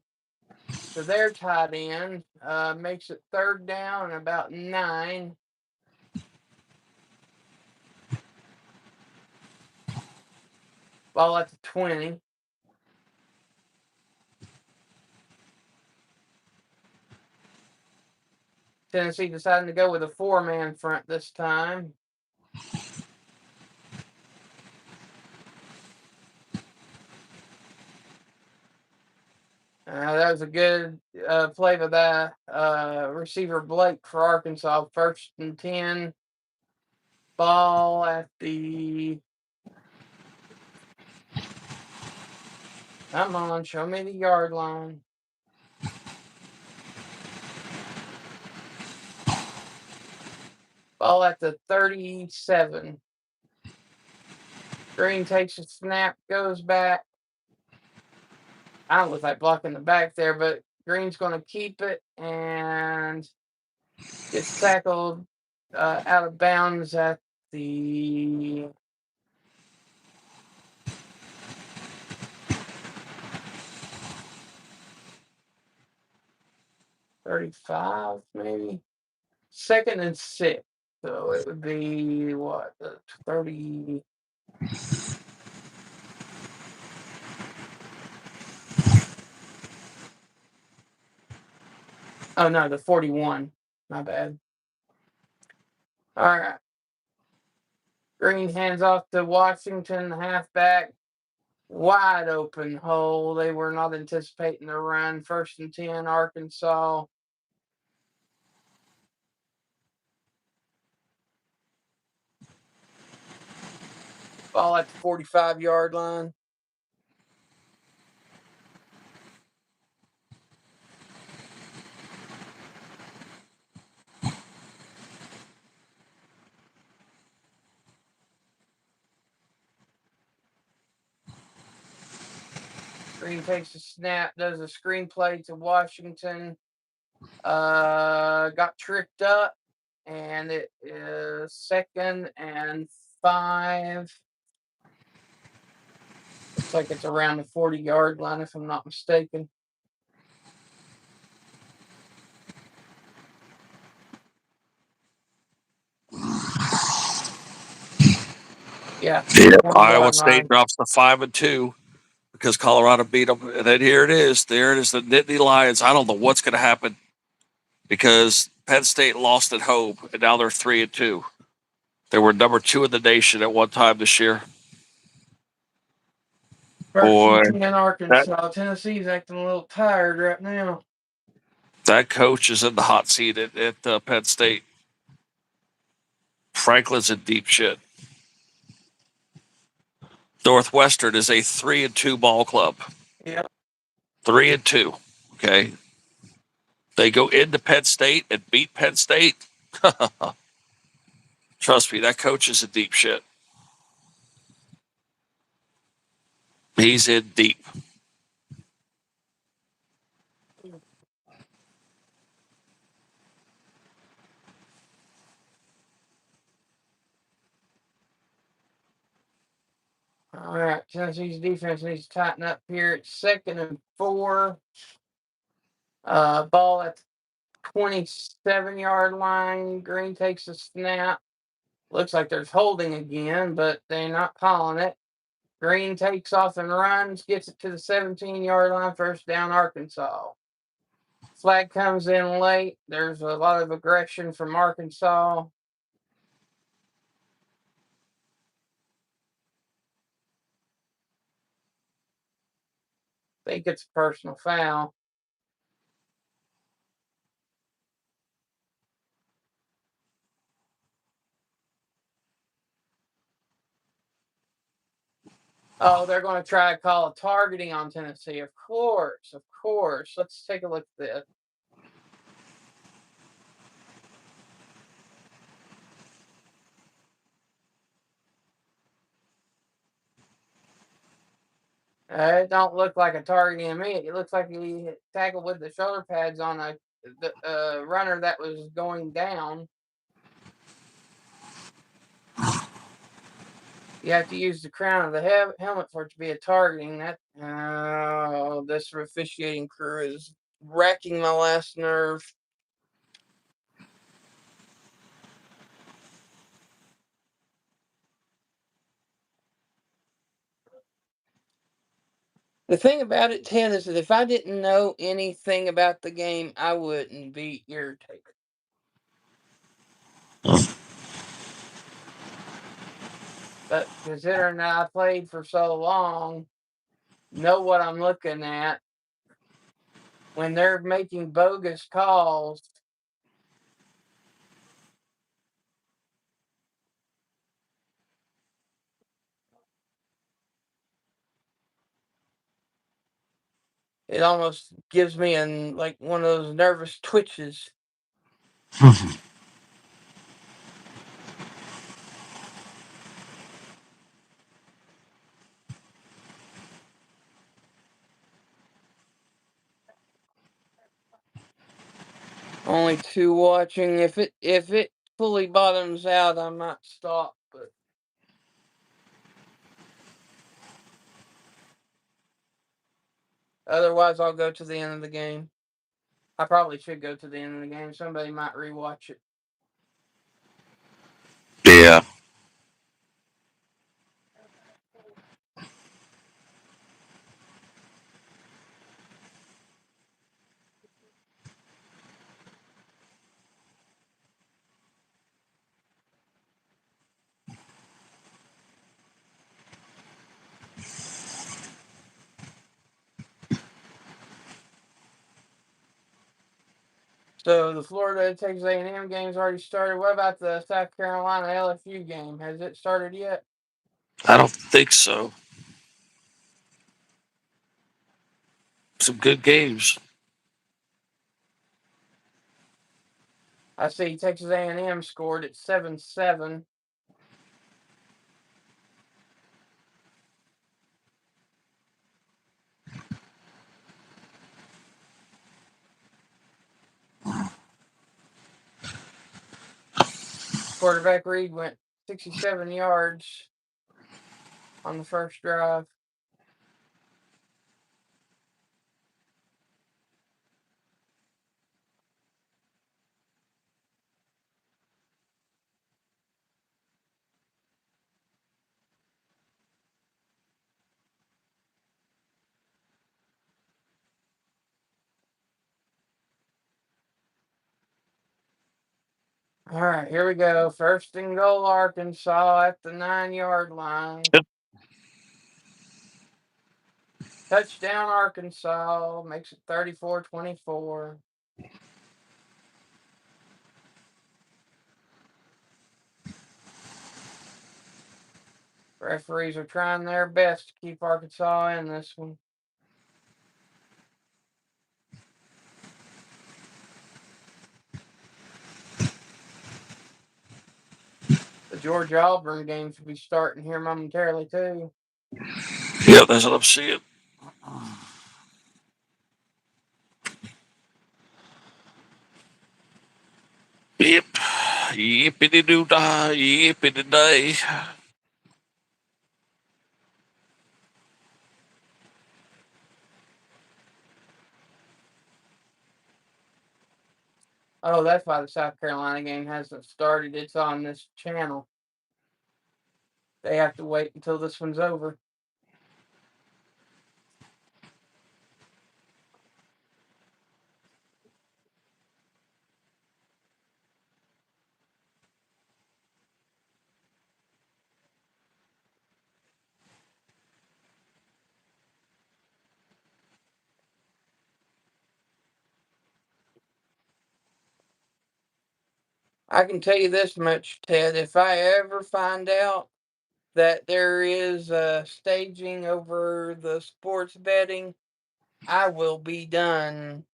to their tight end. Makes it 3rd down and about 9. Ball at the 20. Tennessee deciding to go with a 4-man front this time. That was a good play by that receiver Blake for Arkansas. 1st and 10. Ball at the... Come on, show me the yard line. Ball at the 37. Green takes a snap, goes back. I don't look like blocking the back there, but Green's going to keep it and gets tackled out of bounds at the 35, maybe 2nd and 6. So it would be what, the 30. Oh no, the 41. My bad. All right. Green hands off to Washington, halfback. Wide open hole. They were not anticipating the run. 1st and 10, Arkansas. Ball at the 45-yard line. Green takes a snap, does a screenplay to Washington. Got tripped up, and it is 2nd and 5. Looks like it's around the 40-yard line, if I'm not mistaken. Yeah. Iowa 40-yard State line. drops to 5-2 because Colorado beat them. And then here it is. There it is, the Nittany Lions. I don't know what's going to happen because Penn State lost at home, and now they're 3-2. They were number 2 in the nation at one time this year. Boy, 1st and 10, Arkansas. Tennessee's acting a little tired right now. that coach is in the hot seat at Penn State. Franklin's in deep shit. Northwestern is a 3-2 ball club. Yeah. 3-2. Okay. They go into Penn State and beat Penn State. Trust me, that coach is in deep shit. He's in deep. All right. Tennessee's defense needs to tighten up here. It's 2nd and 4. Ball at the 27-yard line. Green takes a snap. Looks like there's holding again, but they're not calling it. Green takes off and runs, gets it to the 17-yard line. 1st down, Arkansas. Flag comes in late. There's a lot of aggression from Arkansas. I think it's a personal foul. Oh, they're going to try to call a targeting on Tennessee. Of course, of course. Let's take a look at this. It don't look like a targeting to me. It looks like he tackled with the shoulder pads on the runner that was going down. You have to use the crown of the helmet for it to be a targeting. This officiating crew is wrecking my last nerve. The thing about it, Ted, is that if I didn't know anything about the game, I wouldn't be irritated. But considering that I played for so long, know what I'm looking at, when they're making bogus calls, it almost gives me like one of those nervous twitches. Only 2 watching. If it fully bottoms out, I might stop. But otherwise, I'll go to the end of the game. I probably should go to the end of the game. Somebody might rewatch it. Yeah. So the Florida Texas A&M game's already started. What about the South Carolina LSU game? Has it started yet? I don't think so. Some good games. I see Texas A&M scored at 7-7. Quarterback Reed went 67 yards on the first drive. All right, here we go. First and goal, Arkansas at the 9-yard line. Touchdown, Arkansas. Makes it 34-24. Referees are trying their best to keep Arkansas in this one. The Georgia Auburn game should be starting here momentarily, too. Yeah, that's what I'm seeing. Yep. Yippity doo dah, yippity day. Oh, that's why the South Carolina game hasn't started. It's on this channel. They have to wait until this one's over. I can tell you this much, Ted. If I ever find out that there is staging over the sports betting, I will be done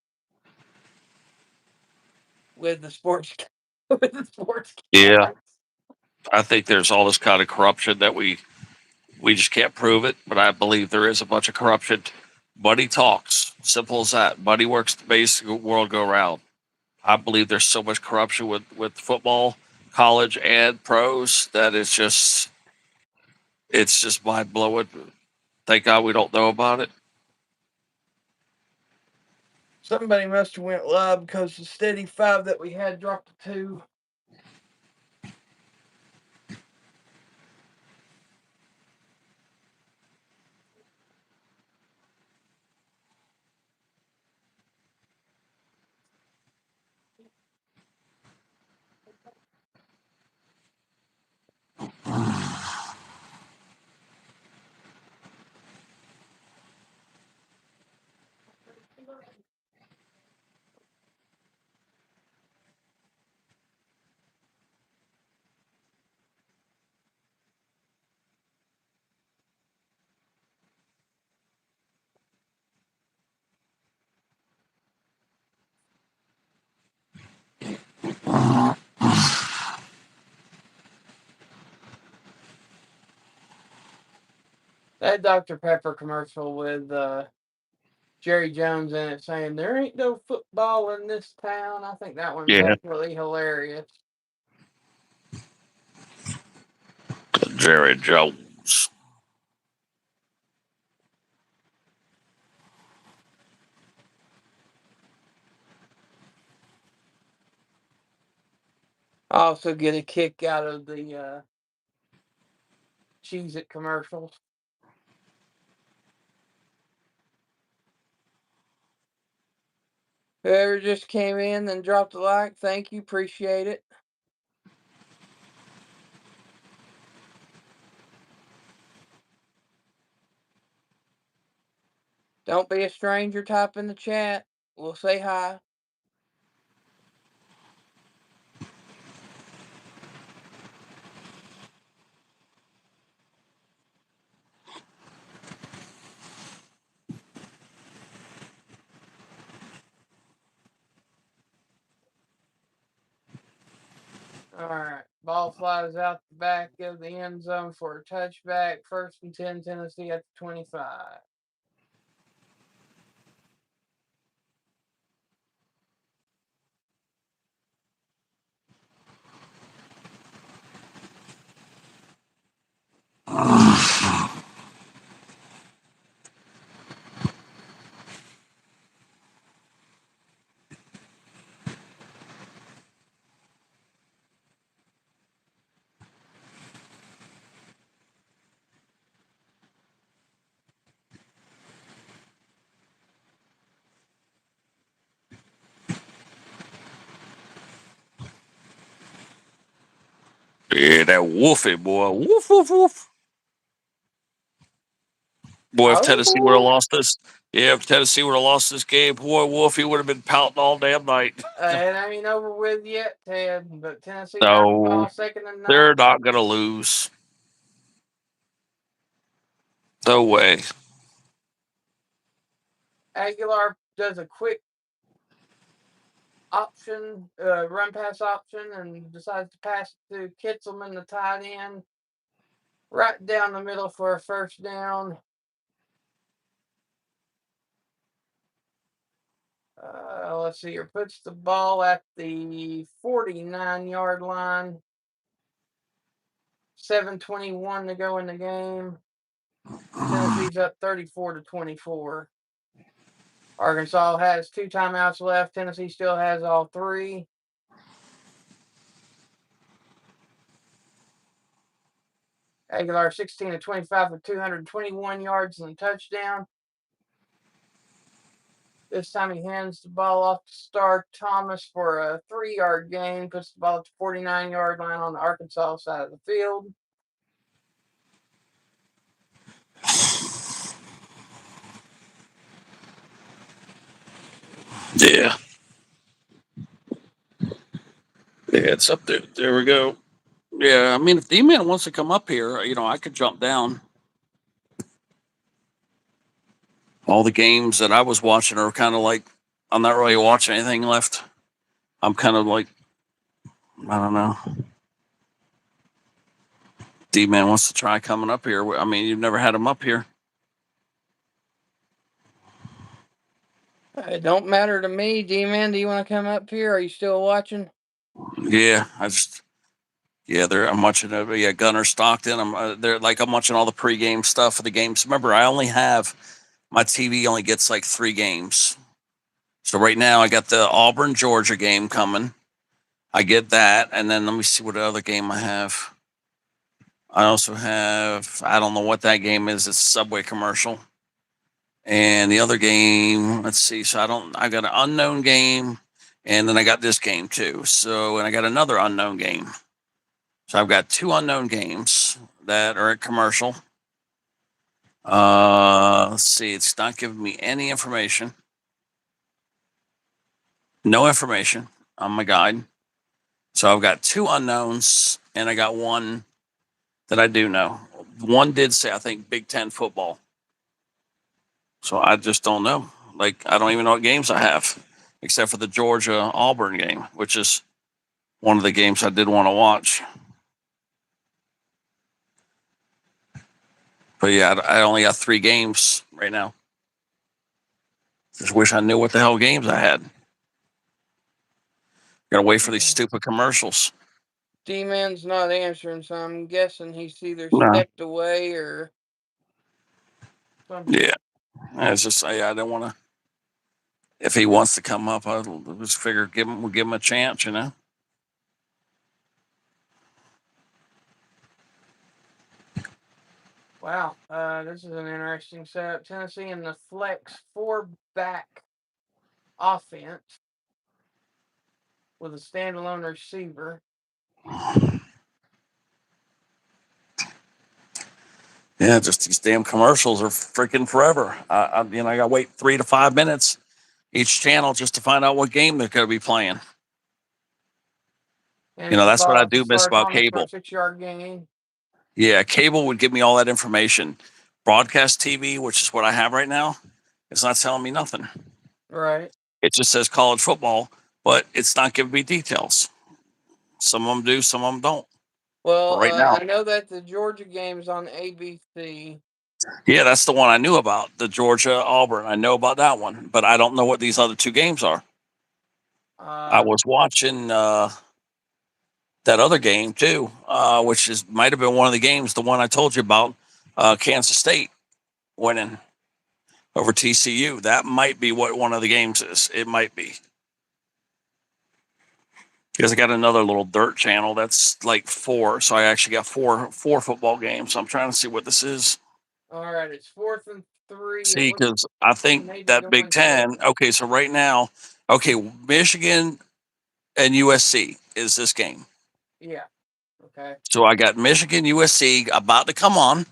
with the sports with the sports Yeah, cast. I think there's all this kind of corruption that we just can't prove it, but I believe there is a bunch of corruption. Money talks. Simple as that. Money works to make the world go round. I believe there's so much corruption with football, college, and pros that it's just mind blowing. Thank God we don't know about it. Somebody must have went live because the steady 5 that we had dropped to 2. That Dr. Pepper commercial with Jerry Jones in it saying there ain't no football in this town. I think that one's Yeah, absolutely hilarious. Jerry Jones. I also get a kick out of the Cheez It commercials. Whoever just came in and dropped a like, thank you, appreciate it. Don't be a stranger, type in the chat. We'll say hi. ball flies out the back of the end zone for a touchback. 1st and 10, Tennessee at the 25. Yeah, that Wolfie boy. Woof, woof, woof. Boy, if Tennessee would have Oh, lost this, yeah, if Tennessee would have lost this game, boy, Wolfie would have been pouting all damn night. it ain't over with yet, Ted. But Tennessee got the No, ball 2nd and 9. they're not going to lose. No way. Aguilar does a quick option, run pass option, and decides to pass it to Kitzelman, the tight end, right down the middle for a 1st down. Let's see here. Puts the ball at the 49-yard line. 7:21 to go in the game. Tennessee's up 34-24. Arkansas has 2 timeouts left. Tennessee still has all 3. Aguilar 16-25 for 221 yards and a touchdown. This time he hands the ball off to Star Thomas for a 3-yard gain. Puts the ball at the 49-yard line on the Arkansas side of the field. Yeah. Yeah, it's up there. There we go. Yeah, I mean, if D-Man wants to come up here, I could jump down. All the games that I was watching are kind of like, I'm not really watching anything left. I'm kind of like, I don't know. D-Man wants to try coming up here. I mean, you've never had him up here. It don't matter to me, D-Man. Do you want to come up here? Are you still watching? Yeah, I'm watching it. Yeah, Gunner Stockton. I'm watching all the pregame stuff for the games. Remember, I only have my TV only gets like 3 games. So right now I got the Auburn Georgia game coming. I get that, and then let me see what other game I have. I also have, I don't know what that game is. It's a Subway commercial. And the other game, let's see. So I got an unknown game, and then I got this game too. And I got another unknown game. So I've got 2 unknown games that are at commercial. Let's see. It's not giving me any information. No information on my guide. So I've got 2 unknowns, and I got one that I do know. One did say, I think, Big Ten football. So I just don't know. Like, I don't even know what games I have, except for the Georgia Auburn game, which is one of the games I did want to watch. But yeah, I only got 3 games right now. Just wish I knew what the hell games I had. Gotta wait for these stupid commercials. D-Man's not answering, so I'm guessing he's either No. stepped away or something. Yeah. It's just, I don't want to. If he wants to come up, I just figure we'll give him a chance, Wow, this is an interesting setup. Tennessee in the flex 4-back offense with a standalone receiver. Yeah, just these damn commercials are freaking forever. I got to wait 3 to 5 minutes each channel just to find out what game they're going to be playing. And That's what I do miss about cable. 6-yard gain. Yeah, cable would give me all that information. Broadcast TV, which is what I have right now, it's not telling me nothing. Right. It just says college football, but it's not giving me details. Some of them do, some of them don't. Well, right now. I know that the Georgia game is on ABC. Yeah, that's the one I knew about, the Georgia Auburn. I know about that one, but I don't know what these other two games are. I was watching that other game too, which might have been one of the games, the one I told you about, Kansas State winning over TCU. That might be what one of the games is. It might be. Because I got another little dirt channel that's like 4, so I actually got four football games. So I'm trying to see what this is. All right, it's 4th and 3. See, because I think maybe that Big going to- 10. Okay, so right now, okay, Michigan and USC is this game. Yeah. Okay. So I got Michigan, USC about to come on.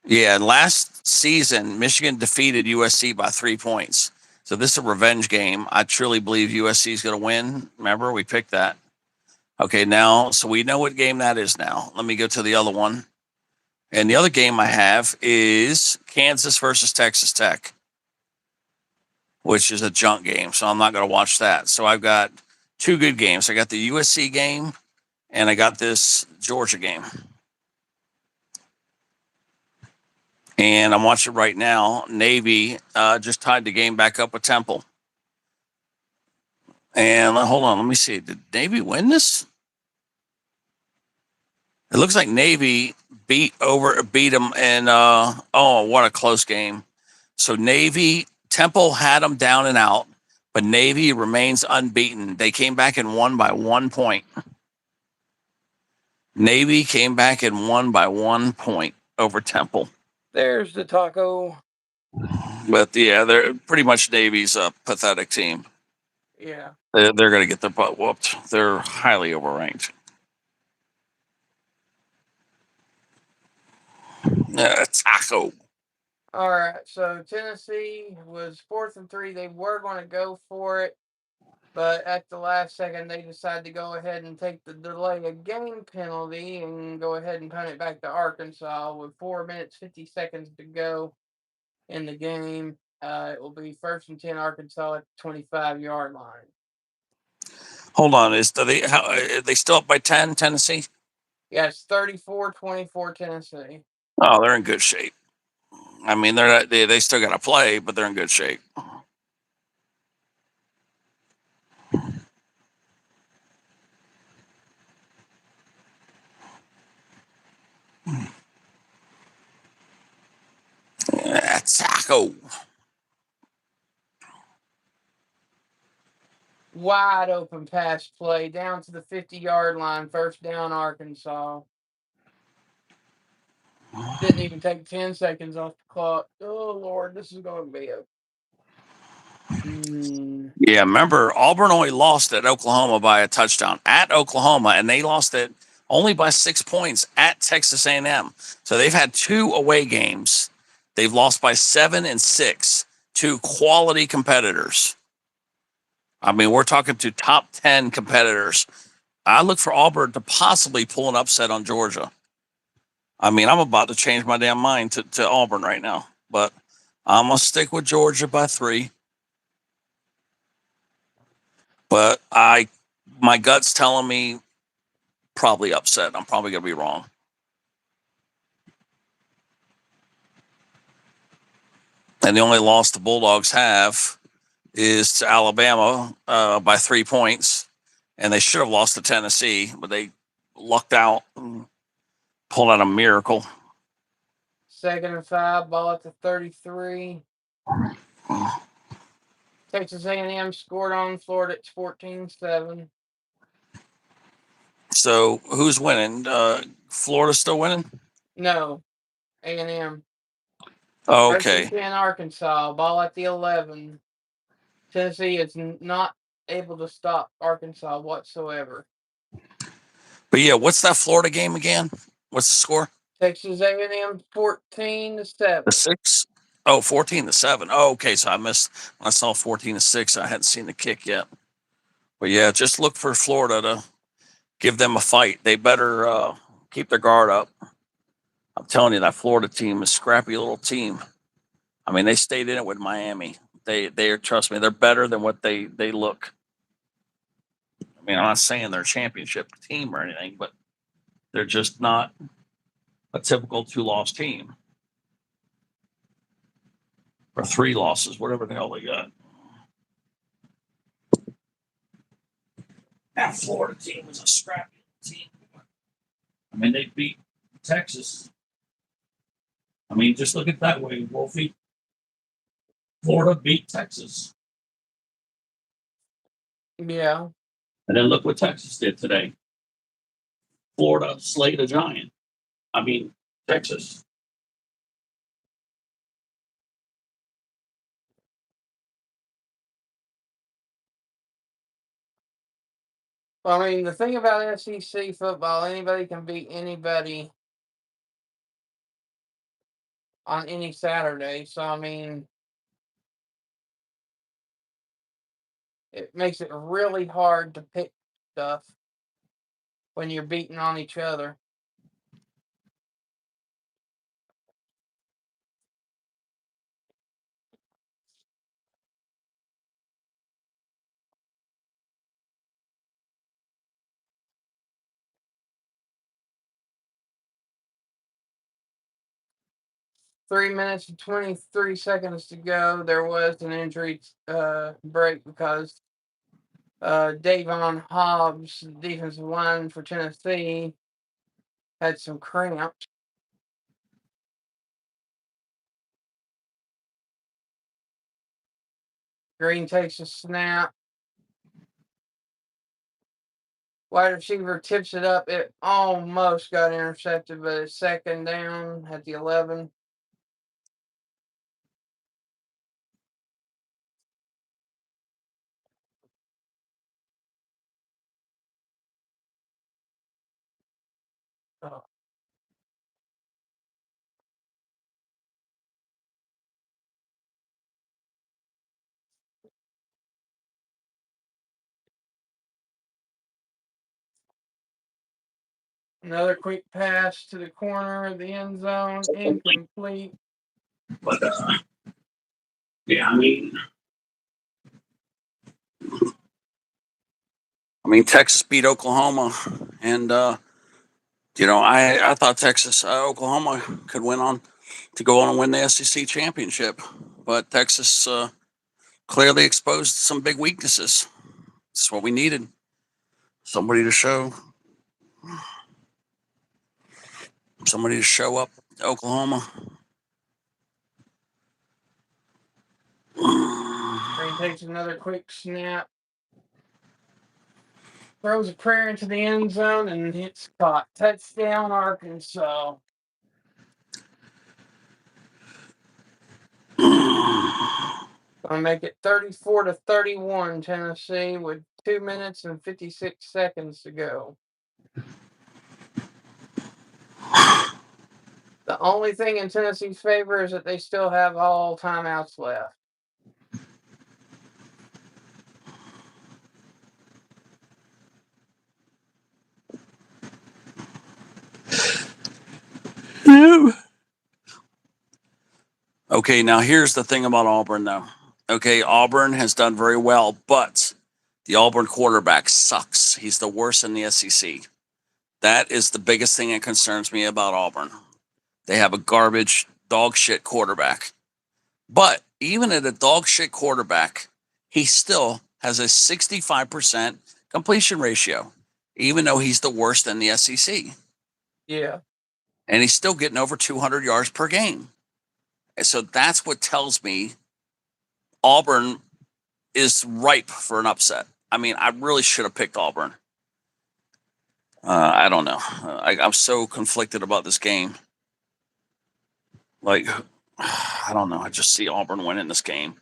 Yeah, and last season Michigan defeated USC by 3 points. So this is a revenge game. I truly believe USC is going to win. Remember, we picked that. Okay, now, so we know what game that is now. Let me go to the other one. And the other game I have is Kansas versus Texas Tech, which is a junk game. So I'm not going to watch that. So I've got 2 good games. I got the USC game and I got this Georgia game. And I'm watching right now. Navy just tied the game back up with Temple. And hold on, let me see. Did Navy win this? It looks like Navy beat them, and oh, what a close game. So Navy, Temple had them down and out, but Navy remains unbeaten. They came back and won by 1 point. Navy came back and won by 1 point over Temple. There's the taco. But yeah, they're pretty much Navy's a pathetic team. Yeah. They're going to get their butt whooped. They're highly overranked. Taco. All right. So Tennessee was 4th and 3. They were going to go for it, but at the last second, they decided to go ahead and take the delay of game penalty and go ahead and punt it back to Arkansas with 4 minutes 50 seconds to go in the game. It will be 1st and 10 Arkansas at the 25-yard line. Hold on, are they still up by 10, Tennessee? Yeah, it's 34-24 Tennessee. Oh, they're in good shape. I mean, they still got to play, but they're in good shape. Taco. Wide open pass play down to the 50-yard line. 1st down Arkansas. Didn't even take 10 seconds off the clock. Oh, Lord, this is going to be a... Yeah, remember, Auburn only lost at Oklahoma by a touchdown at Oklahoma, and they lost it only by 6 points at Texas A&M. So they've had 2 away games. They've lost by 7 and 6 to quality competitors. I mean, we're talking to top 10 competitors. I look for Auburn to possibly pull an upset on Georgia. I mean, I'm about to change my damn mind to Auburn right now, but I'm going to stick with Georgia by 3. But my gut's telling me probably upset. I'm probably going to be wrong. And the only loss the Bulldogs have is to Alabama by 3 points. And they should have lost to Tennessee, but they lucked out and pulled out a miracle. 2nd and 5, ball at the 33. Texas A&M scored on Florida. It's 14-7. So who's winning? Florida still winning? No, A&M. Oh, 1st okay. and 10 Arkansas, ball at the 11. Tennessee is not able to stop Arkansas whatsoever. But yeah, what's that Florida game again? What's the score? Texas A&M 14-7. The 6? Oh, 14-7. Oh, okay. So I missed. I saw 14-6. I hadn't seen the kick yet. But yeah, just look for Florida to give them a fight. They better keep their guard up. I'm telling you, that Florida team is a scrappy little team. I mean, they stayed in it with Miami. They are, trust me, they're better than what they look. I mean, I'm not saying they're a championship team or anything, but They're just not a typical 2-loss team. Or 3 losses, whatever the hell they got. That Florida team was a scrappy team. I mean, they beat Texas. I mean, just look at it that way, Wolfie. Florida beat Texas. Yeah. And then look what Texas did today. Florida slayed a giant. I mean, Texas. Well, I mean, the thing about SEC football, anybody can beat anybody on any Saturday. So, I mean, it makes it really hard to pick stuff when you're beating on each other. Three minutes and 23 seconds to go. There was an injury break because Davon Hobbs, defensive line for Tennessee, had some cramps. Green takes a snap. Wide receiver tips it up. It almost got intercepted, but it's second down at the 11. Oh. Another quick pass to the corner of the end zone, incomplete. But, yeah, I mean, Texas beat Oklahoma, and I thought Texas, Oklahoma could win on to go on and win the SEC championship, but Texas clearly exposed some big weaknesses. That's what we needed. Somebody to show up Oklahoma. Green takes another quick snap. Throws a prayer into the end zone, and it's caught. Touchdown, Arkansas. Gonna make it 34-31, Tennessee, with 2 minutes and 56 seconds to go. The only thing in Tennessee's favor is that they still have all timeouts left. Okay, now here's the thing about Auburn, though. Okay, Auburn has done very well, but the Auburn quarterback sucks. He's the worst in the SEC. That is the biggest thing that concerns me about Auburn. They have a garbage, dog shit quarterback. But even at a dog shit quarterback, he still has a 65% completion ratio, even though he's the worst in the SEC. Yeah. And he's still getting over 200 yards per game. And so that's what tells me Auburn is ripe for an upset. I mean, I really should have picked Auburn. I don't know. I'm so conflicted about this game. Like, I don't know. I just see Auburn winning this game.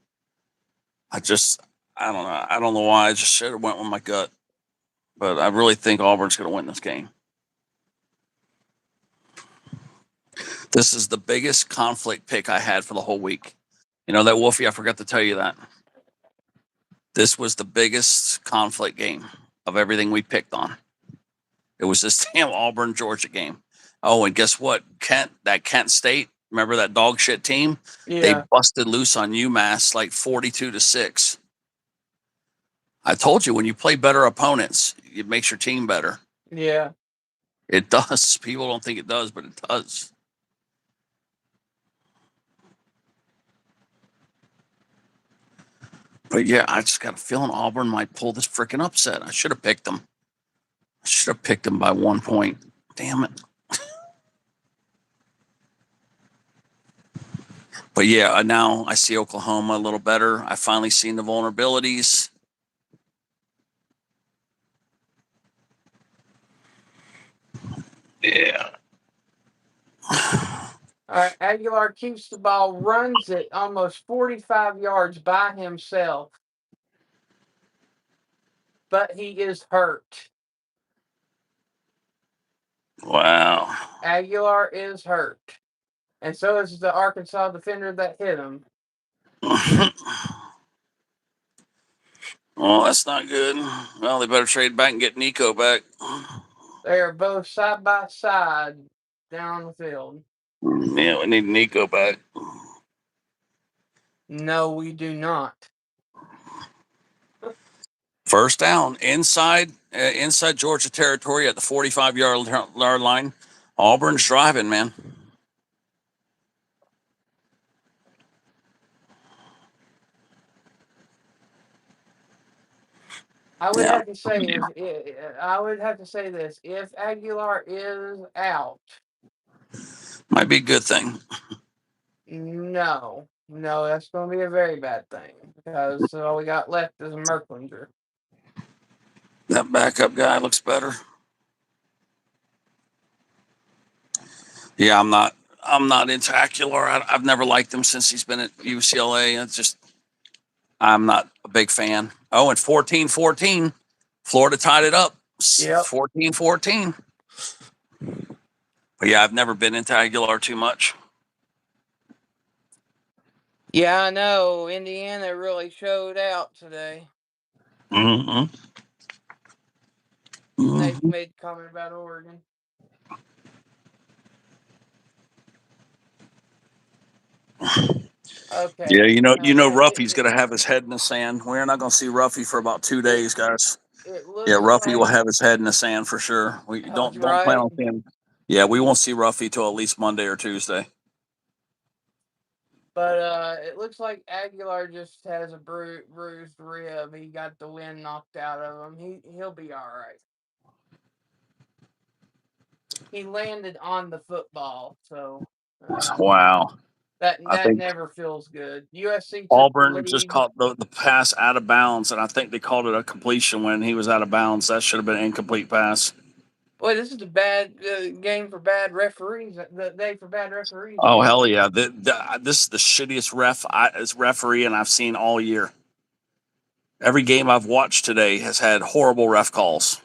I don't know. I don't know why. I just should have went with my gut. But I really think Auburn's going to win this game. This is the biggest conflict pick I had for the whole week. You know that, Wolfie? I forgot to tell you that. This was the biggest conflict game of everything we picked on. It was this damn Auburn Georgia game. Oh, and guess what? Kent State, remember that dog shit team? Yeah. They busted loose on UMass like 42-6. I told you, when you play better opponents, it makes your team better. Yeah. It does. People don't think it does, but it does. But yeah, I just got a feeling Auburn might pull this freaking upset. I should have picked them. I should have picked them by 1 point. Damn it. But yeah, now I see Oklahoma a little better. I finally seen the vulnerabilities. Yeah. All right, Aguilar keeps the ball, runs it almost 45 yards by himself, but he is hurt. Wow. Aguilar is hurt, and so is the Arkansas defender that hit him. Well, that's not good. Well, they better trade back and get Nico back. They are both side by side down the field. Yeah, we need Nico back. No, we do not. First down inside Georgia territory at the 45-yard line. Auburn's driving, man. I would have to say I would have to say this: if Aguilar is out, might be a good thing. No, that's going to be a very bad thing because all we got left is a Merklinger. That backup guy looks better. Yeah, I'm not into Aguilar. I've never liked him since he's been at UCLA. I'm not a big fan. Oh, and 14-14, Florida tied it up. Yep. 14-14. But yeah, I've never been into Aguilar too much. Yeah, I know. Indiana really showed out today. Mm-hmm. They made a comment about Oregon. Okay. Yeah, you know, Ruffy's gonna have his head in the sand. We're not gonna see Ruffy for about 2 days, guys. Yeah, Ruffy will have his head in the sand for sure. We don't plan on seeing. Yeah, we won't see Ruffy till at least Monday or Tuesday. But it looks like Aguilar just has a bruised rib. He got the wind knocked out of him. He'll be all right. He landed on the football, so wow. That never feels good. USC Auburn just caught the pass out of bounds, and I think they called it a completion when he was out of bounds. That should have been an incomplete pass. Boy, this is a bad game for bad referees. The day for bad referees. Oh hell yeah! This is the shittiest referee, and I've seen all year. Every game I've watched today has had horrible ref calls,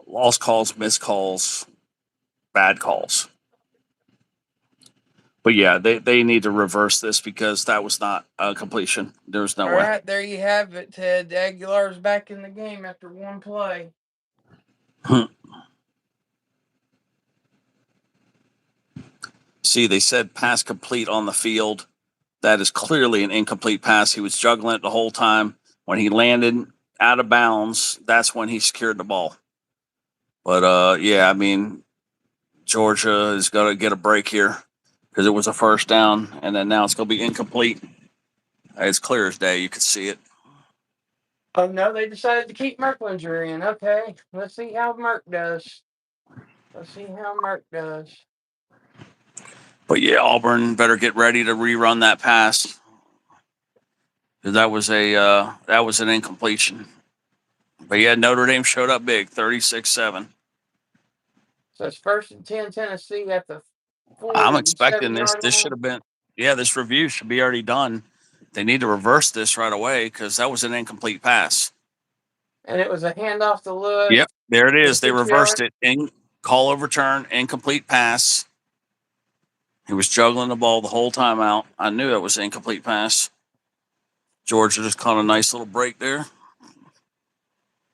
lost calls, missed calls, bad calls. But yeah, they need to reverse this because that was not a completion. There's no way. All right, there you have it, Ted. Aguilar's back in the game after one play. See, they said pass complete on the field. That is clearly an incomplete pass. He was juggling it the whole time. When he landed out of bounds, that's when he secured the ball. But yeah, I mean, Georgia is going to get a break here because it was a first down, and then now it's going to be incomplete. It's clear as day. You can see it. Oh no, they decided to keep Merklinger in. Okay, let's see how Merk does. But yeah, Auburn better get ready to rerun that pass because that was an incompletion. But yeah, Notre Dame showed up big, 36-7. So it's 1st and 10 Tennessee at the 47-yard line. I'm expecting this should have been, this review should be already done. They need to reverse this right away because that was an incomplete pass. And it was a handoff to Lewis. Yep, there it is. They reversed it. Call overturn, incomplete pass. He was juggling the ball the whole time out. I knew it was an incomplete pass. Georgia just caught a nice little break there.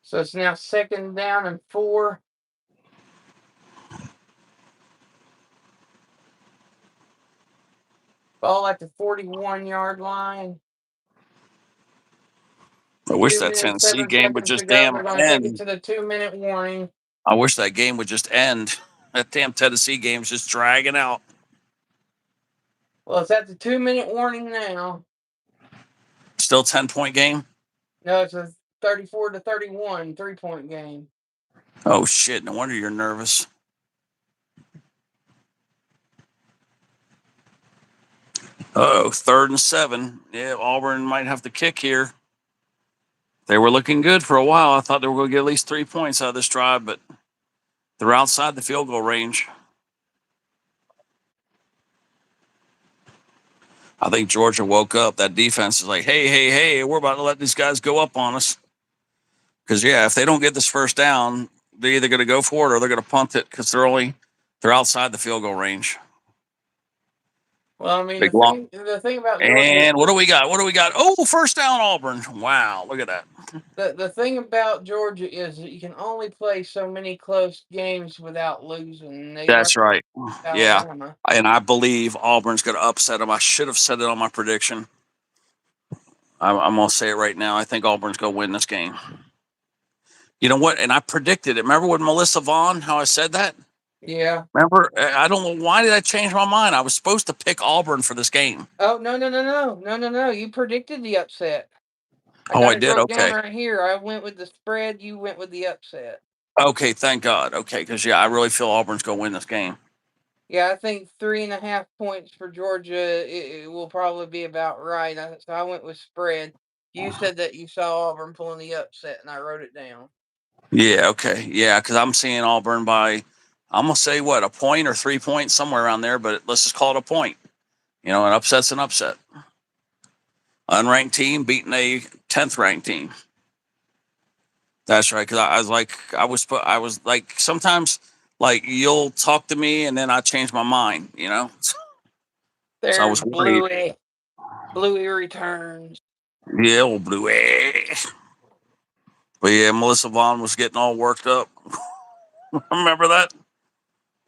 So it's now 2nd down and 4. Ball at the 41-yard line. I wish that Tennessee game would just damn end. They're going to take it to the 2-minute warning. I wish that game would just end. That damn Tennessee game's just dragging out. Well, it's at the 2-minute warning now. Still 10-point game? No, it's a 34-31 3-point game. Oh, shit. No wonder you're nervous. Uh-oh, 3rd and 7. Yeah, Auburn might have to kick here. They were looking good for a while. I thought they were going to get at least 3 points out of this drive, but they're outside the field goal range. I think Georgia woke up. That defense is like, hey, we're about to let these guys go up on us. Because, yeah, if they don't get this first down, they're either going to go for it or they're going to punt it because they're outside the field goal range. Well, I mean, Big the thing about Georgia. And what do we got? Oh, first down, Auburn. Wow, look at that. The thing about Georgia is that you can only play so many close games without losing. That's right. Alabama. Yeah, and I believe Auburn's going to upset them. I should have said it on my prediction. I'm going to say it right now. I think Auburn's going to win this game. You know what? And I predicted it. Remember when Melissa Vaughn, how I said that? Yeah. Remember? I don't know. Why did I change my mind? I was supposed to pick Auburn for this game. Oh, no. You predicted the upset. I did? Okay. Down right here. I went with the spread. You went with the upset. Okay, thank God. Okay, because, yeah, I really feel Auburn's going to win this game. Yeah, I think 3.5 points for Georgia, it will probably be about right. So I went with spread. You said that you saw Auburn pulling the upset, and I wrote it down. Yeah, okay. Yeah, because I'm seeing Auburn by, I'm going to say, what, a point or 3 points, somewhere around there, but let's just call it a point. You know, an upset's an upset. Unranked team beating a 10th ranked team. That's right. Because I was like, sometimes, like, you'll talk to me and then I change my mind, you know? There's So I was worried. Bluey returns. Yeah, old Bluey. But yeah, Melissa Vaughn was getting all worked up. Remember that?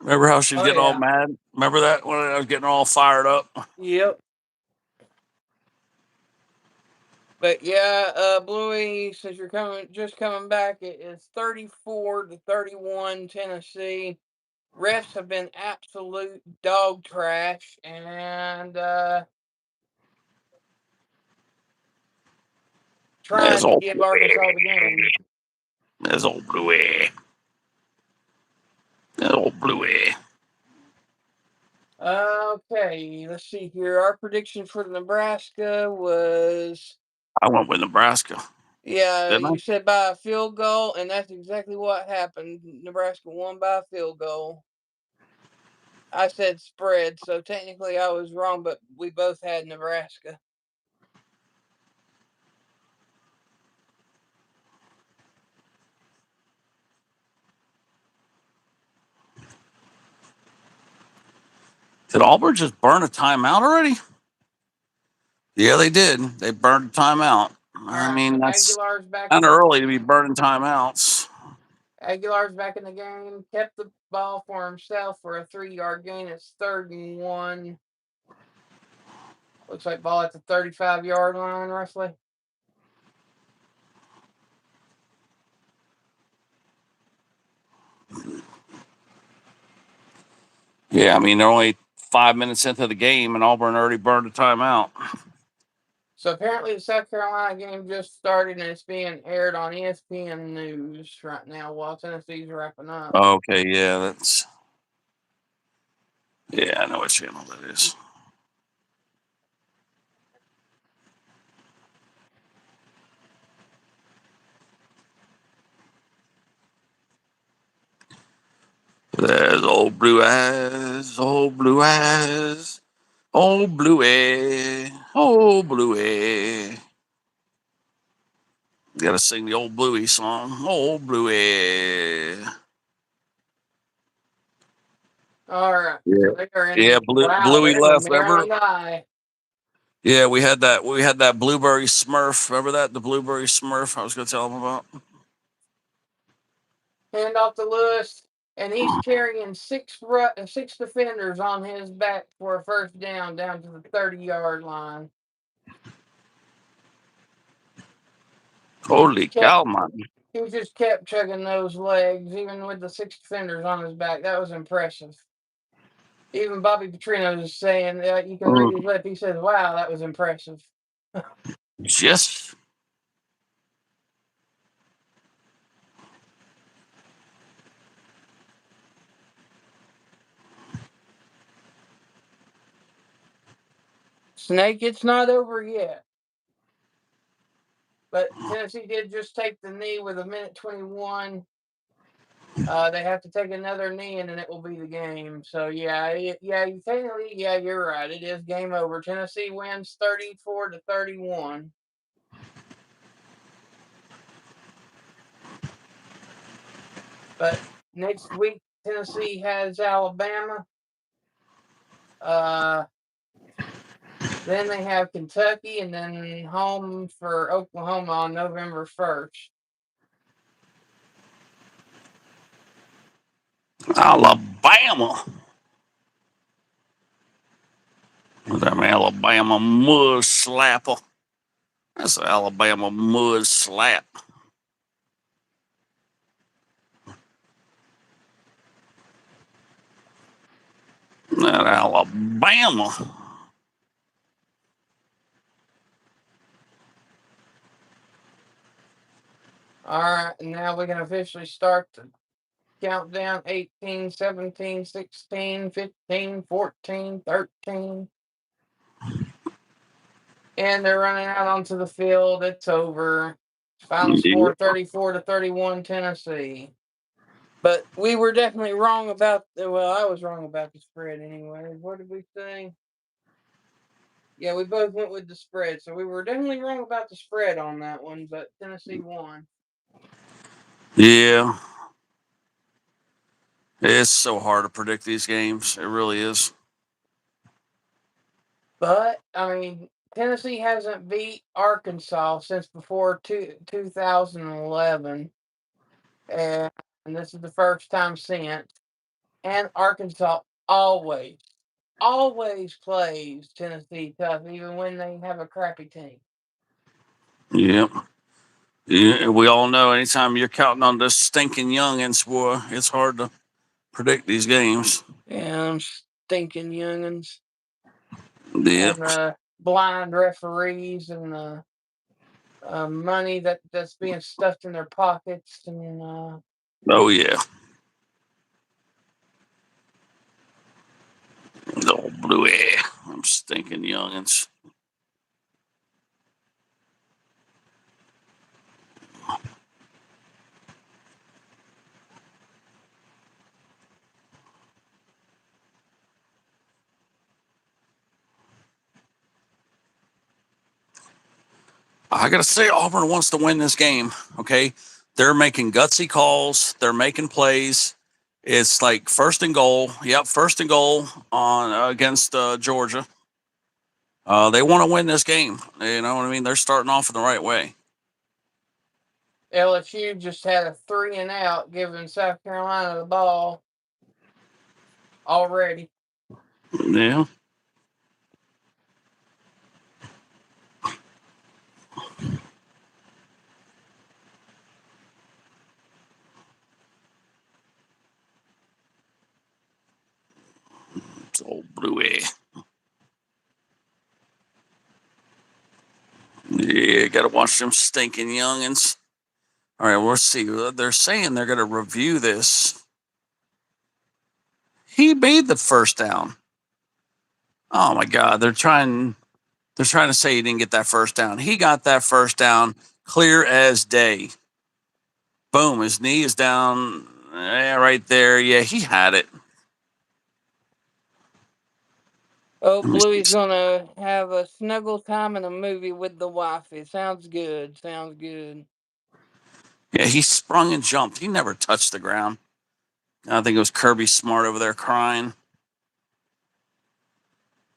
Remember how she was getting all mad? Remember that when I was getting all fired up? Yep. But yeah, Bluey, since you're coming back, it is 34-31 Tennessee. Refs have been absolute dog trash, and trying to give Arkansas the game. There's old Bluey. Old Bluey. Okay, let's see here. Our prediction for Nebraska was... I went with Nebraska. Yeah, you said by a field goal, and that's exactly what happened. Nebraska won by a field goal. I said spread, so technically I was wrong, but we both had Nebraska. Did Auburn just burn a timeout already? Yeah, they did. They burned a timeout. I mean, that's kind of early to be burning timeouts. Aguilar's back in the game. Kept the ball for himself for a 3-yard gain. It's 3rd and 1. Looks like ball at the 35-yard line, roughly. Yeah, I mean, they're only 5 minutes into the game, and Auburn already burned a timeout. So apparently the South Carolina game just started, and it's being aired on ESPN News right now while Tennessee's wrapping up. Okay, yeah, I know what channel that is. There's old blue eyes, old blue eyes, old bluey, old bluey. Gotta sing the old Bluey song, old Bluey. All right. Yeah, so Bluey left. Remember? Yeah, we had that blueberry Smurf. Remember that, the blueberry Smurf? I was gonna tell him about. Hand off to Lewis, and he's carrying six defenders on his back for a first down to the 30-yard line. Holy cow, man! He just kept chugging those legs, even with the 6 defenders on his back. That was impressive. Even Bobby Petrino is saying, you can read his lip. He says, "Wow, that was impressive." Just Snake, it's not over yet. But Tennessee did just take the knee with 1:21. They have to take another knee, and then it will be the game. So technically, you're right. It is game over. Tennessee wins 34-31. But next week, Tennessee has Alabama. Then they have Kentucky, and then home for Oklahoma on November 1st. Alabama. Them Alabama mud slapper. That's an Alabama mud slap. That Alabama. All right, and now we can officially start the countdown. 18, 17, 16, 15, 14, 13. And they're running out onto the field. It's over. Final score 34-31 Tennessee. But we were definitely wrong about I was wrong about the spread anyway. What did we say? Yeah, we both went with the spread. So we were definitely wrong about the spread on that one, but Tennessee won. Yeah. It's so hard to predict these games. It really is. But, I mean, Tennessee hasn't beat Arkansas since before 2011. And this is the first time since. And Arkansas always plays Tennessee tough, even when they have a crappy team. Yep. Yeah, we all know anytime you're counting on this stinking youngins, boy, it's hard to predict these games. Yeah, stinking youngins. Yep. And blind referees and the money that's being stuffed in their pockets. And Oh, yeah. Oh, bluey. I'm stinking youngins. I got to say, Auburn wants to win this game, okay? They're making gutsy calls. They're making plays. It's like first and goal. Yep, first and goal on against Georgia. They want to win this game. You know what I mean? They're starting off in the right way. LSU just had a 3-and-out, giving South Carolina the ball already. Yeah. It's old bluey. Yeah, got to watch them stinking youngins. All right, we'll see. They're saying they're going to review this. He made the first down. Oh my God, they're trying to say he didn't get that first down. He got that first down clear as day. Boom, his knee is down. Yeah, right there. Yeah, he had it. Oh, Bluey's gonna have a snuggle time in a movie with the wife. It sounds good. Sounds good. Yeah, he sprung and jumped. He never touched the ground. I think it was Kirby Smart over there crying,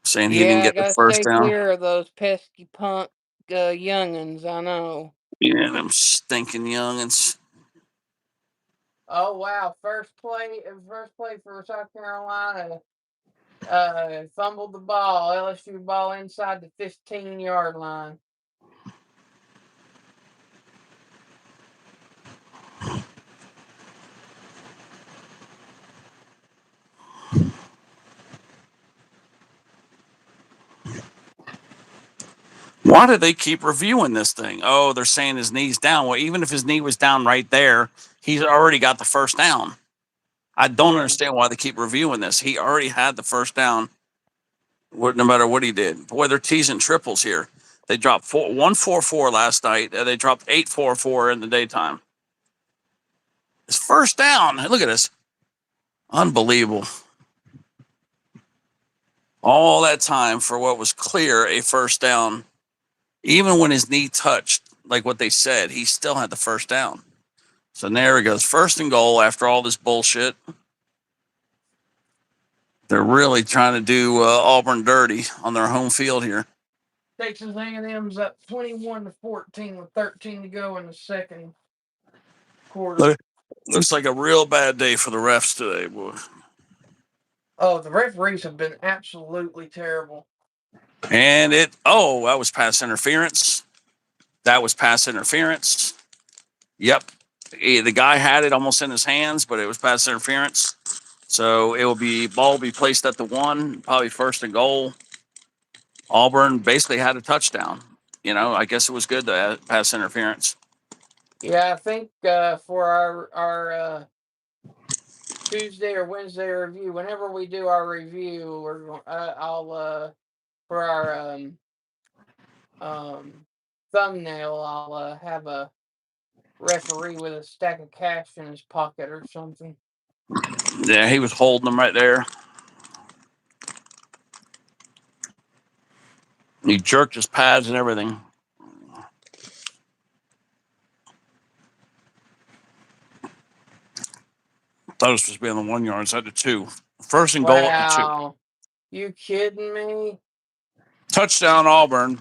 saying he didn't Yeah, I get the gotta first stay down. clear of those pesky punk youngins. I know. Yeah, them stinking youngins. Oh wow! First play for South Carolina. Fumbled the ball. LSU ball inside the 15-yard line. Why do they keep reviewing this thing? Oh, they're saying his knee's down. Well, even if his knee was down right there, he's already got the first down. I don't understand why they keep reviewing this. He already had the first down, no matter what he did. Boy, they're teasing triples here. They dropped 144 last night. They dropped 844 in the daytime. It's first down. Look at this. Unbelievable. All that time for what was clear a first down. Even when his knee touched, like what they said, he still had the first down. So there he goes. First and goal after all this bullshit. They're really trying to do Auburn dirty on their home field here. Texas A&M's up 21-14 with 13 to go in the second quarter. Looks like a real bad day for the refs today, boy. Oh, the referees have been absolutely terrible. And that was pass interference. That was pass interference. Yep. The guy had it almost in his hands, but it was pass interference. So ball will be placed at the 1, probably first and goal. Auburn basically had a touchdown. I guess it was good to pass interference. Yeah, I think for our Tuesday or Wednesday review, whenever we do our review, I'll for our thumbnail, I'll have a referee with a stack of cash in his pocket or something. Yeah, he was holding them right there. He jerked his pads and everything. Thought it was supposed to be on the 1 yard side of 2. First and goal at the 2. Wow. You kidding me? Touchdown Auburn.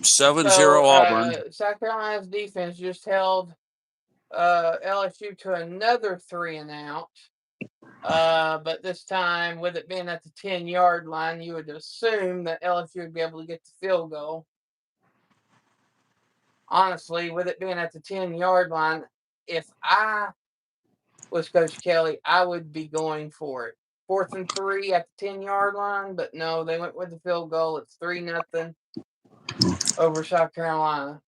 7-0 Auburn. South Carolina's defense just held LSU to another 3 and out. But this time, with it being at the 10-yard line, you would assume that LSU would be able to get the field goal. Honestly, with it being at the 10-yard line, if I was Coach Kelly, I would be going for it. 4th and 3 at the 10-yard line, but no, they went with the field goal. It's 3-0 over South Carolina.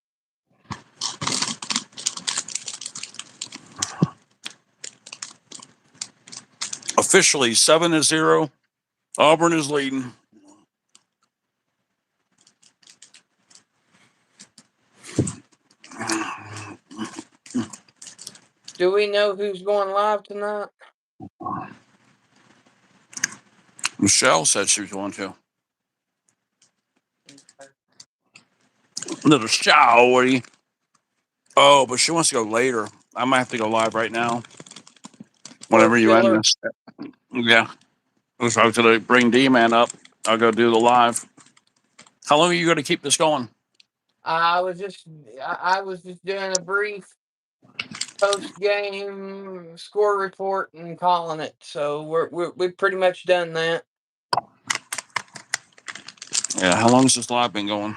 Officially 7-0. Auburn is leading. Do we know who's going live tonight? Michelle said she was going to. Okay. Little showery. Oh, but she wants to go later. I might have to go live right now. Whenever you end this. Yeah. I was going to bring D-Man up. I'll go do the live. How long are you going to keep this going? I was just doing a brief post-game score report and calling it. So we've pretty much done that. Yeah, how long has this live been going?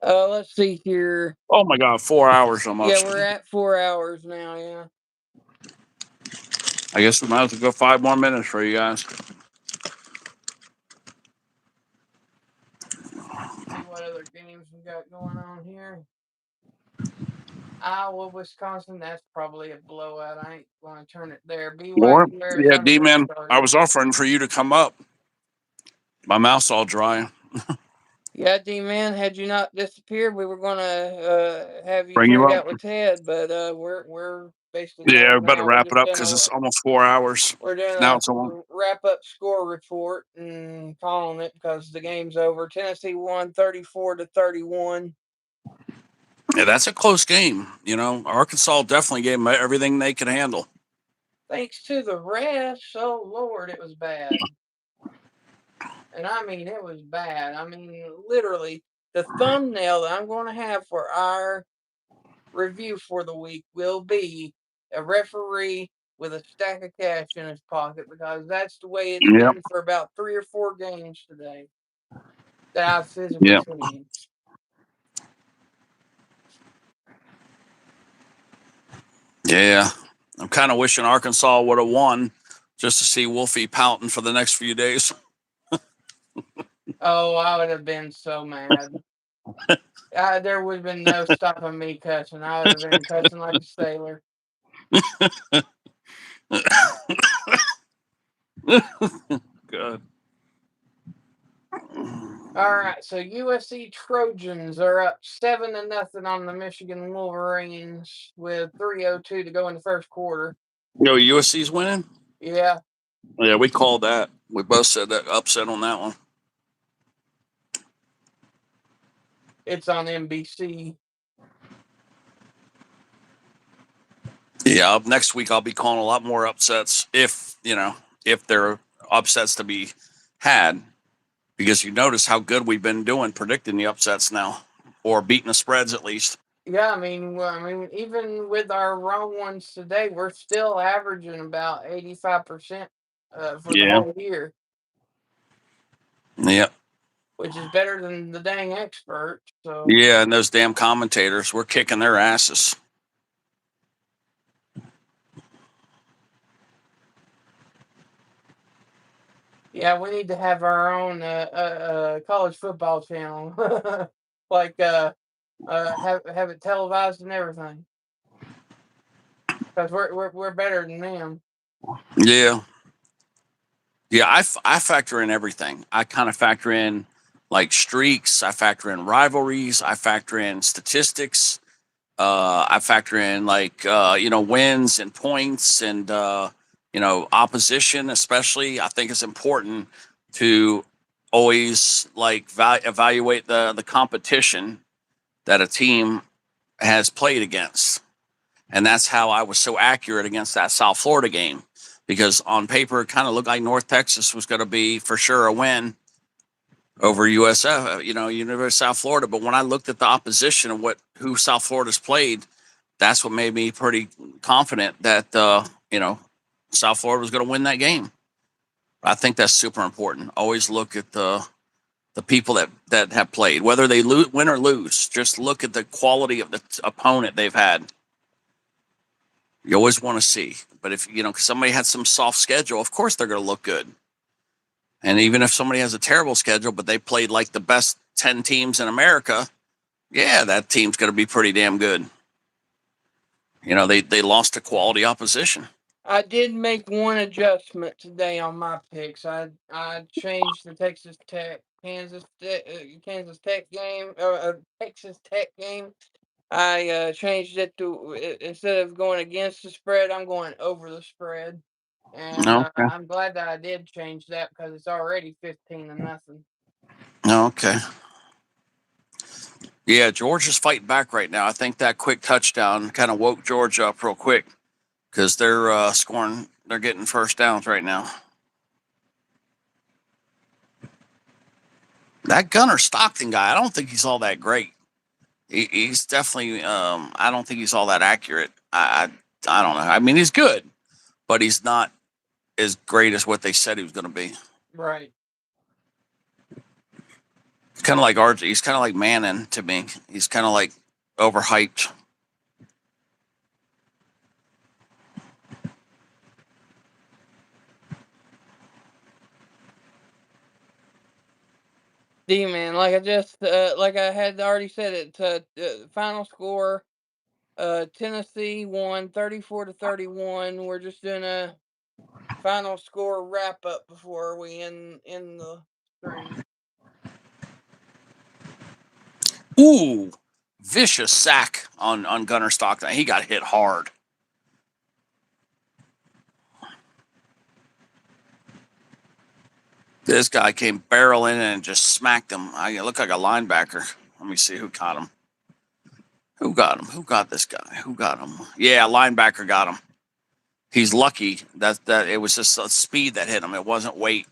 Let's see here. Oh my God, 4 hours almost. Yeah, we're at 4 hours now. Yeah. I guess we might as well go 5 more minutes for you guys. See what other games we got going on here. Iowa, Wisconsin, that's probably a blowout. I ain't going to turn it there. BYU, Arizona. Yeah, D-Man, I was offering for you to come up. My mouth's all dry. Yeah, D-Man, had you not disappeared, we were going to have you Bring you trade up. out with Ted, but we're basically Yeah, done we better now. wrap it up because it's almost 4 hours. We're doing Now a it's almost. wrap-up score report and calling it because the game's over. Tennessee won 34-31. Yeah, that's a close game. Arkansas definitely gave them everything they could handle. Thanks to the refs. Oh, Lord, it was bad. And I mean, it was bad. I mean, literally, the thumbnail that I'm going to have for our review for the week will be a referee with a stack of cash in his pocket because that's the way it's been for about 3 or 4 games today that I've physically seen. Yeah, I'm kind of wishing Arkansas would have won just to see Wolfie pouting for the next few days. Oh, I would have been so mad. There would have been no stopping me cussing. I would have been cussing like a sailor. Good. All right, so USC Trojans are up 7-0 on the Michigan Wolverines with 3:02 to go in the first quarter. No, USC's winning. Yeah, Yeah, we called that. We both said that upset on that one. it's on NBC. Yeah, up next week I'll be calling a lot more upsets if there are upsets to be had, because you notice how good we've been doing predicting the upsets now, or beating the spreads at least. Yeah, even with our wrong ones today, we're still averaging about 85% for the Yeah. whole year, Yeah. which is better than the dang experts. So Yeah, and those damn commentators, we're kicking their asses. yeah, we need to have our own college football channel, like have it televised and everything, because we're better than them. Yeah. Yeah, I factor in everything. I kind of factor in like streaks. I factor in rivalries. I factor in statistics. I factor in like wins and points and opposition. Especially, I think it's important to always like evaluate the competition that a team has played against. And that's how I was so accurate against that South Florida game, because on paper it kind of looked like North Texas was going to be for sure a win over USF, University of South Florida. But when I looked at the opposition and who South Florida's played, that's what made me pretty confident that South Florida was going to win that game. I think that's super important. Always look at the people that have played, whether they win or lose. Just look at the quality of the opponent they've had. You always want to see. But if somebody had some soft schedule, of course they're going to look good. And even if somebody has a terrible schedule, but they played like the best 10 teams in America, yeah, that team's going to be pretty damn good. They lost to quality opposition. I did make one adjustment today on my picks. I changed the Texas Tech Kansas Tech game, Texas Tech game. I changed it to, instead of going against the spread, I'm going over the spread, and Okay. I'm glad that I did change that because it's already 15-0. Okay. Yeah, Georgia's fighting back right now. I think that quick touchdown kind of woke Georgia up real quick, because they're scoring. They're getting first downs right now. That Gunnar Stockton guy, I don't think he's all that great. He's definitely. I don't think he's all that accurate. I don't know. I mean, he's good, but he's not as great as what they said he was going to be. Right. It's kind of like RJ. He's kind of like Manning to me. He's kind of like overhyped. D-man, like I had already said it, final score, Tennessee won 34-31. We're just doing a final score wrap up before we end the stream. Ooh, vicious sack on Gunnar Stockton. He got hit hard. This guy came barreling in and just smacked him. I look like a linebacker. Let me see who caught him. Who got him? Who got this guy? Who got him? Yeah, linebacker got him. He's lucky that it was just speed that hit him. It wasn't weight.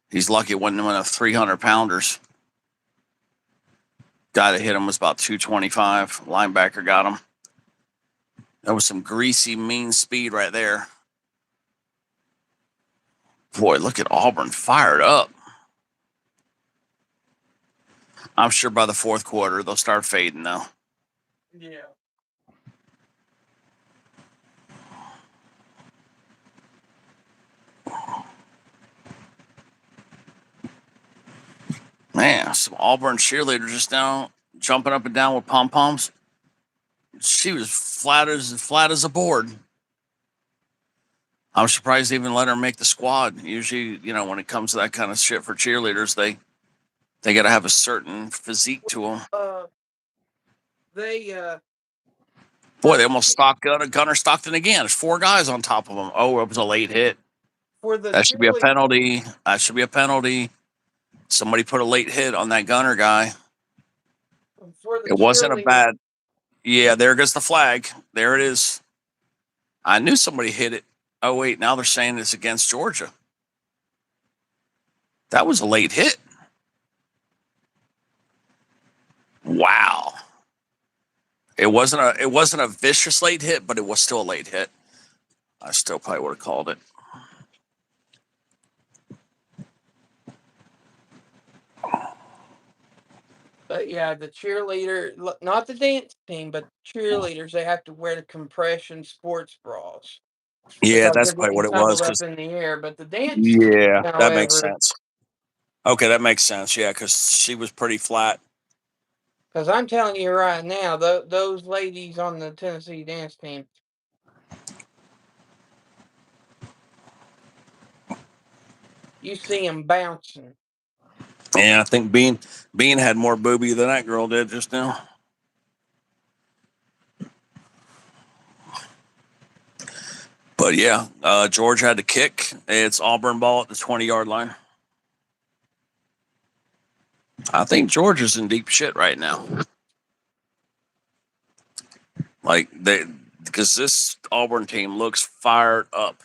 He's lucky it wasn't one of 300-pounders. Guy that hit him was about 225. Linebacker got him. That was some greasy, mean speed right there. Boy, look at Auburn fired up. I'm sure by the fourth quarter they'll start fading though. Yeah. Man, some Auburn cheerleader just down jumping up and down with pom poms. She was flat as a board. I'm surprised they even let her make the squad. Usually, when it comes to that kind of shit for cheerleaders, they got to have a certain physique to them. They Boy, they almost stopped Gunner Stockton again. There's 4 guys on top of him. Oh, it was a late hit. for the That should be a cheerleader penalty. That should be a penalty. Somebody put a late hit on that Gunner guy. for the It wasn't a cheerleader. bad. Yeah, there goes the flag. There it is. I knew somebody hit it. Oh, wait, now they're saying it's against Georgia. That was a late hit. Wow. It wasn't a vicious late hit, but it was still a late hit. I still probably would have called it. But yeah, the cheerleader, not the dance team, but cheerleaders, they have to wear the compression sports bras. Yeah, Because that's they're probably what getting it was. tumbled up 'Cause in the air. But the dance team, yeah, that makes however, sense. Okay, that makes sense. Yeah, because she was pretty flat. because I'm telling you right now, those ladies on the Tennessee dance team, you see them bouncing. Yeah, I think Bean had more booby than that girl did just now. But yeah, George had to kick. It's Auburn ball at the 20-yard line. I think George is in deep shit right now. Like because this Auburn team looks fired up.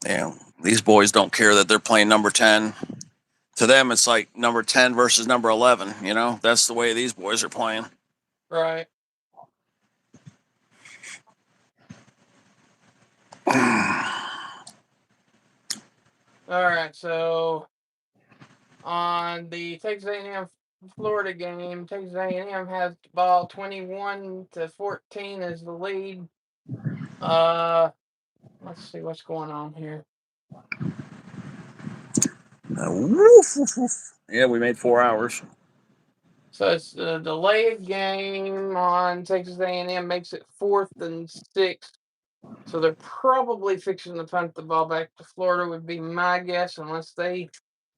Yeah, these boys don't care that they're playing number 10. To them, it's like number 10 versus number 11. That's the way these boys are playing. Right. All right, so on the Texas A&M Florida game, Texas A&M has the ball 21-14 as the lead. Let's see what's going on here. Yeah, we made 4 hours. So it's a delayed game on Texas A&M, makes it 4th and 6. So they're probably fixing to punt the ball back to Florida, would be my guess, unless they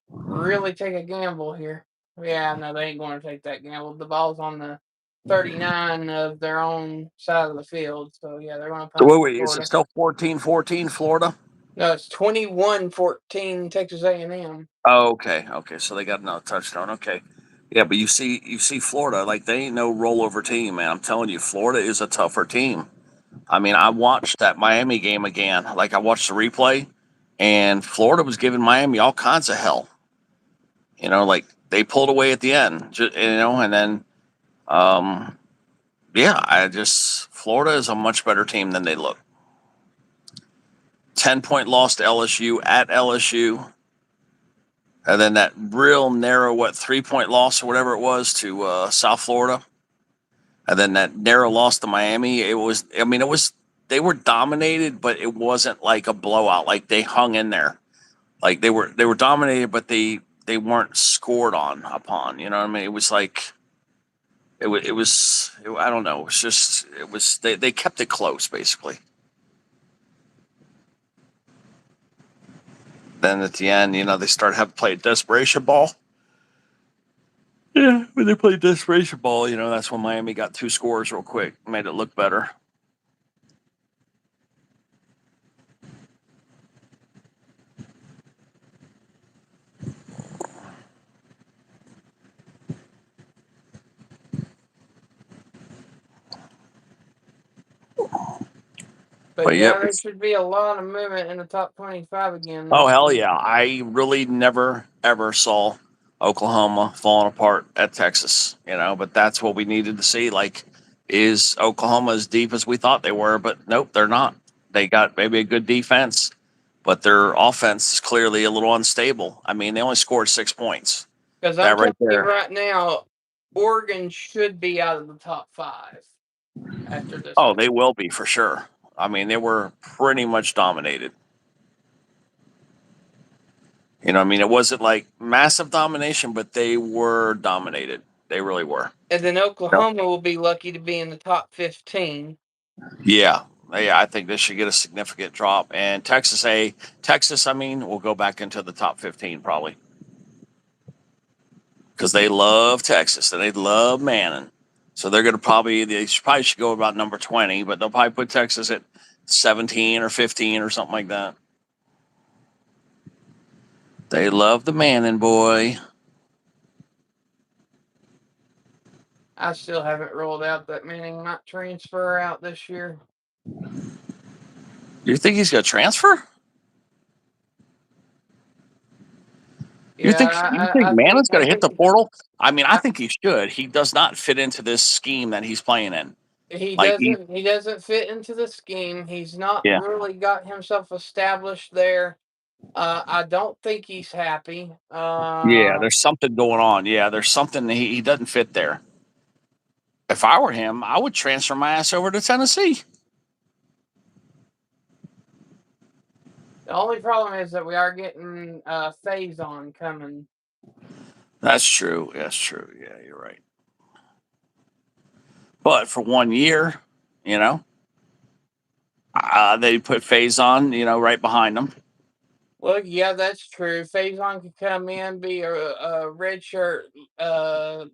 really take a gamble here. Yeah, no, they ain't going to take that gamble. The ball's on the 39 of their own side of the field. So yeah, they're going to punt. Wait, is it still 14-14 Florida? No, it's 21-14 Texas A&M. Oh, okay. So they got another touchdown. Okay. Yeah, but you see Florida, like they ain't no rollover team, man. I'm telling you, Florida is a tougher team. I mean, I watched that Miami game again. Like I watched the replay, and Florida was giving Miami all kinds of hell. Like they pulled away at the end, and then, yeah, Florida is a much better team than they look. 10-point loss to LSU at LSU. And then that real narrow, 3-point loss or whatever it was to South Florida. And then that narrow loss to Miami. They were dominated, but it wasn't like a blowout. Like they hung in there. Like they were dominated, but they weren't scored upon. You know what I mean? It was like, I don't know. They kept it close, basically. Then at the end, they started having to play desperation ball. Yeah, when they played desperation ball, that's when Miami got 2 scores real quick, made it look better. But yeah, there should be a lot of movement in the top 25 again. Oh, hell yeah. I really never, ever saw Oklahoma falling apart at Texas, but that's what we needed to see. Like, is Oklahoma as deep as we thought they were? But nope, they're not. They got maybe a good defense, but their offense is clearly a little unstable. I mean, they only scored 6 points. Because I'm telling you right now, Oregon should be out of the top 5 after this. Oh, they will be for sure. I mean, they were pretty much dominated. I mean, it wasn't like massive domination, but they were dominated. They really were. And then Oklahoma will be lucky to be in the top 15. Yeah. Yeah, I think they should get a significant drop. And Texas, I mean, will go back into the top 15 probably because they love Texas and they love Manning. So they probably should go about number 20, but they'll probably put Texas at 17 or 15 or something like that. They love the Manning boy. I still haven't ruled out that Manning might transfer out this year. You think he's going to transfer? Yeah, You think Manning's going to hit the think portal? I mean, I think he should. He does not fit into this scheme that he's playing in. he Like doesn't fit into the scheme. He's not Yeah. really got himself established there. I don't think he's happy. Yeah, there's something going on. Yeah, there's something he doesn't fit there. If I were him, I would transfer my ass over to Tennessee. The only problem is that we are getting Faison coming. That's true. That's true. Yeah, you're right. But for 1 year, you know, they put Faison, right behind them. Well, yeah, that's true. Faison could come in, be a redshirt,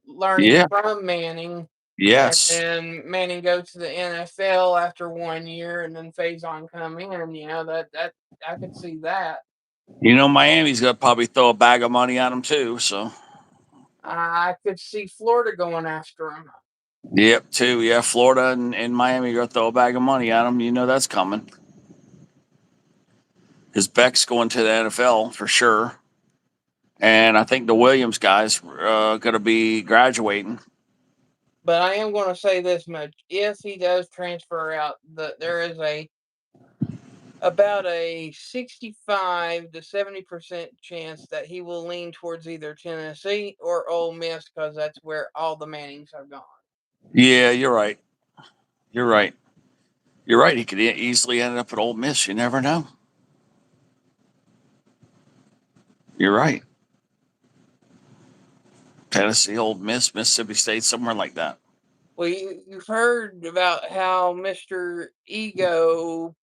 learning Yeah. from Manning, Yes. and Manning go to the NFL after 1 year, and then Faison come in. That I could see that. Miami's going to probably throw a bag of money at him too. So, I could see Florida going after him. yep, too. Yeah, Florida and Miami going to throw a bag of money at him. That's coming. His Beck's going to the NFL for sure. And I think the Williams guy's going to be graduating. But I am going to say this much: if he does transfer out, there is about a 65 to 70% chance that he will lean towards either Tennessee or Ole Miss because that's where all the Mannings have gone. Yeah, you're right. You're right. You're right. He could easily end up at Ole Miss. You never know. You're right. Tennessee, Ole Miss, Mississippi State, somewhere like that. Well, you've heard about how Mr. Diego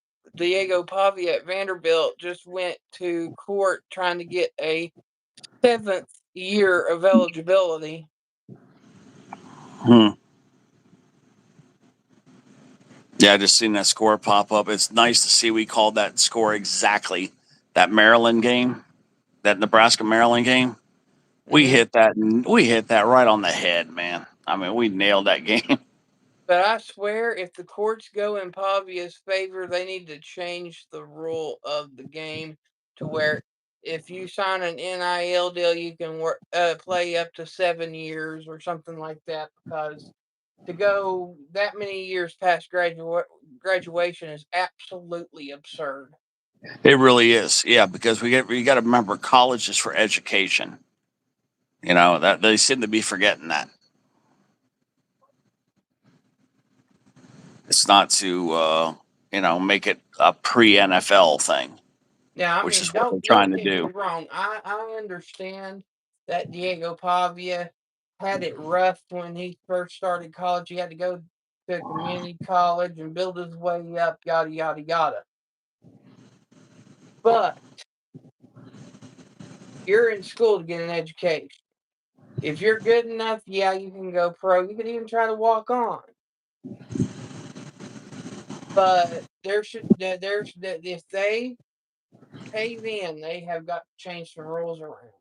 Pavia at Vanderbilt just went to court trying to get a 7th year of eligibility. Hmm. Yeah, I just seen that score pop up. It's nice to see we called that score exactly. That Maryland game, that Nebraska Maryland game. We hit that. We hit that right on the head, man. I mean, we nailed that game. But I swear, if the courts go in Pavia's favor, they need to change the rule of the game to where if you sign an NIL deal, you can play up to 7 years or something like that. Because to go that many years past graduation is absolutely absurd. It really is. Yeah, because we got to remember college is for education. That they seem to be forgetting that. It's not to make it a pre NFL thing, Now, I which mean, is what they're don't trying to get me do. wrong. I understand that Diego Pavia had it rough when he first started college. He had to go to community college and build his way up, yada yada yada. But you're in school to get an education. If you're good enough, yeah, you can go pro. You can even try to walk on. But if they cave in, they have got to change some rules around.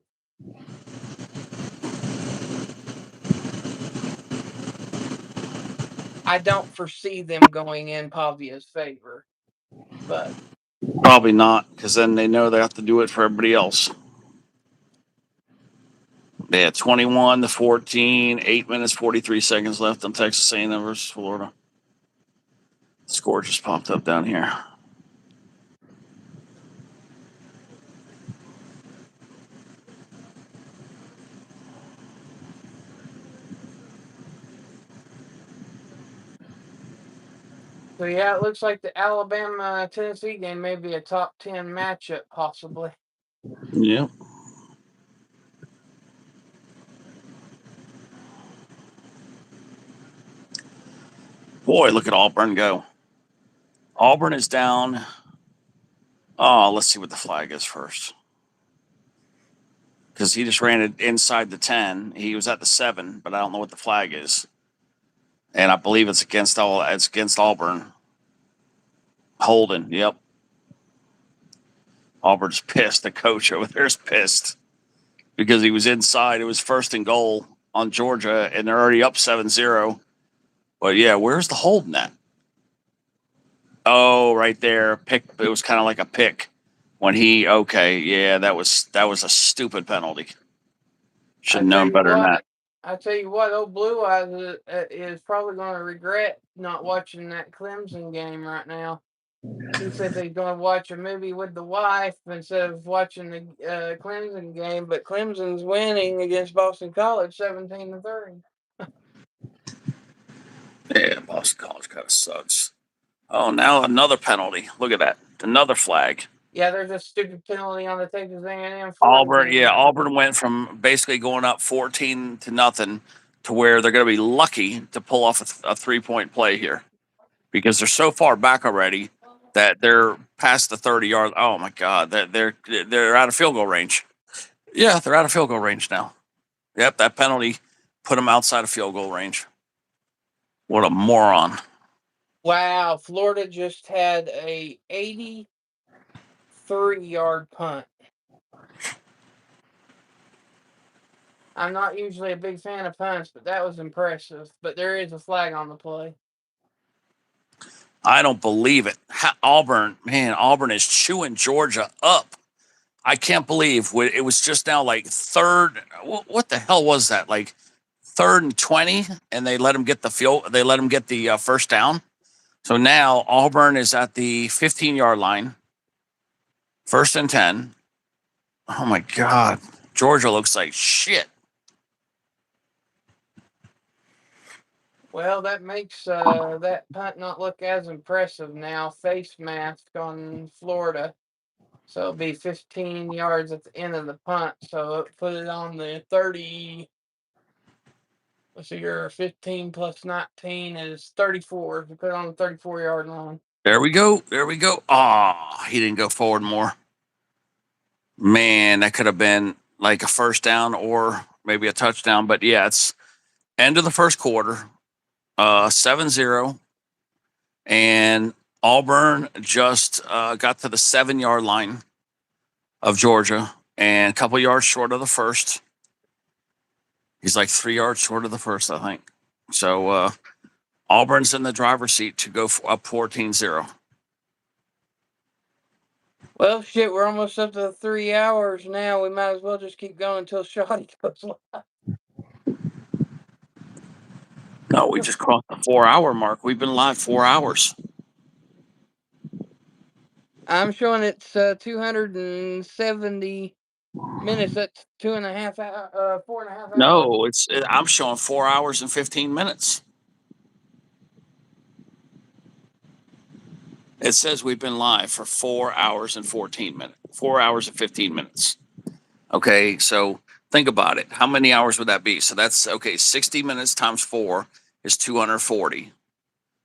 I don't foresee them going in Pavia's favor, but Probably not, because then they know they have to do it for everybody else. They had 21-14, 8 minutes 43 seconds left on Texas A&M versus Florida. The score just popped up down here. So yeah, it looks like the Alabama Tennessee game may be a top 10 matchup, possibly. Yep. Boy, look at Auburn go. Auburn is down. Oh, let's see what the flag is first. Because he just ran it inside the 10. He was at the 7, but I don't know what the flag is. And I believe it's against Auburn. Holden, yep. Auburn's pissed. The coach over there is pissed because he was inside. It was first and goal on Georgia, and they're already up 7-0. But yeah, where's the holding at? Oh, right there. Pick. It was kind of like a pick when he. Okay, yeah, that was a stupid penalty. Should have known better than that. I tell you what, old Blue Eyes is probably going to regret not watching that Clemson game right now. He said they're going to watch a movie with the wife instead of watching the Clemson game, but Clemson's winning against Boston College 17-30. Yeah, Boston College kind of sucks. Oh, now another penalty. Look at that. Another flag. Yeah, there's a stupid penalty on the Texas A&M. Auburn, yeah, Auburn went from basically going up 14-0 to where they're going to be lucky to pull off a 3-point play here because they're so far back already that they're past the 30-yard. Oh my God, they're out of field goal range. Yeah, they're out of field goal range now. Yep, that penalty put them outside of field goal range. What a moron! Wow, Florida just had a 83-yard punt. I'm not usually a big fan of punts, but that was impressive. But there is a flag on the play. I don't believe it. Auburn is chewing Georgia up. I can't believe it was just now like third. What the hell was that? Like 3rd and 20, and they let them get the field. They let them get the first down. So now Auburn is at the 15-yard line. 1st and 10. Oh my God, Georgia looks like shit. Well, that makes that punt not look as impressive now. Face mask on Florida. So it'll be 15 yards at the end of the punt. So put it on the 30. Let's see, your 15 plus 19 is 34. You put it on the 34-yard line. There we go. There we go. Oh, he didn't go forward more. Man, that could have been like a first down or maybe a touchdown. But yeah, it's end of the first quarter, 7-0. And Auburn just got to the 7-yard line of Georgia and a couple yards short of the first. He's like 3 yards short of the first, I think. So Auburn's in the driver's seat to go up 14-0. Well, shit, we're almost up to 3 hours now. We might as well just keep going until Shoddy goes live. No, we just crossed the 4-hour mark. We've been live 4 hours. I'm showing it's 270 minutes. That's 2.5 hours, 4.5 hours. No, I'm showing 4 hours and 15 minutes. It says we've been live for 4 hours and 14 minutes. 4 hours and 15 minutes. Okay, so think about it. How many hours would that be? So that's okay. 60 minutes times 4 is 240.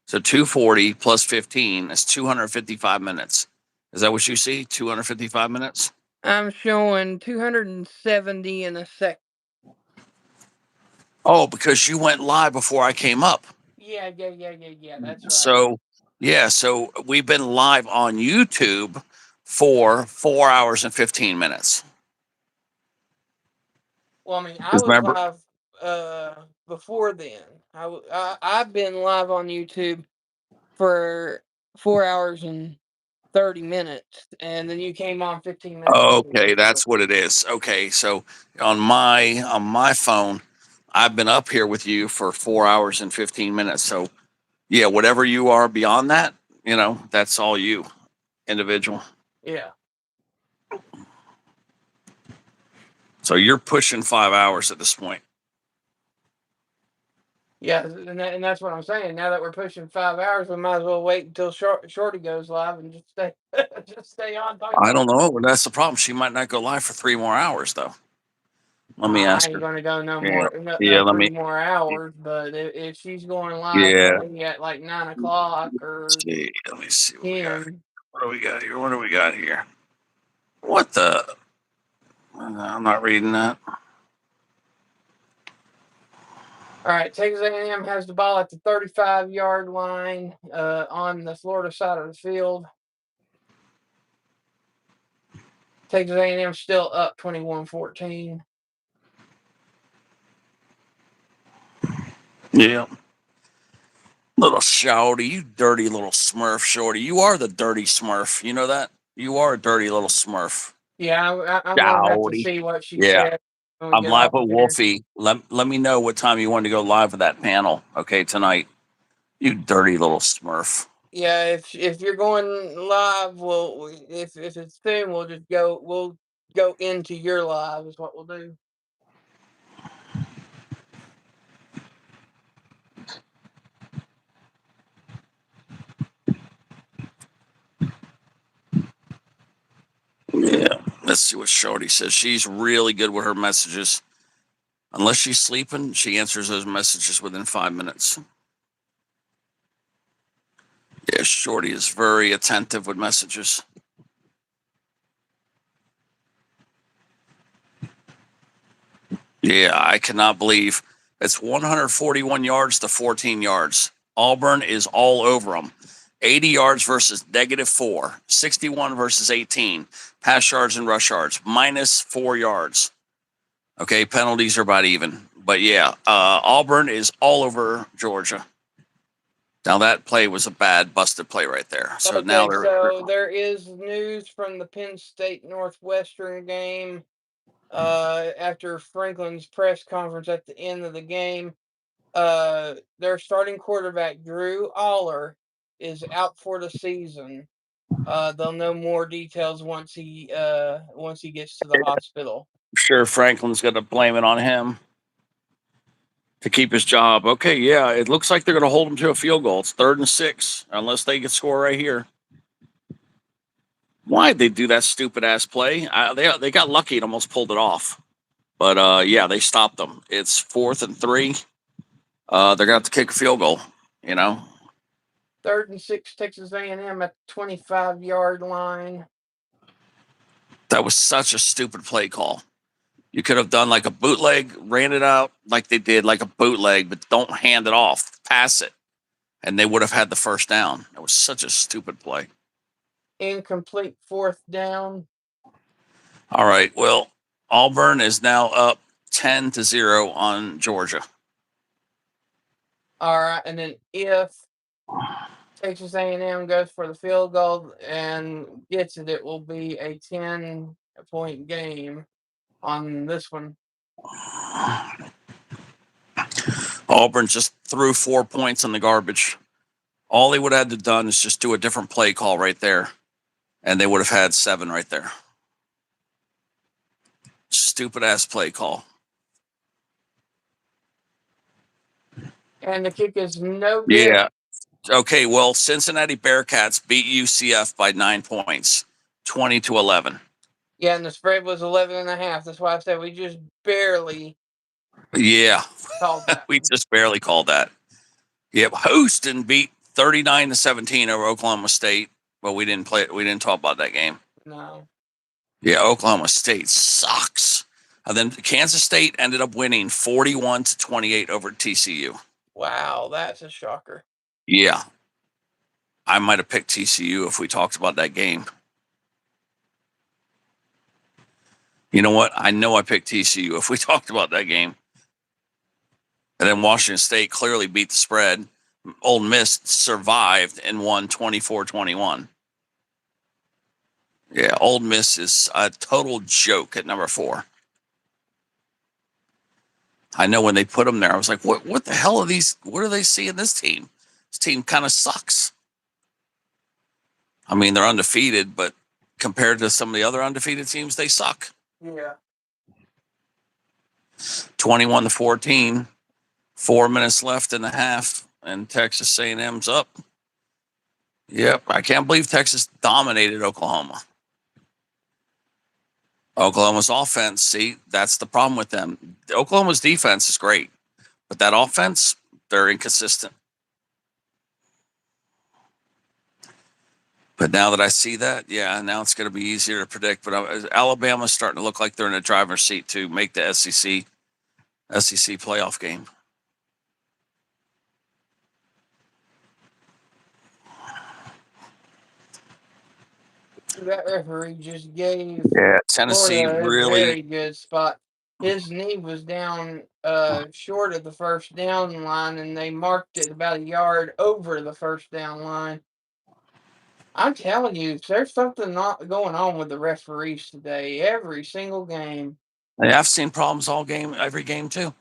So 240 plus 15 is 255 minutes. Is that what you see? 255 minutes? I'm showing 270 in a sec. Oh, because you went live before I came up. Yeah. That's right. So we've been live on YouTube for 4 hours and 15 minutes. Well, I mean, I was live before then. I've been live on YouTube for 4 hours and 30 minutes, and then you came on 15 minutes. Okay, that's what it is. Okay, so on my phone, I've been up here with you for 4 hours and 15 minutes. So yeah, whatever you are beyond that, that's all you, individual. Yeah. So you're pushing 5 hours at this point. Yeah, and that's what I'm saying. Now that we're pushing 5 hours, we might as well wait until Shorty goes live and just stay just stay on. I don't know. That's the problem. She might not go live for 3 more hours, though. Let me I ask ain't her. gonna go Yeah, no yeah. Let 3 me. more hours, but if she's going live Yeah. maybe at like 9 o'clock or See. Let me see what we got. 10. What do we got here? What do we got here? What the? I'm not reading that. All right, Texas A&M has the ball at the 35-yard line on the Florida side of the field. Texas A&M still up 21-14. Yeah. Little Shorty, you dirty little Smurf, Shorty. You are the dirty Smurf. You know that? You are a dirty little Smurf. Yeah, I'm gonna have to Shorty. see what she Yeah. said when we I'm get live off with of here. Wolfie. Let me know what time you want to go live with that panel, okay, tonight. You dirty little Smurf. Yeah, if you're going live, if it's soon, we'll go into your live is what we'll do. Yeah. Let's see what Shorty says. She's really good with her messages. Unless she's sleeping, she answers those messages within 5 minutes. Yeah, Shorty is very attentive with messages. Yeah, I cannot believe it's 141 yards to 14 yards. Auburn is all over them. 80 yards versus -4, 61 versus 18. Pass yards and rush yards, -4 yards. Okay, penalties are about even. But yeah, Auburn is all over Georgia. Now that play was a bad busted play right there. So now Okay, they're so there is news from the Penn State Northwestern game. After Franklin's press conference at the end of the game, their starting quarterback Drew Aller is out for the season. They'll know more details once he gets to the hospital. sure Franklin's going to blame it on him to keep his job. Okay, yeah, it looks like they're going to hold him to a field goal. It's 3rd and 6, unless they can score right here. Why'd they do that stupid ass play? They got lucky and almost pulled it off. But yeah, they stopped them. It's 4th and 3. They're gonna have to kick a field goal. You know, 3rd and 6, Texas A&M at the 25-yard line. that was such a stupid play call. You could have done like a bootleg, ran it out like they did, like a bootleg, but don't hand it off, pass it, and they would have had the first down. It was such a stupid play. Incomplete 4th down. All right, well, Auburn is now up 10-0 on Georgia. All right, and then if Texas A&M goes for the field goal and gets it, it will be a 10-point game on this one. Auburn just threw 4 points in the garbage. All they would have had to done is just do a different play call right there, and they would have had 7 right there. Stupid ass play call. And the kick is no good. Yeah. Okay. Well, Cincinnati Bearcats beat UCF by 9 points, 20-11. Yeah, and the spread was 11.5. That's why I said we just barely Yeah, called that. we just barely called that. Yep. Houston beat 39-17 over Oklahoma State, but we didn't play it. We didn't talk about that game. No. Yeah, Oklahoma State sucks. And then Kansas State ended up winning 41-28 over TCU. Wow, that's a shocker. Yeah. I might have picked TCU if we talked about that game. You know what? I know I picked TCU if we talked about that game. And then Washington State clearly beat the spread. Ole Miss survived and won 24-21. Yeah, Ole Miss is a total joke at number 4. I know when they put them there, I was like, what the hell are these? What do they see in this team? This team kind of sucks. I mean, they're undefeated, but compared to some of the other undefeated teams, they suck. Yeah. 21-14. 4 minutes left in the half, and Texas A&M's up. Yep, I can't believe Texas dominated Oklahoma. Oklahoma's offense, see, that's the problem with them. Oklahoma's defense is great, but that offense, they're inconsistent. But now that I see that, yeah, now it's going to be easier to predict. But Alabama's starting to look like they're in a driver's seat to make the SEC playoff game. That referee just gave Tennessee Florida a really. very good spot. His knee was down short of the first down line, and they marked it about a yard over the first down line. I'm telling you, there's something not going on with the referees today. Every single game. Yeah, I've seen problems every game too.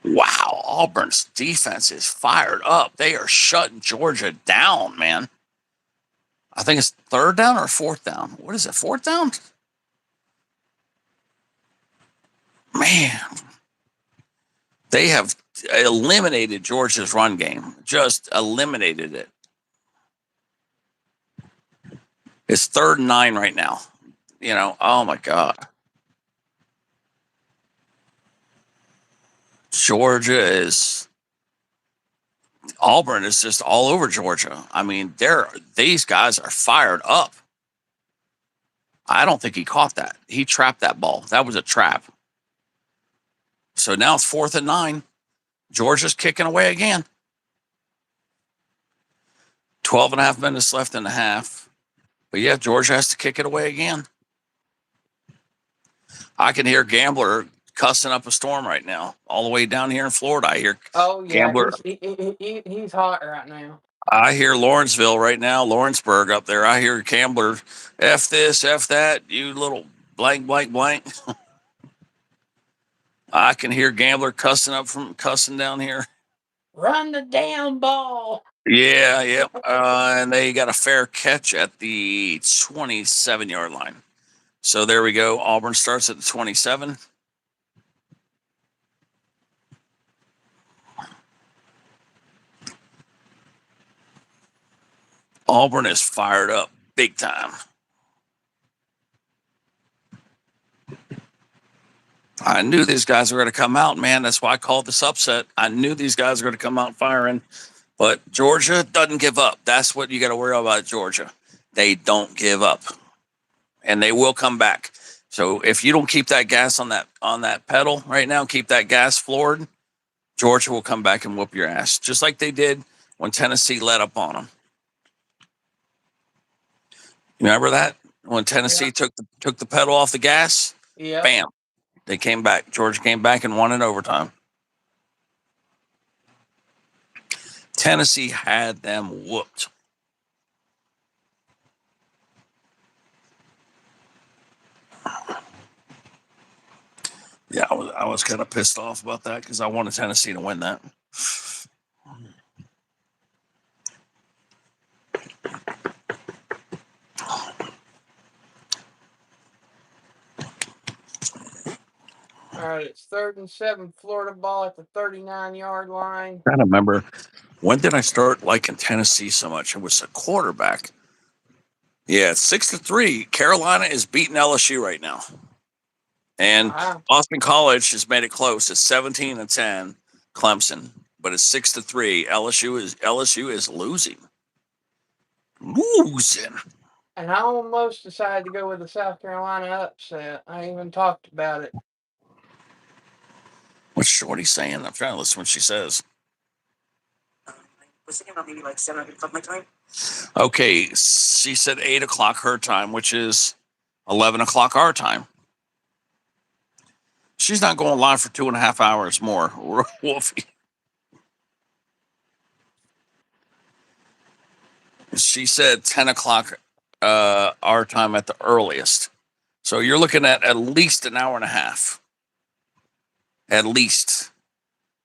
Wow, Auburn's defense is fired up. They are shutting Georgia down, man. I think it's third down or fourth down. What is it, fourth down? Man, they have eliminated Georgia's run game. Just eliminated it. It's 3rd and 9 right now. Oh my God. Auburn is just all over Georgia. I mean, these guys are fired up. I don't think he caught that. He trapped that ball. That was a trap. So now it's 4th and 9. Georgia's kicking away again. 12 and a half minutes left in the half. But yeah, Georgia has to kick it away again. I can hear Gambler cussing up a storm right now. All the way down here in Florida, I hear Gambler. He's hot right now. I hear Lawrenceville right now, Lawrenceburg up there. I hear Gambler, F this, F that, you little blank, blank, blank. I can hear Gambler cussing down here. Run the damn ball. Yeah, yep. And they got a fair catch at the 27-yard line. So there we go. Auburn starts at the 27. Auburn is fired up big time. I knew these guys were going to come out, man. That's why I called this upset. I knew these guys were going to come out firing. But Georgia doesn't give up. That's what you got to worry about, Georgia. They don't give up. And they will come back. So if you don't keep that gas on that pedal right now, keep that gas floored, Georgia will come back and whoop your ass, just like they did when Tennessee let up on them. You remember that? When Tennessee took the pedal off the gas? Yeah. Bam. They came back. Georgia came back and won in overtime. Tennessee had them whooped. Yeah, I was kind of pissed off about that because I wanted Tennessee to win that. All right, it's 3rd and 7, Florida ball at the 39-yard line. I don't remember, when did I start liking Tennessee so much? It was a quarterback. Yeah, it's 6-3. Carolina is beating LSU right now. And Boston College has made it close. It's 17-10, Clemson, but it's 6-3. LSU is losing. And I almost decided to go with the South Carolina upset. I even talked about it. What's Shorty saying? I'm trying to listen to what she says. Was thinking about maybe like 7 o'clock my time. Okay, she said 8 o'clock her time, which is 11 o'clock our time. She's not going live for 2.5 hours more, Wolfie. She said 10 o'clock our time at the earliest. So you're looking at least an hour and a half. At least.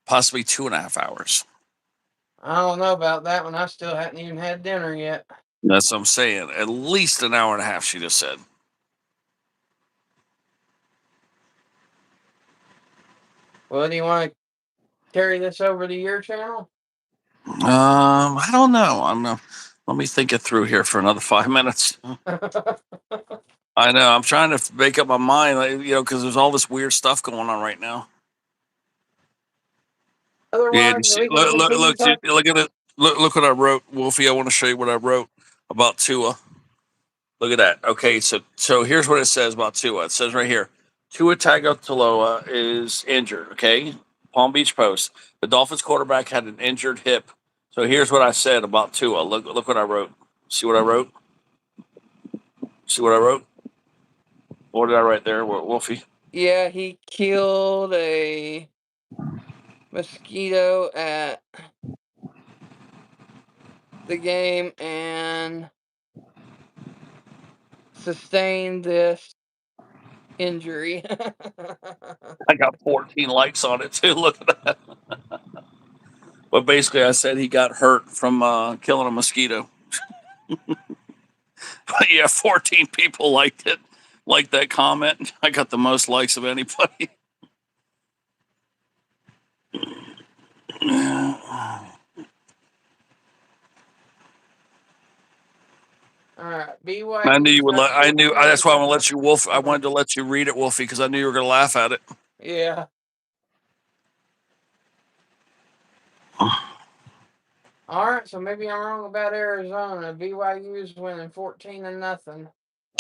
Possibly 2.5 hours. I don't know about that one. I still hadn't even had dinner yet. That's what I'm saying. At least an hour and a half, she just said. Well, do you want to carry this over to your channel? I don't know. Let me think it through here for another 5 minutes. I know. I'm trying to make up my mind, because there's all this weird stuff going on right now. Yeah, Otherwise, we can continue talking. look at it. Look what I wrote, Wolfie. I want to show you what I wrote about Tua. Look at that. Okay, so here's what it says about Tua. It says right here, Tua Tagovailoa is injured. Okay, Palm Beach Post. The Dolphins quarterback had an injured hip. So here's what I said about Tua. Look what I wrote. See what I wrote? See what I wrote? What did I write there, Wolfie? Yeah, he killed a mosquito at the game and sustained this injury. I got 14 likes on it too. Look at that. But basically, I said he got hurt from killing a mosquito. But yeah, 14 people liked it, liked that comment. I got the most likes of anybody. All right, I knew you BYU's would. up I knew. 14 That's why I'm gonna nothing. let you, Wolf. I wanted to let you read it, Wolfie, because I knew you were gonna laugh at it. Yeah. All right, so maybe I'm wrong about Arizona. BYU's winning 14-0.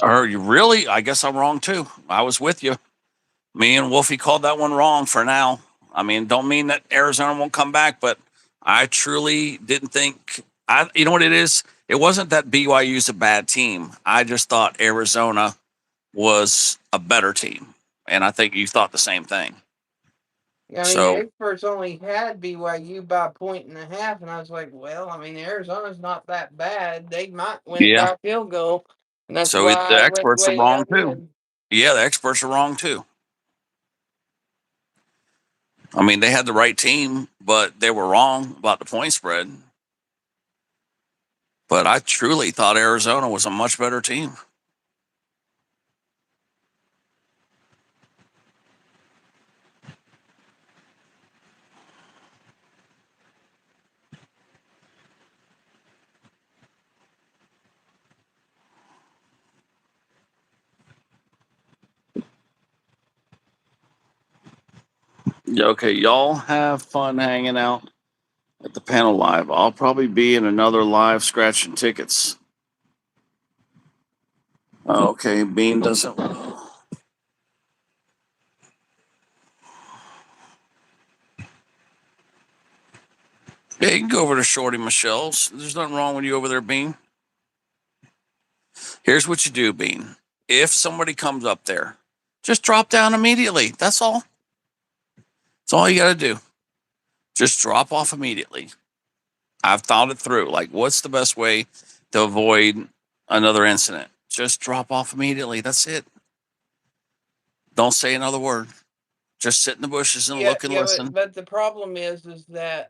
Are you really? I guess I'm wrong too. I was with you. Me and Wolfie called that one wrong for now. I mean, don't mean that Arizona won't come back, but I truly didn't think. You know what it is? It wasn't that BYU's a bad team. I just thought Arizona was a better team, and I think you thought the same thing. I mean, the So experts only had BYU by a point and a half, and I was like, well, I mean, Arizona's not that bad. They might win it yeah, by a field goal, and that's so why the I went the experts are way I wrong too. did. Yeah, the experts are wrong too. I mean, they had the right team, but they were wrong about the point spread. But I truly thought Arizona was a much better team. Yeah, okay, y'all have fun hanging out at the panel live. I'll probably be in another live scratching tickets. Okay, Bean doesn't. Yeah, you can go over to Shorty Michelle's. There's nothing wrong with you over there, Bean. Here's what you do, Bean. If somebody comes up there, just drop down immediately. That's all. That's all you got to do. Just drop off immediately. I've thought it through. Like, what's the best way to avoid another incident? Just drop off immediately. That's it. Don't say another word. Just sit in the bushes and Yeah, look and yeah, listen. but the problem is that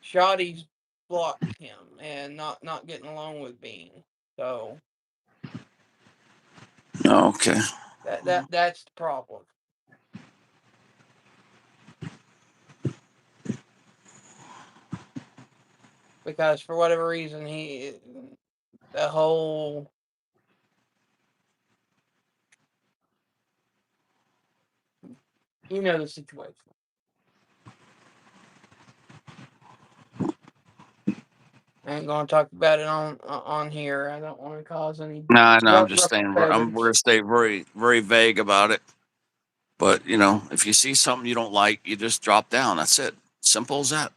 Shoddy's blocked him and not getting along with Bean. So Okay. that's the problem. Because for whatever reason, the whole the situation. I ain't gonna talk about it on here. I don't want to cause any No, I'm just ruffle saying. We're feathers. gonna stay very, very vague about it. But if you see something you don't like, you just drop down. That's it. Simple as that.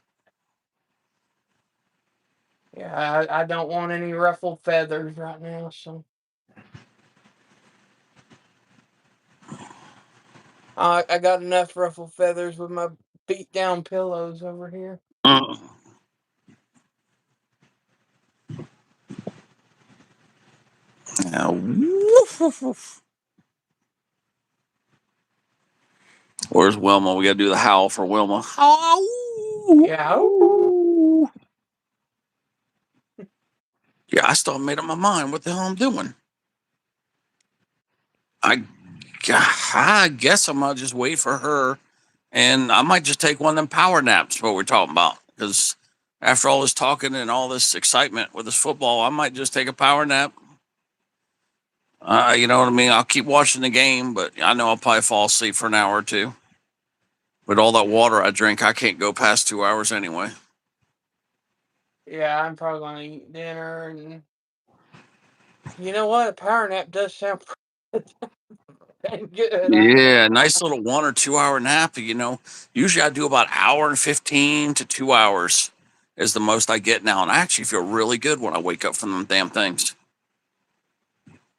Yeah, I don't want any ruffled feathers right now. So I got enough ruffled feathers with my beat down pillows over here. Mm. Yeah. Woof, woof, woof. Where's Wilma? We got to do the howl for Wilma. Yeah. Yeah, I still haven't made up my mind what the hell I'm doing. I I guess I'm gonna just wait for her, and I might just take one of them power naps. What we're talking about, because after all this talking and all this excitement with this football, I might just take a power nap. You know what I mean? I'll keep watching the game, but I know I'll probably fall asleep for an hour or two. With all that water I drink, I can't go past 2 hours anyway. Yeah, I'm probably gonna eat dinner, and you know what? A power nap does sound pretty good. Yeah, nice little 1 or 2 hour nap. Usually I do about hour and 15 to 2 hours is the most I get now, and I actually feel really good when I wake up from them damn things.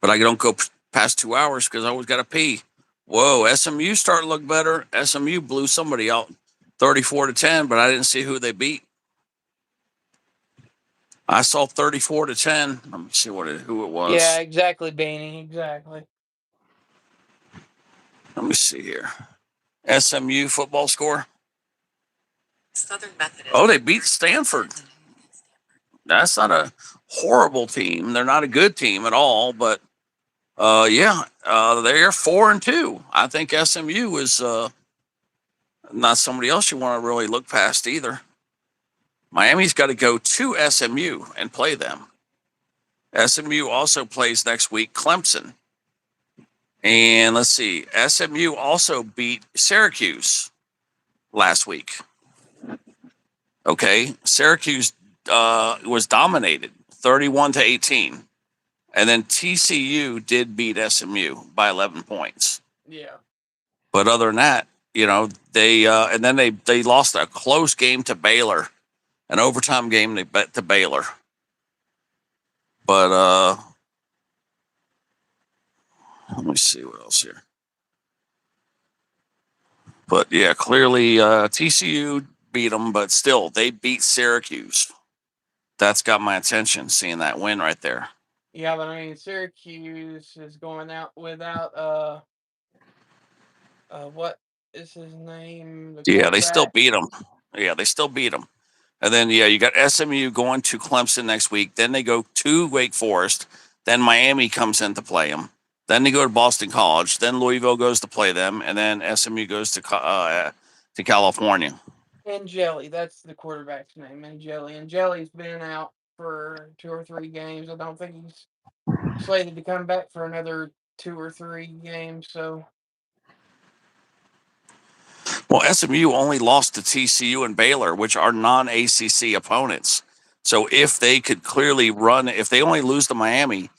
But I don't go past 2 hours because I always got to pee. Whoa, SMU starting to look better. SMU blew somebody out 34-10, but I didn't see who they beat. I saw 34-10. Let me see who it was. Yeah, exactly, Beanie. Exactly. Let me see here. SMU football score. Southern Methodist. Oh, they beat Stanford. That's not a horrible team. They're not a good team at all, but they're 4-2. I think SMU is not somebody else you want to really look past either. Miami's got to go to SMU and play them. SMU also plays next week Clemson. And let's see, SMU also beat Syracuse last week. Okay, Syracuse was dominated 31-18. And then TCU did beat SMU by 11 points. Yeah. But other than that, they lost a close game to Baylor, an overtime game they bet to Baylor. But let me see what else here. But yeah, clearly TCU beat them, but still they beat Syracuse. That's got my attention, seeing that win right there. Yeah, but I mean, Syracuse is going out without what is his name? Yeah, they still beat them. Yeah, they still beat them. And then, you got SMU going to Clemson next week. Then they go to Wake Forest. Then Miami comes in to play them. Then they go to Boston College. Then Louisville goes to play them. And then SMU goes to California. Angeli, that's the quarterback's name. Angeli's been out for 2 or 3 games. I don't think he's slated to come back for another 2 or 3 games. So, well, SMU only lost to TCU and Baylor, which are non-ACC opponents. So if they could clearly run, if they only lose to Miami,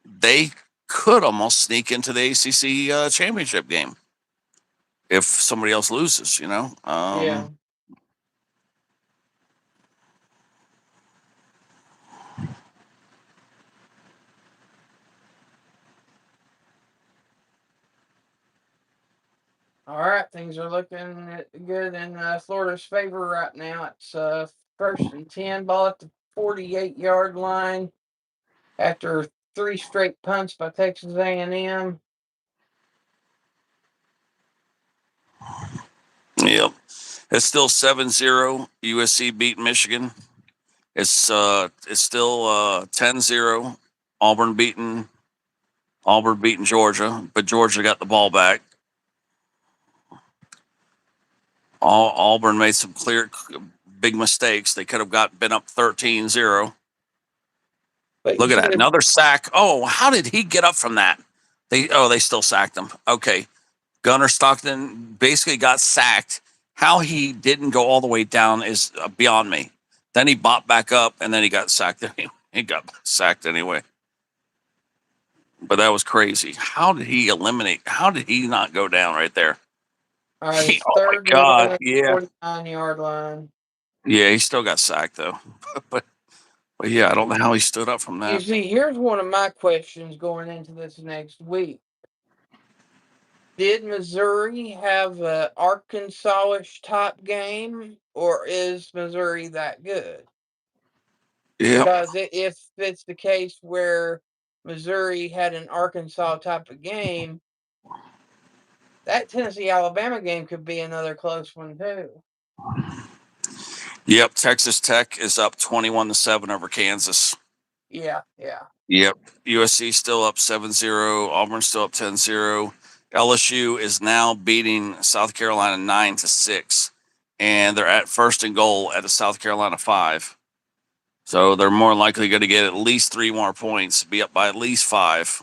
they could almost sneak into the ACC championship game if somebody else loses, yeah. All right, things are looking good in Florida's favor right now. It's 1st and 10, ball at the 48-yard line after 3 straight punts by Texas A&M. Yep. It's still 7-0. USC beat Michigan. It's still 10-0. Auburn beating Georgia, but Georgia got the ball back. Auburn made some clear big mistakes. They could have been up 13-0. Look at that. Another sack. Oh, how did he get up from that? They still sacked him. Okay. Gunnar Stockton basically got sacked. How he didn't go all the way down is beyond me. Then he bopped back up, and then he got sacked. He got sacked anyway. But that was crazy. How did he not go down right there? All right, Oh my God! Yeah, 49-yard line. Yeah, he still got sacked though. but yeah, I don't know how he stood up from that. You see, here's one of my questions going into this next week. Did Missouri have an Arkansas-ish top game, or is Missouri that good? Yeah. Because if it's the case where Missouri had an Arkansas type of game, that Tennessee-Alabama game could be another close one too. Yep, Texas Tech is up 21-7 over Kansas. Yeah. Yep, USC still up 7-0. Auburn still up 10-0. LSU is now beating South Carolina 9-6, and they're at first and goal at a South Carolina 5. So they're more likely going to get at least 3 more points, be up by at least 5,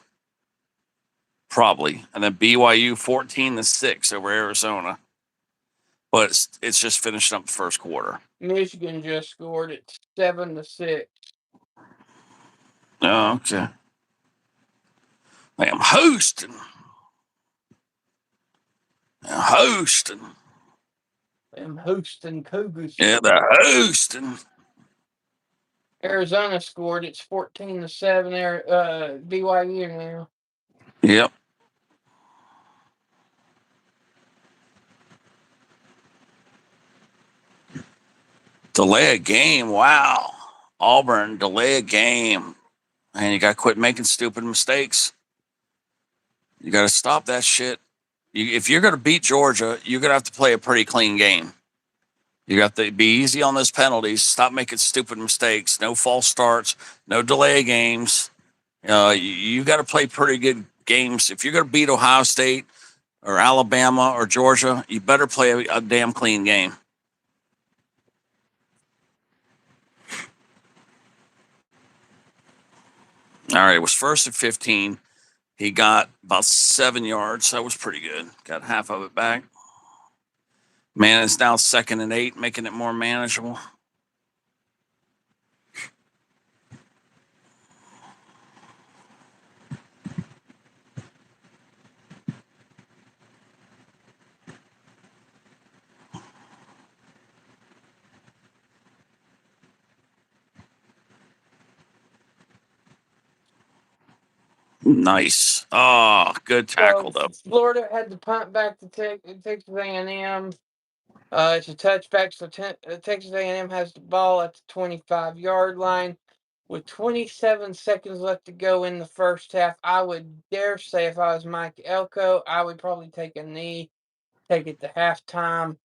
probably. And then BYU 14-6 over Arizona, but it's just finishing up the first quarter. Michigan just scored it 7-6. Oh, okay. I am hosting. Them Houston Cougars. Yeah, they're hosting. Arizona scored. It's 14-7. BYU now. Yep. Delay a game. Wow. Auburn, delay a game. And you got to quit making stupid mistakes. You got to stop that shit. If you're going to beat Georgia, you're going to have to play a pretty clean game. You got to be easy on those penalties. Stop making stupid mistakes. No false starts. No delay games. You got to play pretty good games. If you're going to beat Ohio State or Alabama or Georgia, you better play a damn clean game. All right, it was first and 15. He got about 7 yards. That was pretty good. Got half of it back. Man, it's now 2nd and 8, making it more manageable. Nice. Oh, good tackle, though. Florida had to punt back to Texas A&M. It's a touchback, so Texas A&M has the ball at the 25-yard line. With 27 seconds left to go in the first half, I would dare say if I was Mike Elko, I would probably take a knee, take it to halftime,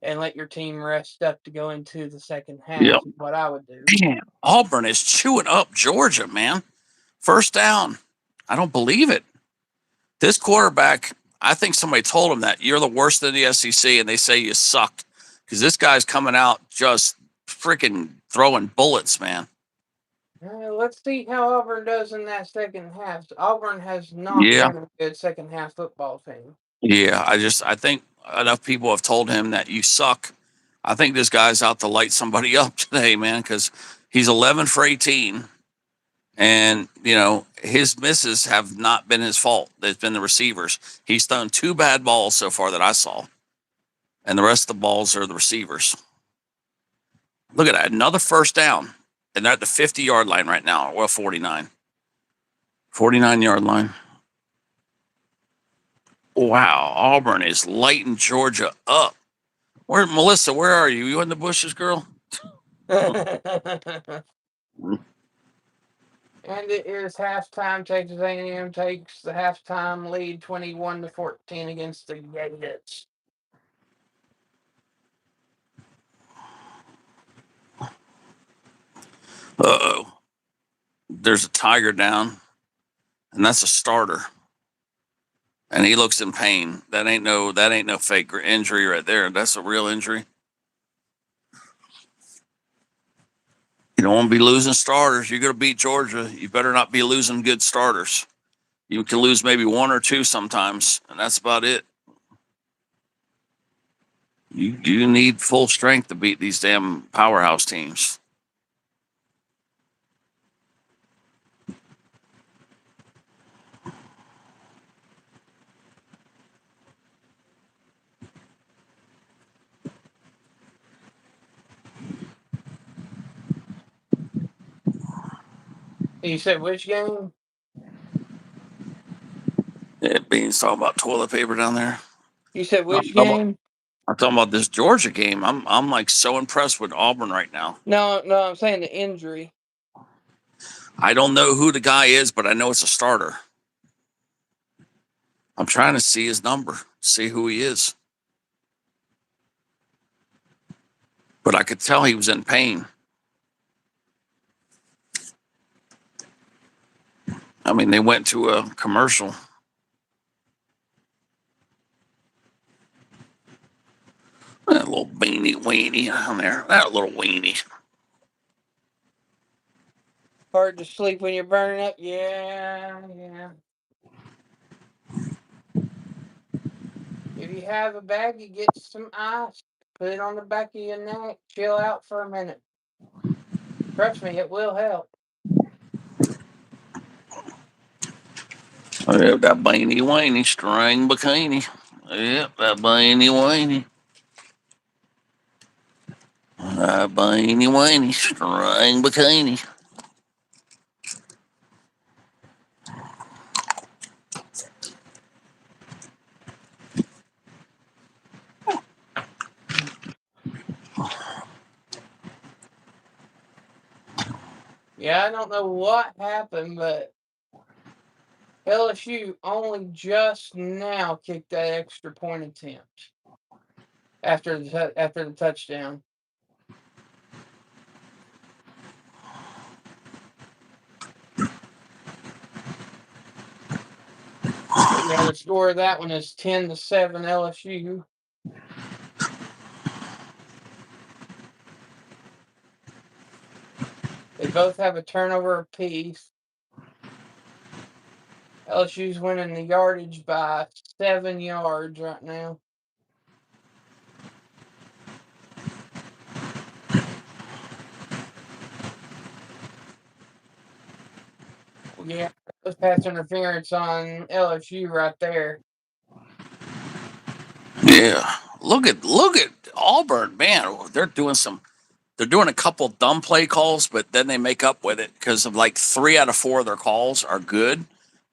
and let your team rest up to go into the second half. Yep. Is what I would do. Man, Auburn is chewing up Georgia, man. First down. I don't believe it. This quarterback, I think somebody told him that you're the worst in the SEC, and they say you suck because this guy's coming out just freaking throwing bullets, man. Let's see how Auburn does in that second half. Auburn has not been a good second half football team. Yeah, I think enough people have told him that you suck. I think this guy's out to light somebody up today, man, because he's 11 for 18. And, his misses have not been his fault. It's been the receivers. He's thrown 2 bad balls so far that I saw. And the rest of the balls are the receivers. Look at that. Another first down. And they're at the 50-yard line right now. Well, 49. 49-yard line. Wow. Auburn is lighting Georgia up. Melissa, where are you? You in the bushes, girl? And it is halftime. Texas A&M takes the halftime lead 21-14 against the Gators. Uh-oh. There's a Tiger down, and that's a starter. And he looks in pain. That ain't no fake injury right there. That's a real injury. You don't want to be losing starters. You're going to beat Georgia. You better not be losing good starters. You can lose maybe 1 or 2 sometimes, and that's about it. You need full strength to beat these damn powerhouse teams. You said which game? Yeah, Bean's talking about toilet paper down there. You said which game? I'm talking about this Georgia game. I'm like so impressed with Auburn right now. No, I'm saying the injury. I don't know who the guy is, but I know it's a starter. I'm trying to see his number, see who he is. But I could tell he was in pain. I mean, they went to a commercial. weenie on there. That little weenie. Hard to sleep when you're burning up? Yeah. If you have a bag, you get some ice, put it on the back of your neck, chill out for a minute. Trust me, it will help. Yep, that beanie weenie string bikini. Yep, that beanie weenie. That beanie weenie string bikini. Yeah, I don't know what happened, but LSU only just now kicked that extra point attempt after the touchdown. But yeah, the score of that one is 10-7 LSU. They both have a turnover apiece. LSU's winning the yardage by 7 yards right now. Yeah, that's pass interference on LSU right there. Yeah, look at Auburn, man. They're doing a couple dumb play calls, but then they make up with it because of like 3 out of 4 of their calls are good,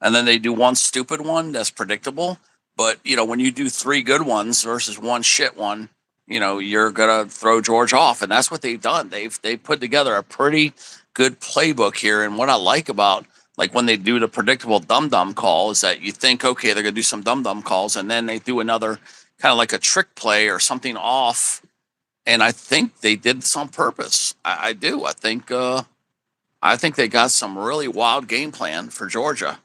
and then they do one stupid one that's predictable. But when you do 3 good ones versus one shit one, you're gonna throw George off, and that's what they've done. They've put together a pretty good playbook here, and what I like about like when they do the predictable dum dum call is that you think, okay, they're gonna do some dum dum calls, and then they do another kind of like a trick play or something off, and I think they did this on purpose. I do. I think they got some really wild game plan for Georgia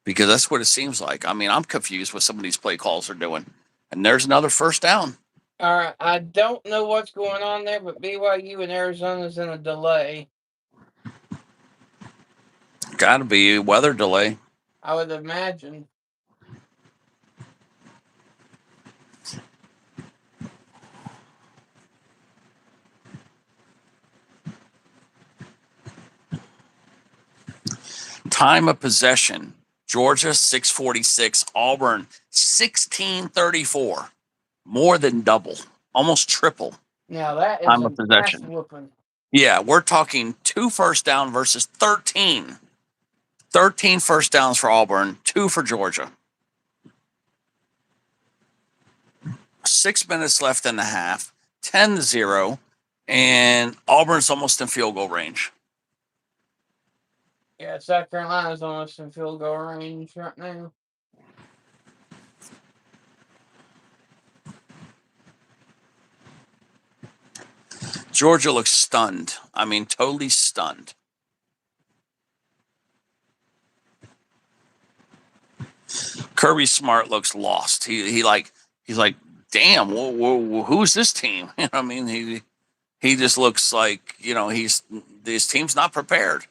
because that's what it seems like. I mean, I'm confused what some of these play calls are doing. And there's another first down. All right, I don't know what's going on there, but BYU and Arizona's in a delay. Got to be weather delay. I would imagine. Time of possession: Georgia 6:46, Auburn 16:34. More than double, almost triple. Now that is Time a of ass possession. whooping. Yeah, we're talking 2 first down versus 13. 13 first downs for Auburn, 2 for Georgia. 6 minutes left in the half, 10-0, and Auburn's almost in field goal range. Yeah, South Carolina's almost in field goal range right now. Georgia looks stunned. I mean, totally stunned. Kirby Smart looks lost. He's like, damn, who's this team? You know what I mean? He just looks like this team's not prepared.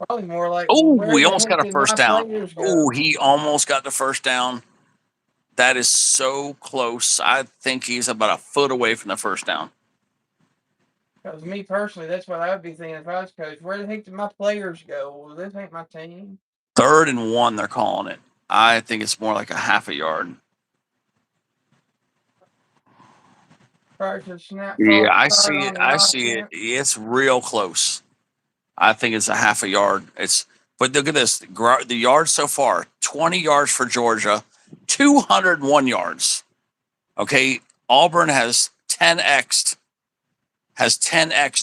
Probably more like, Oh, where we the almost heck got a did first my down. players Oh, go? he almost got the first down. That is so close. I think he's about a foot away from the first down. Because me personally, that's what I would be thinking if I was coach. Where the heck did my players go? Well, this ain't my team. 3rd and 1, they're calling it. I think it's more like a half a yard. Prior to the snap, Yeah, false I start see on it. the I see it. offense. It's real close. I think it's a half a yard. But look at this. The yards so far: 20 yards for Georgia, 201 yards. Okay, Auburn has 10x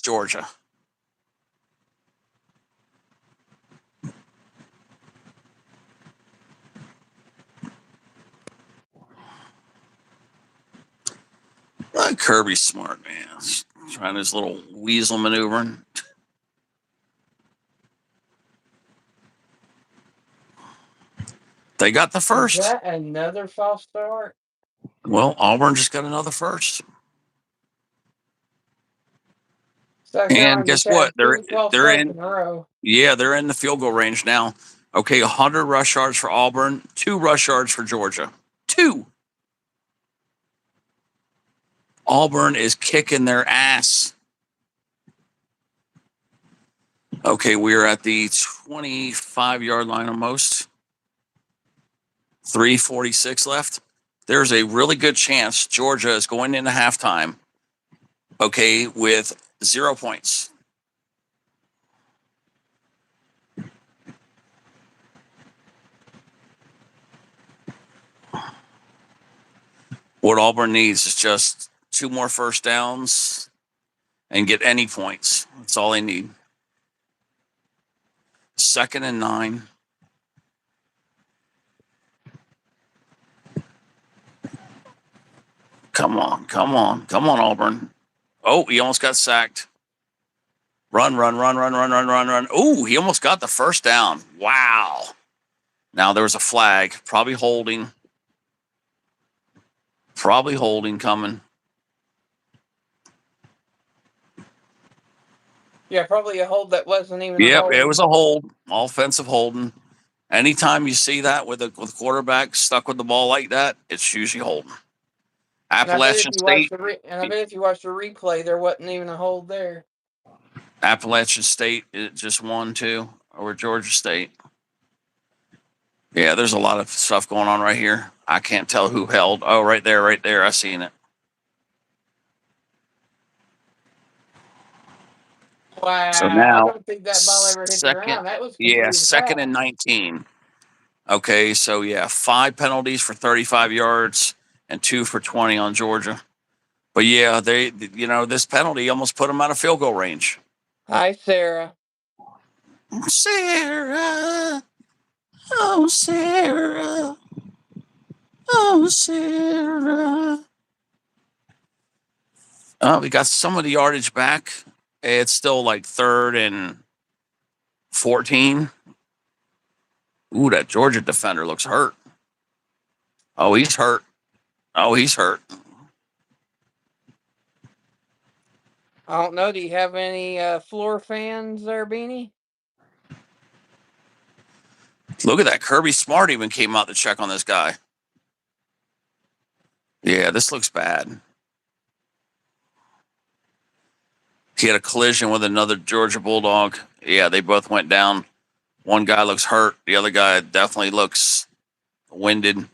Georgia. Kirby's smart, man. He's trying his little weasel maneuvering. They got the Is first. that another false start? Well, Auburn just got another first. South And Carolina guess just had what? two 12 they're starts in. in a row. Yeah, they're in the field goal range now. Okay, 100 rush yards for Auburn, 2 rush yards for Georgia. 2. Auburn is kicking their ass. Okay, we're at the 25-yard line almost. 3:46 left. There's a really good chance Georgia is going into halftime, okay, with 0 points. What Auburn needs is just 2 more first downs and get any points. That's all they need. 2nd and 9. Come on, Auburn. Oh, he almost got sacked. Run. Oh, he almost got the first down. Wow. Now there was a flag. Probably holding coming. Yeah, probably a hold that wasn't even a Yep, hold. it was a hold. Offensive holding. Anytime you see that with a quarterback stuck with the ball like that, it's usually holding. Appalachian State. And I bet if you watch the replay, there wasn't even a hold there. Appalachian State, it just won too, or Georgia State. Yeah, there's a lot of stuff going on right here. I can't tell who held. Oh, right there. I seen it. Wow. So now, I don't think that ball ever hit the ground. That was completed 2nd and 19. Okay, so yeah, 5 penalties for 35 yards and 2 for 20 on Georgia. But yeah, this penalty almost put them out of field goal range. Hi, Sarah. Sarah. Oh, Sarah. Oh, Sarah. We got some of the yardage back. It's still like 3rd and 14. Ooh, that Georgia defender looks hurt. Oh, he's hurt. I don't know. Do you have any floor fans there, Beanie? Look at that. Kirby Smart even came out to check on this guy. Yeah, this looks bad. He had a collision with another Georgia Bulldog. Yeah, they both went down. One guy looks hurt. The other guy definitely looks winded.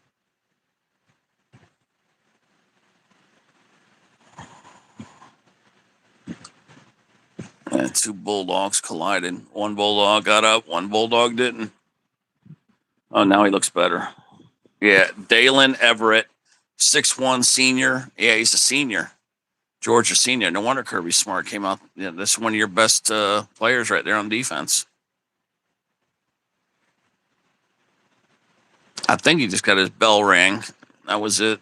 And 2 Bulldogs collided. One Bulldog got up. One Bulldog didn't. Oh, now he looks better. Yeah, Dalen Everett, 6'1" senior. Yeah, he's a senior. Georgia senior. No wonder Kirby Smart came out. Yeah, this is one of your best players right there on defense. I think he just got his bell rang. That was it.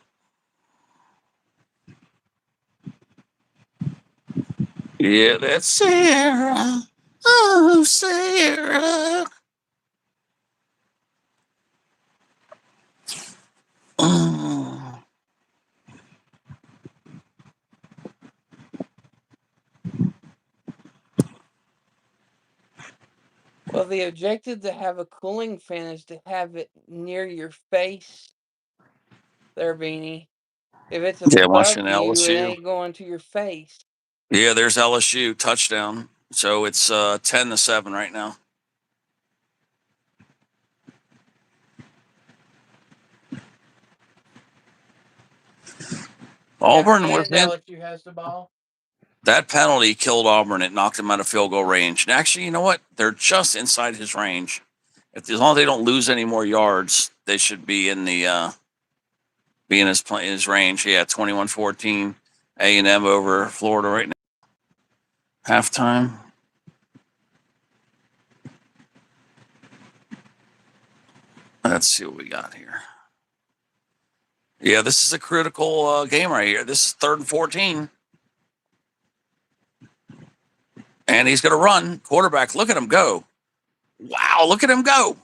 Yeah, that's Sarah. Oh, Sarah. Oh. Well, the objective to have a cooling fan is to have it near your face there, Beanie. If it's above Watching you, it LSU. ain't going to your face. Yeah, there's LSU touchdown. So it's 10-7 right now. Auburn was in. LSU has the ball. That penalty killed Auburn. It knocked him out of field goal range. And actually, you know what? They're just inside his range. As long as they don't lose any more yards, they should be in the his range. Yeah, 21-14. A&M over Florida right now. Halftime. Let's see what we got here. Yeah, this is a critical game right here. This is 3rd and 14. And he's going to run. Quarterback, look at him go. Wow, look at him go.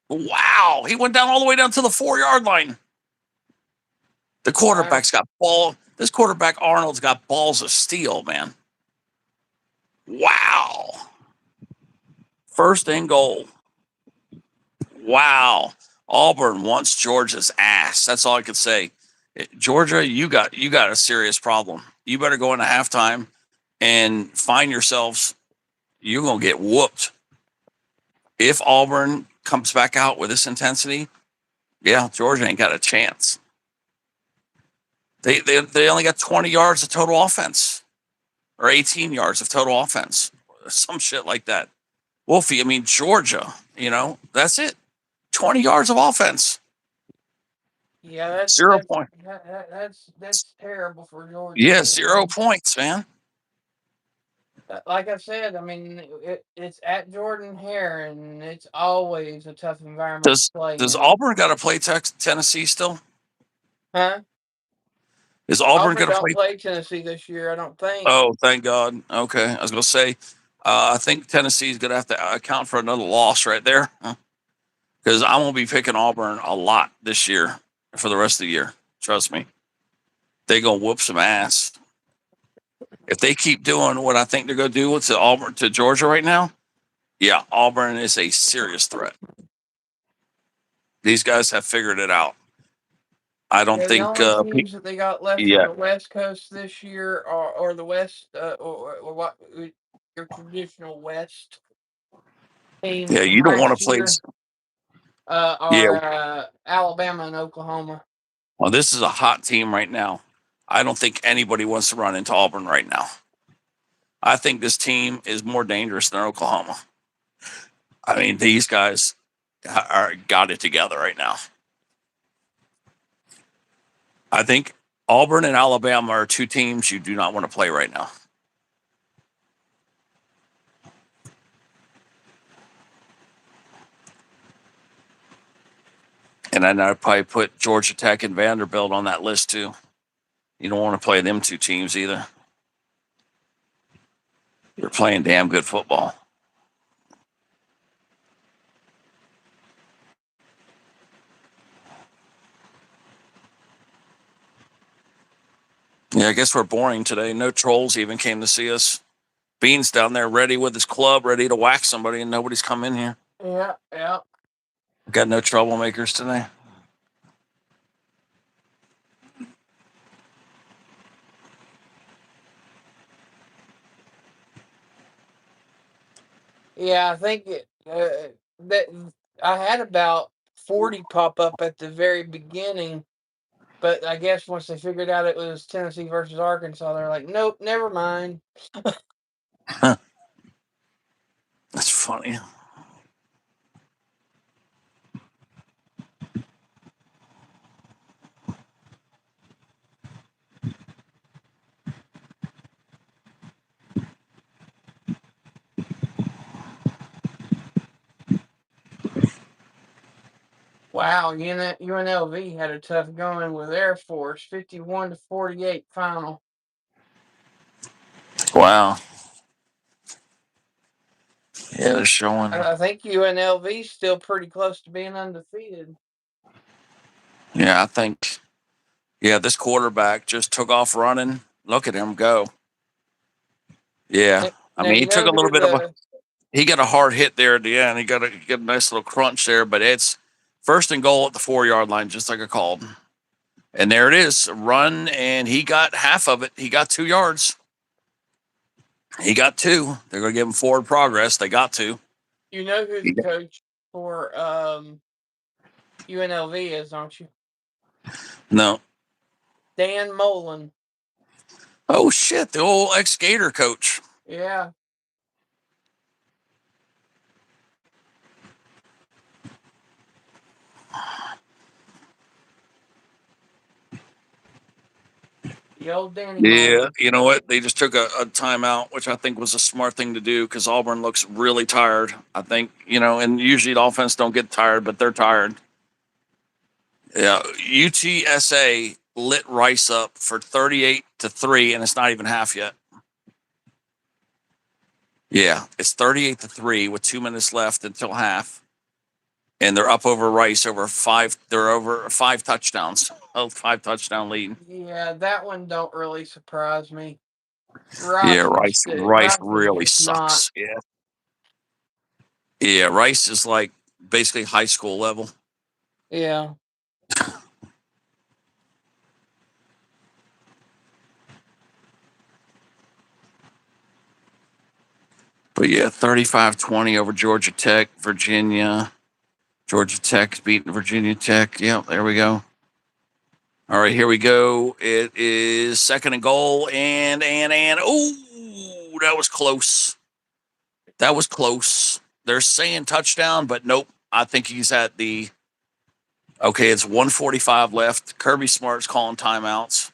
Wow, he went down all the way down to the 4-yard line. The quarterback's got ball. This quarterback Arnold's got balls of steel, man. Wow. First and goal. Wow. Auburn wants Georgia's ass. That's all I could say. Georgia, you got a serious problem. You better go into halftime and find yourselves. You're gonna get whooped. If Auburn comes back out with this intensity, yeah, Georgia ain't got a chance. They only got 20 yards of total offense, or 18 yards of total offense, some shit like that. Wolfie, I mean Georgia, that's it. 20 yards of offense. Yeah, that's 0 points. that's terrible for Georgia. Yeah, 0 points, man. Like I said, I mean, it's at Jordan Hare, and it's always a tough environment to play Does in. Auburn got to play Tennessee still? Huh? Is Auburn Auburn going to don't play? play Tennessee this year, I don't think. Oh, thank God. Okay, I was going to say, I think Tennessee's going to have to account for another loss right there, because I'm going to be picking Auburn a lot this year for the rest of the year. Trust me, they going to whoop some ass. If they keep doing what I think they're going to do with Auburn to Georgia right now, yeah, Auburn is a serious threat. These guys have figured it out. I don't The think. only teams that they got left Yeah. on the West Coast this year or the West or what your traditional West teams Yeah, from you don't want last to play. year Yeah. are Alabama and Oklahoma. Well, this is a hot team right now. I don't think anybody wants to run into Auburn right now. I think this team is more dangerous than Oklahoma. I mean, these guys got it together right now. I think Auburn and Alabama are two teams you do not want to play right now. And then I'd probably put Georgia Tech and Vanderbilt on that list too. You don't want to play them two teams either. They're playing damn good football. Yeah, I guess we're boring today. No trolls even came to see us. Bean's down there ready with his club, ready to whack somebody, and nobody's come in here. Yeah. Got no troublemakers today. Yeah, I think that I had about 40 pop up at the very beginning, but I guess once they figured out it was Tennessee versus Arkansas, they're like, nope, never mind. That's funny. Wow, UNLV had a tough going with Air Force, 51-48 final. Wow. Yeah, they're showing. I think UNLV's still pretty close to being undefeated. Yeah, I think. Yeah, this quarterback just took off running. Look at him go. Yeah, I mean, he took a little bit of a. He got a hard hit there at the end. He got a nice little crunch there, but it's first and goal at the 4-yard line, just like I called. And there it is, a run, and he got half of it. He got 2 yards. He got 2. They're going to give him forward progress. They got 2. You know who the coach for UNLV is, don't you? No. Dan Mullen. Oh, shit, the old ex-Gator coach. Yeah. The old Danny Mullen. You know what? They just took a timeout, which I think was a smart thing to do because Auburn looks really tired. I think, and usually the offense don't get tired, but they're tired. Yeah, UTSA lit Rice up for 38-3, and it's not even half yet. Yeah, it's 38-3 with 2 minutes left until half. and they're up over Rice over 5. They're over 5 touchdowns. Oh, 5 touchdown lead. Yeah, that one don't really surprise me. Yeah, Rice Rice is really just not. sucks. Yeah, Rice is like basically high school level. Yeah. But yeah, 35-20 over Georgia Tech, Virginia. Georgia Tech's beating Virginia Tech. Yep, there we go. All right, here we go. It is 2nd and goal, and oh, that was close. That was close. They're saying touchdown, but nope. I think he's at the. Okay, it's 1:45 left. Kirby Smart's calling timeouts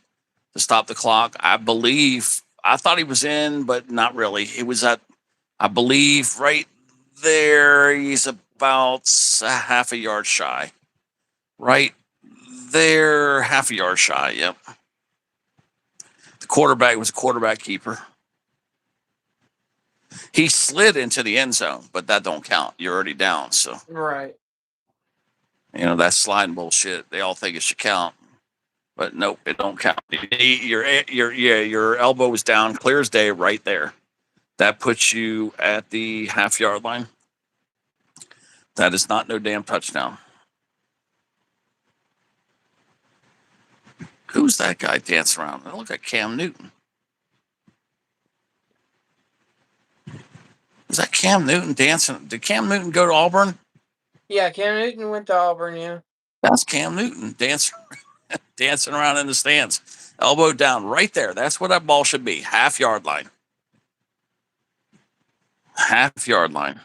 to stop the clock. I believe. I thought he was in, but not really. He was at, I believe, right there. He's about a half a yard shy. Right there, half a yard shy. Yep. The quarterback was a quarterback keeper. He slid into the end zone, but that don't count. You're already down. So, Right. that's sliding bullshit. They all think it should count, but nope, it don't count. Your elbow was down, clear as day, right there. That puts you at the half yard line. That is not no damn touchdown. Who's that guy dancing around? I look like Cam Newton. Is that Cam Newton dancing? Did Cam Newton go to Auburn? Yeah, Cam Newton went to Auburn, yeah. That's Cam Newton dancing around in the stands. Elbow down right there. That's where that ball should be. Half yard line. Half yard line.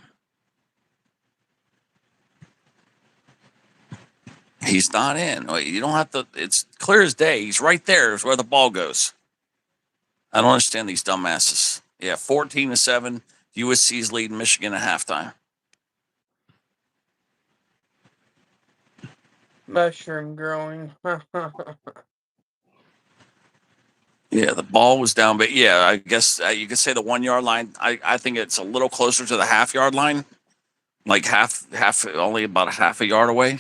He's not in. You don't have to. It's clear as day. He's right there. Is where the ball goes. I don't understand these dumbasses. Yeah, 14-7. USC's leading Michigan at halftime. Mushroom growing. Yeah, the ball was down, but yeah, I guess you could say the 1 yard line. I think it's a little closer to the half yard line, like half, only about a half a yard away.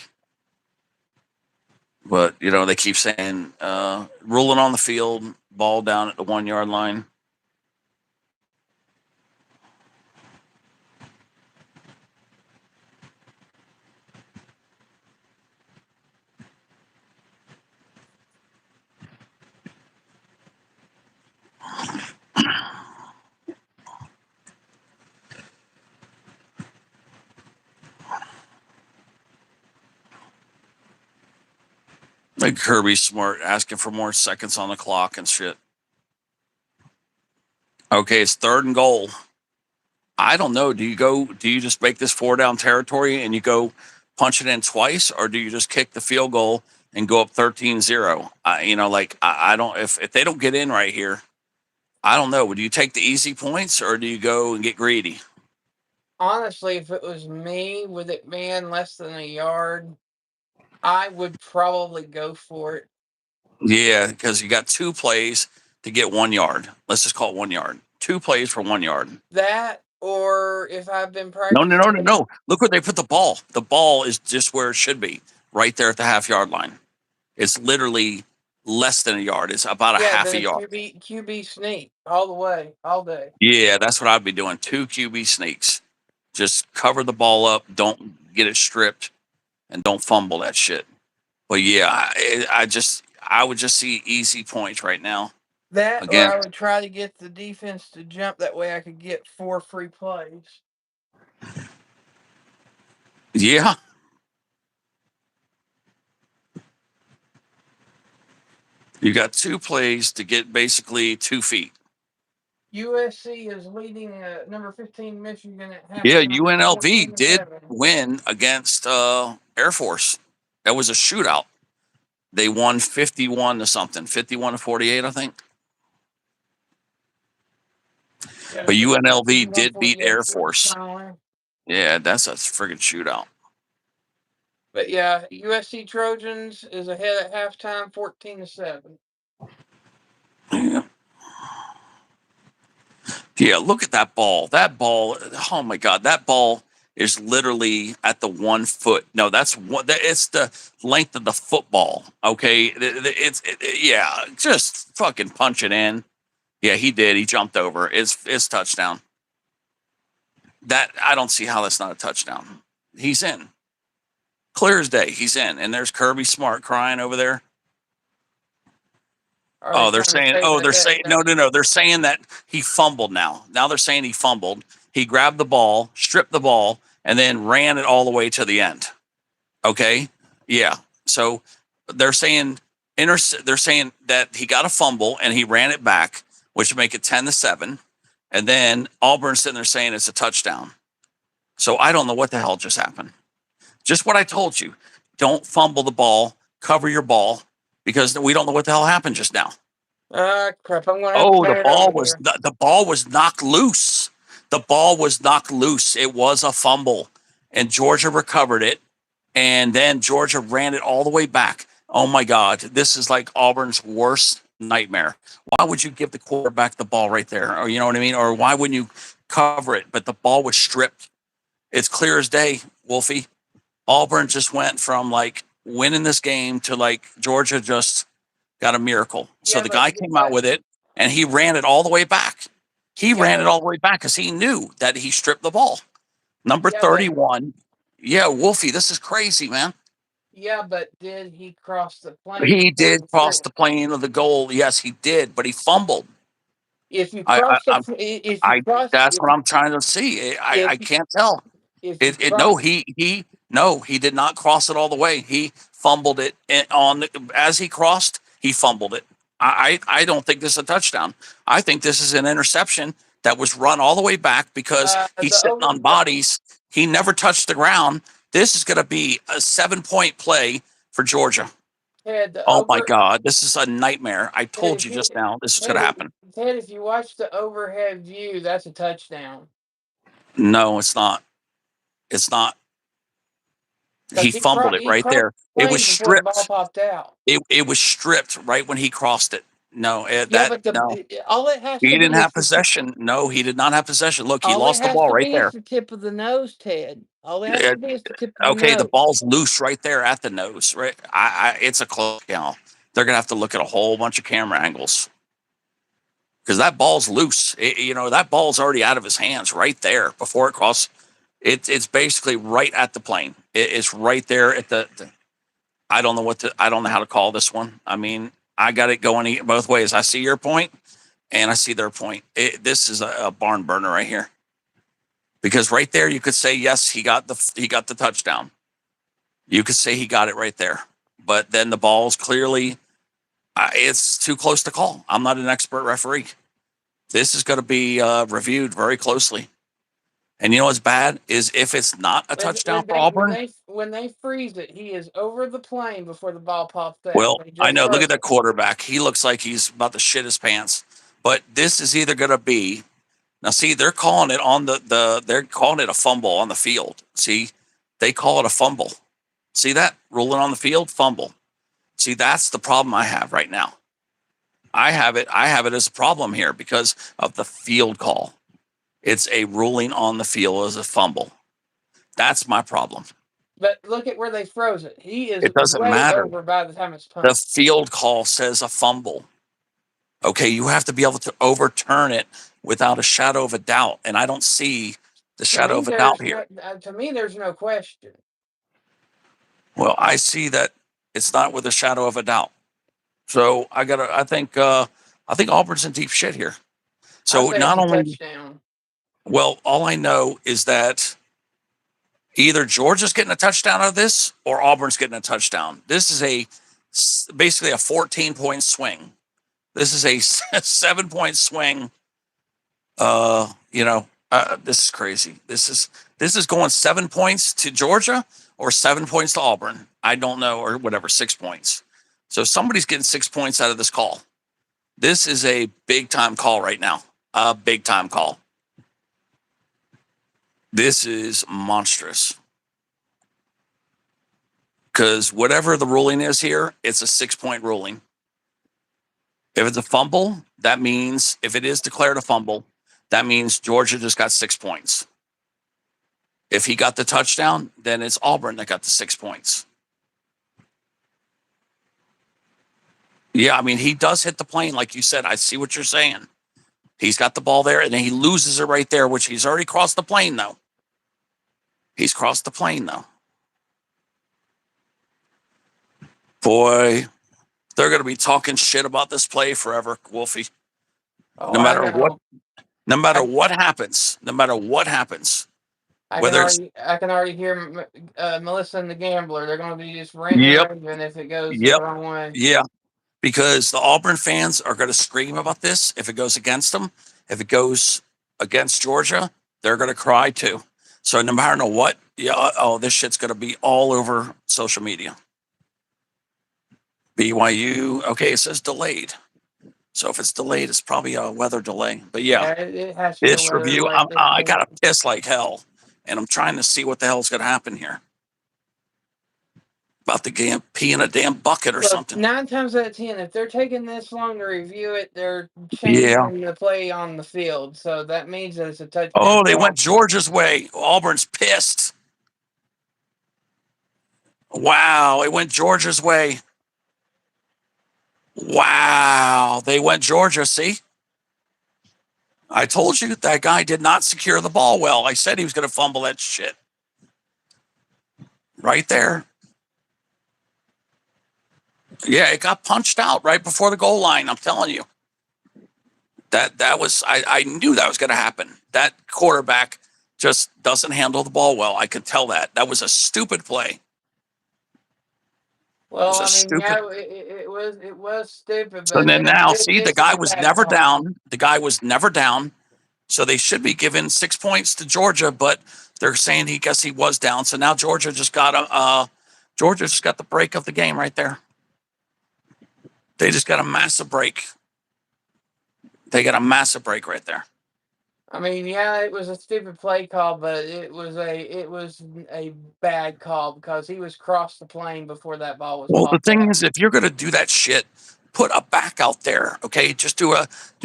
But they keep saying ruling on the field, ball down at the 1 yard line. Like Kirby Smart asking for more seconds on the clock and shit. Okay, it's 3rd and goal. I don't know. Do you just make this 4 down territory and you go punch it in twice, or do you just kick the field goal and go up 13-0? I don't, if they don't get in right here, I don't know. Would you take the easy points or do you go and get greedy? Honestly, if it was me, with it being less than a yard, I would probably go for it. Yeah, because you got 2 plays to get 1 yard. Let's just call it 1 yard. 2 plays for 1 yard. That, or if I've been No. practicing. Look where they put the ball. The ball is just where it should be, right there at the half yard line. It's literally less than a yard. It's about a half a yard. QB sneak all the way, all day. Yeah, that's what I'd be doing. 2 QB sneaks. Just cover the ball up. Don't get it stripped, and don't fumble that shit. But yeah, I would just see easy points right now. That, Again, or I would try to get the defense to jump. That way, I could get 4 free plays. Yeah. You got 2 plays to get basically 2 feet. USC is leading number 15 Michigan at half. Yeah, UNLV did win against Air Force. That was a shootout. They won 51 to something, 51 to 48, I think. Yeah, But UNLV 51, did beat Air 48, Force. Yeah, that's a friggin' shootout. But yeah, USC Trojans is ahead at halftime, 14-7. Yeah. Yeah, look at that ball. That ball, oh my God, that ball is literally at the 1 foot. No, that's what it's the length of the football. Okay, yeah, just fucking punch it in. Yeah, he did. He jumped over. It's touchdown. That I don't see how that's not a touchdown. He's in. Clear as day. He's in. And there's Kirby Smart crying over there. Are They're trying to saying, say they're saying, that- no. They're saying that he fumbled now. Now they're saying he fumbled. He grabbed the ball, stripped the ball, and then ran it all the way to the end. Okay. Yeah. So they're saying, they're saying that he got a fumble and he ran it back, which would make it 10-7. And then Auburn's sitting there saying it's a touchdown. So I don't know what the hell just happened. Just what I told you. Don't fumble the ball, cover your ball, because we don't know what the hell happened just now. Crap! I'm gonna. Oh, the ball was knocked loose. The ball was knocked loose. It was a fumble, and Georgia recovered it, and then Georgia ran it all the way back. Oh my God, this is like Auburn's worst nightmare. Why would you give the quarterback the ball right there? Or you know what I mean? Or why wouldn't you cover it? But the ball was stripped. It's clear as day, Wolfie. Auburn just went from like winning this game to like Georgia just got a miracle. So Yeah, the guy came out with it and he ran it all the way back. He ran it all the way back because he knew that he stripped the ball. Number 31. Yeah, Wolfie, this is crazy, man. Yeah, but did he cross the plane? He did cross the plane of the goal. Yes, he did, but he fumbled. If you cross that's what I'm trying to see. I can't tell. He did not cross it all the way. He fumbled it as he crossed. He fumbled it. I don't think this is a touchdown. I think this is an interception that was run all the way back because he's sitting on bodies. He never touched the ground. This is going to be a 7-point play for Georgia. Oh my God, this is a nightmare. I told you just now this is going to happen. Ted, if you watch the overhead view, that's a touchdown. No, it's not. It's not. He fumbled it right there. It was stripped. The ball popped out. It was stripped right when he crossed it. No, all it has he didn't have possession. No, he did not have possession. Look, he lost the ball right there. The tip of the nose, Ted. All it has to be is the tip of the nose. Okay, the ball's loose right there at the nose. Right, it's a close. They're gonna have to look at a whole bunch of camera angles because that ball's loose. That ball's already out of his hands right there before it crossed. It's basically right at the plane. It's right there at the I don't know how to call this one. I mean, I got it going both ways. I see your point and I see their point. This is a barn burner right here. Because right there you could say yes, he got the touchdown. You could say he got it right there. But then the ball's clearly it's too close to call. I'm not an expert referee. This is going to be reviewed very closely. And you know what's bad is if it's not a touchdown for Auburn. When they freeze it, he is over the plane before the ball pops out. Well, I know. Look at that quarterback. He looks like he's about to shit his pants. But this is either going to be now. See, they're calling it on they're calling it a fumble on the field. See, they call it a fumble. See that rolling on the field, fumble. See, that's the problem I have right now. I have it as a problem here because of the field call. It's a ruling on the field as a fumble. That's my problem. But look at where they froze it. It doesn't matter. Over by the time it's pumped. The field call says a fumble. Okay, you have to be able to overturn it without a shadow of a doubt. And I don't see the shadow of a doubt here. To me, there's no question. Well, I see that it's not with a shadow of a doubt. So I think Auburn's in deep shit here. So not only touchdown. Well, all I know is that either Georgia's getting a touchdown out of this or Auburn's getting a touchdown. This is basically a 14-point swing. This is a 7-point swing. This is crazy. This is going 7 points to Georgia or 7 points to Auburn. I don't know, or whatever, 6 points. So somebody's getting 6 points out of this call. This is a big time call right now. A big time call. This is monstrous. Because whatever the ruling is here, it's a 6-point ruling. If it's a fumble, that means, if it is declared a fumble, that means Georgia just got 6 points. If he got the touchdown, then it's Auburn that got the 6 points. Yeah, I mean, he does hit the plane, like you said. I see what you're saying. He's got the ball there, and then he loses it right there, which he's already crossed the plane, though. He's crossed the plane, though. Boy, they're going to be talking shit about this play forever, Wolfie. Oh, No I matter what, know. no matter I, what happens, no matter what happens, whether it's I can already hear Melissa and the Gambler. They're going to be just ranting and yep, raving if it goes the yep, wrong way. yeah, because the Auburn fans are going to scream about this if it goes against them. If it goes against Georgia, they're going to cry too. So no matter what, yeah, oh, this shit's going to be all over social media. BYU, okay, it says delayed. So if it's delayed, it's probably a weather delay. But yeah, It has to be a this weather review, delay at this I got point. to piss like hell, and I'm trying to see what the hell's going to happen here. About the game pee in a damn bucket or Look, something. 9 times out of 10, if they're taking this long to review it, they're Yeah. changing the play on the field. So that means that it's a touchdown. Oh, they call. went Georgia's way. Auburn's pissed. Wow, it went Georgia's way. Wow, they went Georgia. See, I told you that guy did not secure the ball well. I said he was going to fumble that shit. Right there. Yeah, it got punched out right before the goal line. I'm telling you. That was I knew that was going to happen. That quarterback just doesn't handle the ball well. I could tell that. That was a stupid play. Well, I mean, Stupid. yeah, it was stupid, So but then now, see, the this guy is a was bad never call. down. The guy was never down. So they should be giving 6 points to Georgia, but they're saying he guess he was down. So now Georgia just got the break of the game right there. They just got a massive break. They got a massive break right there. I mean, yeah, it was a stupid play call, but it was a bad call because he was crossed the plane before that ball was. Well, the popped thing out. is, if you're going to do that shit, put a back out there, okay? Just do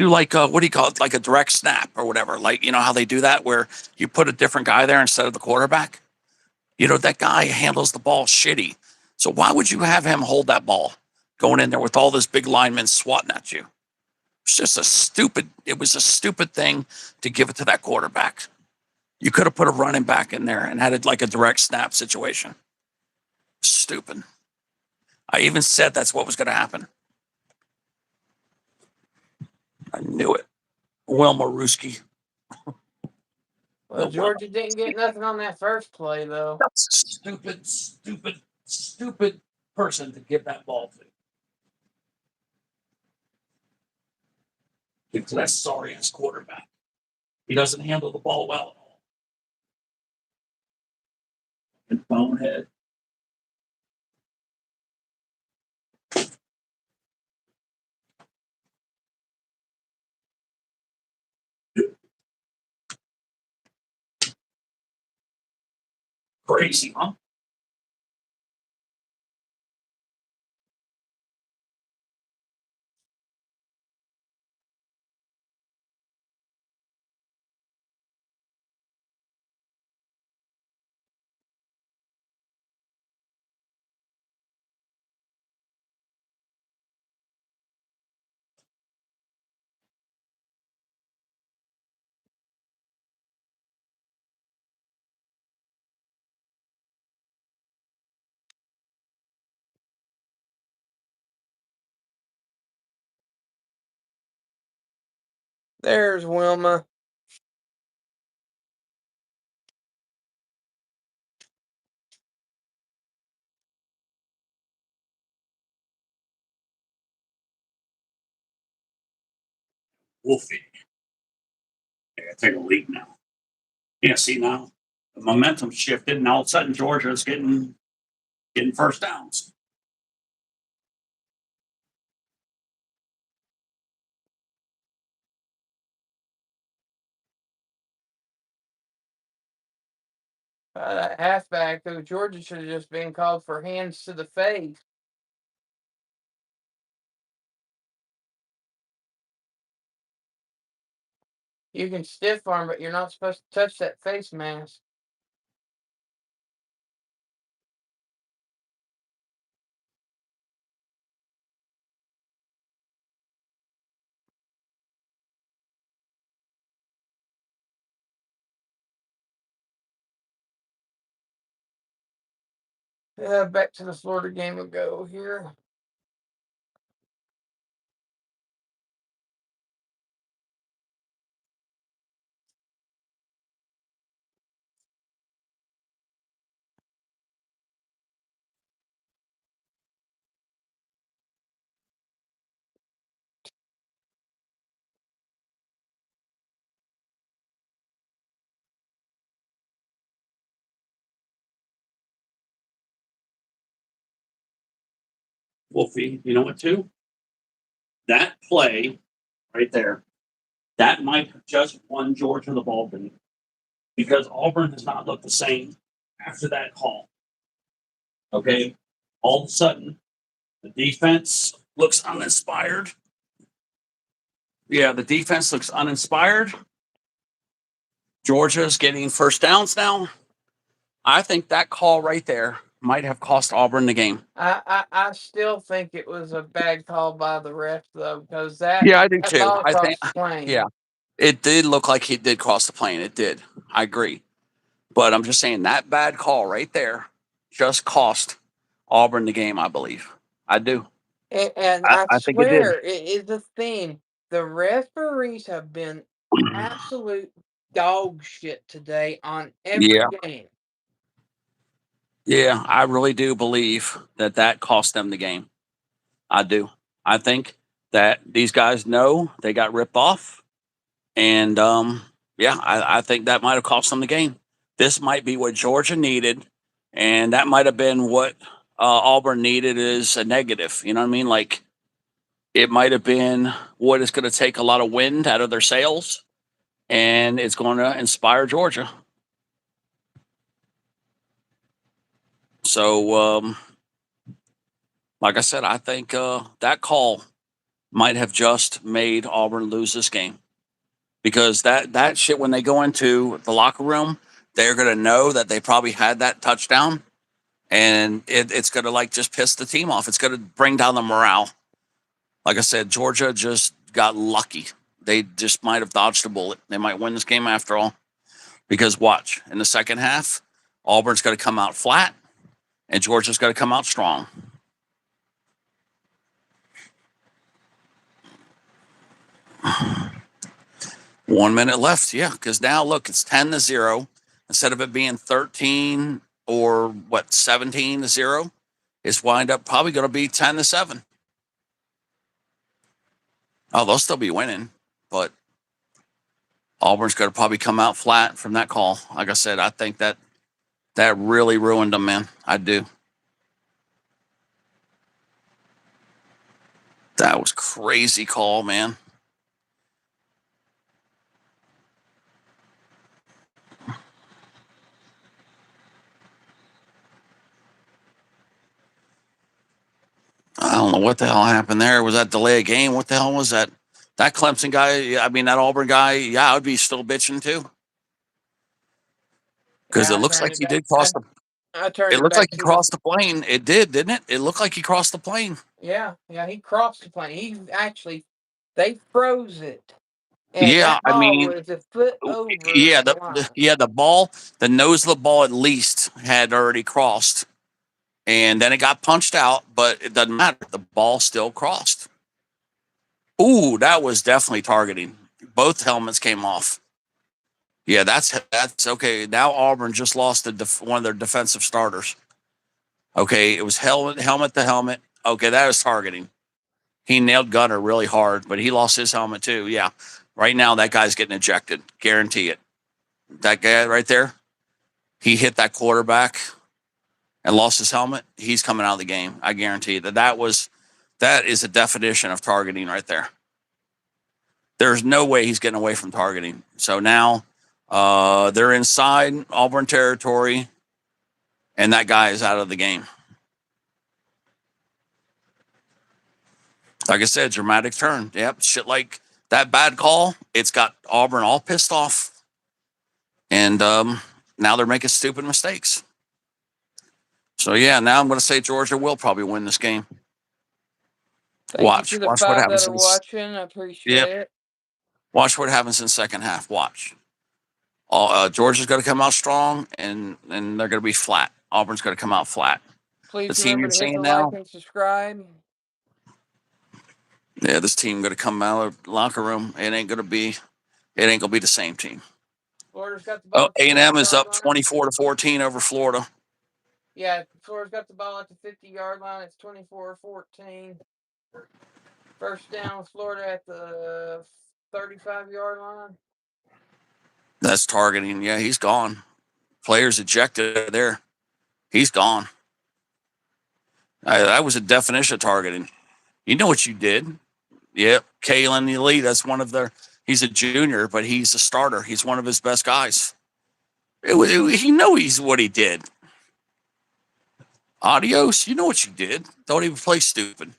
like what do you call it, like a direct snap or whatever. Like you know how they do that, where you put a different guy there instead of the quarterback. You know that guy handles the ball shitty. So why would you have him hold that ball going in there with all this big linemen swatting at you? It's just it was a stupid thing to give it to that quarterback. You could have put a running back in there and had it like a direct snap situation. Stupid. I even said that's what was going to happen. I knew it. Wilma Ruski. Well, Georgia didn't get nothing on that first play though. That's a stupid person to give that ball to. Give to that sorry ass quarterback. He doesn't handle the ball well at all. And bonehead. Crazy, huh? There's Wilma. Wolfie. I gotta take a leak now. Yeah, see now the momentum shifted, and all of a sudden Georgia's getting first downs. That halfback though, Georgia should have just been called for hands to the face. You can stiff arm, but you're not supposed to touch that face mask. Back to the Florida game we go here. Wolfie, you know what, too? That play right there, that might have just won Georgia the ball game because Auburn has not looked the same after that call. Okay. All of a sudden, the defense looks uninspired. Yeah, the defense looks uninspired. Georgia's getting first downs now. I think that call right there might have cost Auburn the game. I still think it was a bad call by the ref though, because that Yeah, I do too. ball I think, crossed the plane. yeah, it did look like he did cross the plane. It did. I agree. But I'm just saying that bad call right there just cost Auburn the game, I believe. I do. And I think it did. swear it is the theme. The referees have been absolute dog shit today on every Yeah. game. Yeah, I really do believe that that cost them the game. I do. I think that these guys know they got ripped off. And yeah, I think that might have cost them the game. This might be what Georgia needed. And that might have been what Auburn needed is a negative. You know what I mean? Like it might have been what is going to take a lot of wind out of their sails. And it's going to inspire Georgia. So, like I said, I think that call might have just made Auburn lose this game because that shit when they go into the locker room, they're gonna know that they probably had that touchdown, and it's gonna like just piss the team off. It's gonna bring down the morale. Like I said, Georgia just got lucky. They just might have dodged a bullet. They might win this game after all. Because watch in the second half, Auburn's gonna come out flat, and Georgia's gonna come out strong. 1 minute left. Yeah, because now look, it's 10-0 instead of it being 13 or what 17-0. It's wind up probably going to be 10-7. Oh, they'll still be winning, but Auburn's going to probably come out flat from that call. Like I said, I think that really ruined them, man. I do. That was crazy call, man. I don't know what the hell happened there. Was that delay a game? What the hell was that? That Clemson guy, I mean, that Auburn guy, yeah, I would be still bitching too. Because Yeah, it I looks turned like it he back. did cross the. I turned It it looked like back he to the. crossed the plane. It did, didn't it? It looked like he crossed the plane. Yeah, he crossed the plane. He actually, they froze it, and Yeah, that I ball mean, was a foot over yeah, the line. the ball, the nose of the ball at least had already crossed, and then it got punched out, but it doesn't matter. The ball still crossed. Ooh, that was definitely targeting. Both helmets came off. Yeah, that's okay. Now Auburn just lost one of their defensive starters. Okay, it was helmet to helmet. Okay, that was targeting. He nailed Gunner really hard, but he lost his helmet too. Yeah, right now that guy's getting ejected. Guarantee it. That guy right there, he hit that quarterback and lost his helmet. He's coming out of the game. I guarantee that is a definition of targeting right there. There's no way he's getting away from targeting. So now they're inside Auburn territory, and that guy is out of the game. Like I said, dramatic turn. Yep, shit like that bad call. It's got Auburn all pissed off, and now they're making stupid mistakes. So yeah, now I'm going to say Georgia will probably win this game. Thank you to the Watch what 5 happens. that are watching. I appreciate it. Watch what happens in the second half. Watch. Georgia's going to come out strong, and they're going to be flat. Auburn's going to come out flat. Please team remember you're to hit seeing the like now. and subscribe. Yeah, this team going to come out of the locker room. It ain't going to be the same team. Florida's got the ball Oh, at the A&M is 50-yard up line. 24-14 over Florida. Yeah, Florida's got the ball at the 50-yard line. It's 24-14. First down, Florida at the 35-yard line. That's targeting. Yeah, he's gone. Players ejected there. He's gone. That was a definition of targeting. You know what you did. Yep. Kalen Lee, that's one of their, he's a junior, but he's a starter. He's one of his best guys. He know he's what he did. Adios, you know what you did. Don't even play stupid.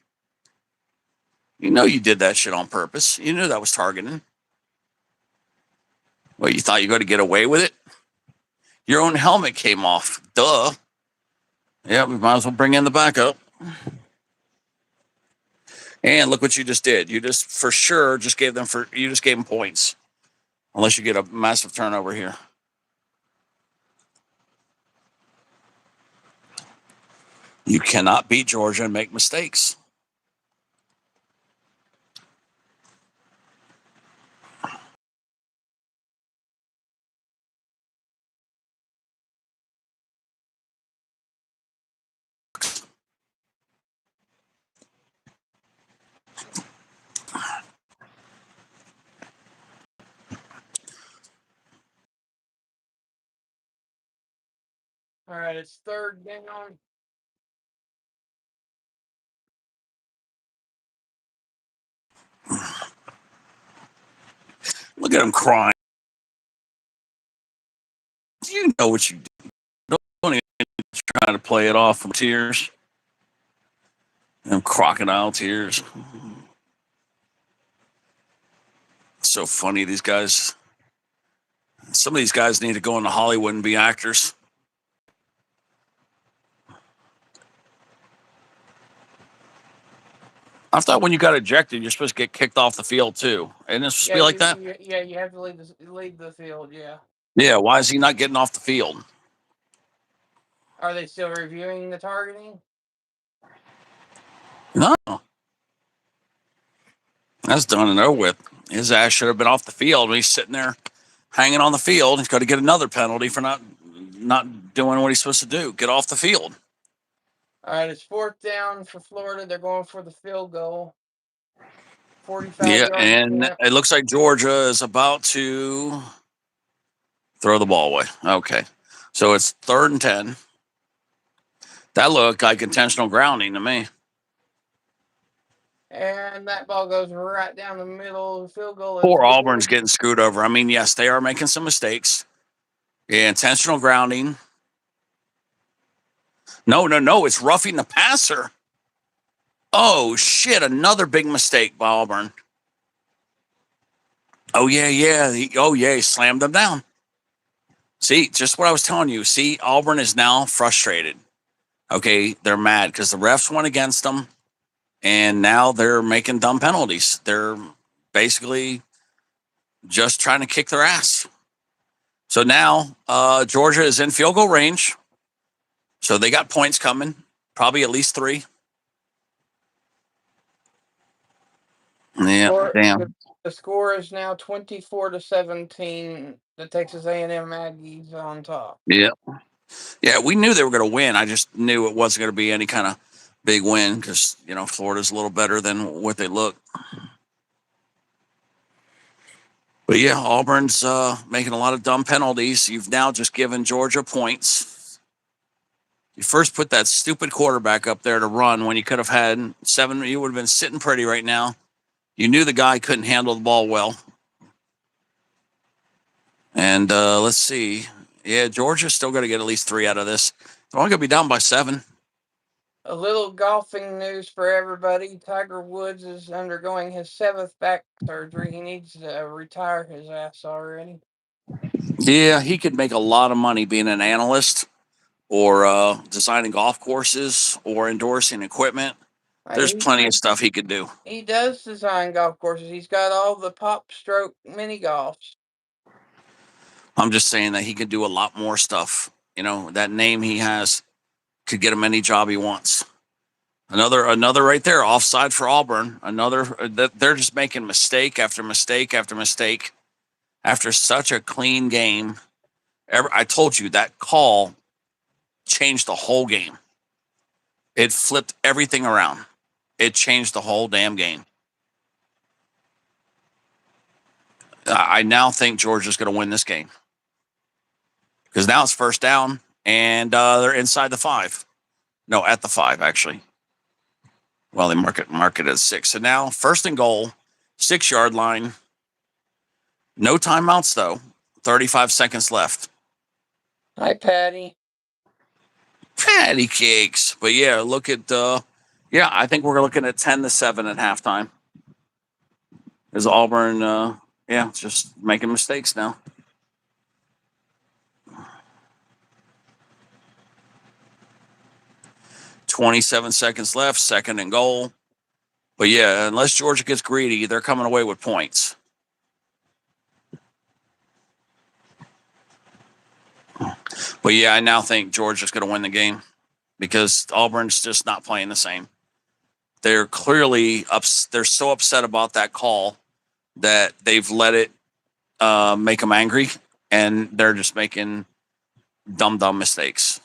You know you did that shit on purpose. You knew that was targeting. Well, you thought you were going to get away with it? Your own helmet came off. Duh. Yeah, we might as well bring in the backup. And look what you just did. You just for sure just gave them points. Unless you get a massive turnover here. You cannot beat Georgia and make mistakes. All right, it's third down. Look at him crying. You know what you did. Don't even try to play it off from tears. Them crocodile tears. So funny, these guys. Some of these guys need to go into Hollywood and be actors. I thought when you got ejected, you're supposed to get kicked off the field too. Isn't it supposed to be like that? You have to leave the field. Yeah. Yeah. Why is he not getting off the field? Are they still reviewing the targeting? No. That's done and over with. His ass should have been off the field. He's sitting there hanging on the field. He's got to get another penalty for not doing what he's supposed to do. Get off the field. All right, it's fourth down for Florida. They're going for the field goal. 45 Yeah, yard and attempt. it looks like Georgia is about to throw the ball away. Okay. So it's 3rd and 10. That looked like intentional grounding to me. And that ball goes right down the middle. The field goal is Poor good. Auburn's getting screwed over. I mean, yes, they are making some mistakes. Yeah, intentional grounding. No. It's roughing the passer. Oh, shit. Another big mistake by Auburn. Oh, yeah. He slammed them down. See, just what I was telling you. See, Auburn is now frustrated. Okay, they're mad because the refs went against them, and now they're making dumb penalties. They're basically just trying to kick their ass. So now Georgia is in field goal range. So they got points coming, probably at least 3. Yeah, damn. The score is now 24-17. The Texas A&M Aggies on top. Yeah, we knew they were going to win. I just knew it wasn't going to be any kind of big win because Florida's a little better than what they look. But yeah, Auburn's making a lot of dumb penalties. You've now just given Georgia points. You first put that stupid quarterback up there to run when you could have had 7. You would have been sitting pretty right now. You knew the guy couldn't handle the ball well. And let's see. Yeah, Georgia's still going to get at least 3 out of this. They're only going to be down by 7. A little golfing news for everybody. Tiger Woods is undergoing his 7th back surgery. He needs to retire his ass already. Yeah, he could make a lot of money being an analyst or designing golf courses or endorsing equipment. There's plenty of stuff he could do. He does design golf courses. He's got all the Pop Stroke mini golfs. I'm just saying that he could do a lot more stuff. That name he has Could get him any job he wants. Another right there, offside for Auburn. They're just making mistake after mistake after mistake after such a clean game. I told you that call changed the whole game. It flipped everything around. It changed the whole damn game. I now think Georgia's going to win this game because now it's first down and they're inside the 5. No, at the 5 actually. Well, they mark it as 6. So now first and goal, 6-yard line. No timeouts though. 35 seconds left. Hi, Patty. Patty cakes. But yeah, look at I think we're looking at 10-7 at halftime. Is Auburn just making mistakes now. $27 seconds left, second and goal. But yeah, unless Georgia gets greedy, they're coming away with points. But yeah, I now think Georgia's going to win the game because Auburn's just not playing the same. They're clearly they're so upset about that call that they've let it make them angry, and they're just making dumb mistakes.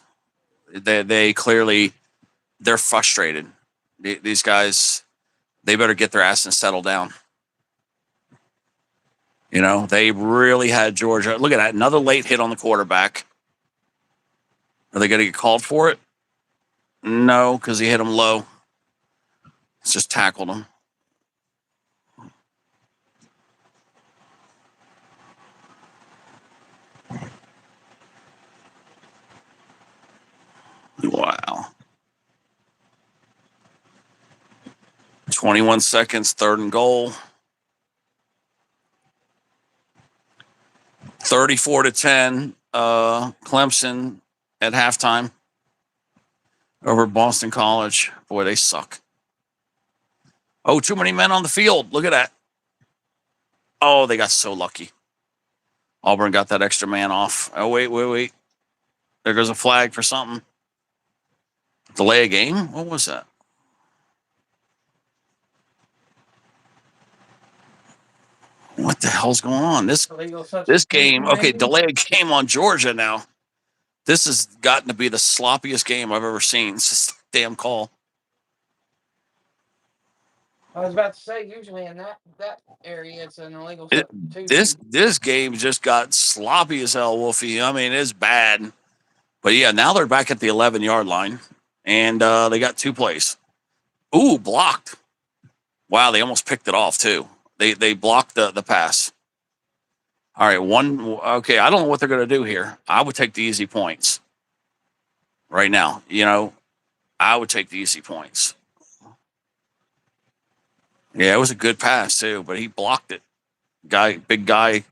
They clearly they're frustrated. These guys, they better get their ass and settle down. You know, they really had Georgia. Look at that, another late hit on the quarterback. Are they going to get called for it? No, because he hit him low. It's just tackled him. Wow. 21 seconds, third and goal. 34-10, Clemson at halftime over Boston College. Boy, they suck. Oh, too many men on the field. Look at that. Oh, they got so lucky. Auburn got that extra man off. Oh, wait. There goes a flag for something. Delay a game? What was that? What the hell's going on? This game, okay, delay a game on Georgia now. This has gotten to be the sloppiest game I've ever seen. It's just a damn call. I was about to say, usually in that area, it's an illegal This game just got sloppy as hell, Wolfie. I mean, it's bad. But yeah, now they're back at the 11-yard line, and they got 2 plays. Ooh, blocked. Wow, they almost picked it off too. They blocked the pass. All right, okay, I don't know what they're going to do here. I would take the easy points right now. You know, I would take the easy points. Yeah, it was a good pass too, but he blocked it. Big guy,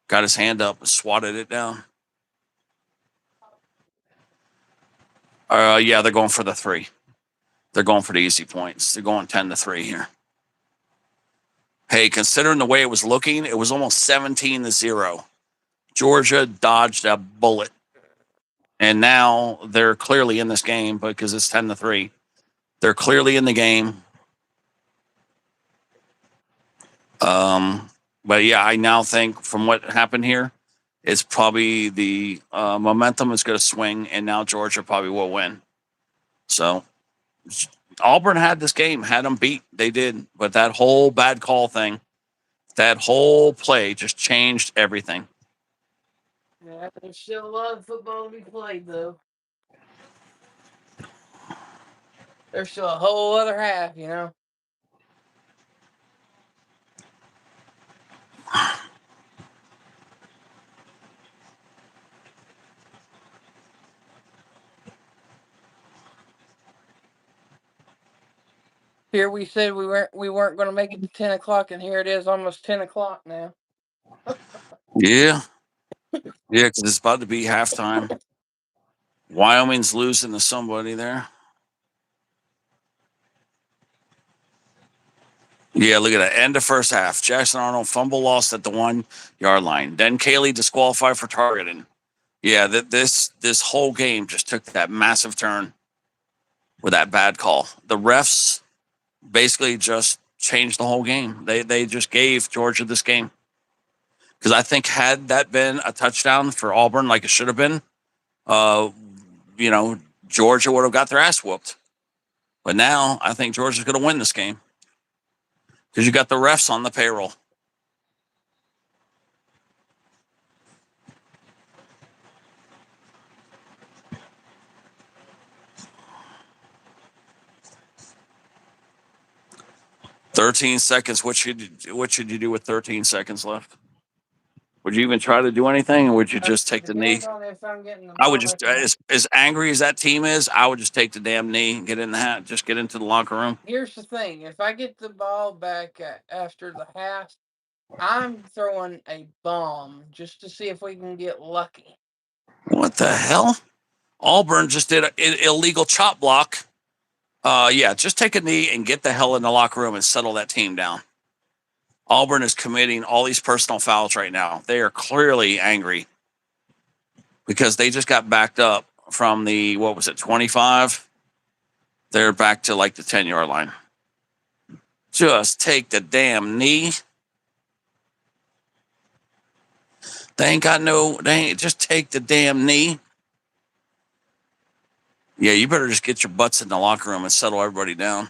got his hand up and swatted it down. Yeah, they're going for the 3. They're going for the easy points. They're going 10-3 here. Hey, considering the way it was looking, it was almost 17-0. Georgia dodged a bullet. And now they're clearly in this game because it's 10-3. They're clearly in the game. But yeah, I now think from what happened here, it's probably the momentum is going to swing, and now Georgia probably will win. So Auburn had this game, had them beat. They did. But that whole bad call thing, that whole play just changed everything. Yeah, there's still a lot of football to be played, though. There's still a whole other half, you know. Here we said we weren't going to make it to 10 o'clock, and here it is, almost 10 o'clock now. Yeah, because it's about to be halftime. Wyoming's losing to somebody there. Yeah, look at that. End of first half. Jackson Arnold fumble lost at the 1-yard line. Then Kaylee disqualified for targeting. Yeah, this whole game just took that massive turn. with that bad call. The refs basically just changed the whole game. They just gave Georgia this game. Because I think had that been a touchdown for Auburn like it should have been, Georgia would have got their ass whooped. But now I think Georgia's going to win this game because you got the refs on the payroll. "13 seconds. What should you do with 13 seconds left? Would you even try to do anything, or would you just take the knee?" Depends on if I'm getting the I would ball just, back. as angry as that team is, I would just take the damn knee and get in the hat. Just get into the locker room. Here's the thing: if I get the ball back after the half, I'm throwing a bomb just to see if we can get lucky. What the hell? Auburn just did an illegal chop block. Just take a knee and get the hell in the locker room and settle that team down. Auburn is committing all these personal fouls right now. They are clearly angry because they just got backed up from the, 25? They're back to like the 10-yard line. Just take the damn knee. Just take the damn knee. Yeah, you better just get your butts in the locker room and settle everybody down.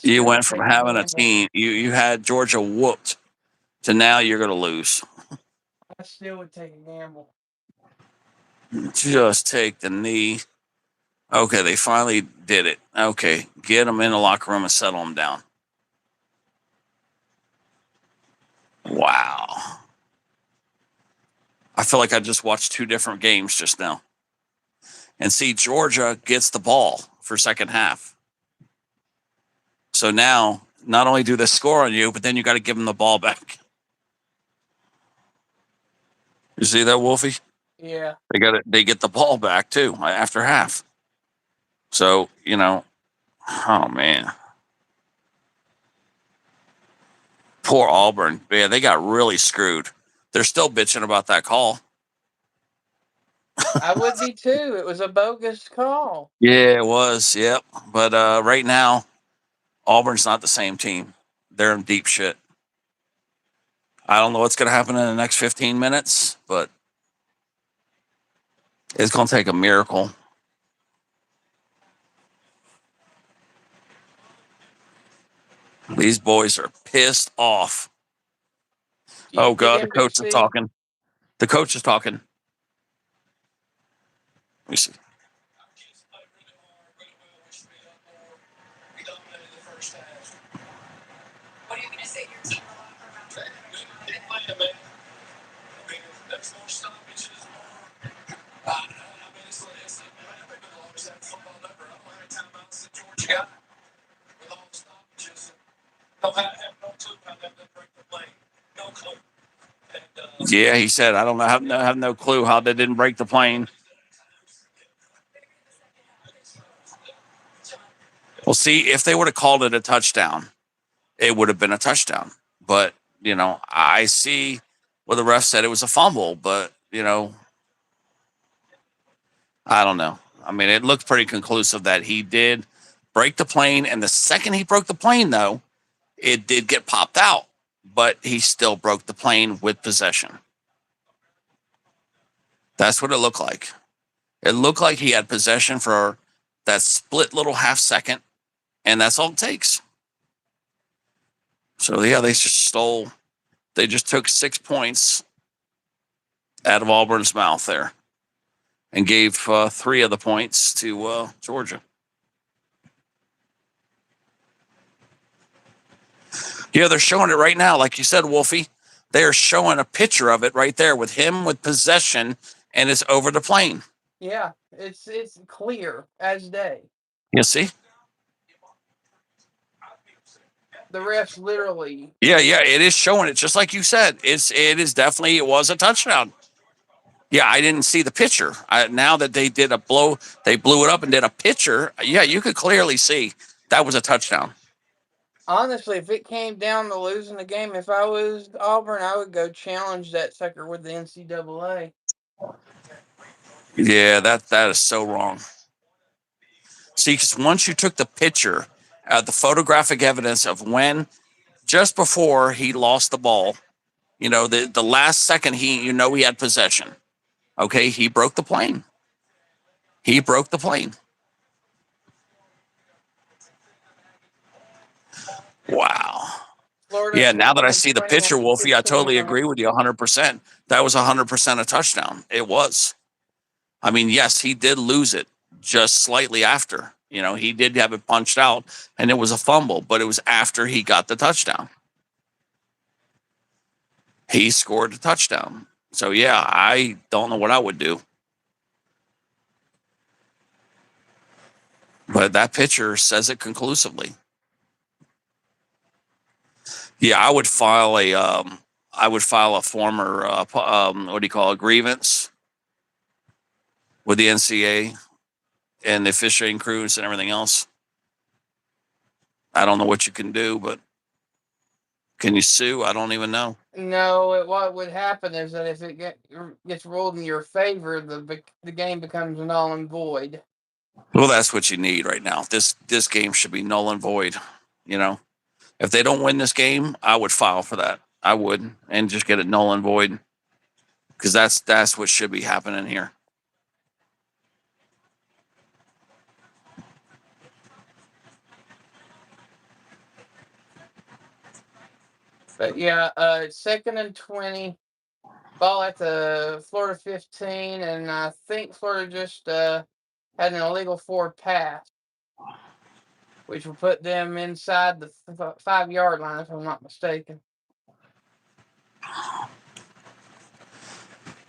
You went from having a team, you had Georgia whooped, to now you're going to lose. I still would take a gamble. Just take the knee. Okay, they finally did it. Okay, get them in the locker room and settle them down. Wow. I feel like I just watched two different games just now. And see, Georgia gets the ball for second half. So now, not only do they score on you, but then you got to give them the ball back. You see that, Wolfie? Yeah. They get the ball back too after half. So, oh man. Poor Auburn. Yeah, they got really screwed. They're still bitching about that call. I would be too. It was a bogus call. Yeah, it was. Yep. But right now, Auburn's not the same team. They're in deep shit. I don't know what's going to happen in the next 15 minutes, but it's going to take a miracle. These boys are pissed off. Oh, God, the coach is talking. The coach is talking. Let me see. What are you going to say? Yeah, he said, I don't know, have no clue how they didn't break the plane. Well, see, if they would have called it a touchdown, it would have been a touchdown. But, I see where the ref said it was a fumble, but, I don't know. I mean, it looked pretty conclusive that he did break the plane. And the second he broke the plane, though, it did get popped out, but he still broke the plane with possession. That's what it looked like. It looked like he had possession for that split little half second, and that's all it takes. So, yeah, they just took 6 points out of Auburn's mouth there and gave 3 of the points to Georgia. Yeah, they're showing it right now. Like you said, Wolfie, they're showing a picture of it right there with him with possession, and it's over the plane. Yeah, it's clear as day. You see? The refs literally. Yeah, it is showing it just like you said. It was a touchdown. Yeah, I didn't see the picture. Now that they blew it up and did a picture. Yeah, you could clearly see that was a touchdown. Honestly, if it came down to losing the game, if I was Auburn, I would go challenge that sucker with the NCAA. Yeah, that is so wrong. See, because once you took the picture, the photographic evidence of when just before he lost the ball, the last second he had possession. Okay, he broke the plane. He broke the plane. Wow. Florida Yeah, now that I second and see the 20 picture, at the Wolfie, I 15 totally yard. agree with you 100%. That was 100% a touchdown. It was. I mean, yes, he did lose it just slightly after. He did have it punched out and it was a fumble, but it was after he got the touchdown. He scored the touchdown. So, yeah, I don't know what I would do. But that picture says it conclusively. Yeah, I would file a former what do you call it, grievance with the NCA and the officiating crews and everything else. I don't know what you can do, but can you sue? I don't even know. No, what would happen is that if it gets ruled in your favor, the game becomes null and void. Well, that's what you need right now. This game should be null and void. If they don't win this game, I would file for that. I would, and just get it null and void, because that's what should be happening here. But yeah, second and 20, ball at the Florida 15, and I think Florida just had an illegal forward pass, which will put them inside the 5 yard line, if I'm not mistaken.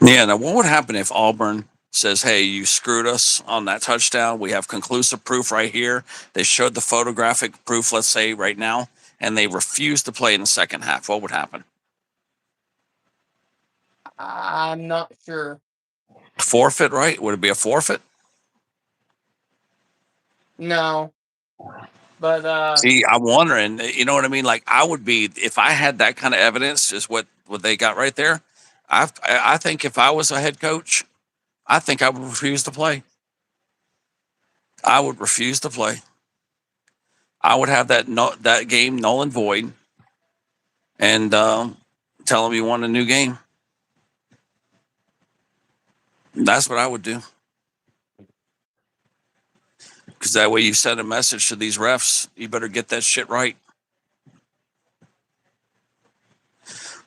Yeah. Now, what would happen if Auburn says, "Hey, you screwed us on that touchdown. We have conclusive proof right here. They showed the photographic proof, let's say right now, and they refused to play in the second half." What would happen? I'm not sure. Forfeit, right? Would it be a forfeit? No, but See, I'm wondering, you know what I mean? Like, I would be, if I had that kind of evidence, is what they got right there. I think if I was a head coach, I think I would refuse to play. I would refuse to play. I would have that game null and void, and tell them you want a new game. That's what I would do, because that way you send a message to these refs. You better get that shit right.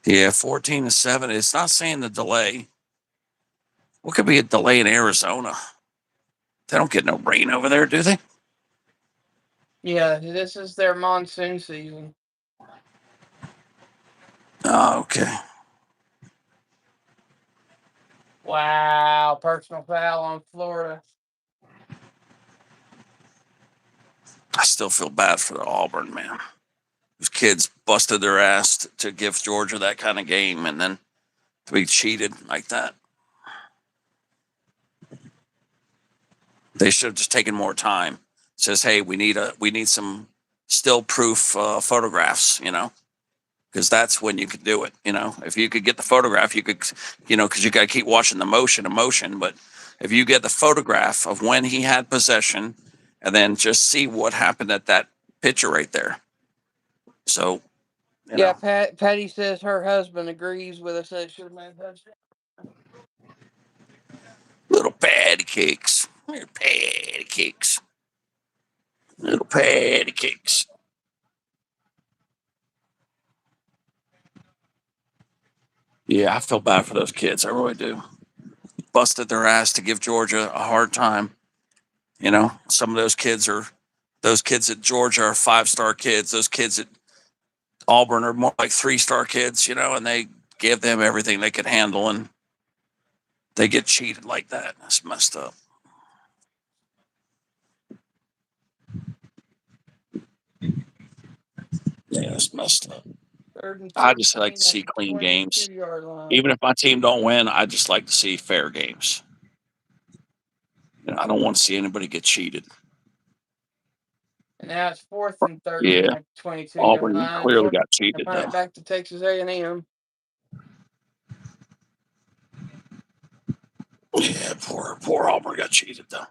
Yeah, 14-7. It's not saying the delay. What could be a delay in Arizona? They don't get no rain over there, do they? yeah, this is their monsoon season. Oh, okay. Wow, personal foul on Florida. I still feel bad for the Auburn, man. Those kids busted their ass to give Georgia that kind of game, and then to be cheated like that. They should have just taken more time. It says, hey, we need some still proof photographs, because that's when you could do it. If you could get the photograph, you could, because you got to keep watching the motion. But if you get the photograph of when he had possession, and then just see what happened at that picture right there. So, Yeah, Patty says her husband agrees with us that it should have been a touchdown. little patty cakes, little patty cakes, little patty cakes. Yeah, I feel bad for those kids. I really do. Busted their ass to give Georgia a hard time. Some of those kids at Georgia are 5-star kids. Those kids at Auburn are more like 3-star kids, and they give them everything they could handle, and they get cheated like that. That's messed up. Yeah, that's messed up. I just like to see clean games. Even if my team don't win, I just like to see fair games. I don't want to see anybody get cheated. And now it's 4th and 13 Yeah, at 22 yard Auburn line. clearly got cheated Punt though. it back to Texas A&M. Yeah, poor Auburn got cheated though.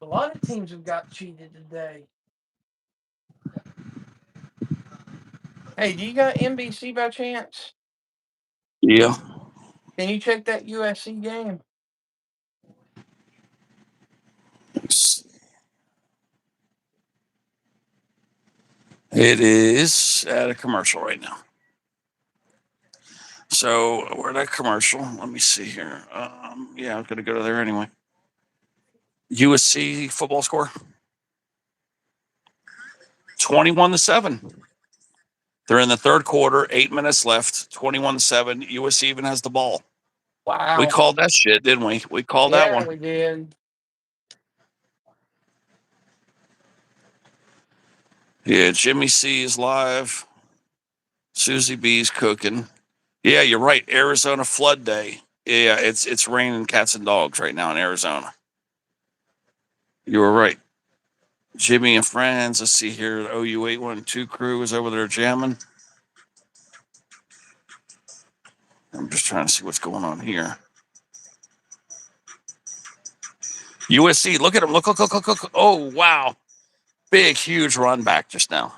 A lot of teams have got cheated today. Hey, do you got NBC by chance? Yeah. Can you check that USC game? It is at a commercial right now. So where'd that commercial? Let me see here. Yeah, I was gonna go to there anyway. USC football score 21-7. They're in the third quarter, 8 minutes left, 21-7. USC even has the ball. Wow. We called that shit, didn't we? We called that one. We did. Yeah, Jimmy C is live. Susie B's cooking. Yeah, you're right. Arizona flood day. Yeah, it's raining cats and dogs right now in Arizona. You were right. Jimmy and friends. Let's see here. The OU 812 crew is over there jamming. I'm just trying to see what's going on here. USC, look at him. Look. Oh, wow. Big, huge run back just now.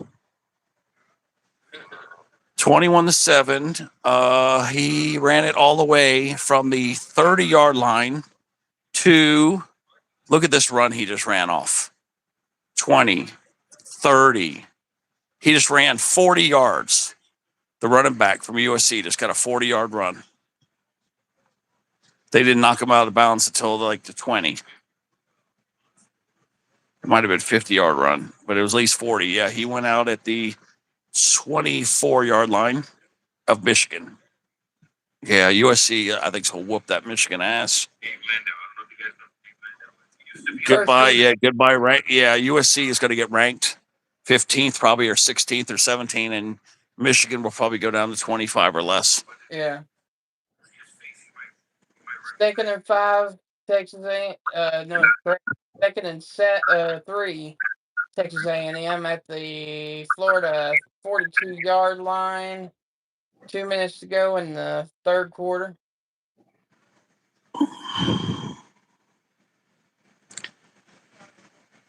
21-7. He ran it all the way from the 30-yard line to, look at this run he just ran off. 20, 30. He just ran 40 yards. The running back from USC just got a 40-yard run. They didn't knock him out of bounds until like the 20. It might have been 50-yard run, but it was at least 40. Yeah, he went out at the 24-yard line of Michigan. Yeah, USC, I think, will whoop that Michigan ass. Goodbye. Yeah, goodbye. Rank. Yeah, USC is going to get ranked 15th, probably, or 16th or 17th, and Michigan will probably go down to 25 or less. Yeah. Second and 5, Texas A. Second and 3, Texas A&M at the Florida 42-yard line. 2 minutes to go in the third quarter.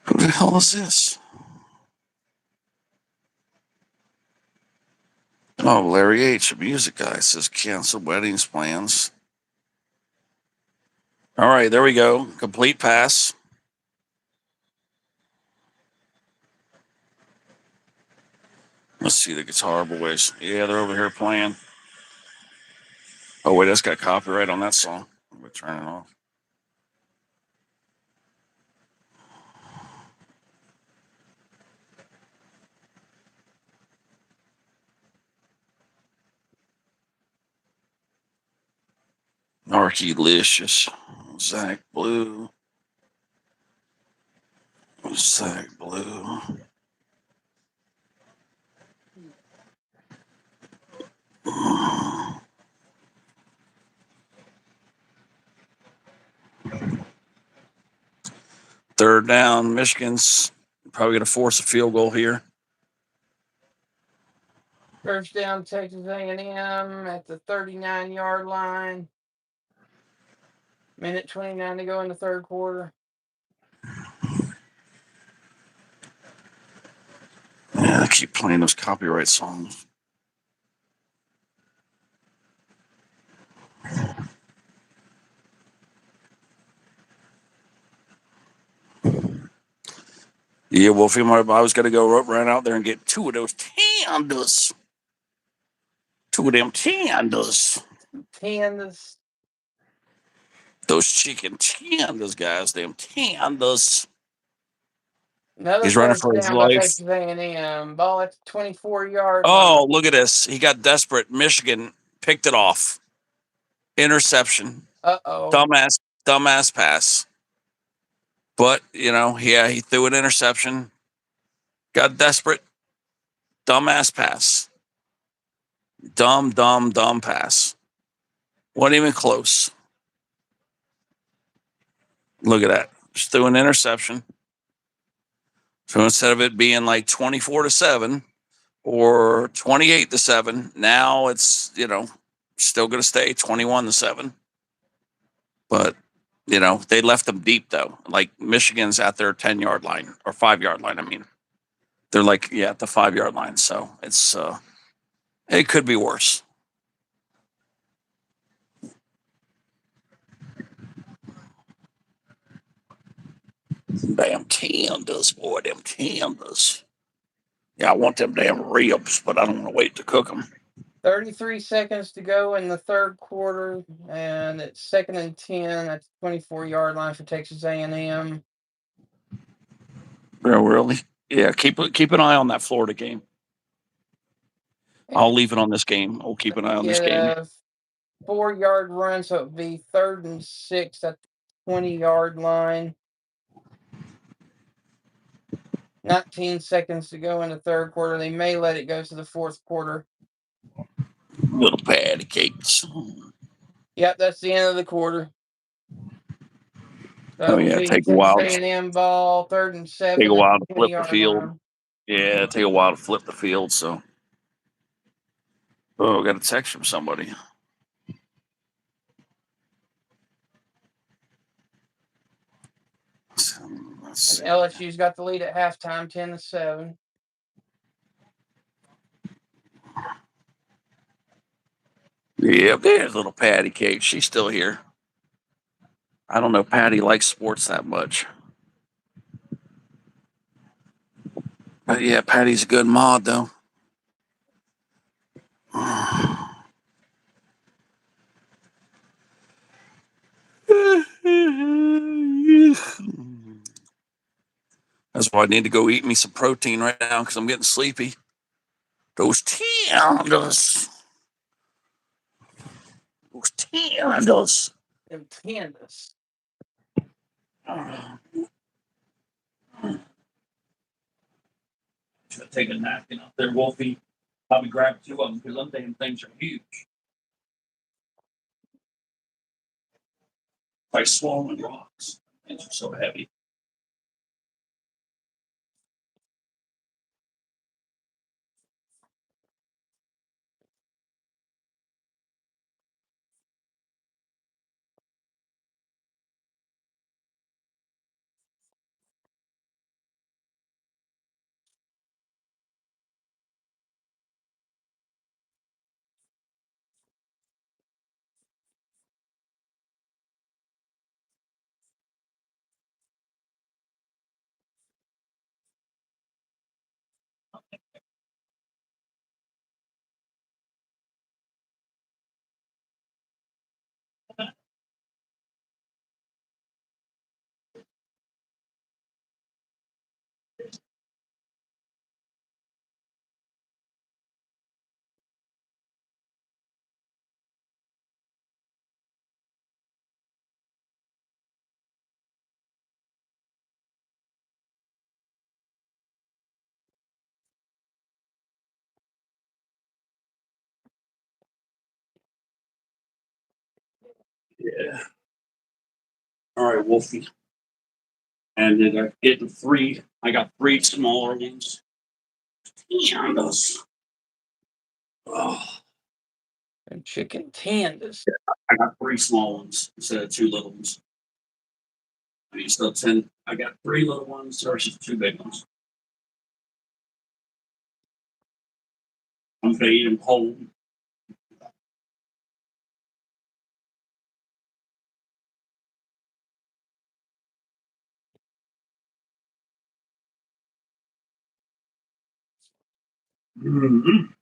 Who the hell is this? Oh, Larry H., a music guy, says cancel weddings plans. All right, there we go. Complete pass. Let's see the Guitar Boys. Yeah, they're over here playing. Oh, wait, that's got copyright on that song. I'm going to turn it off. Archylicious. Zach Blue. Zach Blue. Third down. Michigan's probably going to force a field goal here. First down, Texas A&M at the 39-yard line. Minute 29 to go in the third quarter. Yeah, I keep playing those copyright songs. Yeah, Wolfie, I was going to go right out there and get 2 of those tenders. 2 of them tenders. Tenders. Those chicken tenders, guys. Them tenders. Another He's running for his down by life. Texas A&M. Ball at the 24-yard line. Oh, look at this. He got desperate. Michigan picked it off. Interception. Uh-oh. Dumbass pass. But, he threw an interception. Got desperate. Dumbass pass. Dumb pass. Wasn't even close. Look at that. Just threw an interception. So instead of it being like 24-7 or 28-7, now it's, still going to stay 21-7. But they left them deep though. Like Michigan's at their 10-yard line or 5-yard line. I mean, they're like at the 5-yard line. So it could be worse. Damn Candas, boy, them Candas. Yeah, I want them damn ribs, but I don't want to wait to cook them. 33 seconds to go in the third quarter, and it's 2nd and 10 at the 24-yard line for Texas A&M. Oh, really? Yeah, keep an eye on that Florida game. I'll leave it on this game. I'll keep an eye on this game. A 4-yard run, so it'd be 3rd and 6 at the 20-yard line. 19 seconds to go in the third quarter. They may let it go to the fourth quarter. Little patty cakes. Yep, that's the end of the quarter. So Oh yeah, take a while. A&M ball, 3rd and 7. Take a while to flip the field. Line. Yeah, take a while to flip the field. So, I got a text from somebody. And LSU's got the lead at halftime, 10-7. Yeah, there's little Patty Cake. She's still here. I don't know. Patty likes sports that much. But yeah, Patty's a good mod, though. That's why I need to go eat me some protein right now because I'm getting sleepy. Those tenders. Those tenders. Them tenders. Should take a napkin up there, Wolfie. Probably grab 2 of them because them damn things are huge. Like swollen rocks. Things are so heavy. Yeah. All right, Wolfie. And then I get the 3. I got 3 smaller ones. Tenders. Oh, And chicken tenders. I got 3 small ones instead of 2 little ones. I mean, still 10. I got 3 little ones versus 2 big ones. I'm gonna eat them whole. Mm-hmm.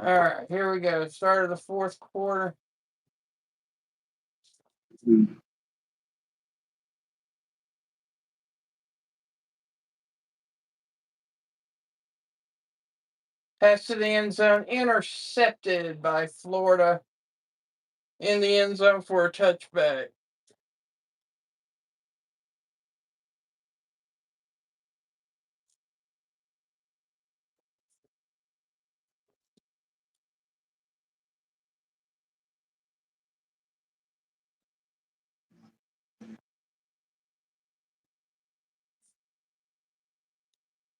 All right, here we go. Start of the fourth quarter. Mm-hmm. Pass to the end zone, intercepted by Florida in the end zone for a touchback.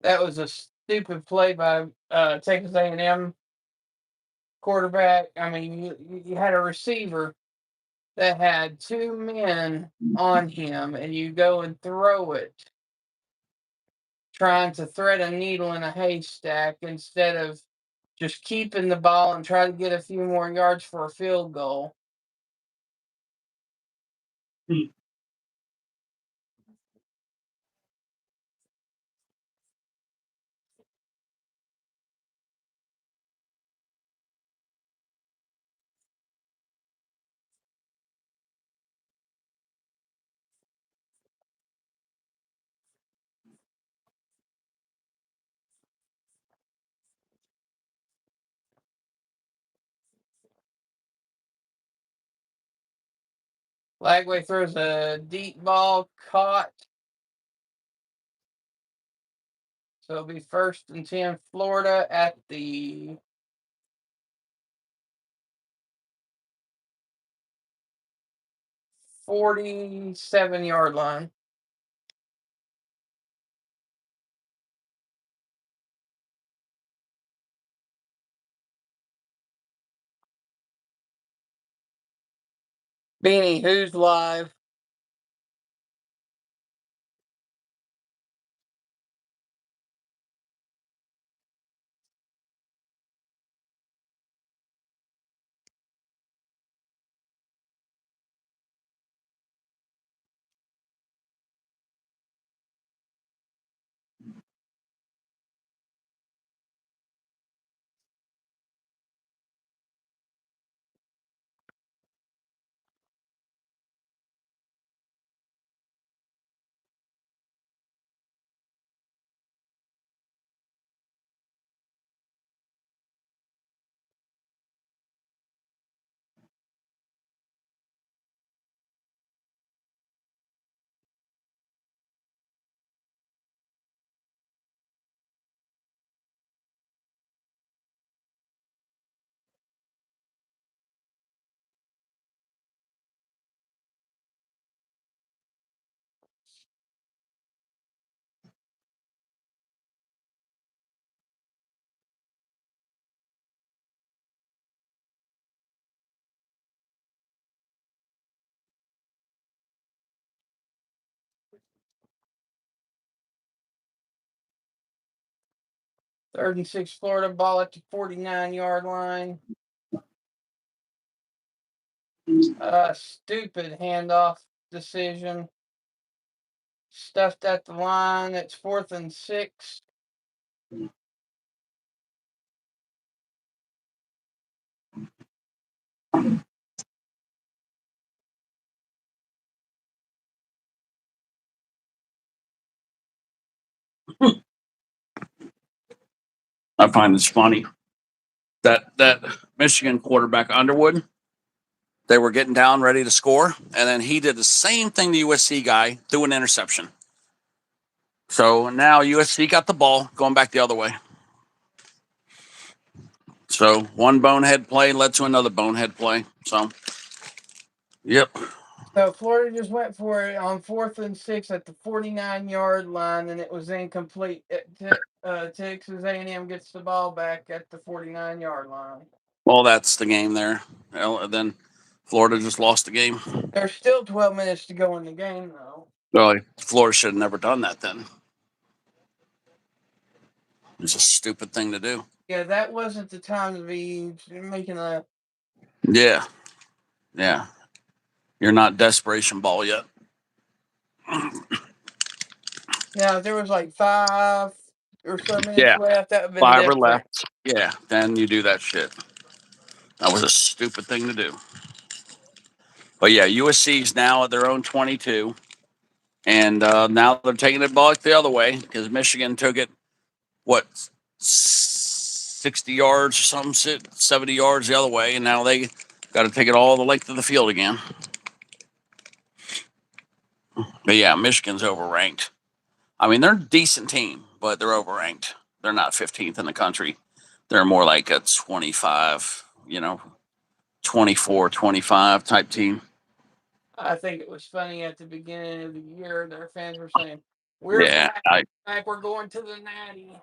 That was a stupid play by Texas A&M quarterback. I mean, you had a receiver that had two men on him, and you go and throw it, trying to thread a needle in a haystack instead of just keeping the ball and try to get a few more yards for a field goal. Lagway throws a deep ball, caught. So it'll be 1st and 10 Florida at the 47-yard line. Beanie, who's live? Third and 6 Florida, ball at the 49-yard line. Stupid handoff decision. Stuffed at the line. It's 4th and 6. I find this funny that Michigan quarterback Underwood, they were getting down ready to score, and then he did the same thing the USC guy, threw an interception. So now USC got the ball going back the other way. So one bonehead play led to another bonehead play. So, yep. So Florida just went for it on 4th and 6 at the 49-yard line, and it was incomplete. Texas A&M gets the ball back at the 49-yard line. Well, that's the game there. Well, then Florida just lost the game. There's still 12 minutes to go in the game, though. Well, Florida should have never done that then. It's a stupid thing to do. Yeah, that wasn't the time to be making a. Yeah. Yeah. You're not desperation ball yet. Yeah, if there was like 5 or so minutes left, that would have been 5 different. or left. Yeah, then you do that shit. That was a stupid thing to do. But yeah, USC's now at their own 22. And now they're taking the ball the other way because Michigan took it, what, 60 yards or something, 70 yards the other way, and now they got to take it all the length of the field again. But yeah, Michigan's overranked. I mean, they're a decent team, but they're overranked. They're not 15th in the country. They're more like a 25, 24, 25 type team. I think it was funny at the beginning of the year, their fans were saying, "We're Yeah, back. We're going to the Natty."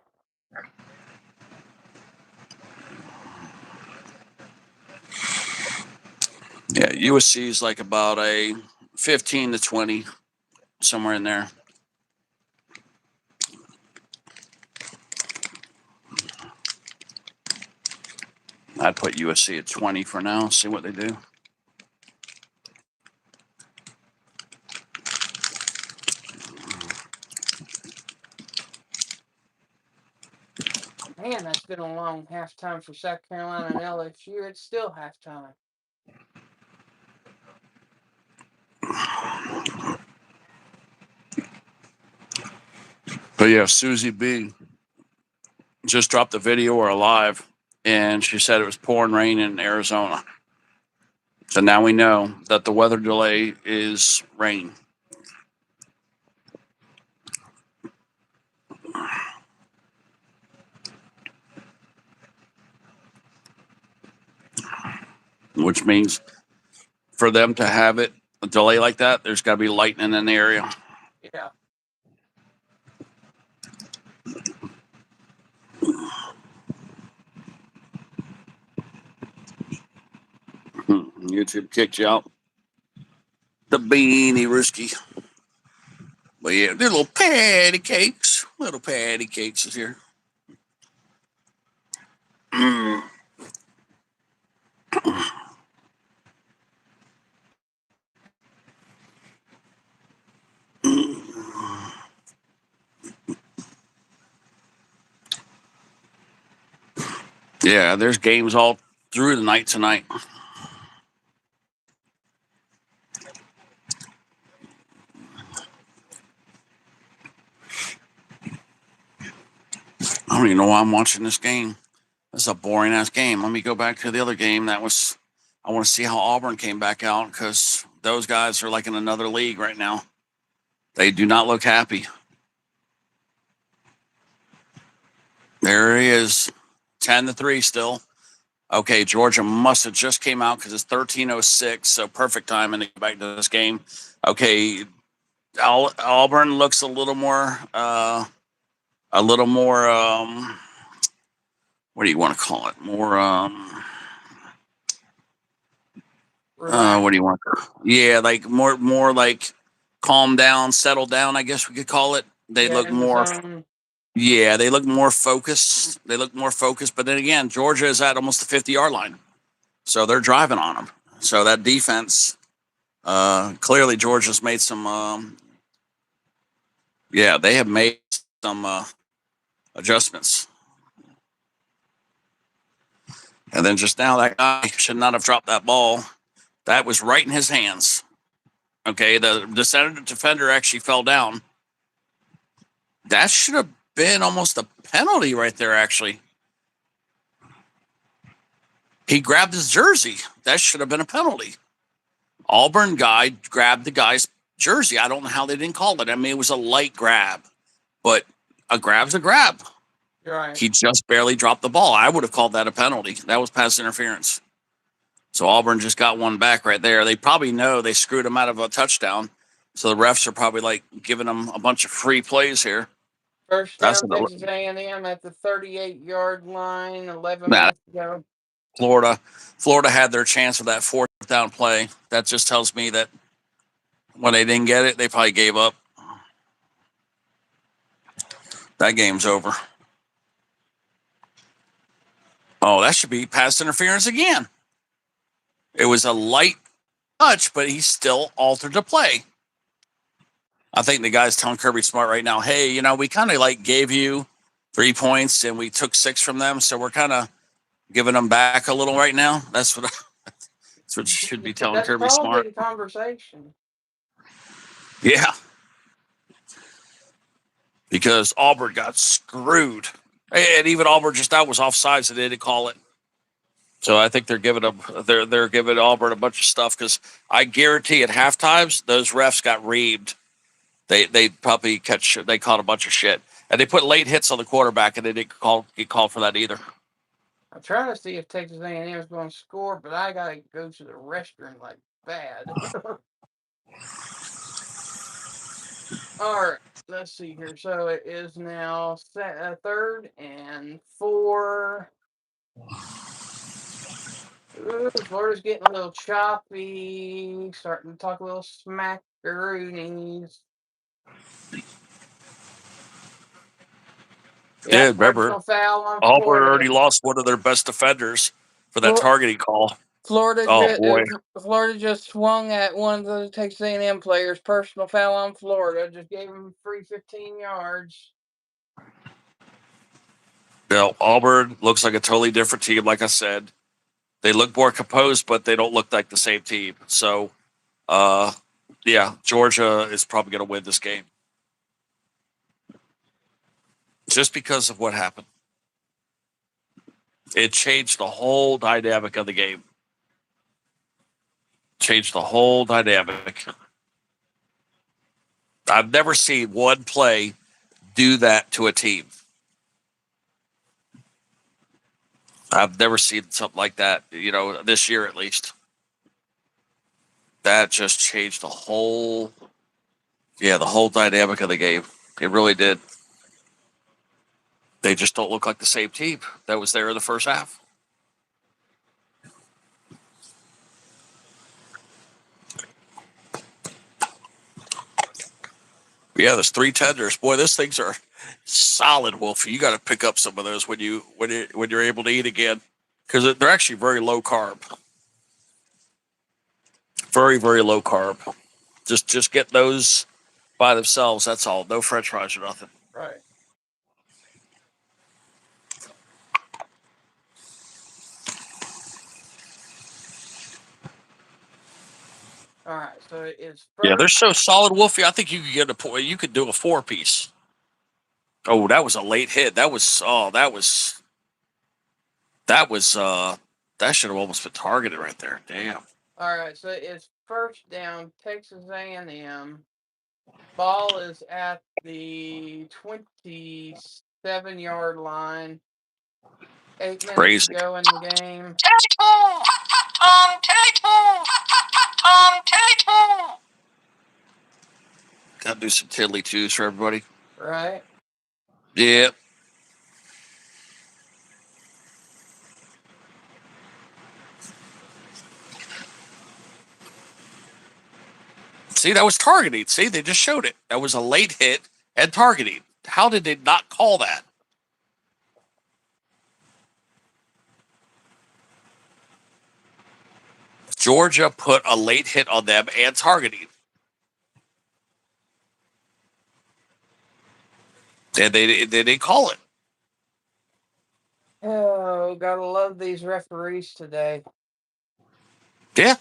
yeah. USC is like about a 15 to 20, somewhere in there. I'd put USC at 20 for now. See what they do. Man, that's been a long halftime for South Carolina and LSU. It's still halftime. But yeah, Susie B just dropped a video or a live, and she said it was pouring rain in Arizona. So now we know that the weather delay is rain. Which means for them to have it a delay like that, there's got to be lightning in the area. Yeah. YouTube kicked you out. The beanie Risky. But yeah, they're little patty cakes. Little patty cakes is here. Yeah, there's games all through the night tonight. I don't even know why I'm watching this game. This is a boring ass game. Let me go back to the other game. I want to see how Auburn came back out, because those guys are like in another league right now. They do not look happy. There he is, 10-3 still. Okay, Georgia must have just came out because it's 13:06, so perfect timing to get back to this game. Okay, Auburn looks a little more, what do you want to call it? More, what do you want? Yeah, like more like calm down, settle down, I guess we could call it. They look in the more. zone. Yeah, they look more focused. But then again, Georgia is at almost the 50-yard line, so they're driving on them. So that defense, clearly Georgia's made some. They have made some adjustments. And then just now, that guy should not have dropped that ball. That was right in his hands. Okay, the defender actually fell down. That should have been almost a penalty right there, actually. He grabbed his jersey. That should have been a penalty. Auburn guy grabbed the guy's jersey. I don't know how they didn't call it. I mean, it was a light grab, but a grab's a grab. Right. He just barely dropped the ball. I would have called that a penalty. That was pass interference. So Auburn just got one back right there. They probably know they screwed him out of a touchdown. So the refs are probably like giving them a bunch of free plays here. First down, Texas A&M at the 38-yard line. 11 minutes to go. Florida had their chance with that fourth down play. That just tells me that when they didn't get it, they probably gave up. That game's over. Oh, that should be pass interference again. It was a light touch, but he still altered the play. I think the guy's telling Kirby Smart right now, hey, we kind of like gave you 3 points and we took 6 from them, so we're kind of giving them back a little right now. That's what you should be telling Kirby Smart. That's conversation. Yeah. Because Auburn got screwed. And even Auburn just now was offsides and they didn't call it. So I think they're giving Auburn a bunch of stuff because I guarantee at half times those refs got reamed. They probably they caught a bunch of shit. And they put late hits on the quarterback and they didn't get called for that either. I'm trying to see if Texas A&M is going to score, but I gotta go to the restroom like bad. All right, let's see here. So it is now 3rd and 4. Ooh, Florida's getting a little choppy. Starting to talk a little smackaroonies. Yeah, Remember, personal foul on Auburn Florida. already lost one of their best defenders for that targeting call. Oh boy! Florida just swung at one of the Texas A&M players. Personal foul on Florida. Just gave him free 15 yards. Now, Auburn looks like a totally different team. Like I said, they look more composed, but they don't look like the same team. So, yeah, Georgia is probably going to win this game just because of what happened. It changed the whole dynamic of the game. Changed the whole dynamic. I've never seen one play do that to a team. I've never seen something like that, this year at least. That just changed the whole dynamic of the game. It really did. They just don't look like the same team that was there in the first half. Yeah, there's 3 tenders. Boy, those things are solid, Wolfie. You got to pick up some of those when you're able to eat again, because they're actually very low carb. Very, very low carb. Just get those by themselves. That's all. No French fries or nothing. Right. All right. So it is first. Yeah, they're so solid, Wolfie. I think you could get a point. You could do a 4-piece. Oh, that was a late hit. That should have almost been targeted right there. Damn. All right. So it's first down. Texas A&M. Ball is at the 27-yard line. 8 minutes Crazy. to go in the game. Gotta do some tiddly twos for everybody. Right. Yeah. See, that was targeting. See, they just showed it. That was a late hit and targeting. How did they not call that? Georgia put a late hit on them and targeting. And they didn't call it. Oh, gotta love these referees today. Yeah.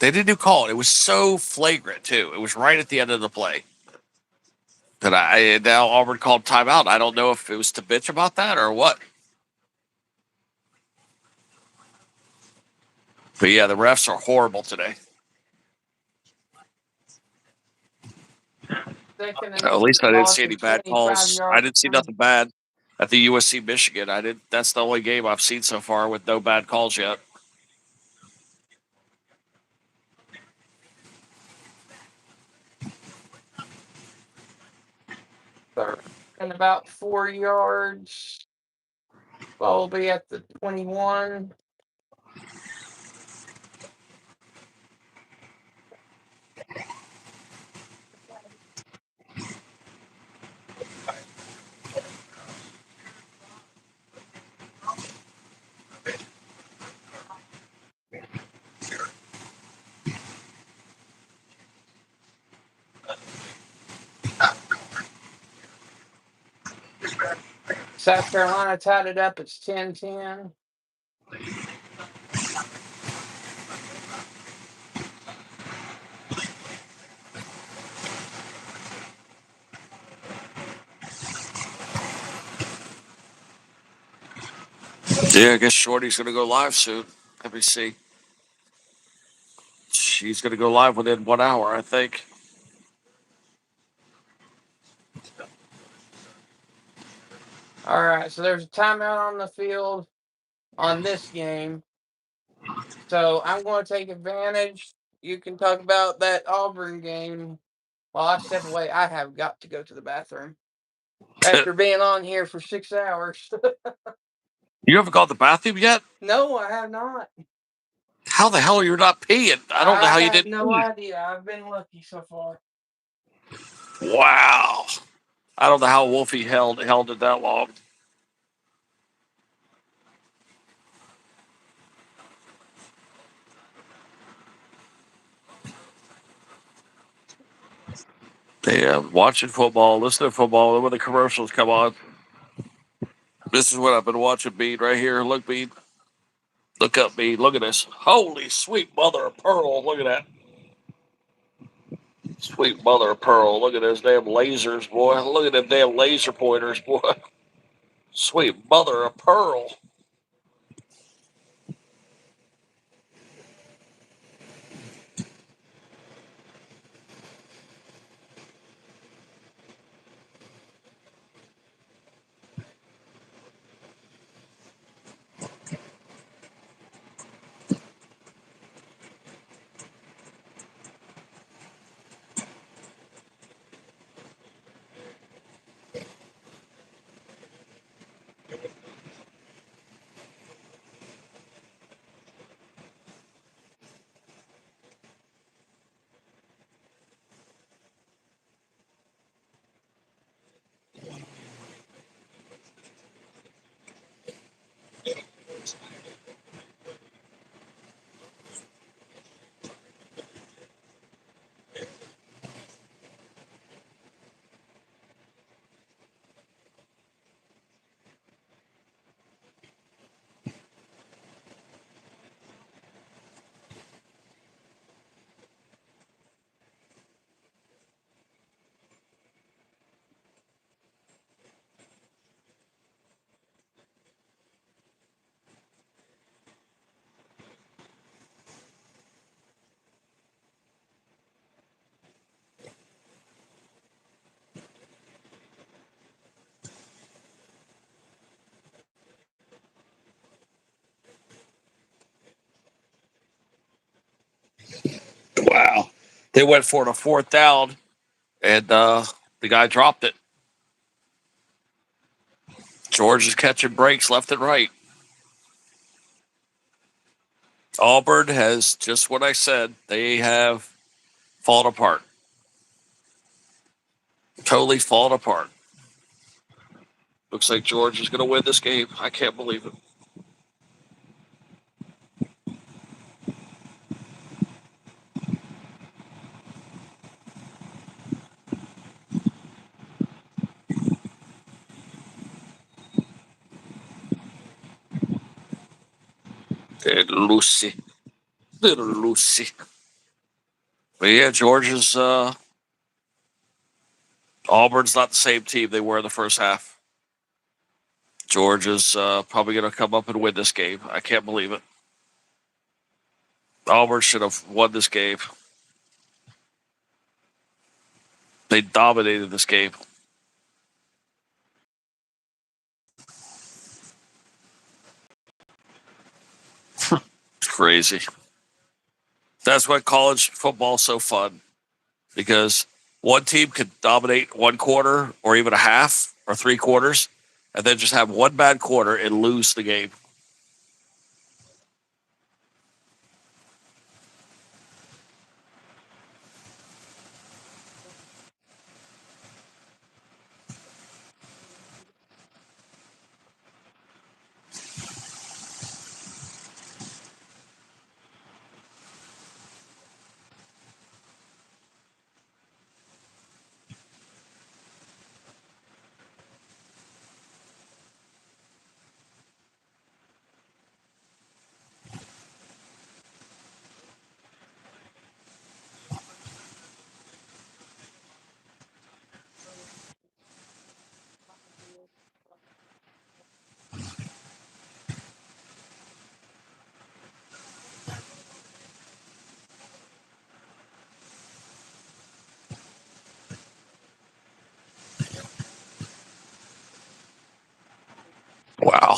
They didn't call it. It was so flagrant, too. It was right at the end of the play. Now Auburn called timeout. I don't know if it was to bitch about that or what. But yeah, the refs are horrible today. At least I didn't see any bad calls. I didn't see nothing bad at the USC Michigan. I did. That's the only game I've seen so far with no bad calls yet. And about 4 yards. Ball will be at the 21. South Carolina tied it up. It's 10-10. Yeah, I guess Shorty's going to go live soon. Let me see. She's going to go live within 1 hour, I think. All right, so there's a timeout on the field on this game. So I'm going to take advantage. You can talk about that Auburn game while I step away. I have got to go to the bathroom after being on here for 6 hours. You haven't gone to the bathroom yet? No, I have not. How the hell are you not peeing? I don't know how you have didn't. no idea. I've been lucky so far. Wow. I don't know how Wolfie held it that long. Yeah, watching football, listening to football, then when the commercials come on. This is what I've been watching, Bean, right here. Look, Bean. Look up, Bean. Look at this. Holy sweet mother of pearl. Look at that. Sweet mother of pearl. Look at those damn lasers, boy. Look at them damn laser pointers, boy. Sweet mother of pearl. Wow. They went for it a fourth down, and the guy dropped it. George is catching breaks left and right. Auburn has just what I said. They have fallen apart. Totally fallen apart. Looks like George is going to win this game. I can't believe it. Little Lucy. Little Lucy. But yeah, Georgia's Auburn's not the same team they were in the first half. Georgia's probably going to come up and win this game. I can't believe it. Auburn should have won this game. They dominated this game. It's crazy. That's why college football's so fun, because one team could dominate one quarter or even a half or three quarters, and then just have one bad quarter and lose the game.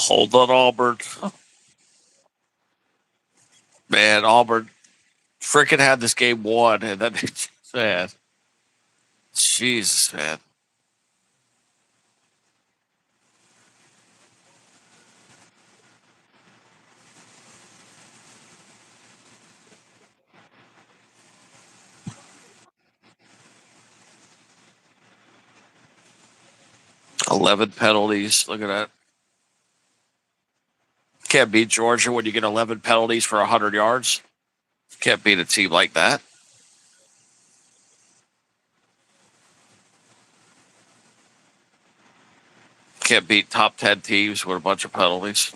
Hold on, Auburn. Man, Auburn freaking had this game won, and then man, Jesus, man. $11 penalties. Look at that. Can't beat Georgia when you get 11 penalties for 100 yards. Can't beat a team like that. Can't beat top 10 teams with a bunch of penalties.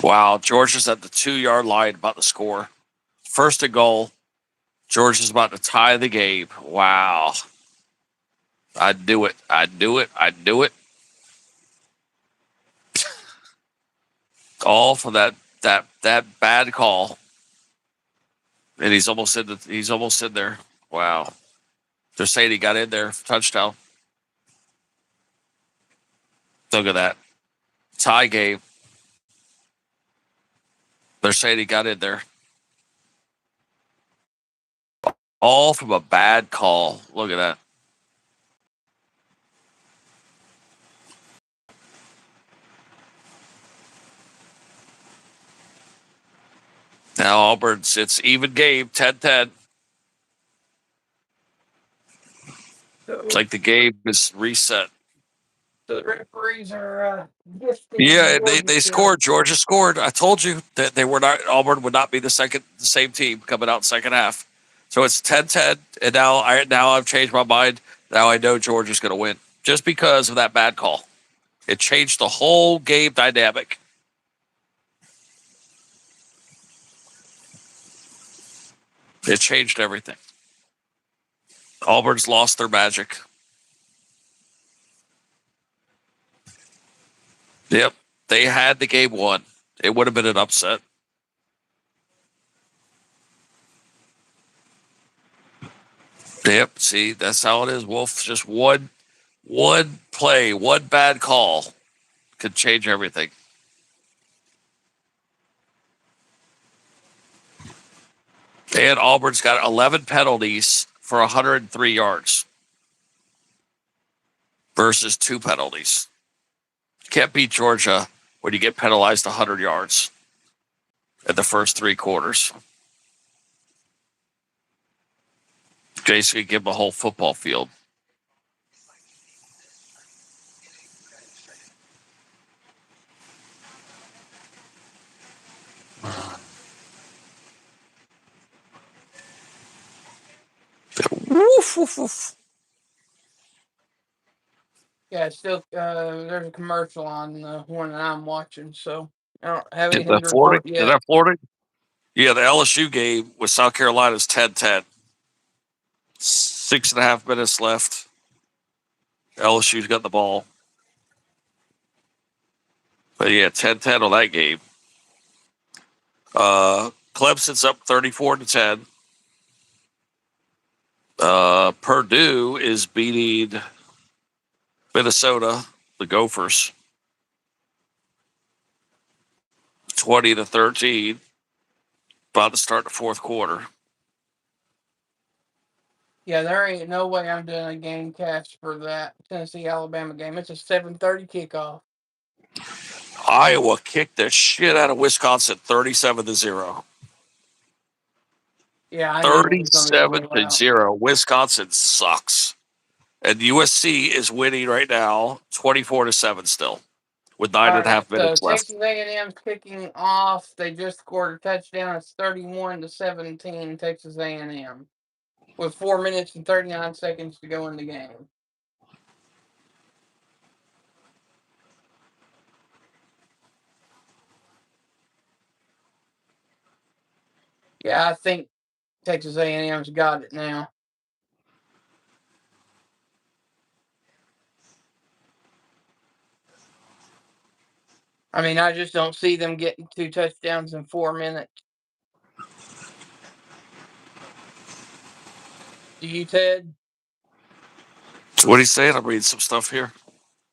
Wow, Georgia's at the 2-yard line about to score. First and goal. Georgia's about to tie the game. Wow. I'd do it. I'd do it. I'd do it. All for that bad call. And he's almost in there. Wow. They're saying he got in there. Touchdown. Look at that. Tie game. They're saying he got in there. All from a bad call. Look at that. Now Auburn's, it's even game, 10-10. It's like the game is reset. The referees are gifting. Yeah, they scored. Georgia scored. I told you that they were not. Auburn would not be the same team coming out second half. So it's 10-10, and now I've changed my mind. Now I know Georgia's going to win just because of that bad call. It changed the whole game dynamic. It changed everything. Auburn's lost their magic. Yep, they had the game won. It would have been an upset. Yep, see, that's how it is. Wolf, just one play, one bad call could change everything. And Auburn's got 11 penalties for 103 yards versus 2 penalties. You can't beat Georgia when you get penalized 100 yards in the first 3 quarters. Basically, give them a whole football field. Woof, woof, woof. Yeah, still there's a commercial on the one that I'm watching, so I don't have anything to report yet. Is that Florida? Yeah, the LSU game with South Carolina is 10-10. 6.5 minutes left. LSU's got the ball. But yeah, 10-10 on that game. Clemson's up 34-10. Purdue is beating Minnesota, the Gophers, 20-13. About to start the fourth quarter. Yeah, there ain't no way I'm doing a Gamecast for that Tennessee-Alabama game. It's a 7:30 kickoff. Iowa kicked the shit out of Wisconsin 37-0. Yeah, I knew it was gonna be a blowout. 37-0. Wisconsin sucks. And USC is winning right now 24-7 still with 9.5 minutes left. Texas A&M's kicking off. They just scored a touchdown. It's 31-17 Texas A&M with 4 minutes and 39 seconds to go in the game. Yeah, I think Texas A&M's got it now. I mean, I just don't see them getting 2 touchdowns in 4 minutes. Do you, Ted? What are you saying? I'm reading some stuff here.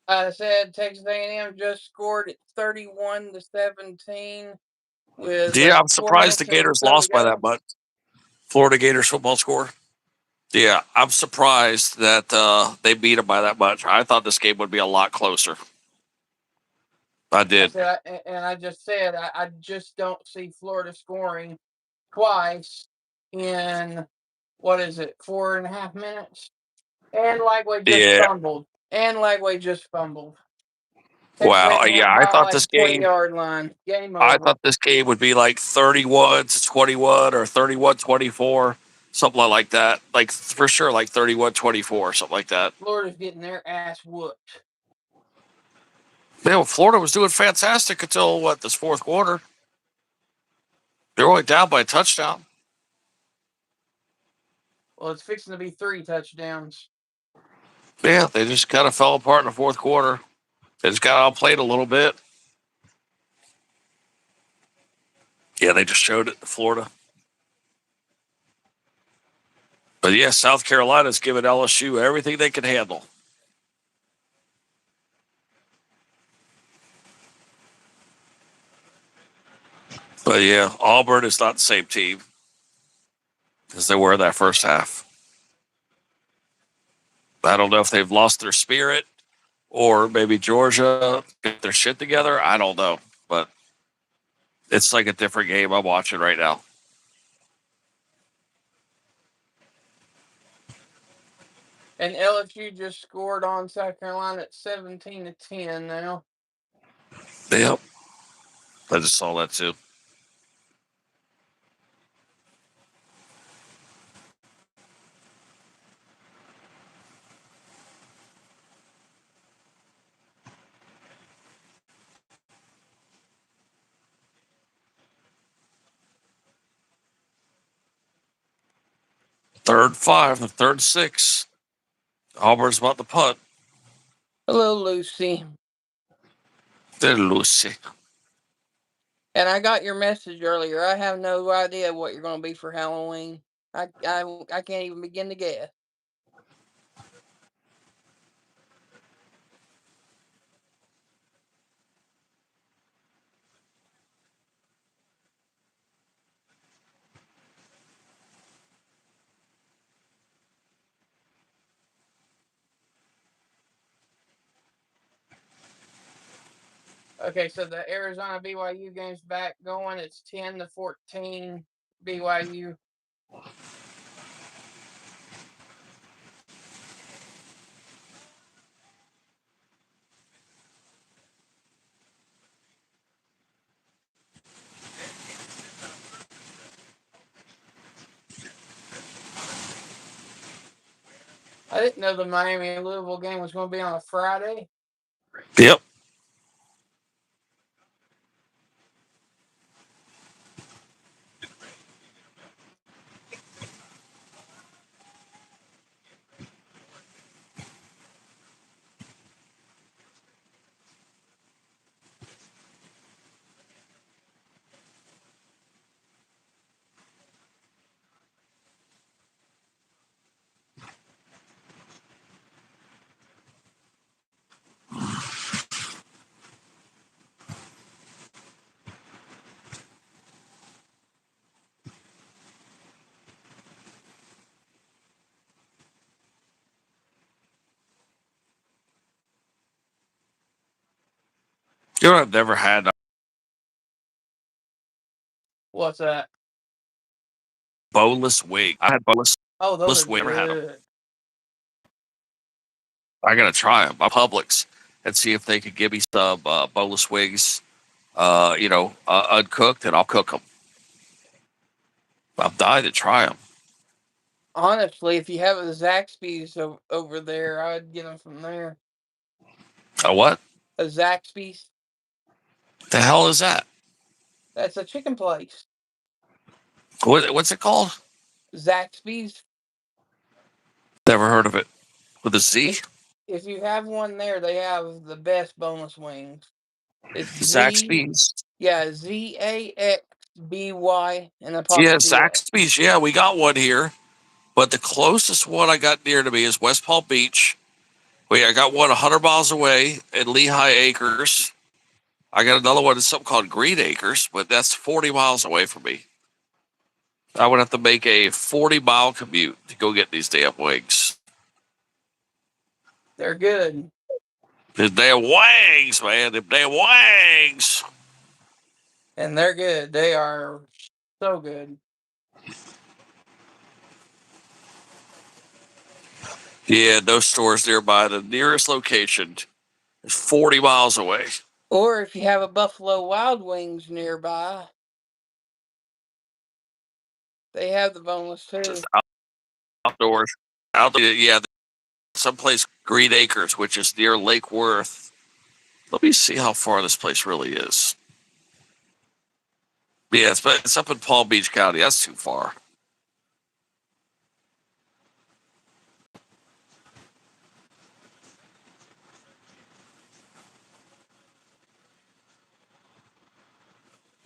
I said Texas A&M just scored at 31-17 with Yeah, I'm 4 surprised the minutes and Gators so to lost by go. that much. Florida Gators football score. Yeah, I'm surprised that they beat them by that much. I thought this game would be a lot closer. I did. I just said I just don't see Florida scoring twice in, what is it, 4.5 minutes? And Lagway just Yeah. fumbled. Texas Wow. A&M Yeah, I by thought like this the 20 game. yard line. Game I over. thought this game would be like 31-21 or 31-24, something like that. Like for sure, like 31-24, something like that. Florida's getting their ass whooped. Man, Florida was doing fantastic until what, this fourth quarter. They were only down by a touchdown. Well, it's fixing to be 3 touchdowns. Yeah, they just kind of fell apart in the fourth quarter. They just got outplayed a little bit. Yeah, they just showed it to Florida. But yeah, South Carolina's giving LSU everything they can handle. But yeah, Auburn is not the same team as they were in that first half. I don't know if they've lost their spirit or maybe Georgia get their shit together. I don't know. But it's like a different game I'm watching right now. And LSU just scored on South Carolina at 17-10 now. Yep. I just saw that too. Third 5, the third 6. Auburn's about to punt. Hello, Lucy. They're Lucy. And I got your message earlier. I have no idea what you're going to be for Halloween. I can't even begin to guess. Okay, so the Arizona BYU game's back going. It's 10-14 BYU. I didn't know the Miami and Louisville game was going to be on a Friday. Yep. You know, I've never had What's that? boneless wing. I had boneless Oh, those are wing. Never had them. good. I gotta try them. I'm Publix and see if they could give me some boneless wings. Uncooked, and I'll cook them. I'm dying to try them. Honestly, if you have a Zaxby's over there, I'd get them from there. A what? A Zaxby's? The hell is that? That's a chicken place. What's it called? Zaxby's. Never heard of it. With a Z? If you have one there, they have the best boneless wings. It's Zaxby's. Zaxby and Yeah, apostrophe S. Zaxby's. Yeah, we got one here. But the closest one I got near to me is West Palm Beach. Wait, I got one 100 miles away in Lehigh Acres. I got another one in something called Green Acres, but that's 40 miles away from me. I would have to make a 40-mile commute to go get these damn wings. They're good. The damn wings, man. The damn wings. And they're good. They are so good. Yeah, no stores nearby. The nearest location is 40 miles away. Or if you have a Buffalo Wild Wings nearby, they have the boneless too. Just outdoors. Yeah, someplace Green Acres, which is near Lake Worth. Let me see how far this place really is. Yeah, it's up in Palm Beach County. That's too far.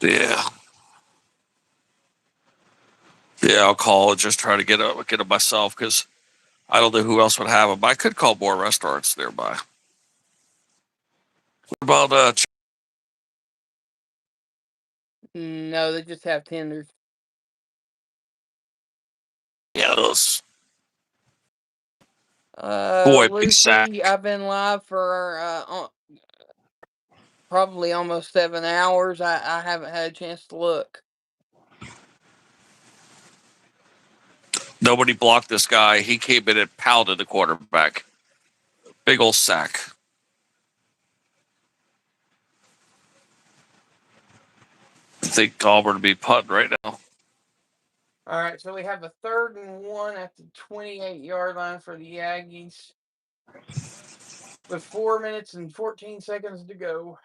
Yeah. Yeah, I'll call and just try to get them myself because I don't know who else would have them. I could call more restaurants nearby. What about No, they just have tenders. yeah, those big sack. Lucy, I've been live for probably almost 7 hours. I haven't had a chance to look. Nobody blocked this guy. He came in and pounded the quarterback. Big old sack. I think Auburn would be punting right now. All right, so we have a 3rd and 1 at the 28-yard line for the Aggies with 4 minutes and 14 seconds to go.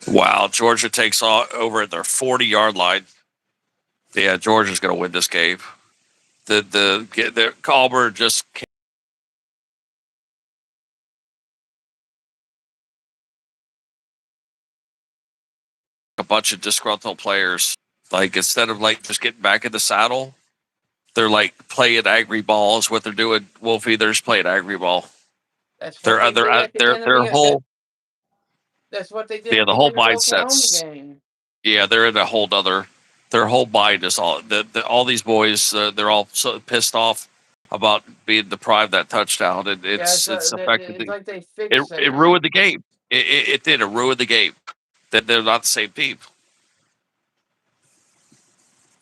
Wow, Georgia takes over at their 40-yard line. Yeah, Georgia's going to win this game. The Auburn just a bunch of disgruntled players. Like instead of like just getting back in the saddle, they're like playing angry ball is what they're doing. Wolfie, they're just playing angry ball. That's what they did at the end of Their whole That's what they did at the the whole end of the Oklahoma mindsets. game. Yeah, they're in a whole other. Their whole mind is all these boys. They're all so pissed off about being deprived that touchdown, and it's affected. It's like they It fixated. ruined the game. It did. It ruined the game. That they're not the same team.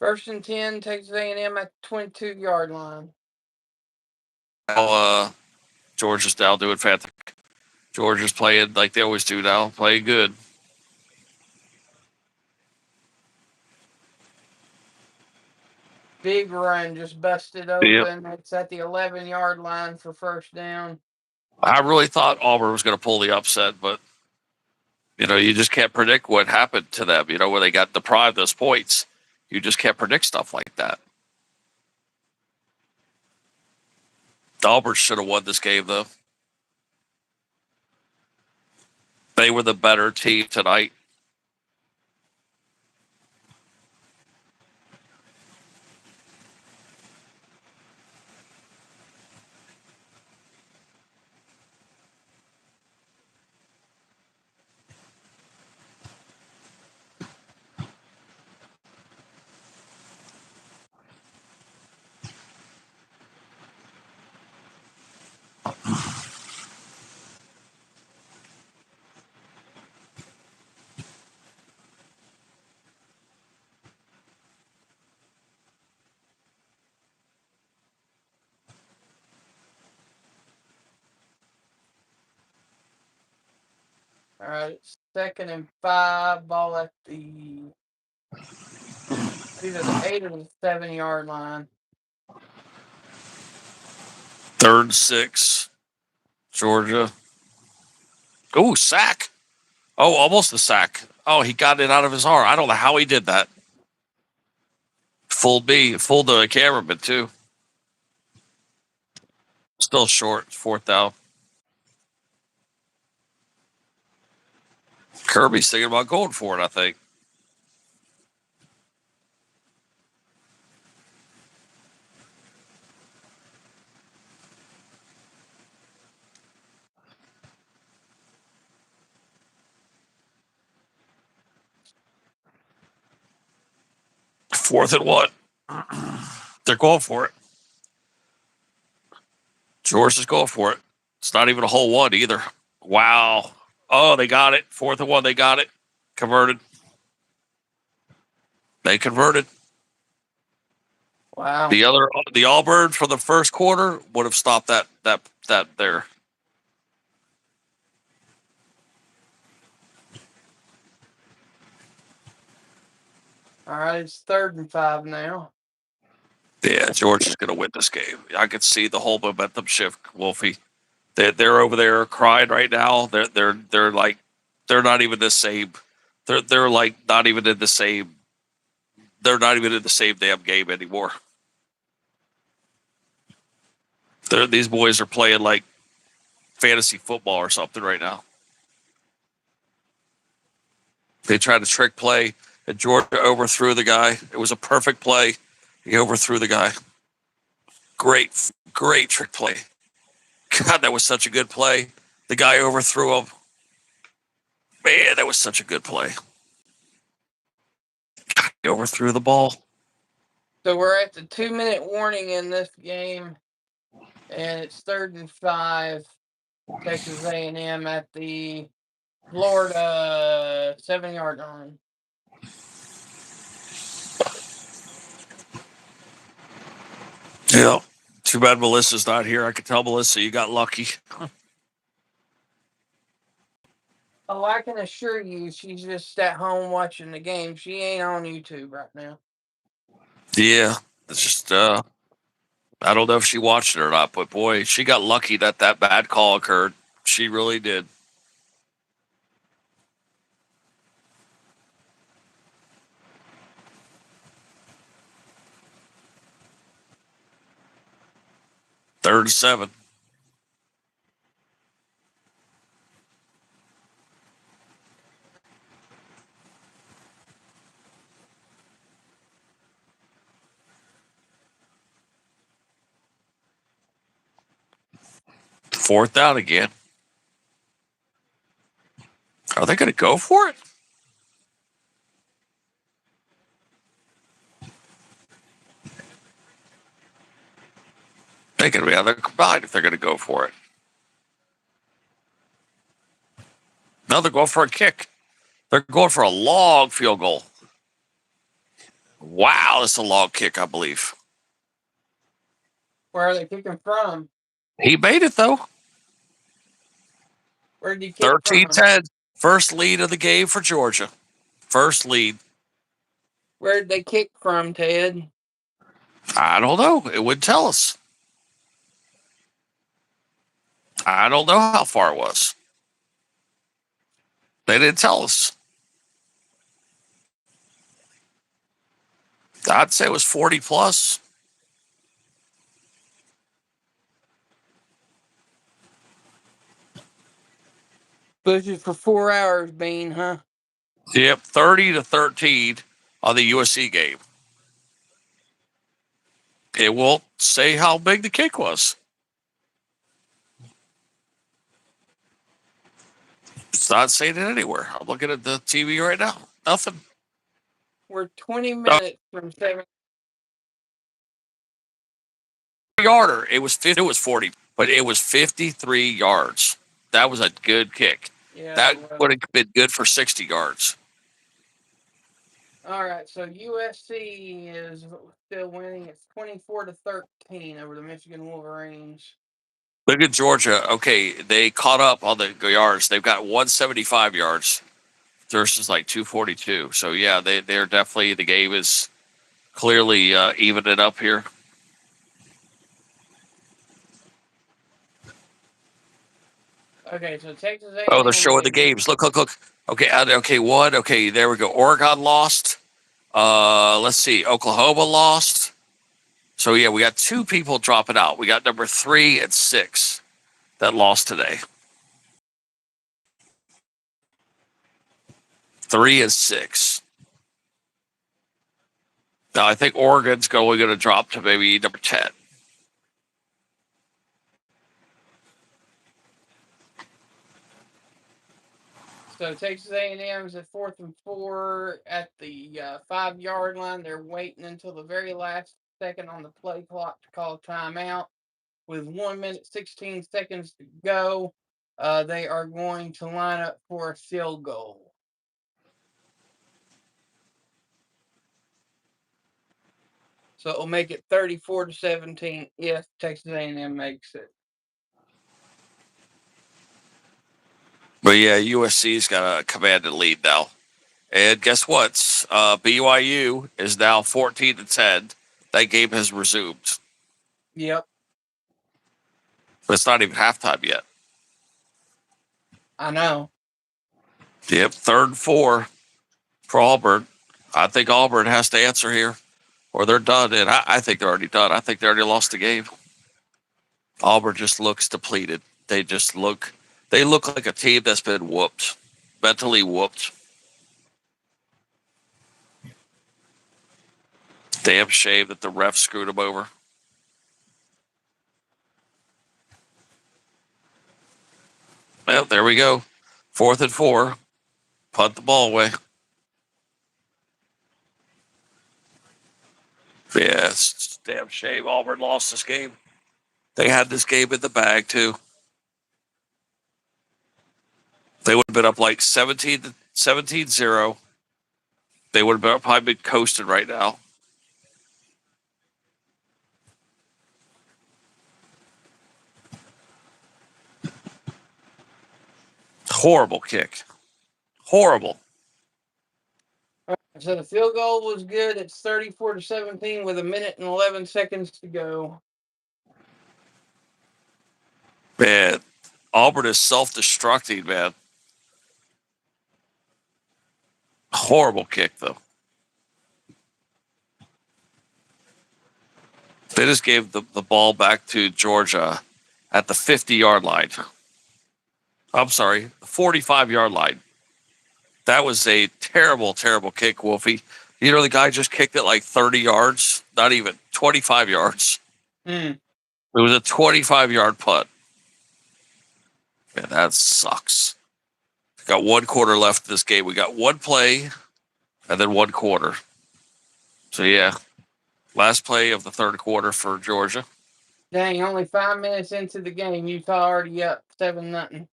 1st and 10, Texas A&M at 22-yard line. Now, Georgia's now doing fantastic. Georgia's playing like they always do now, playing good. Big run just busted open. Yep. It's at the 11-yard line for 1st down. I really thought Auburn was going to pull the upset, but you just can't predict what happened to them. When they got deprived those points, you just can't predict stuff like that. Auburn should have won this game, though. They were the better team tonight. All right, 2nd and 5, ball at the either the 8 or the 7-yard line. 3rd and 6, Georgia. Oh, sack. Oh, almost a sack. Oh, he got it out of his arm. I don't know how he did that. Fooled me. Fooled the cameraman too. Still short. 4th down. Kirby's thinking about going for it, I think. Fourth and what? They're going for it. George is going for it. It's not even a whole one either. Wow. Oh, they got it. 4th and 1. They got it. Converted. They converted. Wow. The Auburn for the first quarter would have stopped that there. All right, it's 3rd and 5 now. Yeah, George is going to win this game. I could see the whole momentum shift, Wolfie. They're over there crying right now. They're like they're not even the same. They're like not even in the same. They're not even in the same damn game anymore. These boys are playing like fantasy football or something right now. They tried to trick play, and Georgia overthrew the guy. It was a perfect play. He overthrew the guy. Great trick play. God, that was such a good play. The guy overthrew him. Man, that was such a good play. God, he overthrew the ball. So we're at the 2-minute warning in this game, and it's 3rd and 5. Texas A&M at the Florida 7-yard line. Yeah. Too bad Melissa's not here. I could tell Melissa you got lucky. Oh, I can assure you she's just at home watching the game. She ain't on YouTube right now. Yeah. It's just I don't know if she watched it or not, but boy, she got lucky that bad call occurred. She really did. Third and 7. Fourth down again. Are they going to go for it? They're going to be out there combined if they're going to go for it. No, they're going for a kick. They're going for a long field goal. Wow, that's a long kick, I believe. Where are they kicking from? He made it, though. Where did he kick 13-10. First lead of the game for Georgia. First lead. Where did they kick from, Ted? I don't know. It wouldn't tell us. I don't know how far it was. They didn't tell us. I'd say it was 40 plus. Bushes for 4 hours, Bean, huh? Yep, 30-13 on the USC game. It won't say how big the kick was. It's not saying it anywhere. I'm looking at the TV right now. Nothing. We're 20 minutes from 7. Yarder. It was 40, but it was 53 yards. That was a good kick. Yeah, That would have been good for 60 yards. All right, so USC is still winning. It's 24-13 over the Michigan Wolverines. Look at Georgia. Okay, they caught up on the yards. They've got 175 yards versus like 242. So yeah, they're definitely, the game is clearly evening up here. Okay, so Texas A&M. Oh, they're showing the games. Look. Okay, okay, one. Okay, there we go. Oregon lost. Let's see. Oklahoma lost. So yeah, we got 2 people dropping out. We got number 3 and 6 that lost today. 3 and 6. Now I think Oregon's going to drop to maybe number 10. So Texas A&M's at 4th and 4 at the 5-yard line. They're waiting until the very last second on the play clock to call a timeout. With 1 minute 16 seconds to go, they are going to line up for a field goal. So it'll make it 34-17 if Texas A&M makes it. But yeah, USC's got a commanded lead now. And guess what? BYU is now 14-10. That game has resumed. Yep. But it's not even halftime yet. I know. Yep, 3rd and 4 for Auburn. I think Auburn has to answer here, or they're done. And I think they're already done. I think they already lost the game. Auburn just looks depleted. They look like a team that's been whooped, mentally whooped. Damn shame that the refs screwed them over. Well, there we go. 4th and 4. Punt the ball away. Yeah, it's a damn shame Auburn lost this game. They had this game in the bag, too. They would have been up like 17-0. They would have probably been coasting right now. Horrible kick. Horrible. So the field goal was good. It's 34-17 with 1 minute and 11 seconds to go. Man, Auburn is self-destructing, man. Horrible kick, though. They just gave the ball back to Georgia at the 50-yard line. I'm sorry, the 45-yard line. That was a terrible, terrible kick, Wolfie. You know, the guy just kicked it like 30 yards, not even 25 yards. It was a 25-yard punt. Man, that sucks. We got 1 quarter left in this game. We got 1 play and then 1 quarter. So, yeah, last play of the 3rd quarter for Georgia. Dang, only 5 minutes into the game, Utah already up 7-0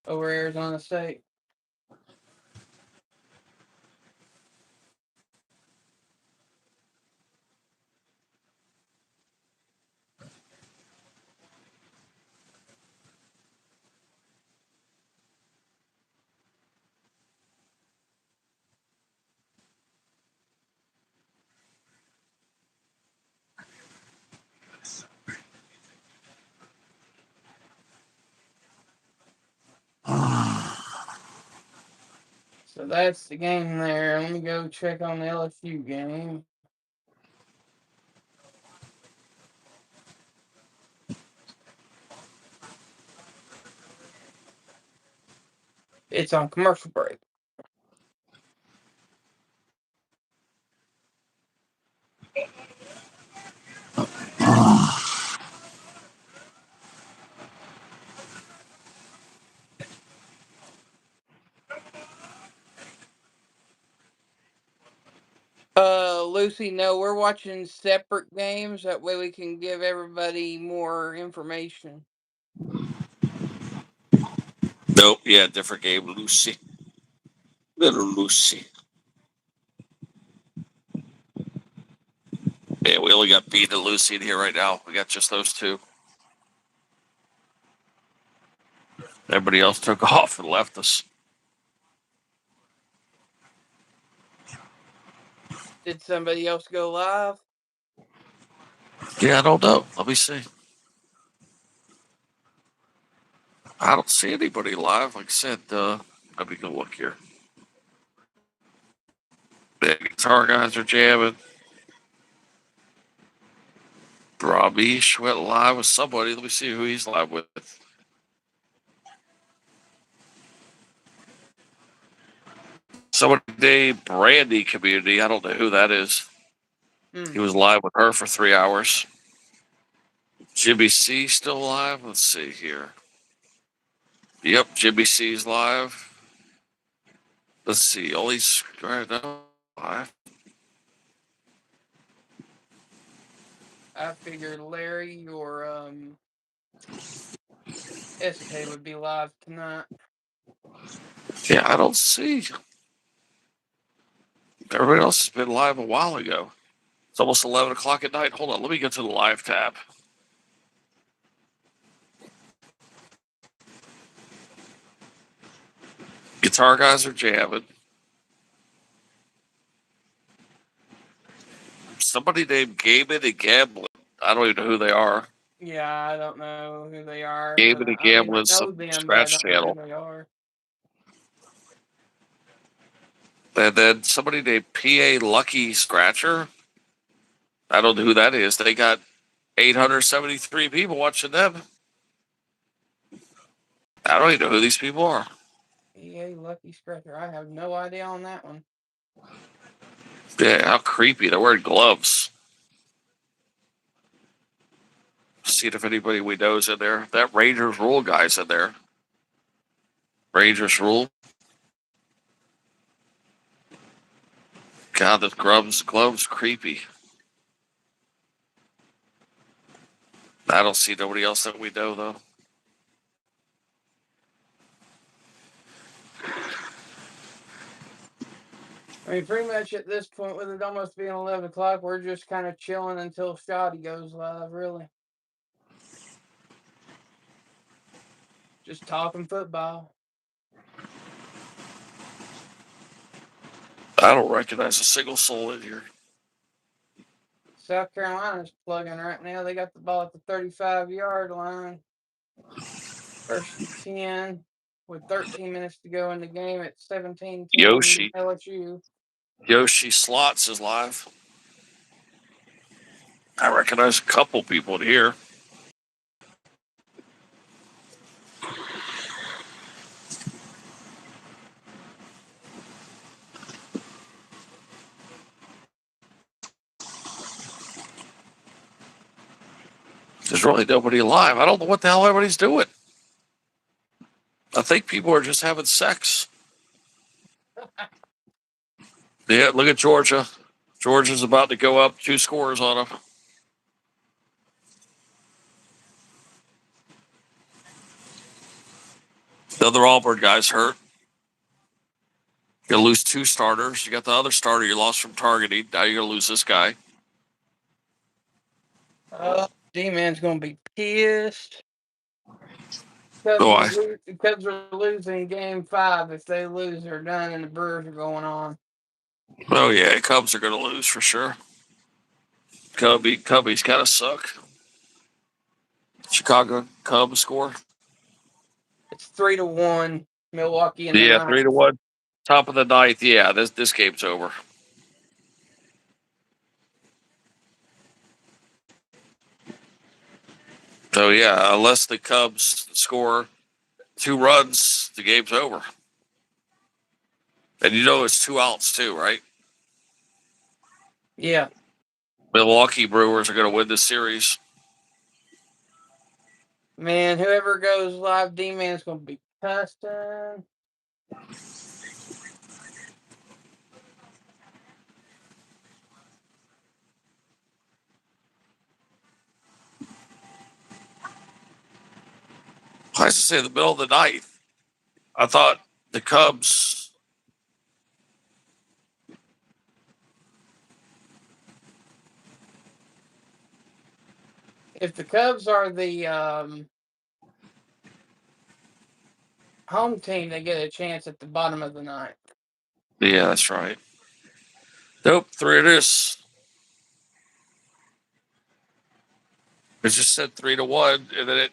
over Arizona State. So that's the game there. Let me go check on the LSU game. It's on commercial break. Lucy, no, we're watching separate games. That way we can give everybody more information. Nope, yeah, different game, Lucy. Little Lucy. Yeah, we only got Beat and Lucy in here right now. We got just those 2. Everybody else took off and left us. Did somebody else go live? Yeah, I don't know. Let me see. I don't see anybody live. Like I said, let me go look here. The guitar guys are jamming. Ramesh went live with somebody. Let me see who he's live with. Somebody named Brandy Community. I don't know who that is. He was live with her for 3 hours. Jimmy C still live. Let's see here. Yep, Jimmy C's live. Let's see. Only live. I figured Larry or SK would be live tonight. Yeah, I don't see. Everybody else has been live a while ago. It's almost 11 o'clock at night. Hold on. Let me go to the live tab. Guitar guys are jamming. Somebody named Gaming and Gambling. I don't even know who they are. Yeah, I don't know who they are. Gaming and I mean, I Gambling, know some them, but I scratch don't know who channel. they are. And then somebody named PA Lucky Scratcher. I don't know who that is. They got 873 people watching them. I don't even know who these people are. EA Lucky Scratcher. I have no idea on that one. Yeah, how creepy. They're wearing gloves. See if anybody we know is in there. That Rangers Rule guy's in there. Rangers Rule. God, the gloves creepy. I don't see nobody else that we know though. I mean, pretty much at this point, with it almost being 11 o'clock, we're just kind of chilling until Shoddy goes live, really. Just talking football. I don't recognize a single soul in here. South Carolina's plugging right now. They got the ball at the 35-yard line. First and 10 with 13 minutes to go in the game at 17-10 LSU. Yoshi Slots is live. I recognize a couple people in here. There's really nobody alive. I don't know what the hell everybody's doing. I think people are just having sex. Yeah, look at Georgia. Georgia's about to go up 2 scores on them. The other Auburn guy's hurt. You're gonna lose 2 starters. You got the other starter you lost from targeting. Now you're gonna lose this guy. D-Man's going to be pissed. The Cubs are losing game 5. If they lose, they're done, and the Brewers are going on. Oh yeah, Cubs are gonna lose for sure. Cubbies kind of suck. Chicago Cubs score. It's 3-1. Milwaukee in the Yeah, ninth. 3-1. Top of the ninth. Yeah, this game's over. So yeah, unless the Cubs score 2 runs, the game's over. And you know it's 2 outs too, right? Yeah. Milwaukee Brewers are going to win this series. Man, whoever goes live, D-Man's going to be cussing. I used to say the middle of the ninth. I thought the Cubs. If the Cubs are the home team, they get a chance at the bottom of the ninth. Yeah, that's right. Nope, 3 it is. It just said 3-1, and then it.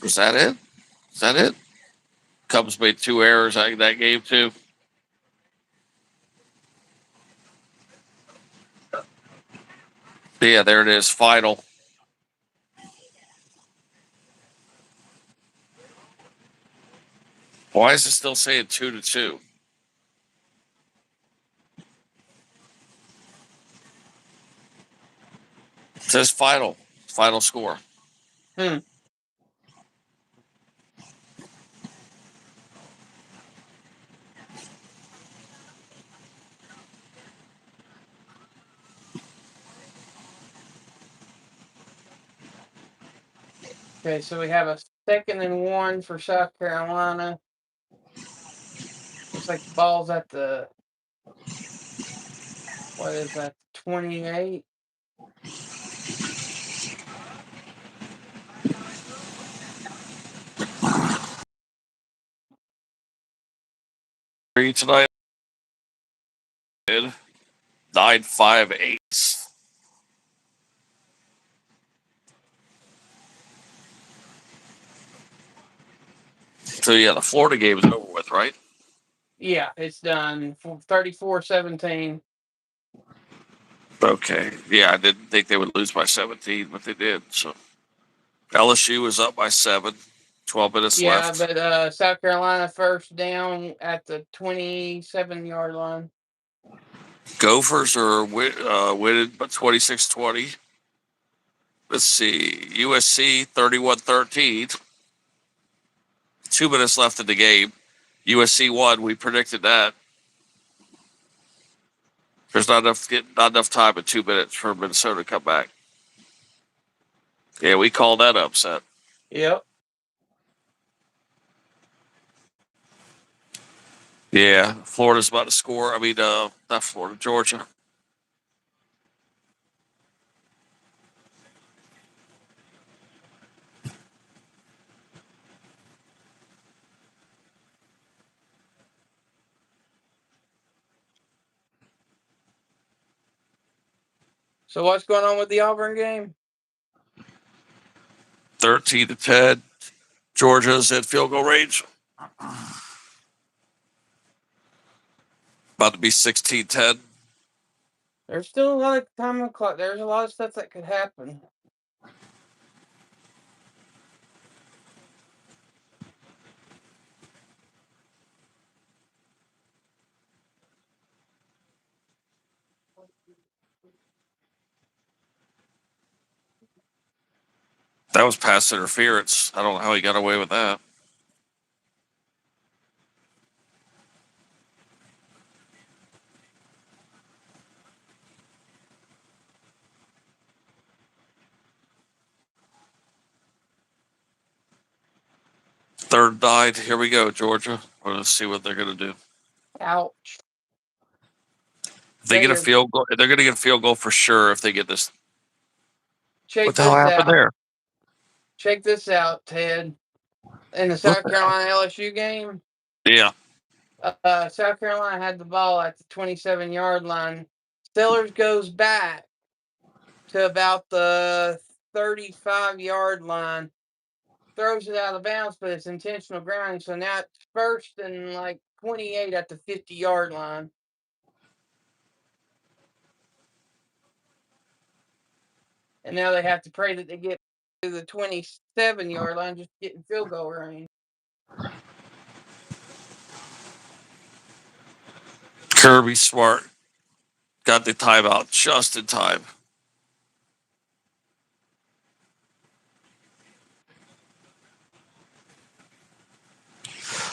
Was that it? Is that it? Cubs made 2 errors that game too. Yeah, there it is. Final. Why is it still saying 2-2? It says final. Final score. Hmm. Okay, so we have a 2nd and 1 for South Carolina. Looks like the ball's at the, what is that, 28? Tonight. 9-5-8. So yeah, the Florida game is over with, right? Yeah, it's done. 34-17. Okay. Yeah, I didn't think they would lose by 17, but they did. So LSU was up by 7. 12 minutes Yeah, left. but South Carolina first down at the 27-yard line. Gophers are winning by 26-20. Let's see. USC 31-13. 2 minutes left in the game. USC won. We predicted that. There's not enough time in 2 minutes for Minnesota to come back. Yeah, we called that upset. Yep. Yeah, Florida's about to score. I mean, not Florida, Georgia. So what's going on with the Auburn game? 13-10. Georgia's at field goal range. About to be 16-10. There's still a lot of time on the clock. There's a lot of stuff that could happen. That was pass interference. I don't know how he got away with that. Third died. Here we go, Georgia. Let's see what they're going to do. Ouch. If they get a field goal, they're going to get a field goal for sure if they get this. Check What the hell this happened out. there? Check this out, Ted. In the South Carolina LSU game, Yeah. South Carolina had the ball at the 27-yard line. Sellers goes back to about the 35-yard line, throws it out of bounds, but it's intentional grounding. So now it's 1st and like 28 at the 50-yard line. And now they have to pray that they get to the 27-yard line, just getting field goal range. Kirby Smart got the timeout just in time.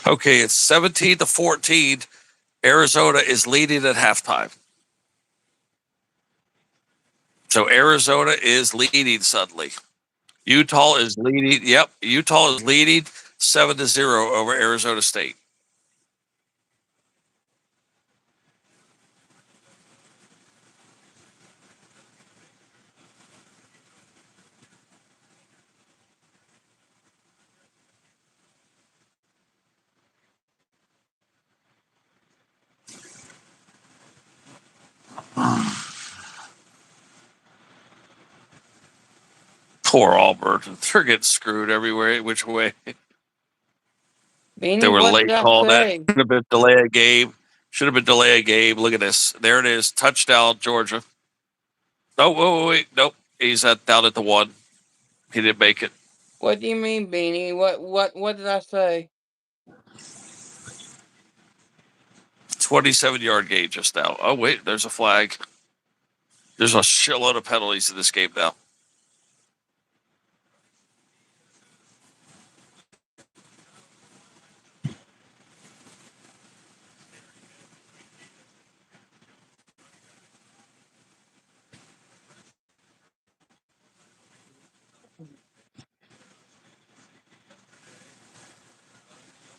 Okay, it's 17-14. Arizona is leading at halftime. So Arizona is leading suddenly. Utah is leading. Yep, Utah is leading 7-0 over Arizona State. Poor Auburn. They're getting screwed everywhere, which way. They were What late did I call that. say? Should have been delay a game. Should have been delay a game. Look at this. There it is. Touchdown, Georgia. Oh, wait, nope. He's down at the 1. He didn't make it. What do you mean, Beanie? What did I say? 27-yard gain just now. Oh, wait, there's a flag. There's a shitload of penalties in this game now.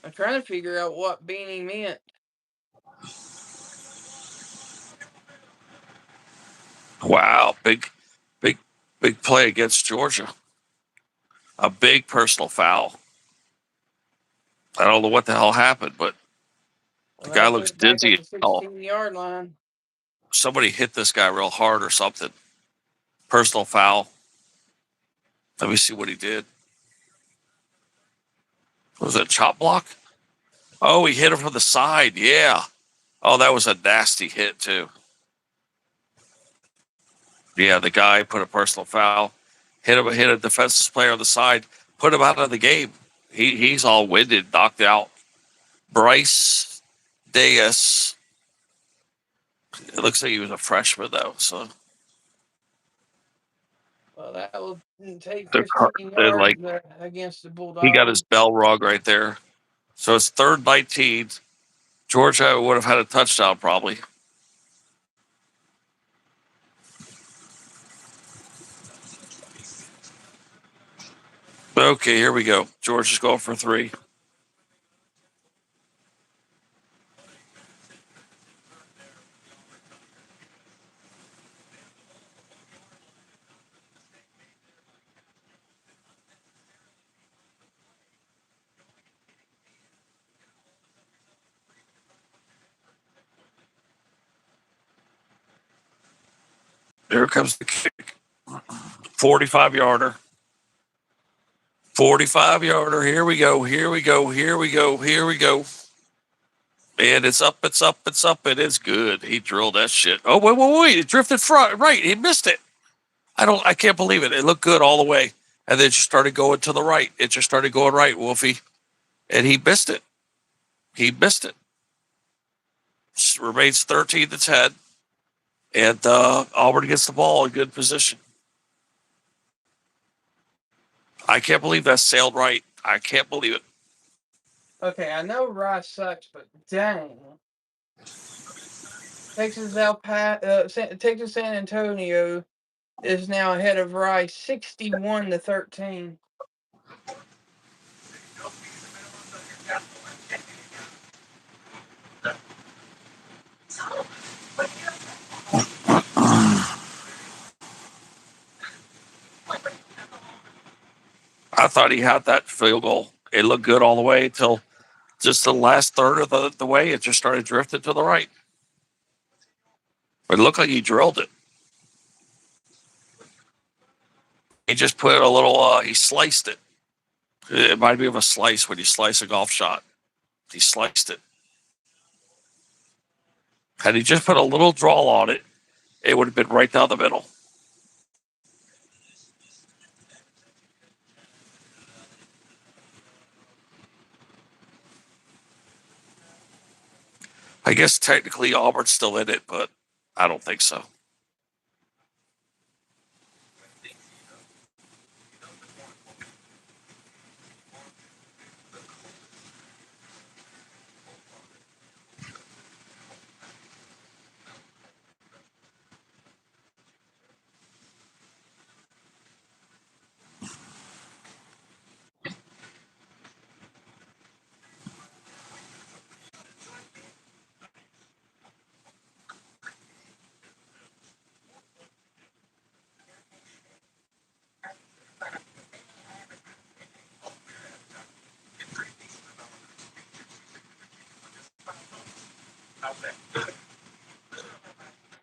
I'm trying to figure out what Beanie meant. Wow, big play against Georgia. A big personal foul. I don't know what the hell happened, but the Well, guy they put looks it back at dizzy the as hell. 16-yard line. Somebody hit this guy real hard or something. Personal foul. Let me see what he did. Was it a chop block? Oh, he hit him from the side. Yeah. Oh, that was a nasty hit too. Yeah, the guy put a personal foul, hit a defenseless player on the side, put him out of the game. He's all winded, knocked out. Bryce Diaz. It looks like he was a freshman though, so Well, that will take they're, 15 they're yards like against the he got his Bulldogs. bell rung right there. So it's 3rd 19. Georgia would have had a touchdown probably. Okay, here we go. Georgia's going for 3. Here comes the kick. 45-yarder. 45-yarder. Here we go. Here we go. Here we go. Here we go. And it's up, it's up, it's up, and it's good. He drilled that shit. Oh, wait. It drifted front right. He missed it. I can't believe it. It looked good all the way. And then it just started going to the right. It just started going right, Wolfie. And he missed it. He missed it. Remains 13-10. And Auburn gets the ball in good position. I can't believe that sailed right. I can't believe it. Okay, I know Rice sucks, but dang. Texas San Antonio is now ahead of Rice 61-13. I thought he had that field goal. It looked good all the way until just the last third of the way. It just started drifting to the right. It looked like he drilled it. He just put a little, he sliced it. It reminded me of a slice when you slice a golf shot. He sliced it. Had he just put a little draw on it, it would have been right down the middle. I guess technically Auburn's still in it, but I don't think so.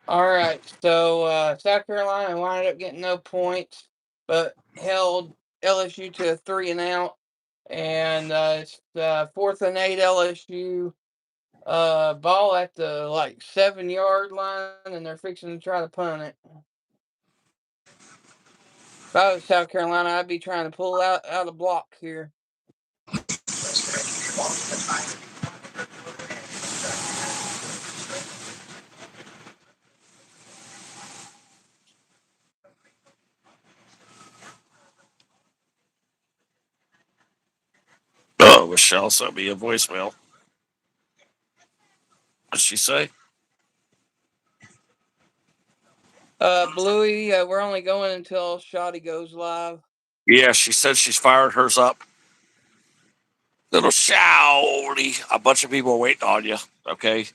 All right, so South Carolina wound up getting no points, but held LSU to a 3-and-out, and it's 4th and 8 LSU. Ball at the 7-yard line, and they're fixing to try to punt it. If I was South Carolina, I'd be trying to pull out a block here. Oh, Michelle sent me a voicemail. What'd she say? Bluey, we're only going until Shoddy goes live. Yeah, she said she's fired hers up. Little shouty. A bunch of people are waiting on you. Okay.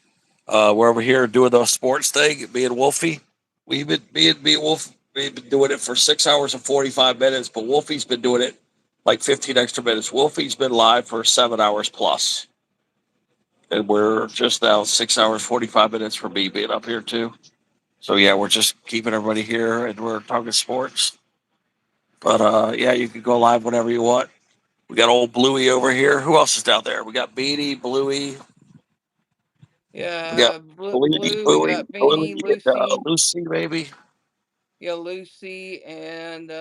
We're over here doing the sports thing. Me and Wolfie. Me and Wolf, we've been doing it for 6 hours and 45 minutes, but Wolfie's been doing it like 15 extra minutes. Wolfie's been live for 7 hours plus. And we're just now 6 hours, 45 minutes for me being up here too. So yeah, we're just keeping everybody here and we're talking sports. But yeah, you can go live whenever you want. We got old Bluey over here. Who else is down there? We got Beanie, Bluey. We got Yeah, Bluey, Blue, we got Bluey, Beanie, and Lucy. Lucy, baby. Yeah, Lucy, and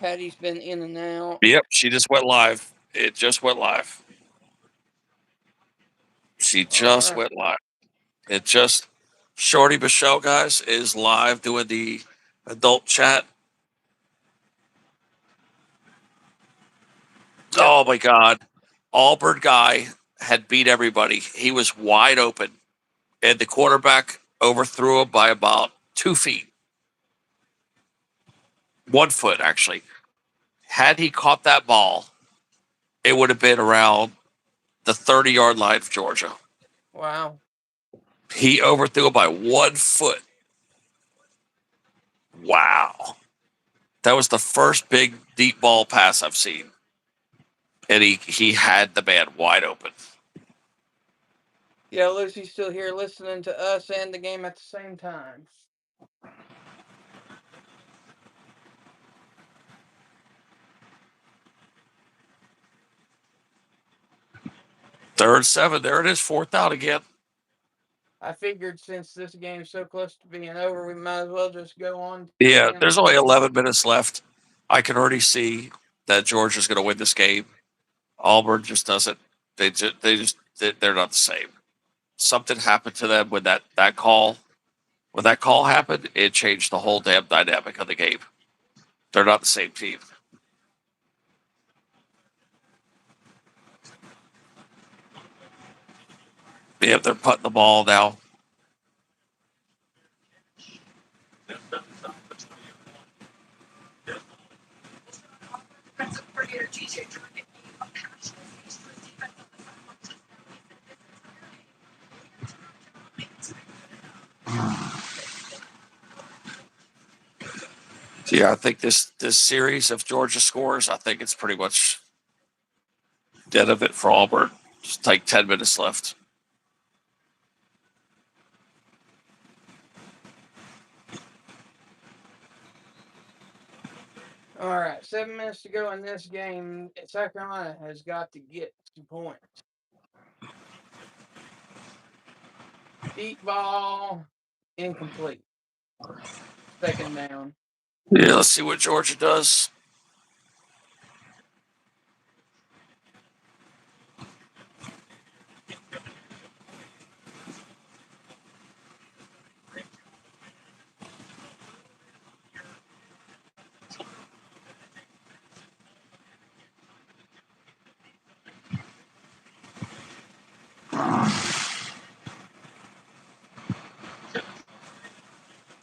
Patty's been in and out. Yep, she just went live. It just went live. She All just right. went live. It just Shorty Michelle, guys, is live doing the adult chat. Yep. Oh my god. Auburn guy had beat everybody. He was wide open. And the quarterback overthrew him by about 2 feet. 1 foot, actually. Had he caught that ball, it would have been around the 30-yard line of Georgia. Wow. He overthrew it by 1 foot. Wow. That was the first big deep ball pass I've seen. And he had the man wide open. Yeah, Lucy's still here listening to us and the game at the same time. Third and 7. There it is. Fourth out again. I figured since this game's so close to being over, we might as well just go on. Yeah, there's only 11 minutes left. I can already see that Georgia's going to win this game. Auburn just doesn't. They're not the same. Something happened to them when that call. When that call happened, it changed the whole damn dynamic of the game. They're not the same team. Yeah, they're putting the ball now. Yeah, I think this series, if Georgia scores, I think it's pretty much dead of it for Auburn. Just like 10 minutes left. All right, 7 minutes to go in this game. South Carolina has got to get 2 points. Deep ball, incomplete. Second down. Yeah, let's see what Georgia does.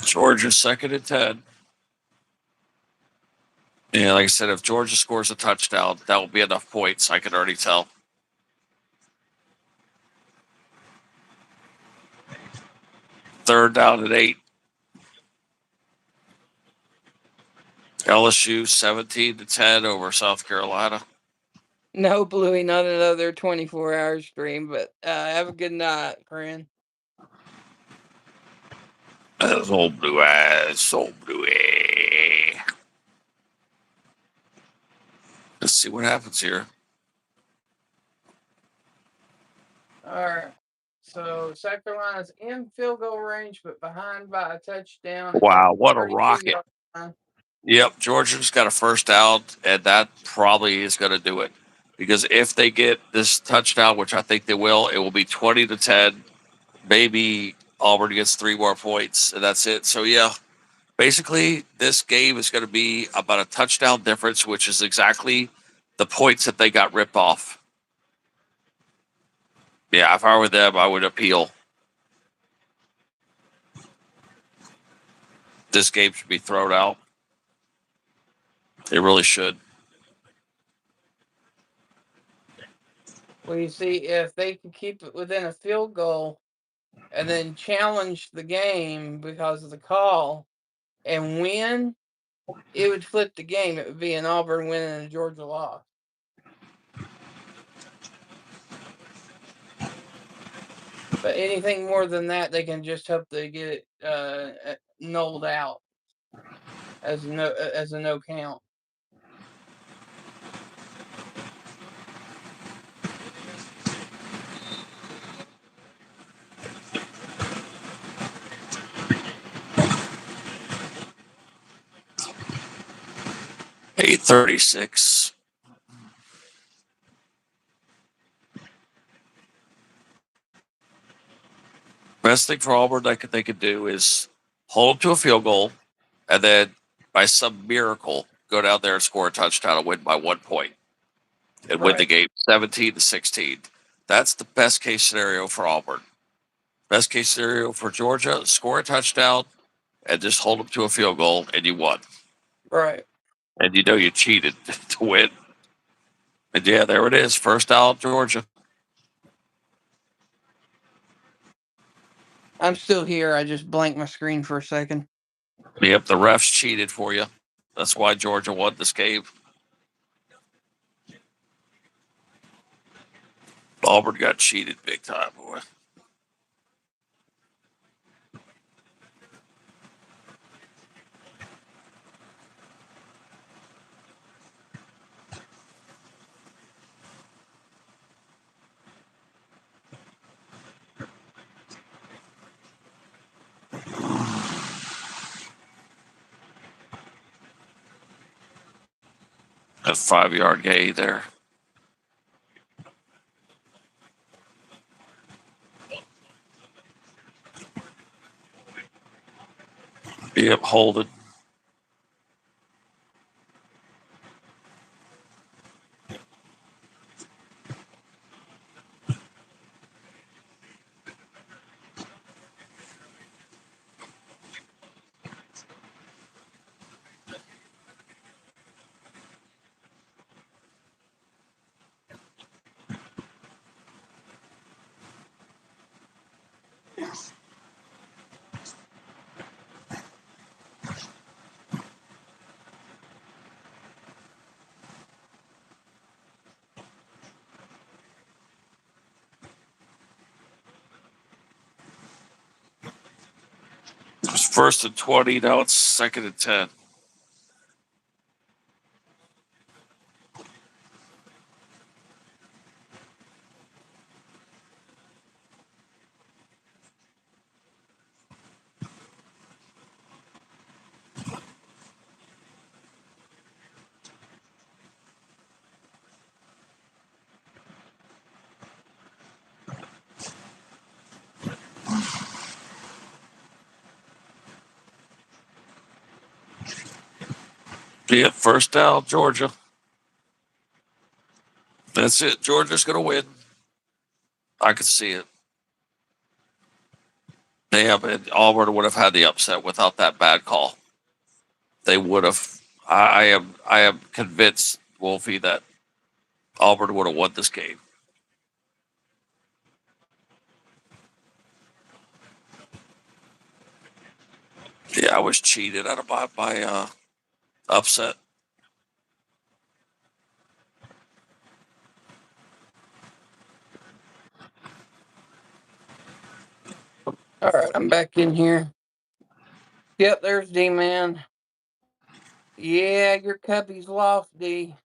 Georgia second and 10. Yeah, like I said, if Georgia scores a touchdown, that will be enough points. I can already tell. Third down at 8. LSU 17-10 over South Carolina. No, Bluey, not another 24-hour stream, but have a good night, friend. That's old blue eyes, old bluey. Let's see what happens here. All right. So South Carolina's in field goal range, but behind by a touchdown. Wow, what a rocket. Yep, Georgia's got a first out, and that probably is going to do it. Because if they get this touchdown, which I think they will, it will be 20-10. Maybe Auburn gets 3 more points, and that's it. So yeah, basically this game is going to be about a touchdown difference, which is exactly the points that they got ripped off. Yeah, if I were them, I would appeal. This game should be thrown out. It really should. Well, you see, if they could keep it within a field goal and then challenge the game because of the call and win, it would flip the game. It would be an Auburn win and a Georgia loss. But anything more than that, they can just hope they get it nulled out as a no count. $8:36. Best thing for Auburn they could do is hold them to a field goal, and then by some miracle go down there and score a touchdown and win by 1 point and win the Right. game 17-16. That's the best case scenario for Auburn. Best case scenario for Georgia: score a touchdown and just hold them to a field goal, and you won. Right. And you know you cheated to win. And yeah, there it is. First out, Georgia. I'm still here. I just blanked my screen for a second. Yep, the refs cheated for you. That's why Georgia won this game. Auburn got cheated big time, boy. A 5-yard gain there. Yep, hold it. It was 1st and 20. Now it's 2nd and 10. Yep, first down, Georgia. That's it. Georgia's going to win. I could see it. Auburn would have had the upset without that bad call. They would have. I am convinced, Wolfie, that Auburn would have won this game. Yeah, I was cheated out of my upset. All right, I'm back in here. Yep, there's D-Man. Yeah, your Cubbies lost, D.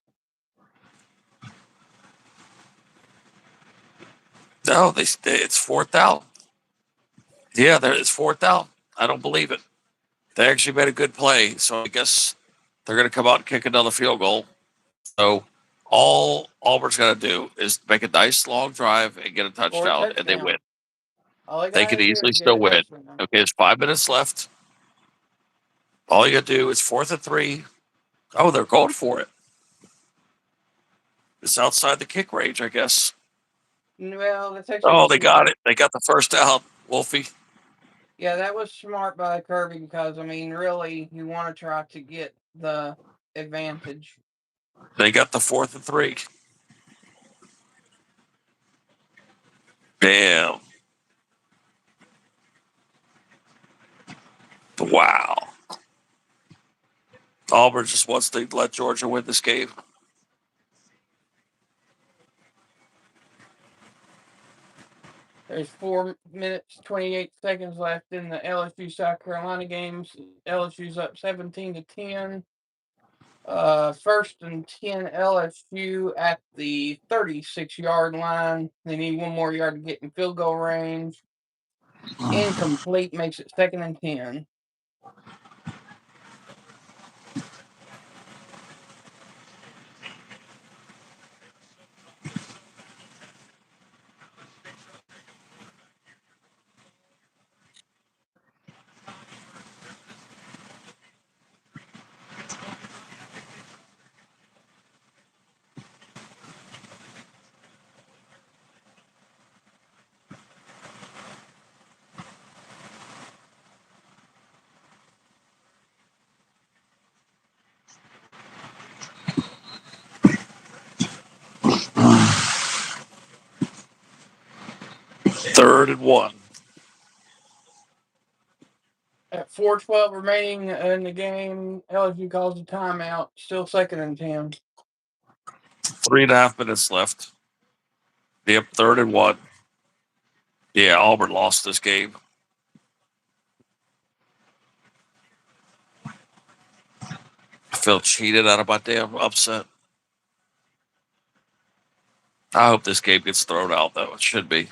No, it's 4th out. Yeah, it's 4th out. I don't believe it. They actually made a good play, so I guess they're going to come out and kick another field goal. So all Auburn's got to do is make a nice long drive and get a Or a touchdown, and they win. touchdown. All they They could gotta do easily is get still a win. touchdown. Okay, there's 5 minutes left. All you got to do is 4th and 3. Oh, they're going for it. It's outside the kick range, I guess. Well, that's actually Oh, they got smart. it. They got the first out, Wolfie. Yeah, that was smart by Kirby because I mean, really, you want to try to get the advantage. They got the 4th and 3. Damn. Wow. Auburn just wants to let Georgia win this game. There's 4 minutes 28 seconds left in the LSU South Carolina games. LSU's up 17-10. 1st and 10 LSU at the 36-yard line. They need one more yard to get in field goal range. Incomplete makes it 2nd and 10. Third and 1. At 4:12 remaining in the game, LSU calls a timeout. Still 2nd and 10. 3.5 minutes left. Yep, 3rd and 1. Yeah, Auburn lost this game. I feel cheated out of my damn upset. I hope this game gets thrown out, though. It should be.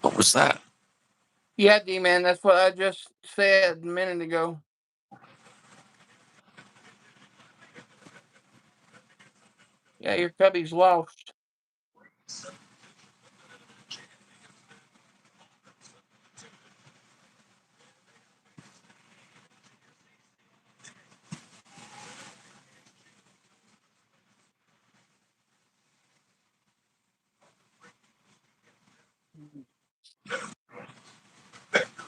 What was that? Yeah, D-Man, that's what I just said a minute ago. Yeah, your Cubbies lost.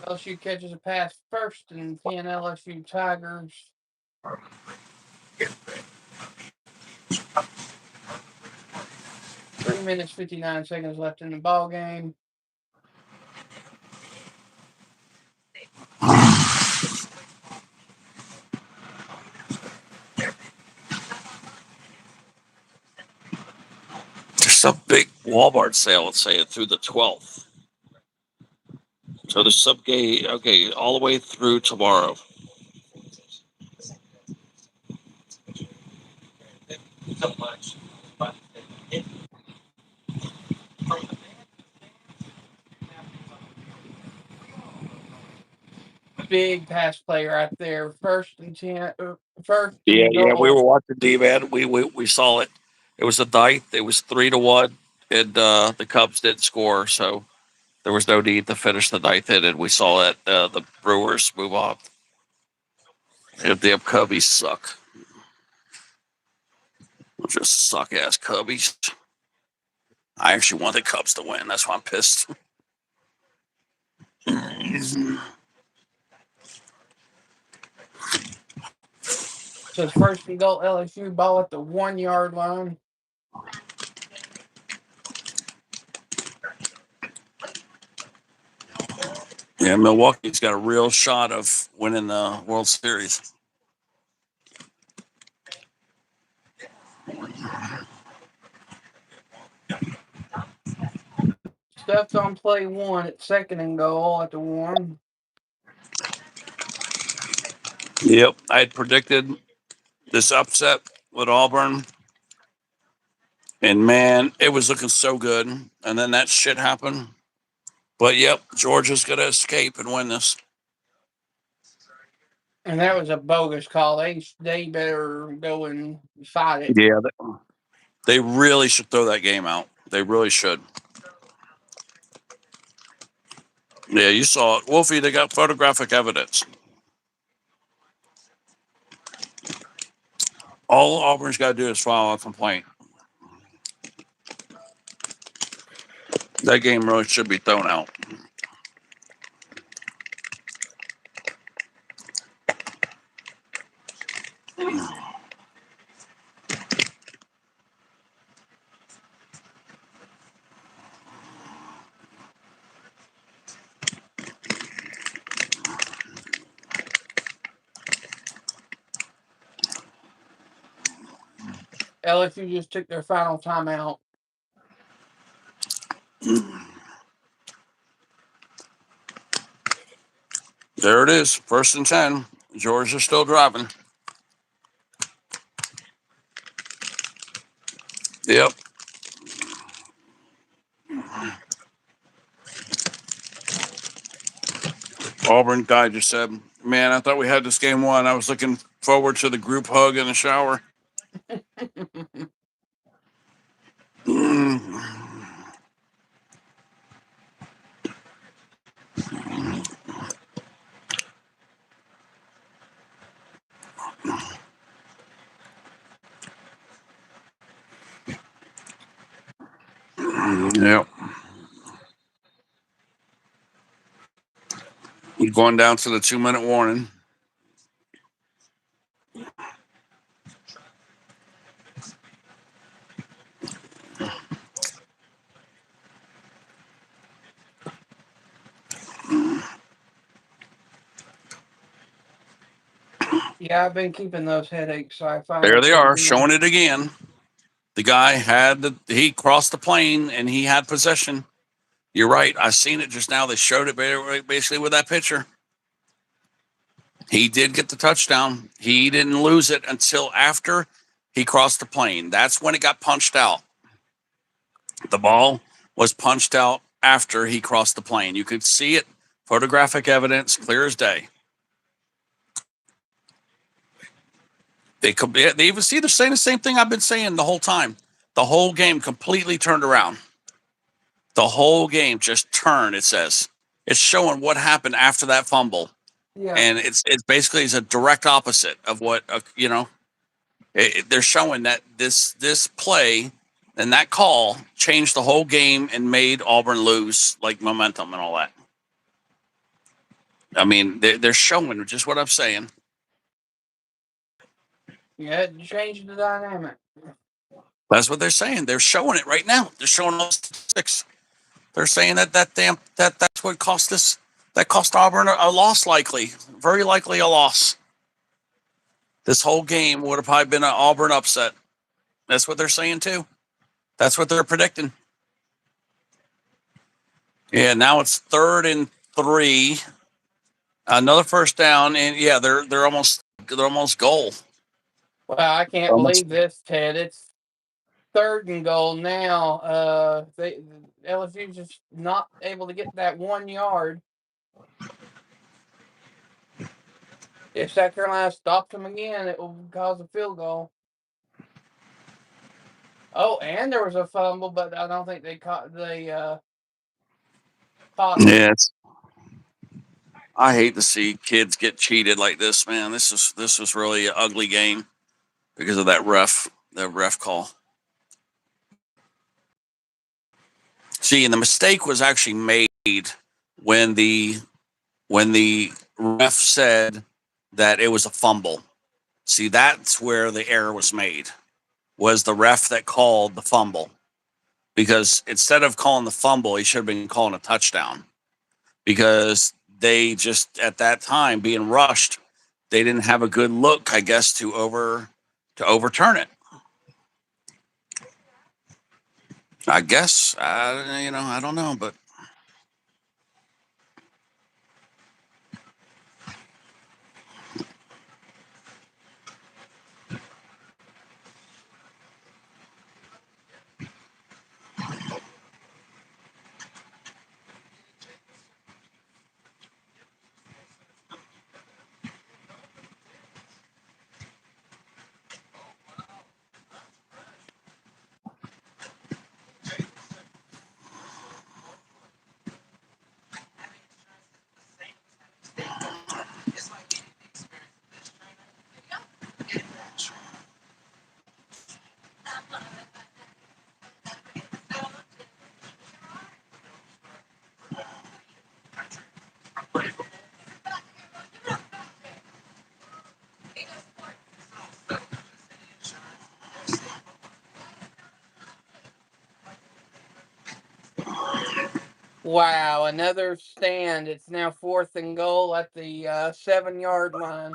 LSU catches a pass 1st and 10 LSU Tigers. 3 minutes 59 seconds left in the ball game. There's some big Walmart sale, let's say, through the 12th. So there's some game, okay, all the way through tomorrow. Big pass play right there. 1st and 10. First Yeah, and yeah, we goal. were watching D-Man. We saw it. It was the 9th. It was 3-1, and the Cubs didn't score, so there was no need to finish the 9th inning. We saw that the Brewers move on. And damn Cubbies suck. They're just suck ass Cubbies. I actually want the Cubs to win. That's why I'm pissed. So it's 1st and goal LSU, ball at the 1-yard line. Yeah, Milwaukee's got a real shot of winning the World Series. Stuff's on play 1 at 2nd and goal at the 1. Yep, I had predicted this upset with Auburn. And man, it was looking so good. And then that shit happened. But yep, Georgia's going to escape and win this. And that was a bogus call. They better go and fight it. Yeah, they really should throw that game out. They really should. Yeah, you saw it. Wolfie, they got photographic evidence. All Auburn's got to do is file a complaint. That game really should be thrown out. LSU just took their final timeout. There it is. 1st and 10. Georgia's still driving. Yep. Auburn guy just said, man, I thought we had this game won. I was looking forward to the group hug in the shower. Yep. Going down to the 2-minute warning. Yeah, I've been keeping those headaches, so I finally There they plugged are, in. showing it again. The guy he crossed the plane and he had possession. You're right. I seen it just now. They showed it basically with that picture. He did get the touchdown. He didn't lose it until after he crossed the plane. That's when it got punched out. The ball was punched out after he crossed the plane. You could see it. Photographic evidence, clear as day. They even see they're saying the same thing I've been saying the whole time. The whole game completely turned around. The whole game just turned. It says it's showing what happened after that fumble, Yeah. and it's basically a direct opposite of what they're showing that this play and that call changed the whole game and made Auburn lose like momentum and all that. I mean, they're showing just what I'm saying. Yeah, it changed the dynamic. That's what they're saying. They're showing it right now. They're showing all statistics. They're saying that's what cost us. That cost Auburn a loss, likely, very likely a loss. This whole game would have probably been an Auburn upset. That's what they're saying too. That's what they're predicting. Yeah, now it's 3rd and 3. Another first down, and yeah, they're almost goal. Well, I can't believe this, Ted. It's 3rd and goal now. LSU's just not able to get that 1 yard. If South Carolina stops them again, it will cause a field goal. Oh, and there was a fumble, but I don't think they caught it. Yes. I hate to see kids get cheated like this, man. This was really an ugly game because of that ref call. See, and the mistake was actually made when the ref said that it was a fumble. See, that's where the error was made. Was the ref that called the fumble. Because instead of calling the fumble, he should have been calling a touchdown. Because they just at that time being rushed, they didn't have a good look, I guess, to overturn it. I guess I don't know, but Wow, another stand. It's now 4th and goal at the 7-yard line.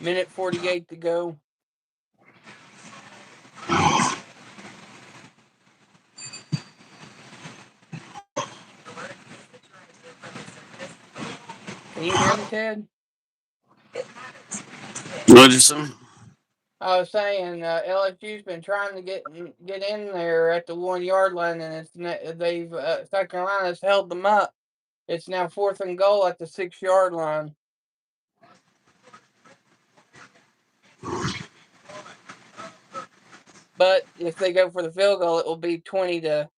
Minute 48 to go. Can you hear me, Ted? What'd you say? I was saying LSU's been trying to get in there at the 1-yard line, and they've South Carolina's held them up. It's now 4th and goal at the 6-yard line. But if they go for the field goal, it will be 20 to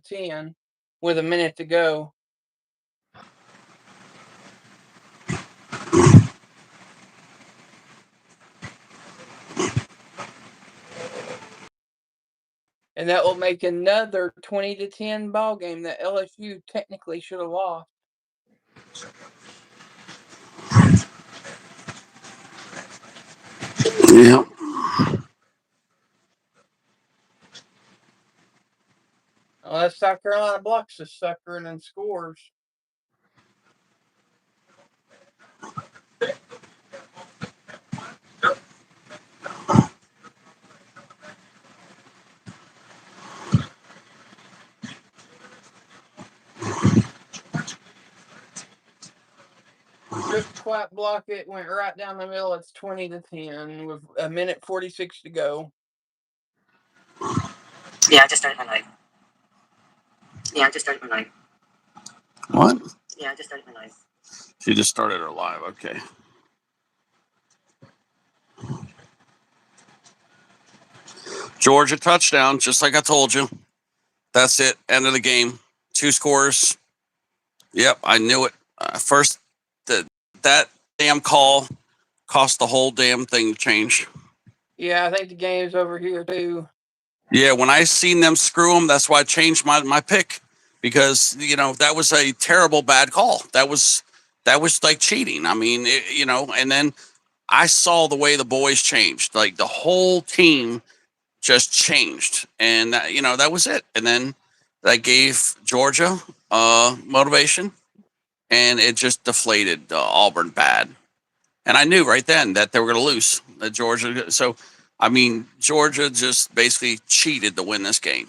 10 with a minute to go. And that will make another 20 to 10 ball game that LSU technically should have lost. Yeah. Unless South Carolina blocks this sucker and then scores. Rip Quack block it, went right down the middle. It's 20 to 10 with a minute 46 to go. Yeah, I just started my life. Yeah, I just started my life. What? Yeah, I just started my life. She just started her live. Okay. Georgia touchdown, just like I told you. That's it. End of the game. 2 scores. Yep, I knew it. First, that damn call cost the whole damn thing to change. Yeah, I think the game's over here too. Yeah, when I seen them screw them, that's why I changed my pick, because that was a terrible bad call. That was like cheating. I mean, and then I saw the way the boys changed. Like the whole team just changed, and that was it. And then that gave Georgia motivation, and it just deflated Auburn bad. And I knew right then that they were going to lose. That Georgia. So, I mean, Georgia just basically cheated to win this game.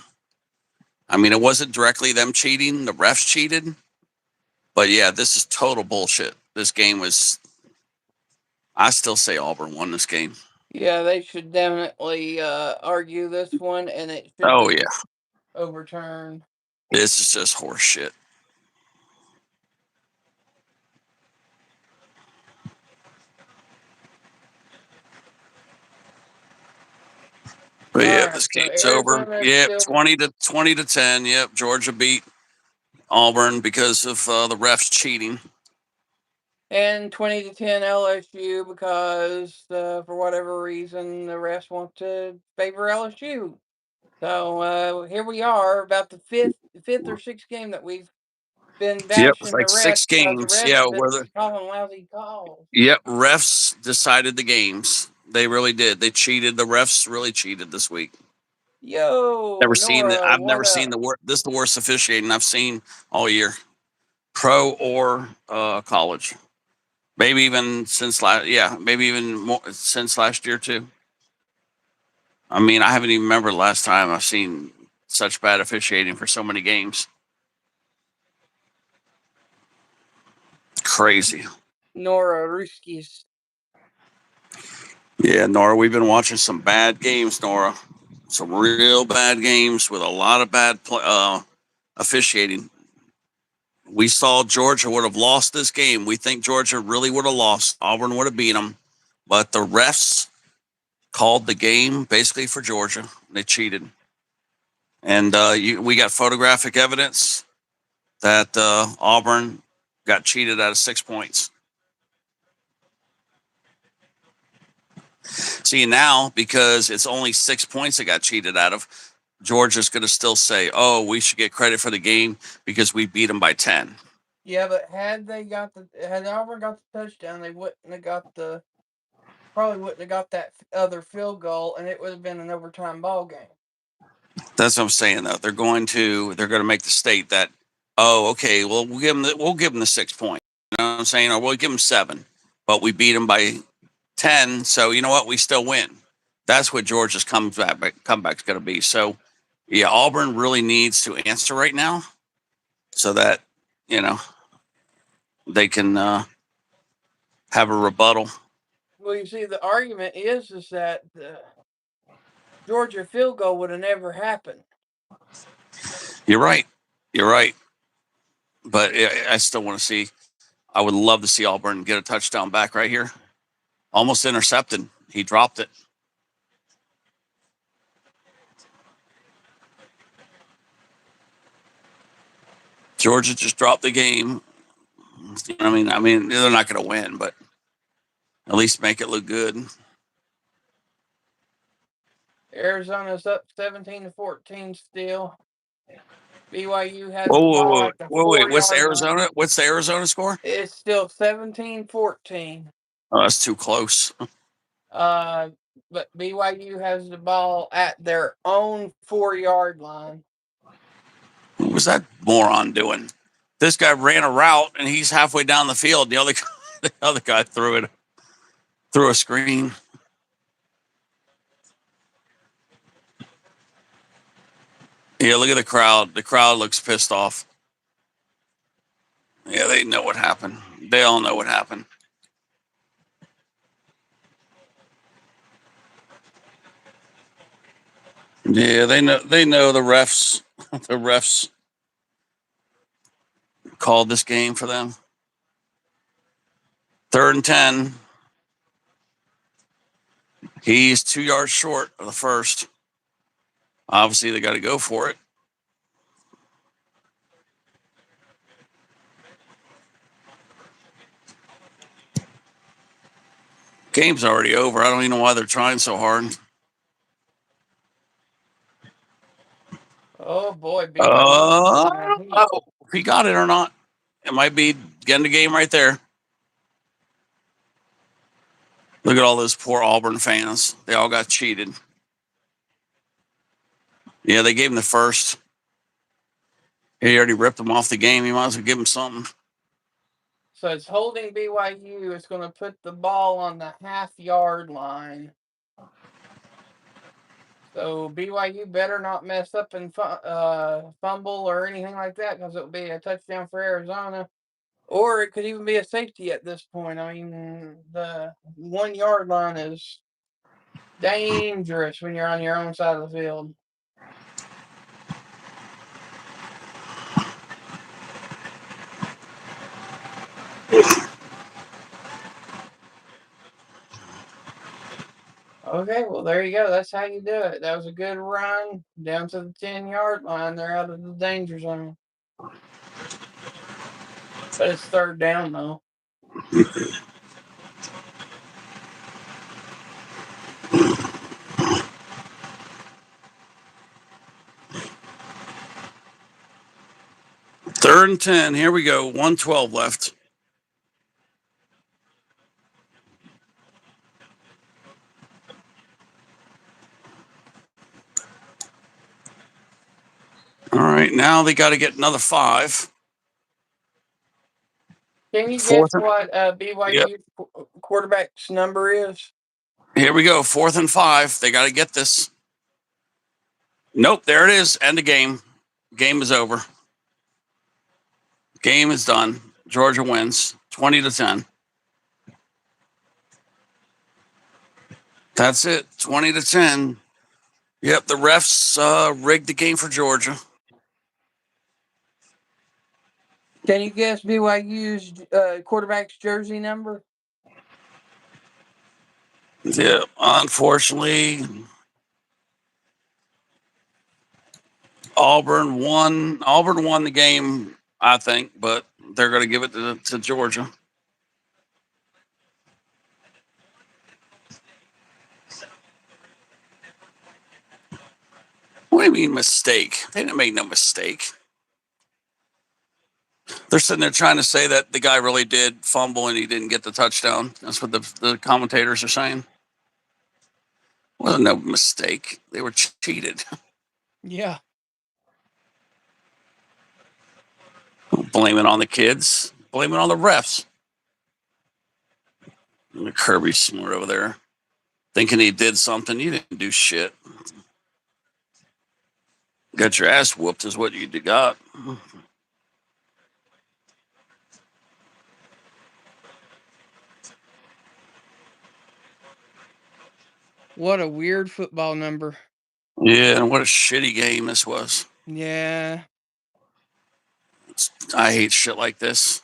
I mean, it wasn't directly them cheating; the refs cheated. But yeah, this is total bullshit. This game was. I still say Auburn won this game. Yeah, they should definitely argue this one, and it should Oh be yeah, overturned. this is just horse shit. But All yeah, right, this so game's over. Arizona's Yep, still 20 to 10. Yep, Georgia beat Auburn because of the refs cheating. and 20 to 10 LSU because for whatever reason the refs want to favor LSU. So here we are, about the fifth or sixth game that we've been Yep, it's bashing the like refs 6 because the games. refs Yeah, have where been calling lousy calls. yep, refs decided the games. They really did. They cheated. The refs really cheated this week. Yo, Never seen that. Nora, I've what never seen up? this is the worst officiating I've seen all year, pro or college. Maybe even since last. Yeah, maybe even more since last year too. I mean, I haven't even remembered the last time I've seen such bad officiating for so many games. Crazy. Nora Ruskis. Yeah, Nora, we've been watching some bad games, Nora. Some real bad games with a lot of bad officiating. We saw Georgia would have lost this game. We think Georgia really would have lost. Auburn would have beat them. But the refs called the game basically for Georgia. They cheated. And we got photographic evidence that Auburn got cheated out of 6 points. See, now, because it's only 6 points that got cheated out of, Georgia's going to still say, oh, we should get credit for the game because we beat them by 10. Yeah, but had Auburn got the touchdown, they probably wouldn't have got that other field goal, and it would have been an overtime ball game. That's what I'm saying, though. They're going to make the state that, oh, okay, well, we'll give them the 6 points. You know what I'm saying? Or we'll give them 7, but we beat them by 10. So you know what? We still win. That's what Georgia's comeback's going to be. So yeah, Auburn really needs to answer right now, so that you know they can have a rebuttal. Well, you see, the argument is that the Georgia field goal would have never happened. You're right. You're right. But I still want to see. I would love to see Auburn get a touchdown back right here. Almost intercepted. He dropped it. Georgia just dropped the game. I mean, they're not going to win, but at least make it look good. Arizona's up 17-14 still. BYU has the ball at the 4-yard What's line. Arizona? What's the Arizona score? It's still 17-14. Oh, that's too close. But BYU has the ball at their own 4-yard line. What was that moron doing? This guy ran a route and he's halfway down the field. The other guy threw a screen. Yeah, look at the crowd. The crowd looks pissed off. Yeah, they know what happened. They all know what happened. Yeah, they know the refs. The refs called this game for them. 3rd and 10. He's 2 yards short of the first. Obviously, they got to go for it. Game's already over. I don't even know why they're trying so hard. Oh boy, BYU. If he got it or not, it might be getting the game right there. Look at all those poor Auburn fans. They all got cheated. Yeah, they gave him the first. He already ripped them off the game. He might as well give him something. So it's holding BYU. It's going to put the ball on the half-yard line. So BYU better not mess up and fumble or anything like that, because it'll be a touchdown for Arizona. Or it could even be a safety at this point. I mean, the 1-yard line is dangerous when you're on your own side of the field. Okay, well, there you go. That's how you do it. That was a good run down to the 10-yard line. They're out of the danger zone. But it's 3rd down, though. Third and 10. Here we go. 1:12 left. All right, now they got to get another 5. Can you guess what BYU quarterback's number is? Here we go. 4th and 5. They got to get this. Nope, there it is. End of game. Game is over. Game is done. Georgia wins 20-10. That's it. 20-10. Yep, the refs rigged the game for Georgia. Can you guess BYU's quarterback's jersey number? Yeah, unfortunately, Auburn won the game, I think, but they're going to give it to Georgia. What do you mean mistake? They didn't make no mistake. They're sitting there trying to say that the guy really did fumble and he didn't get the touchdown. That's what the commentators are saying. Wasn't no mistake. They were cheated. Yeah. Blame it on the kids. Blame it on the refs. And the Kirby smart over there, thinking he did something. You didn't do shit. Got your ass whooped is what you got. What a weird football number. Yeah, and what a shitty game this was. Yeah. I hate shit like this.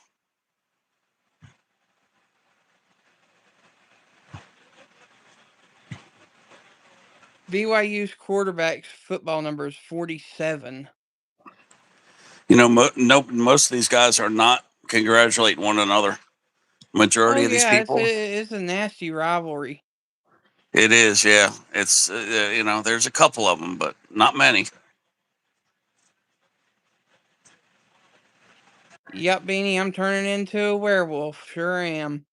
BYU's quarterback's football number is 47. You know, most of these guys are not congratulating one another. Majority Oh of these yeah, people. it's a nasty rivalry. It is, yeah. It's there's a couple of them, but not many. Yup, Beanie, I'm turning into a werewolf. Sure am.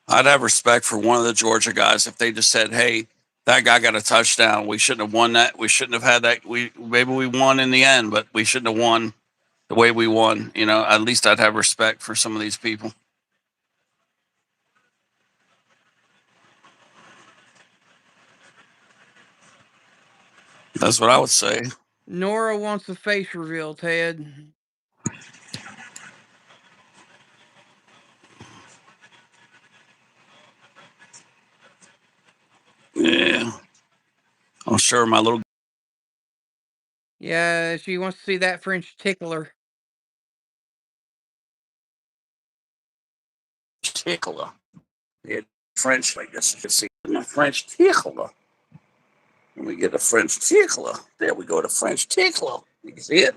I'd have respect for one of the Georgia guys if they just said, "Hey, that guy got a touchdown. We shouldn't have won that. We shouldn't have had that. Maybe we won in the end, but we shouldn't have won the way we won." At least I'd have respect for some of these people. That's what I would say. Nora wants the face reveal, Ted. Yeah, I'm sure my little Yeah, she wants to see that French tickler. tickler. Yeah, French, I guess you can see my French tickler. Let me get a French tickler. There we go, the French tickler. You can see it.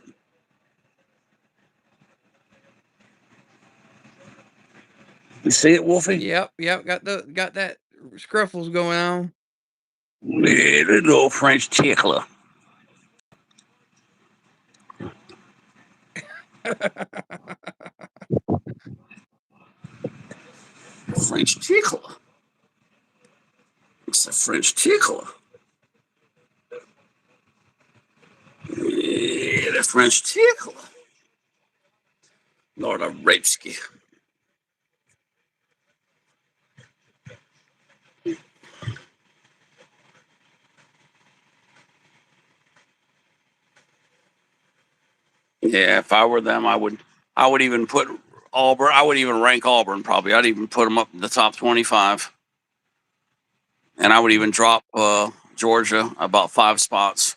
You see it, Wolfie? Yep, got that scruffles going on. Yeah, the little French tickler. French tickler. It's a French tickler. Yeah, the French tickler. Lord of Rapesky. Yeah, if I were them, I would even put Auburn. I would even rank Auburn probably. I'd even put them up in the top 25, and I would even drop Georgia about 5 spots.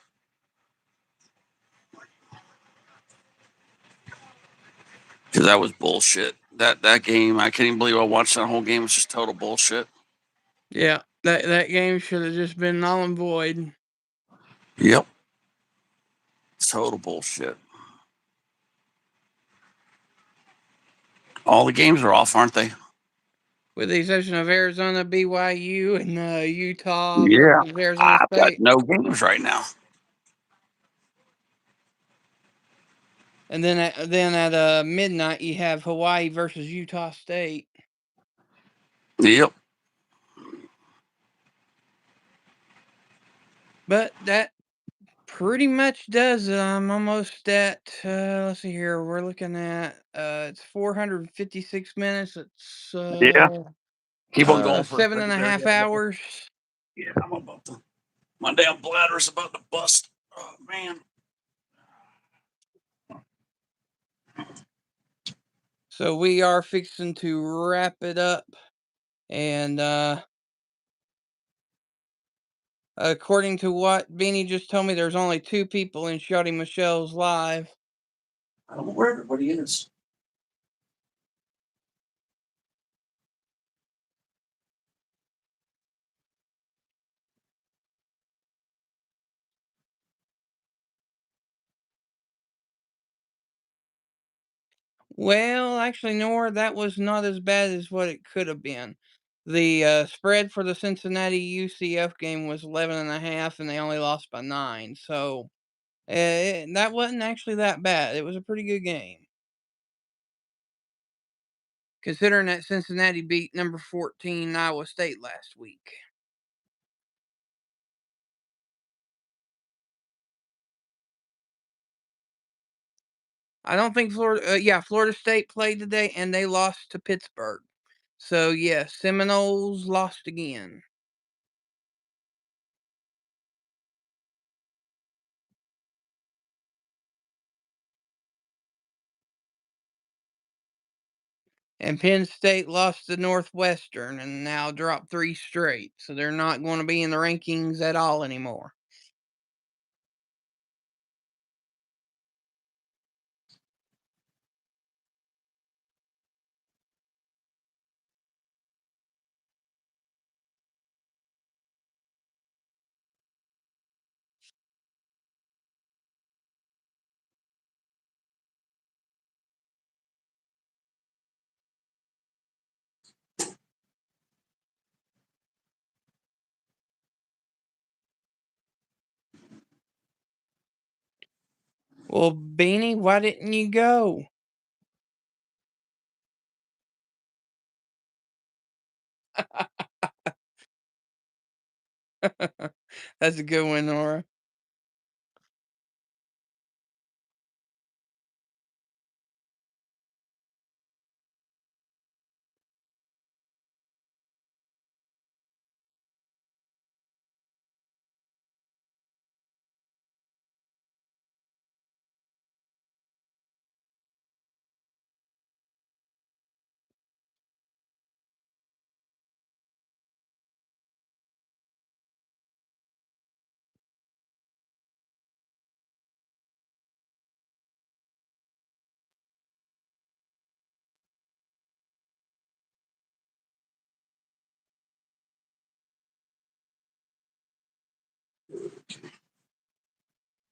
Because that was bullshit. That game, I can't even believe I watched that whole game. It was just total bullshit. Yeah, that game should have just been null and void. Yep. Total bullshit. All the games are off, aren't they? With the exception of Arizona, BYU, and Utah Yeah. versus Arizona I've got State. no games right now. And then at midnight you have Hawaii versus Utah State. Yep. But that pretty much does it. I'm almost at let's see here. We're looking at it's 456 minutes. It's Yeah. Keep on going for a seven and second a there. half hours. Yeah, I'm about to. My damn bladder's about to bust. Oh, man. So we are fixing to wrap it up. And according to what Beanie just told me, there's only 2 people in Shotty Michelle's live. I don't know where everybody is. Well, actually, Nora, that was not as bad as what it could have been. The spread for the Cincinnati UCF game was 11.5, and they only lost by 9. So that wasn't actually that bad. It was a pretty good game. considering that Cincinnati beat number 14 Iowa State last week. I don't think Florida State played today, and they lost to Pittsburgh. So, yes, Seminoles lost again. And Penn State lost to Northwestern and now dropped 3 straight. So they're not going to be in the rankings at all anymore. Well, Beanie, why didn't you go? That's a good one, Nora.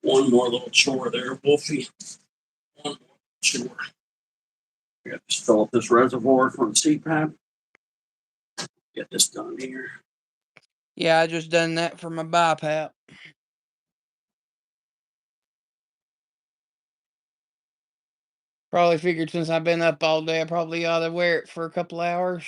One more little chore there, Wolfie. One more chore. I got to fill up this reservoir from the CPAP. Get this done here. Yeah, I just done that for my BiPAP. Probably figured since I've been up all day, I probably ought to wear it for a couple hours.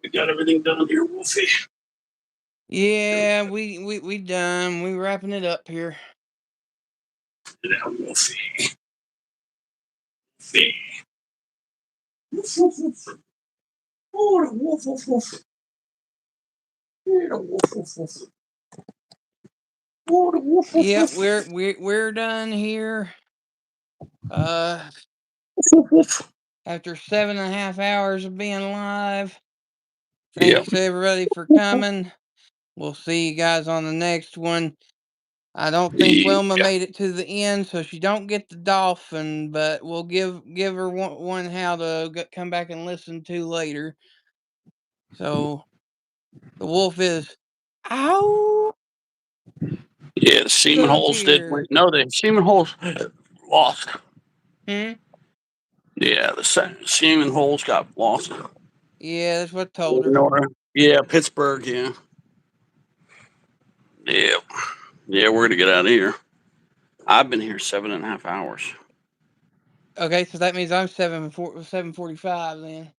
We got everything done here, Wolfie. Yeah, we done. We wrapping it up here. Get out, Wolfie. Wolfie. Oh, the wolf, wolf, wolf. Yeah, the wolf, wolf, wolf. Oh, the wolf, wolf, Yeah, wolf. we're done here. Wolf, wolf. After 7.5 hours of being live. Yep. Thanks everybody for coming. We'll see you guys on the next one. I don't think Wilma made it to the end, so she don't get the dolphin, but we'll give her one how to come back and listen to later. So the wolf is ow. Yeah, the semen So holes did. here. No, the semen holes lost. Hmm? Yeah, the semen holes got lost. Yeah, that's what I told her. Nora. Yeah, Pittsburgh. Yeah. Yeah. Yeah, we're gonna get out of here. I've been here 7.5 hours. Okay, so that means I'm 7:45 then.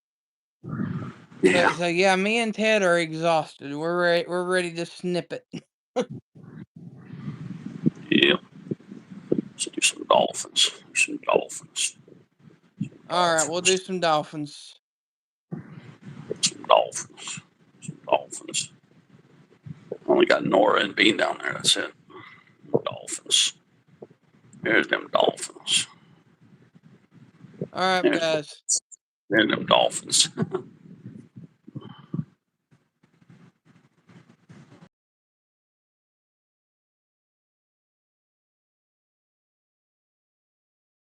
Yeah. So yeah, me and Ted are exhausted. We're ready to snip it. Yeah. So do some dolphins. Some dolphins. All right, we'll do some dolphins. Some dolphins. Some dolphins. Only got Nora and Bean down there. That's it. Dolphins. There's them dolphins. All right, There's guys. them dolphins.